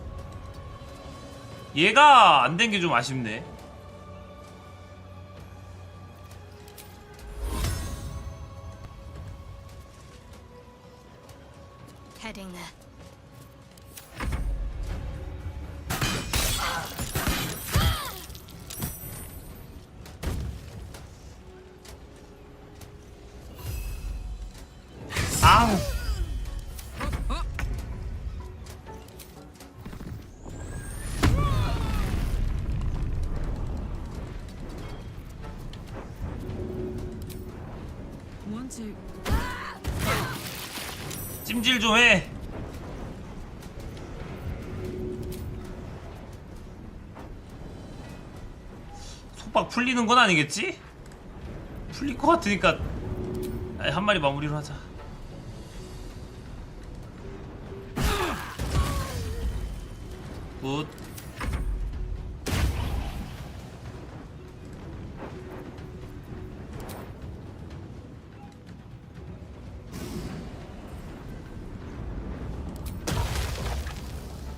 얘가 안 된 게 좀 아쉽네. Heading there. 앙. Want to? 찜질 좀 해. 속박 풀리는 건 아니겠지? 풀릴 것 같으니까 아니, 한 마리 마무리로 하자. 굿.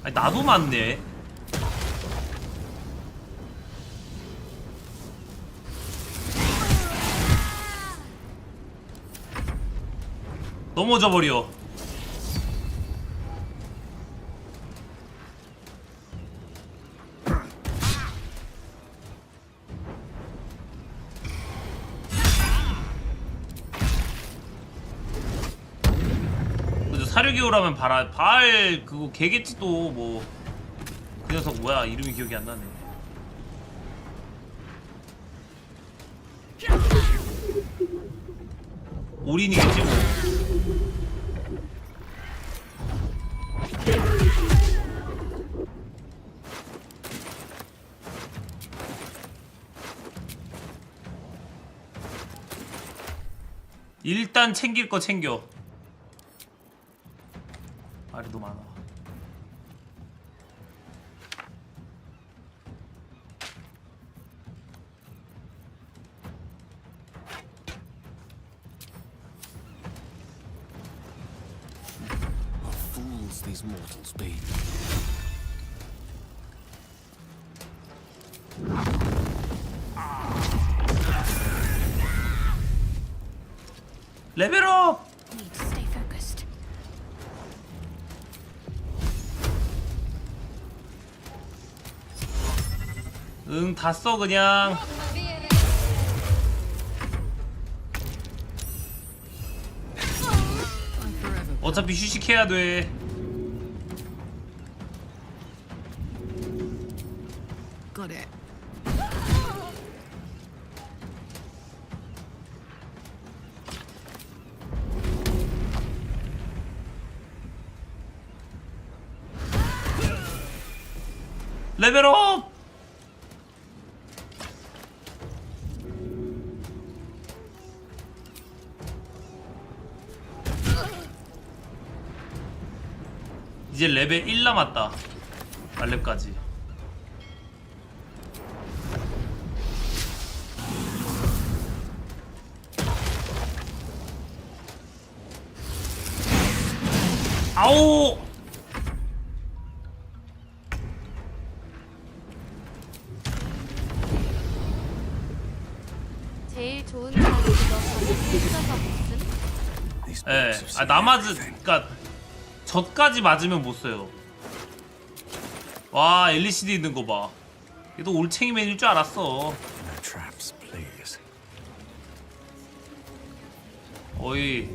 아니 나도 맞네. 넘어져 버려. 사륙이 오라면 발 그거 개겠지 또 뭐. 그 녀석 뭐야 이름이 기억이 안 나네. 올인이겠지 뭐. 일단 챙길 거 챙겨. 말이 너무 많아. What fools these mortals be. 레벨업! Need to stay focused. 응, 다 써 그냥. 어차피 휴식해야 돼. Got it. 레벨업! 이제 레벨 1 남았다. 말렙까지. 아오! 제일 좋은 차는 그거 찢어서 무슨? 예. 아, 나마즈, 그니까, 젖까지 맞으면 못 써요. 와, LCD 있는 거 봐. 얘도 올챙이맨일 줄 알았어. No traps, please. 어이.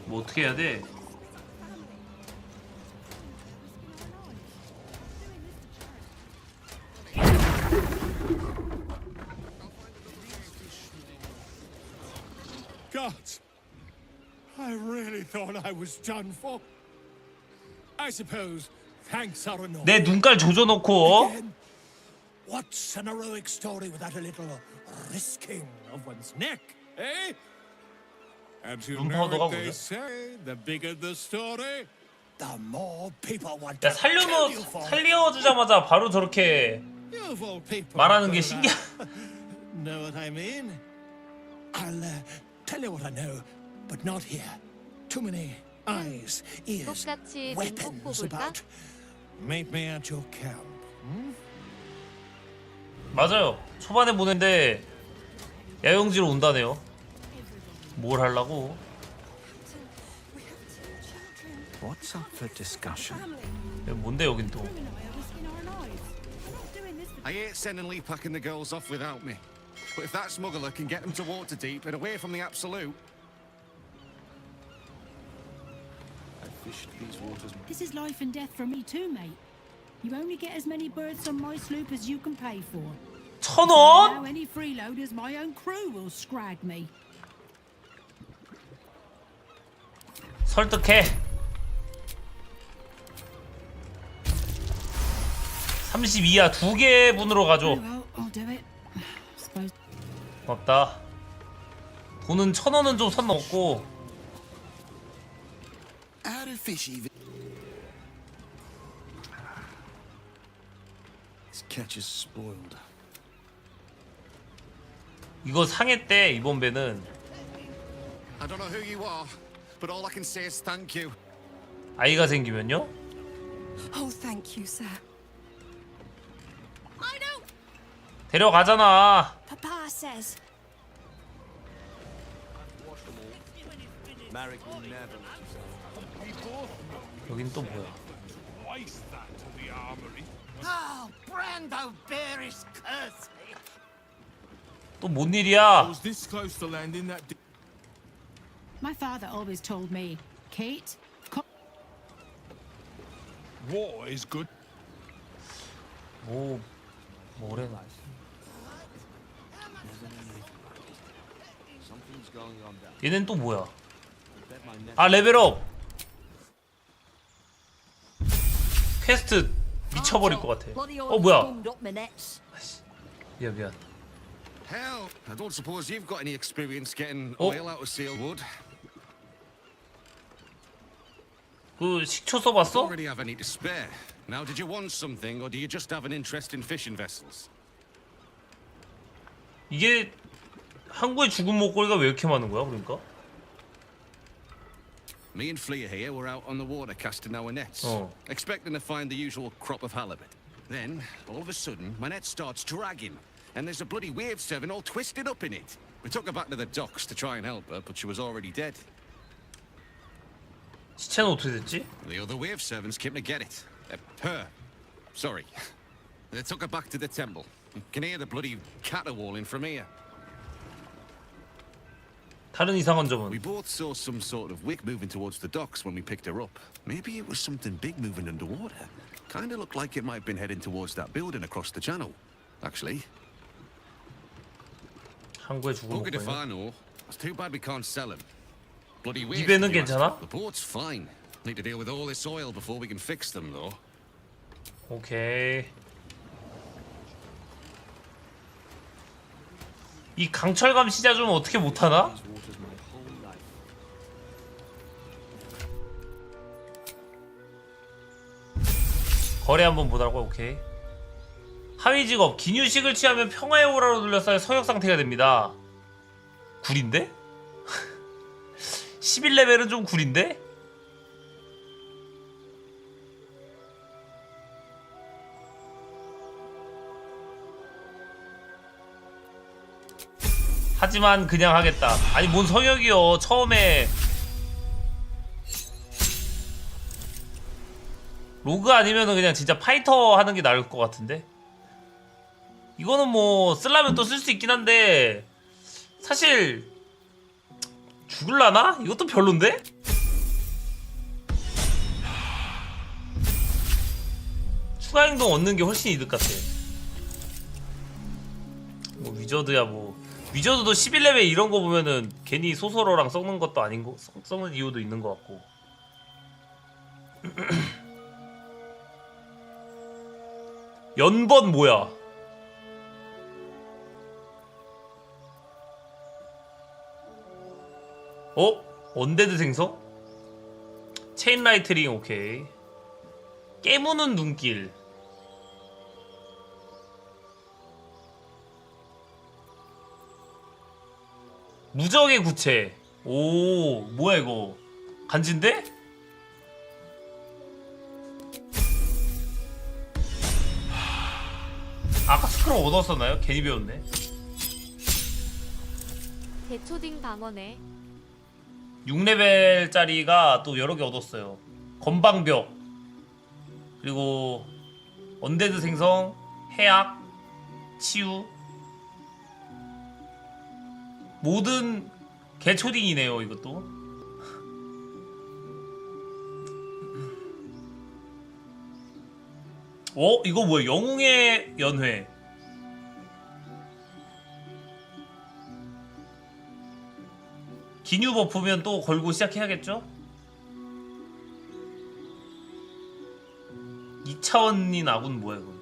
뭐 어떻게 해야 돼? I really thought I was done for. I suppose thanks are enough. 내 눈깔 조져놓고 Again, what's an heroic story without a little risking of one's neck, eh? And you know 눈파우더가 what they 뭐야? say, the bigger the story, the more people want 야 to kill you for it. 살려주자마자 바로 저렇게 You of all people 말하는 게 will, 신기하. know what I mean? I'll tell you what I know, but not here. Too many eyes, ears, 똑같이 눈 뽑고 weapons 볼까? about. Meet me at your camp. 맞아요. 초반에 보는데 야영지로 온다네요. 뭘 하려고? What's up for discussion? 뭔데 여긴 또? I hate sending Lee packing the girls off without me. But if that smuggler can get them to Waterdeep and away from the Absolute... I've fished these waters. This is life and death for me too, mate. You only get as many berths on my sloop as you can pay for. 1,000원? Now any freeloaders, my own crew will scrag me. 설득해. 32야 2개 분으로 가죠. Well, I'll do it. Suppose. 맞다. 돈은 1,000원은 좀 선 넘고. How do fish even? This catch is spoiled. 이거 상했대 이번 배는. I don't know who you are, but all I can say is thank you. 아이가 생기면요? Oh, thank you, sir. I don't. 데려가잖아. Papa says. Marek will never let yourself. 여긴 또 뭐야? Twice that to the armory. Oh, Brando Bearish curse me. 또 뭔 일이야? Was this close to landing that? My father always told me, Kate. War is good. 오, 뭐래나? Something's going on down. 얘는 또 뭐야? 아 레벨업. 퀘스트 미쳐버릴 것 같아. 뭐야? 미안. Hell, I don't suppose you've got any experience getting Oh. oil out of sealwood. 그 식초 써봤어? Already have any to spare. Now, did you want something, or do you just have an interest in fishing vessels? 이게 항구의 죽은 목걸이가 왜 이렇게 많은 거야? 그러니까? Me and Flea here were out on the water casting our nets, expecting to find the usual crop of halibut. Then, all of a sudden, my net starts dragging, and there's a bloody wave seven all twisted up in it. We took her back to the docks to try and help her, but she was already dead. 시체는 어떻게 됐지? The other wave sevens came to get it. Her. Sorry. They took her back to the temple. You can hear the bloody caterwauling from here. 다른 이상한 점은? We both saw some sort of wick moving towards the docks when we picked her up. Maybe it was something big moving underwater. Kinda looked like it might have been heading towards that building across the channel. Actually. 항구의 죽은 Buggered if I 목걸이. know. It's too bad we can't sell him. Bloody 이 waste. 배는 if you ask. 괜찮아? The boat's fine. Need to deal with all this oil before we can fix them, though. 오케이. 이 강철감 시자 좀 어떻게 못하나? 거래 한번 보라고. 오케이. 하위 직업 기뉴식을 취하면 평화의 오라로 둘러싸여 서역 상태가 됩니다. 구린데? 11레벨은 좀 구린데? 하지만 그냥 하겠다. 아니 뭔 성역이요. 처음에 로그 아니면은 그냥 진짜 파이터 하는 게 나을 것 같은데. 이거는 뭐 쓰려면 또 쓸 수 있긴 한데 사실 죽을라나? 이것도 별론데? 추가 행동 얻는 게 훨씬 이득 같아. 뭐 위저드야 뭐 위저드도 11레벨 이런 거 보면은 괜히 소설어랑 섞는 것도 아닌 거 섞는 이유도 있는 것 같고. 연번 뭐야? 어? 언데드 생성? 체인 라이트링 오케이. 깨무는 눈길. 무적의 구체. 오, 뭐야 이거? 간지인데? 아까 스크롤 얻었었나요? 괜히 배웠네. 대초딩 방어네. 6레벨짜리가 또 여러 개 얻었어요. 건방벽, 그리고 언데드 생성, 해악, 치유. 모든 개초딩이네요 이것도. 이거 뭐야? 영웅의 연회. 기뉴 버프면 또 걸고 시작해야겠죠? 2차원인 아군 뭐야 이거?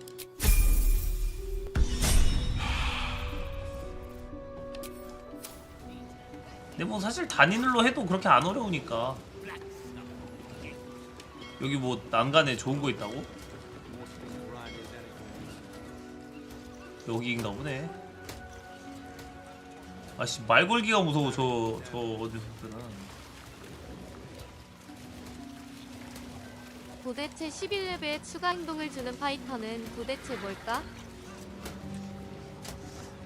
근데 뭐 사실 단인으로 해도 그렇게 안 어려우니까. 여기 뭐 난간에 좋은 거 있다고? 여기인가 보네. 아씨 말 걸기가 무서워. 저 어디서든. 도대체 11레벨 추가 행동을 주는 파이터는 도대체 뭘까?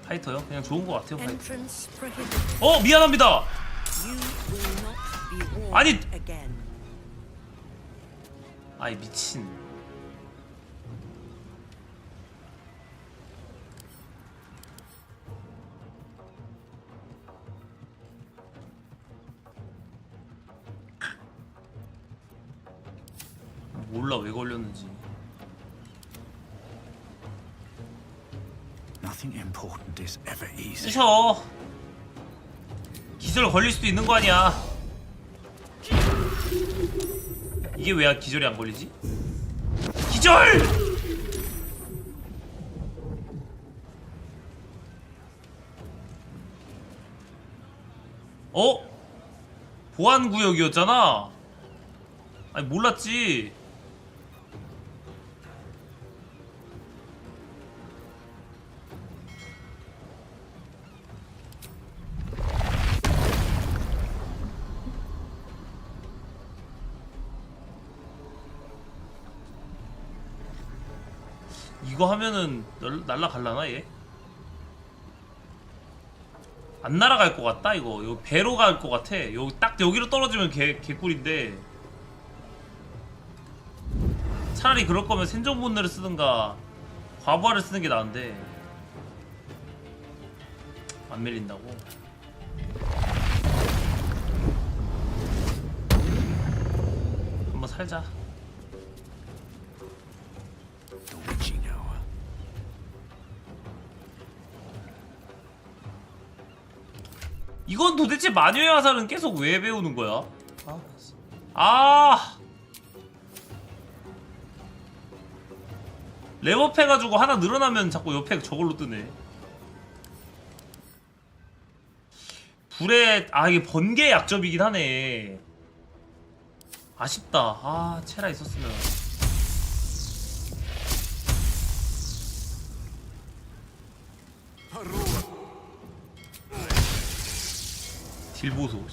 파이터요? 그냥 좋은 거 같아요. 파이터. 미안합니다. 아니. 아이 미친. 몰라 왜 걸렸는지. Nothing important is ever easy. 쓰셔. 기절 걸릴 수도 있는 거 아니야. 이게 왜 기절이 안 걸리지? 기절! 보안구역이었잖아. 아니 몰랐지. 이거 하면은 날라갈라나 얘? 안 날아갈 것 같다 이거. 여기 배로 갈 것 같아. 여기 딱 여기로 떨어지면 개꿀인데. 차라리 그럴 거면 생존본능을 쓰든가 과부하를 쓰는 게 나은데. 안 밀린다고. 한번 살자. 이건 도대체 마녀의 화살은 계속 왜 배우는 거야? 레버업 해가지고 하나 늘어나면 자꾸 옆에 저걸로 뜨네. 불에 이게 번개 약점이긴 하네. 아쉽다. 체라 있었으면. 딜 보소.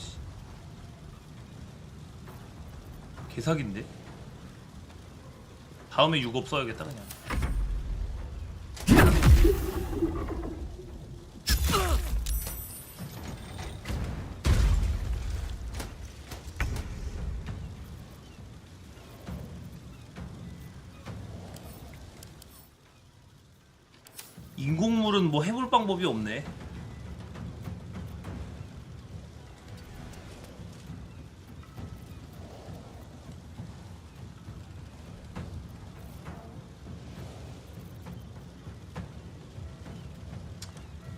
개사기인데? 다음에 6업 써야겠다 그냥. 인공물은 뭐 해볼 방법이 없네.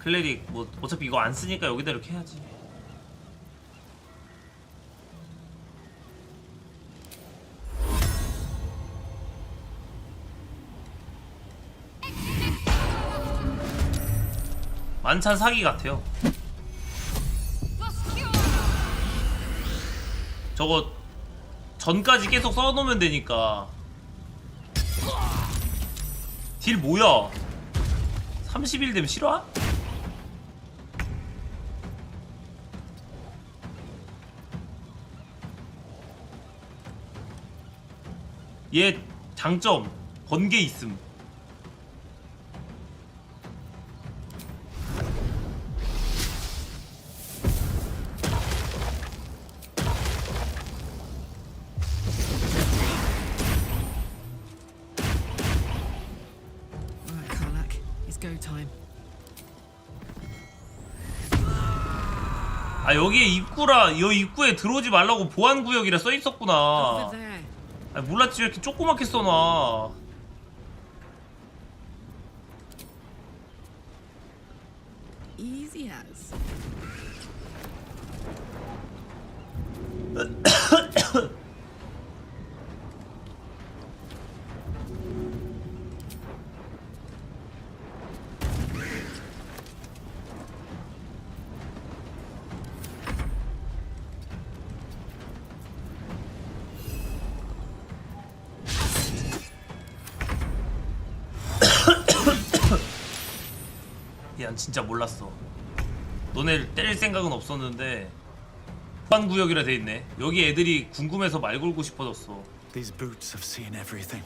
클레릭 뭐 어차피 이거 안 쓰니까 여기다 이렇게 해야지. 만찬 사기 같아요. 저거 전까지 계속 써놓으면 되니까. 딜 뭐야? 31 되면 싫어? 얘 장점 번개 있음. 아 여기에 입구라 여 입구에 들어오지 말라고 보안구역이라 써있었구나. 아 몰랐지 왜 이렇게 조그맣게 써놔. Easy as. 난 진짜 몰랐어. 너네 때릴 생각은 없었는데 보안구역이라 돼있네. 여기 애들이 궁금해서 말 걸고 싶어졌어. These boots have seen everything.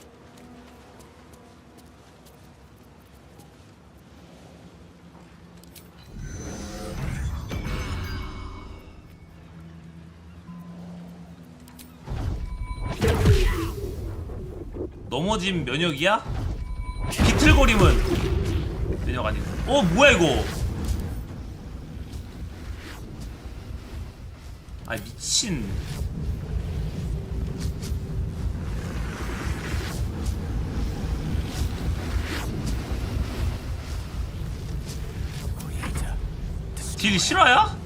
넘어짐 면역이야? 비틀거림은 면역 아니고. 뭐야 이거? 아 미친. 딜 실화야?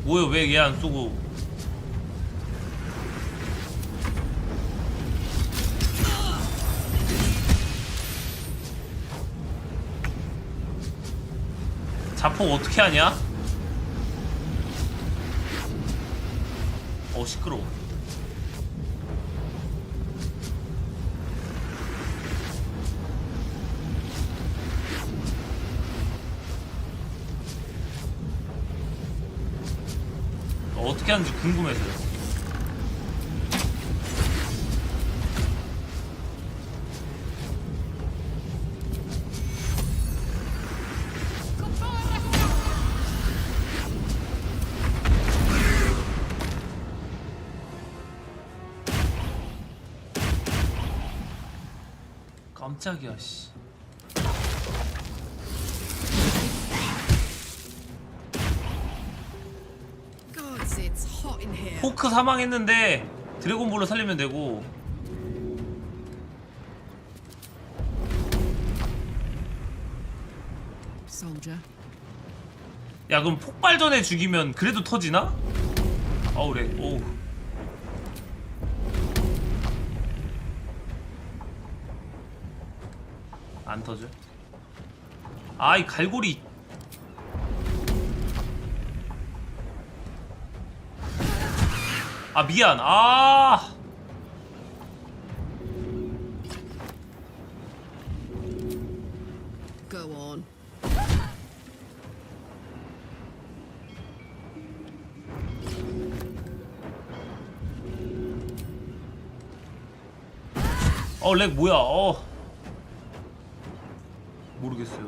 뭐야 왜 얘 안 쏘고. 자폭 어떻게 하냐? 시끄러워. 어떻게 하는지 궁금해서요. 깜짝이야 씨. 포크 사망했는데 드래곤볼로 살리면 되고. 야 그럼 폭발 전에 죽이면 그래도 터지나? 아우 그래. 오우. 안 터져? 아 이 갈고리. 아 미안. Go on. 렉 뭐야? 모르겠어요.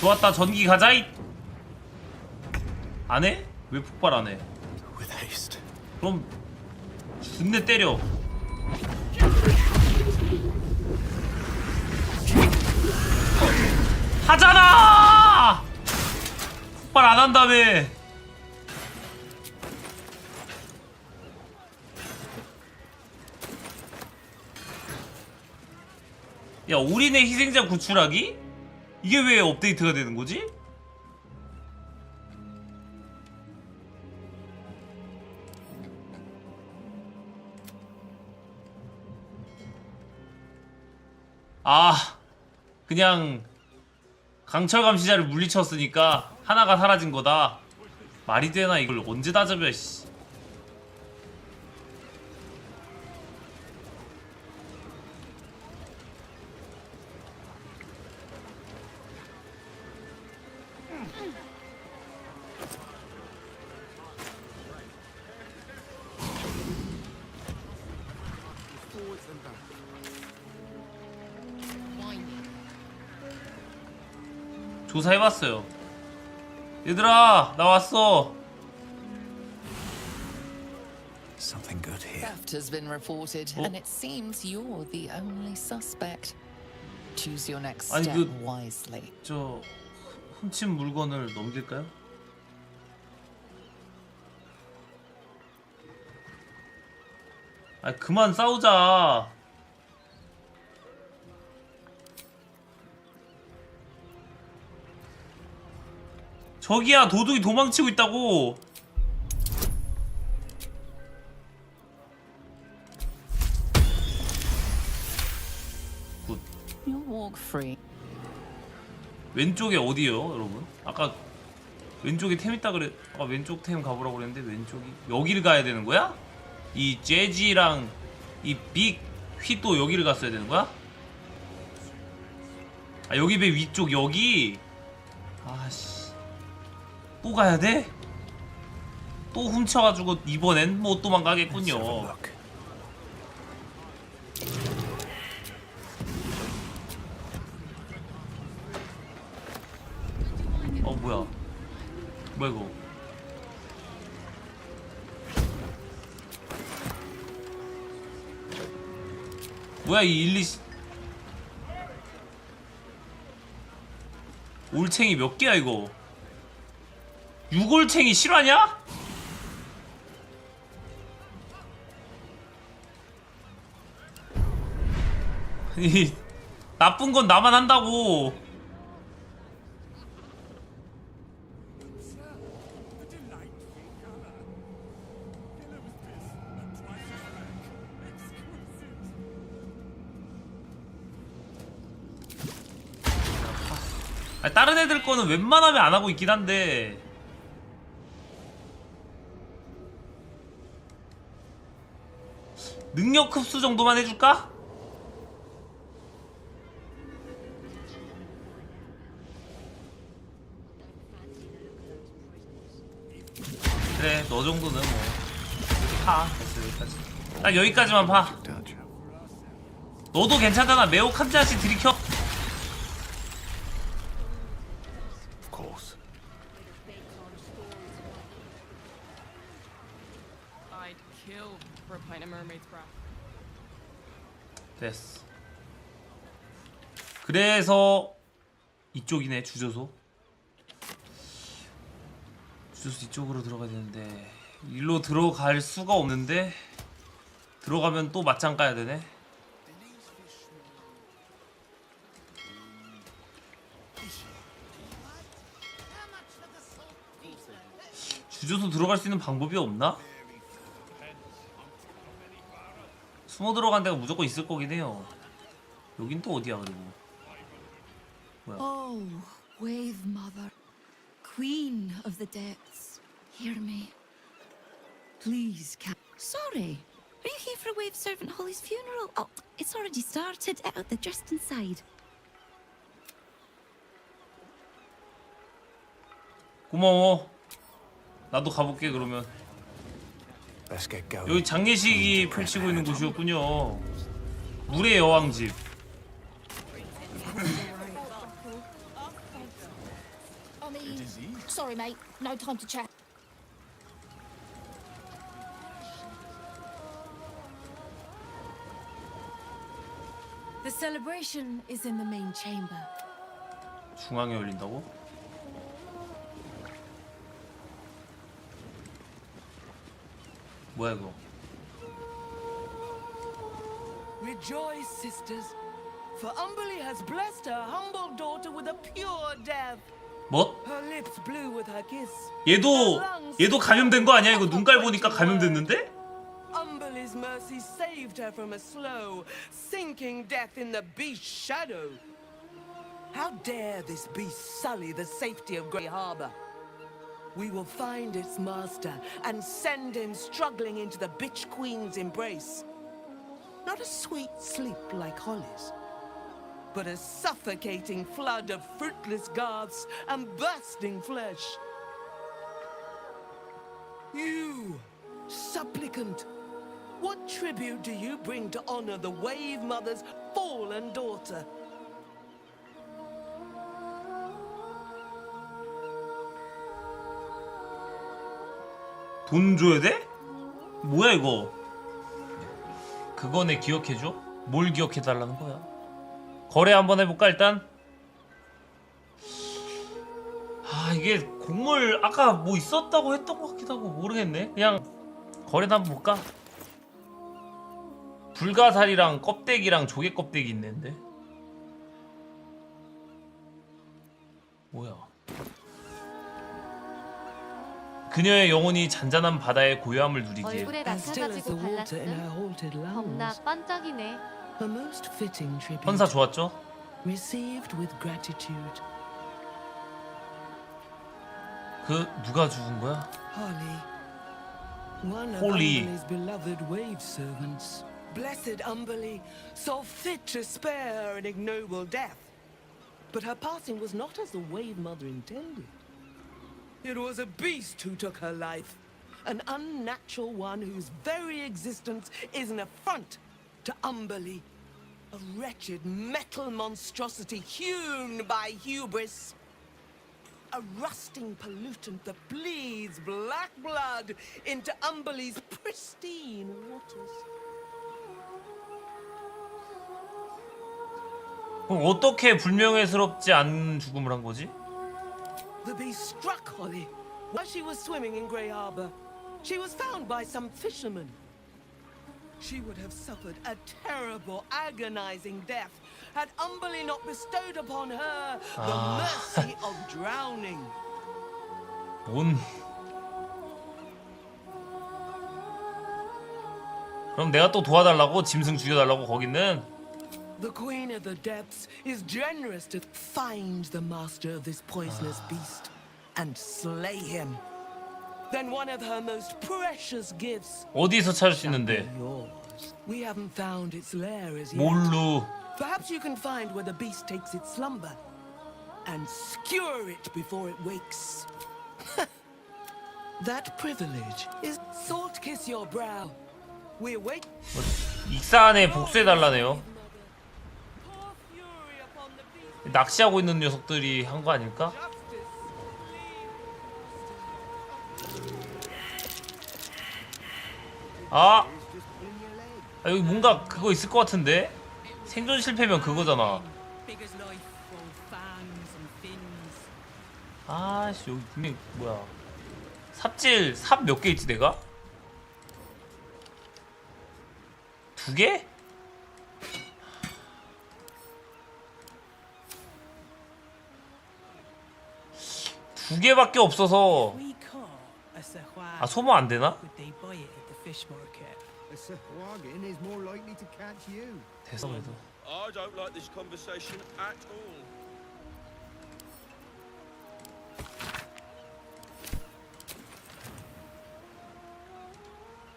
좋았다. 전기 가자잇. 안 해? 왜 폭발 안 해? 그럼 존내 때려. 하잖아! 폭발 안 한다며. 야, 올인의 희생자 구출하기? 이게 왜 업데이트가 되는 거지? 아, 그냥 강철 감시자를 물리쳤으니까 하나가 사라진 거다. 말이 되나? 이걸 언제 다 잡여, 씨. 조사해봤어요. 얘들아, 나 왔어. Something good here. Theft has been reported, and it seems you're the only suspect. Choose your next 아니, step wisely. 저 훔친 물건을 넘길까요? 아, 그만 싸우자. 저기야, 도둑이 도망치고 있다고. 굿. You'll walk free. 왼쪽에 어디요, 여러분? 아까 왼쪽에 템 있다 그래. 아까 왼쪽 템 가보라고 그랬는데 왼쪽이 여기를 가야 되는 거야? 이 재지랑 이 빅 휘도 여기를 갔어야 되는 거야? 아, 여기 배 위쪽 여기. 아씨. 또 가야 돼? 또 훔쳐가지고 이번엔 못 도망가겠군요. 뭐야? 뭐야 이거? 뭐야 이 1, 2 올챙이 몇 개야 이거? 6올챙이 실화냐? 아니 나쁜 건 나만 한다고. 아니, 다른 애들 거는 웬만하면 안 하고 있긴 한데 능력 흡수 정도만 해줄까? 그래, 너 정도는 뭐 이렇게 파. 됐어, 여기까지. 딱 여기까지만 파. 너도 괜찮잖아. 매혹 한 잔씩 들이켜. 됐어. 그래서 이쪽이네. 주소소 이쪽으로 들어가야 되는데 일로 들어갈 수가 없는데 들어가면 또 맞짱 까야 되네. 주소소 들어갈 수 있는 방법이 없나? 숨어 들어간 데가 무조건 있을 거긴 해요. 여긴 또 어디야 그리고? 뭐야? Oh, Wave Mother, Queen of the Depths, hear me. Please, Sorry, are you here for a Wave Servant Holly's funeral? Oh, it's already started. They're just inside. 고마워. 나도 가볼게 그러면. 여기 장례식이 펼치고 있는 곳이었군요. 물의 여왕집. Sorry, mate. No time to chat. The celebration is in the main chamber. 중앙에 열린다고? 뭐야 이거? Rejoice, sisters, for Umberly has blessed her humble daughter with a pure death. 뭐? Her lips blue with her kiss. 얘도 감염된 거 아니야? 이거 눈깔 보니까 감염됐는데? Umberly's mercy saved her from a slow, sinking death in the beast's shadow. How dare this beast sully the safety of Grey Harbor? We will find its master and send him struggling into the bitch queen's embrace. Not a sweet sleep like Holly's, but a suffocating flood of fruitless garths and bursting flesh. You, supplicant, what tribute do you bring to honor the Wave Mother's fallen daughter? 돈 줘야 돼? 뭐야 이거? 그거네 기억해줘? 뭘 기억해달라는 거야? 거래 한번 해볼까 일단? 아 이게 곡물 아까 뭐 있었다고 했던 것 같기도 하고 모르겠네. 그냥 거래나 한번 볼까? 불가사리랑 껍데기랑 조개 껍데기 있는데 뭐야? 그녀의 영혼이 잔잔한 바다의 고요함을 누리기에 얼굴에 낙타가지고 발랐어. 겁나 반짝이네. 헌사 좋았죠? Received with gratitude. 그 누가 죽은 거야? Holly, one of Holly. Umberly's beloved wave servants. Blessed Umberly saw fit to spare her an ignoble death, but her passing was not as the Wave Mother intended. It was a beast who took her life, an unnatural one whose very existence is an affront to Umberly, a wretched metal monstrosity hewn by hubris. A rusting pollutant that bleeds black blood into Umberly's pristine waters. 그럼 어떻게 불명예스럽지 않은 죽음을 한 거지? The beast struck Holly while she was swimming in Grey Harbor. She was found by some fishermen. She would have suffered a terrible, agonizing death had Umberly not bestowed upon her the mercy of drowning. 뭔? 그럼 내가 또 도와달라고? 짐승 죽여달라고 거기는? The Queen of the Depths is generous to find the master of this poisonous beast and slay him. Then one of her most precious gifts. 어디서 찾을 수 있는데? We haven't found its lair as yet. 뭘로? Perhaps you can find where the beast takes its slumber and skewer it before it wakes. That privilege is salt kiss your brow. We await. 익사안에 복수해달라네요. 낚시하고 있는 녀석들이 한 거 아닐까? 아! 여기 뭔가 그거 있을 것 같은데? 생존 실패면 그거잖아. 아씨 여기 분명히 뭐야 삽질 삽 몇 개 있지 내가? 2개? 두 개밖에 없어서 아 소모 안 되나? 됐어 그래도. I don't like this conversation at all.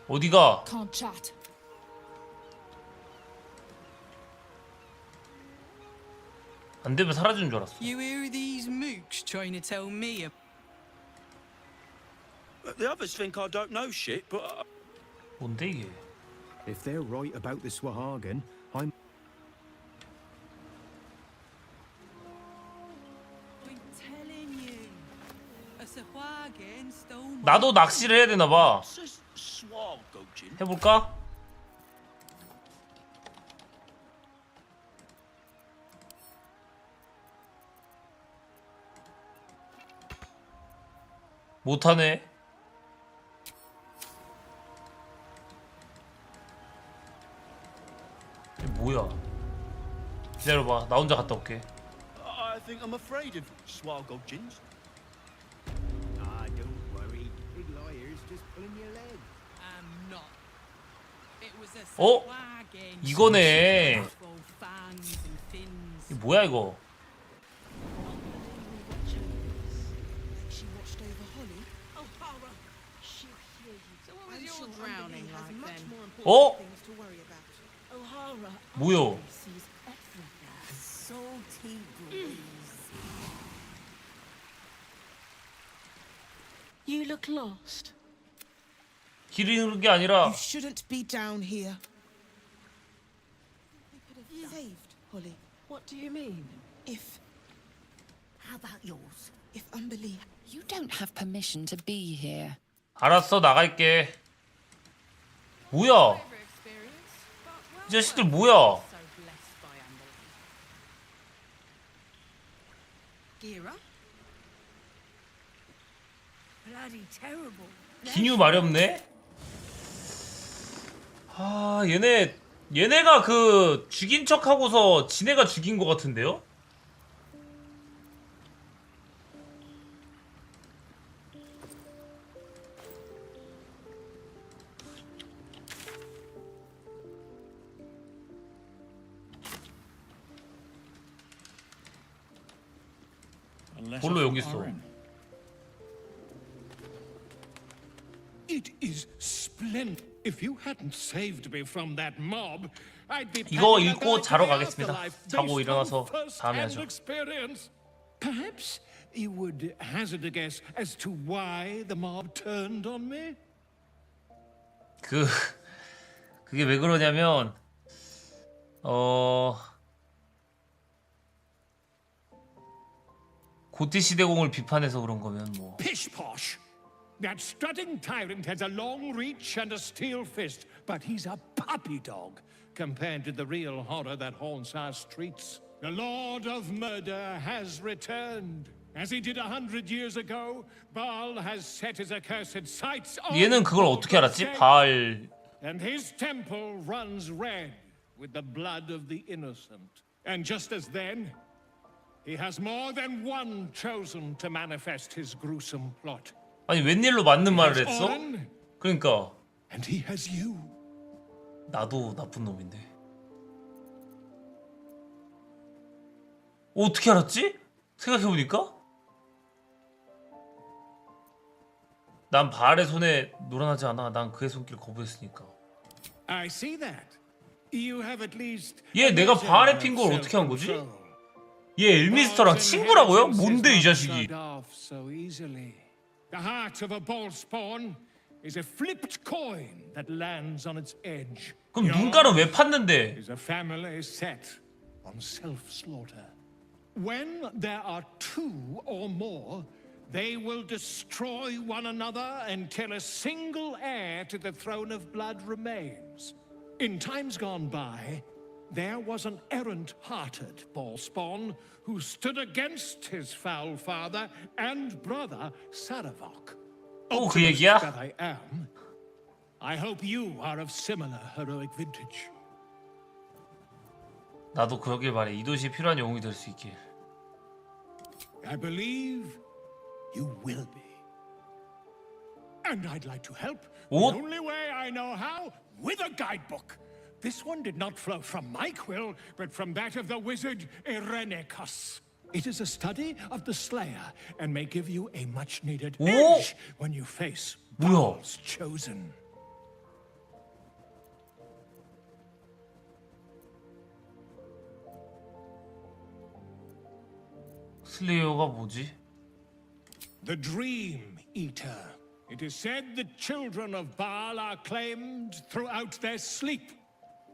어디가? Can't chat. 안 되면 사라지는 줄 알았어. You hear these mooks trying to tell me? The others think I don't know shit, but 뭔데 이게? If they're right about the Swahagan, I'm. 나도 낚시를 해야 되나 봐. 해볼까? 못하네. 이게 뭐야? 기다려봐. 나 혼자 갔다 올게. I think I'm afraid of swalgoggins. Ah, don't worry. Big liar's just pulling your leg. I'm not. It was a 어? swagging. 이거네. Full fangs and fins. 이게 뭐야 이거? She watched over Holly. Oh, Hara. She'll hear you. So what was your drowning like then? 어? Things to worry about. O'Hara. 뭐요? Sees everywhere. Salty breeze. You look lost. 길 잃은 게 아니라 You shouldn't be down here. We could have saved Holly. What do you mean? If. How about yours? If Umberlee. You don't have permission to be here. 알았어 나갈게. 뭐야? 이 자식들 뭐야? Gira? Bloody terrible. 기뉴 마렵네? 아 얘네가 그 죽인 척 하고서 지네가 죽인 것 같은데요? 뭘로 여기 있어? It is splendid. If you hadn't saved me from that mob, I'd be 이거 planning a 읽고 guide 자러 to the 가겠습니다. afterlife 자고 based 일어나서 on 다음에 first-hand 하죠. experience. Perhaps you would hazard a guess as to why the mob turned on me? 그게 왜 그러냐면 고티 시대공을 비판해서 그런 거면 뭐. Pish posh. That strutting tyrant has a long reach and a steel fist, but he's a puppy dog compared to the real horror that haunts our streets. The Lord of Murder has returned. As he did 100 years ago, Baal has set his accursed sights on 얘는 그걸 어떻게 알았지? 바알. And his temple runs red with the blood of the innocent. And just as then, he has more than one chosen to manifest his gruesome plot. 아니 웬일로 맞는 말을 했어? 그러니까 And he has you. 나도 나쁜 놈인데. 어떻게 알았지? 생각해보니까 난 바알의 손에 놀아나지 않아. 난 그의 손길을 거부했으니까. I see that. You have at least 얘 내가 바알에 핀 걸 어떻게 한 거지? 얘 엘미스터랑 친구라고요? 뭔데 이 자식이? The heart of a ball spawn is a flipped coin that lands on its edge. 그럼 눈가는 왜 팠는데? Is a family set on self-slaughter. When there are two or more, they will destroy one another until a single heir to the throne of blood remains. In times gone by, there was an errant-hearted ball-spawn who stood against his foul father and brother, Saravok. 또 그 얘기야? That I am. I hope you are of similar heroic vintage. 나도 그러길 바래. 이 도시에 필요한 영웅이 될 수 있게. I believe you will be. And I'd like to help. 오? The only way I know how, with a guidebook. This one did not flow from my quill, but from that of the wizard Irenicus. It is a study of the Slayer and may give you a much-needed edge when you face Baal's chosen. 슬레이어가 뭐지? The Dream Eater. It is said the children of Baal are claimed throughout their sleep,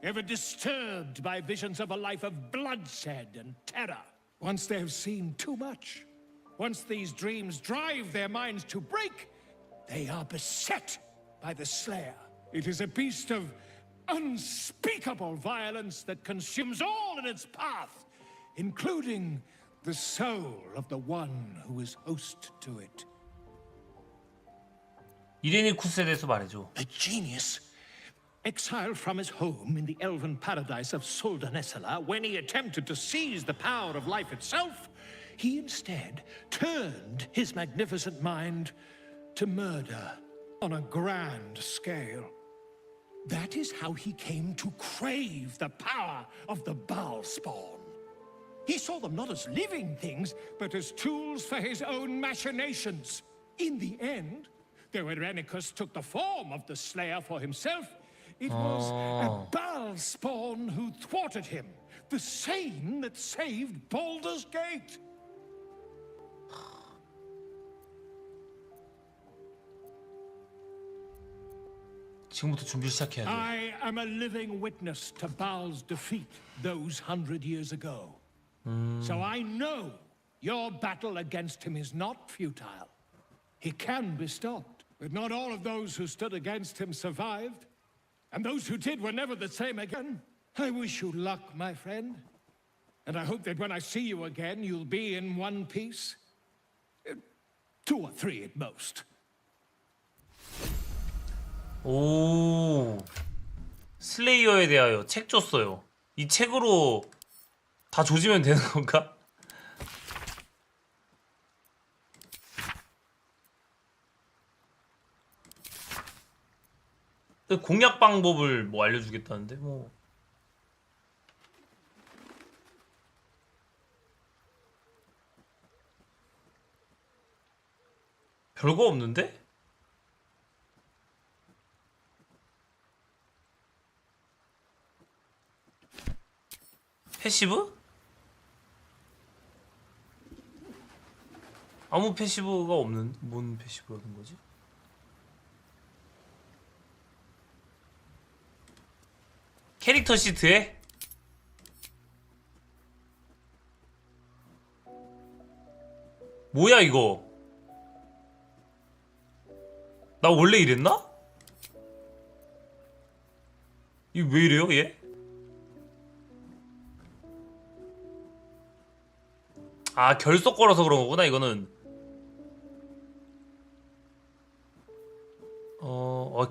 ever disturbed by visions of a life of bloodshed and terror. Once they have seen too much, once these dreams drive their minds to break, they are beset by the Slayer. It is a beast of unspeakable violence that consumes all in its path, including the soul of the one who is host to it. 이레니쿠스에 대해서 말해줘. A genius. Exiled from his home in the elven paradise of Soldanessala, when he attempted to seize the power of life itself, he instead turned his magnificent mind to murder on a grand scale. That is how he came to crave the power of the Baal spawn. He saw them not as living things, but as tools for his own machinations. In the end, though Irenicus took the form of the Slayer for himself, it was a Baal spawn who thwarted him, the same that saved Baldur's Gate. 지금부터 준비를 시작해야 돼. I am a living witness to Baal's defeat those 100 years ago. So I know your battle against him is not futile. He can be stopped, but not all of those who stood against him survived. And those who did were never the same again. I wish you luck, my friend. And I hope that when I see you again, you'll be in one piece. 2 or 3 at most. 오, 슬레이어에 대하여 책 줬어요. 이 책으로 다 조지면 되는 건가? 공략 방법을 뭐 알려주겠다는데 뭐 별거 없는데? 패시브? 아무 패시브가 없는 뭔 패시브라는 거지? 캐릭터 시트에? 뭐야 이거? 나 원래 이랬나? 이거 왜 이래요 얘? 아 결속 걸어서 그런 거구나 이거는.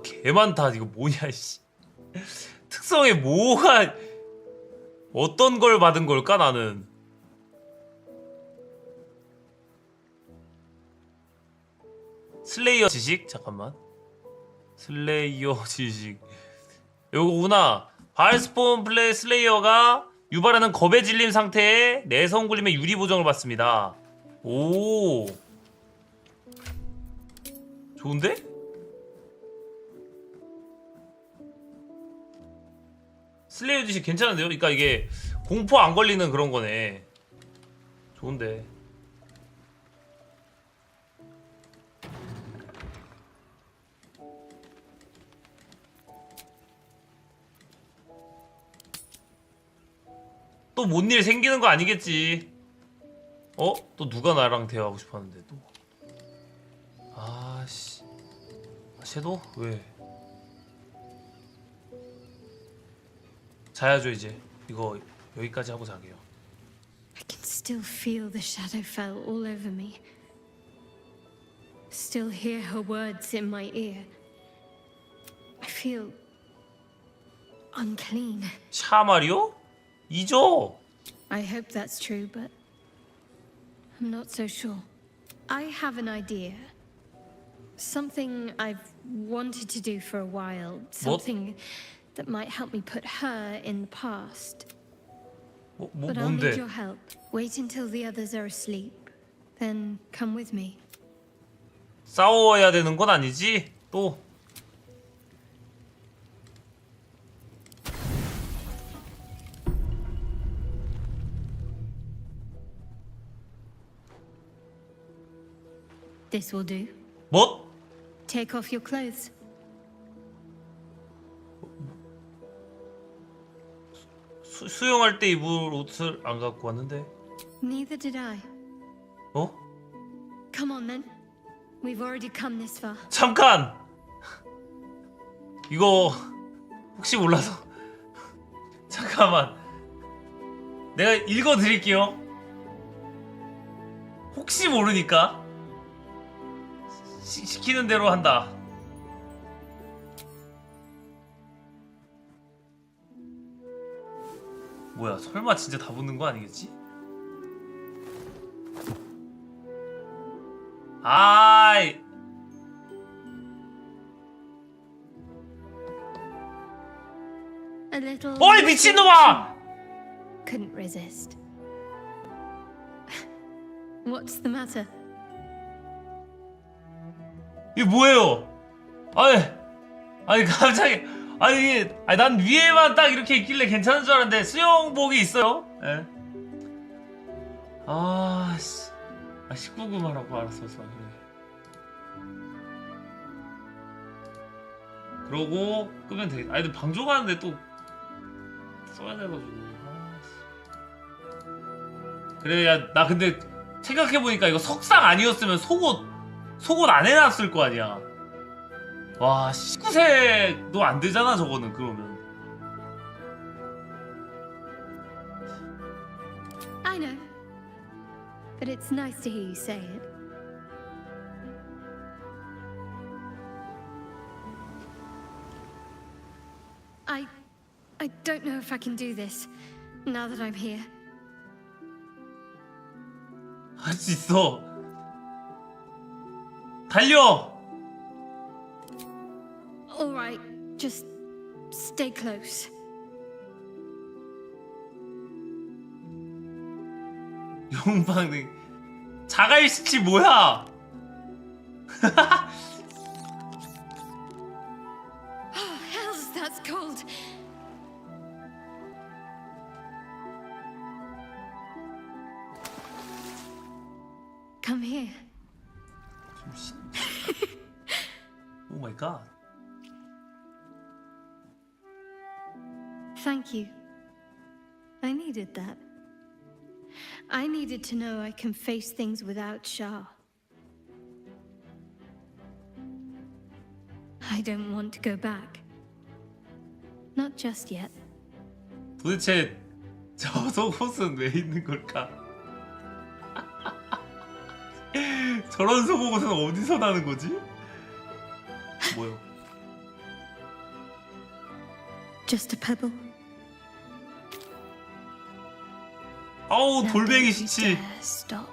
개 많다. 이거 뭐냐 씨. 특성에 뭐가 어떤 걸 받은 걸까 나는. 슬레이어 지식? 잠깐만. 슬레이어 지식 요거구나. 바알스폰 플레이 슬레이어가 유발하는 겁에 질린 상태에 내성 굴림의 유리 보정을 받습니다. 오 좋은데? 슬레이어 지식 괜찮은데요? 그러니까 이게 공포 안 걸리는 그런 거네. 좋은데. 또 뭔 일 생기는 거 아니겠지? 또 누가 나랑 대화하고 싶었는데 또. 아씨. 섀도우? 왜? 자야죠 이제. 이거 여기까지 하고 자게요. I can still feel the shadow fell all over me. Still hear her words in my ear. I feel unclean. 샤마리오? 이죠? I hope that's true, but I'm not so sure. I have an idea. Something I've wanted to do for a while. Something that might help me put her in the past. But I'll need your help. Wait until the others are asleep. Then come with me. 싸워야 되는 건 아니지? 또. This will do. 뭐? Take off your clothes. 수영할 때 입을 옷을 안 갖고 왔는데. Neither did I. Come on then. We've already come this far. 잠깐. 이거 혹시 몰라서 잠깐만. 내가 읽어 드릴게요. 혹시 모르니까 시키는 대로 한다. 뭐야 설마 진짜 다 붙는 거 아니겠지? 아이 A little. 어이 미친놈아! Couldn't resist. What's the matter? 이게 뭐예요? 아니 갑자기 아니 난 위에만 딱 이렇게 있길래 괜찮은 줄 알았는데 수영복이 있어요. 예. 아씨 19금만 하고 알았어. 그래. 그러고 끄면 되겠다. 아니 근데 방조 가는데 또 써야 돼가지고. 그래 야 나 근데 생각해보니까 이거 석상 아니었으면 속옷 안 해놨을 거 아니야. 와 19세도 안 되잖아 저거는 그러면. I know, but it's nice to hear you say it. I don't know if I can do this now that I'm here. 할 수 있어. 달려. All right, just stay close. 용방능 자갈시치 뭐야? Oh, hells, that's cold. Come here. Oh my god. Thank you. I needed that. I needed to know I can face things without Shah. I don't want to go back. Not just yet. 도대체 저 속옷은 왜 있는 걸까? 저런 속옷은 어디서 나는 거지? 뭐요? Just a pebble. 아우 돌멩이 시치. Stop.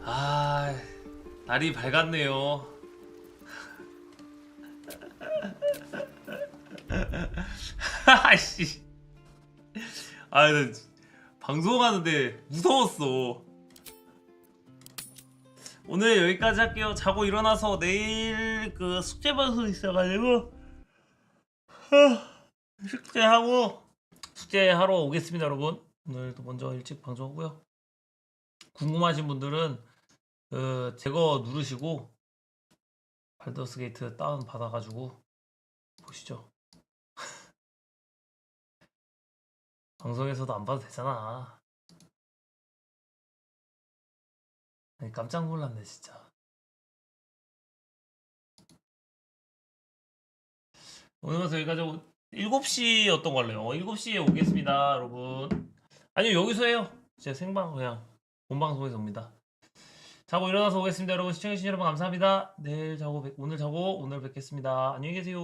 아 날이 밝았네요. 아씨. 나 방송하는데 무서웠어. 오늘 여기까지 할게요. 자고 일어나서 내일 그 숙제 방송 있어가지고 숙제하러 오겠습니다, 여러분. 오늘도 먼저 일찍 방송하고요. 궁금하신 분들은 그 제거 누르시고 발더스 게이트 다운 받아가지고 보시죠. 방송에서도 안 봐도 되잖아. 아니 깜짝 놀랐네 진짜. 오늘 가서 여기까지 7시였던 걸로요. 7시에 오겠습니다 여러분. 아니요 여기서 해요. 진짜 생방 그냥 본방송에서 옵니다. 자고 일어나서 오겠습니다 여러분. 시청해주신 여러분 감사합니다. 오늘 자고 오늘 뵙겠습니다. 안녕히 계세요.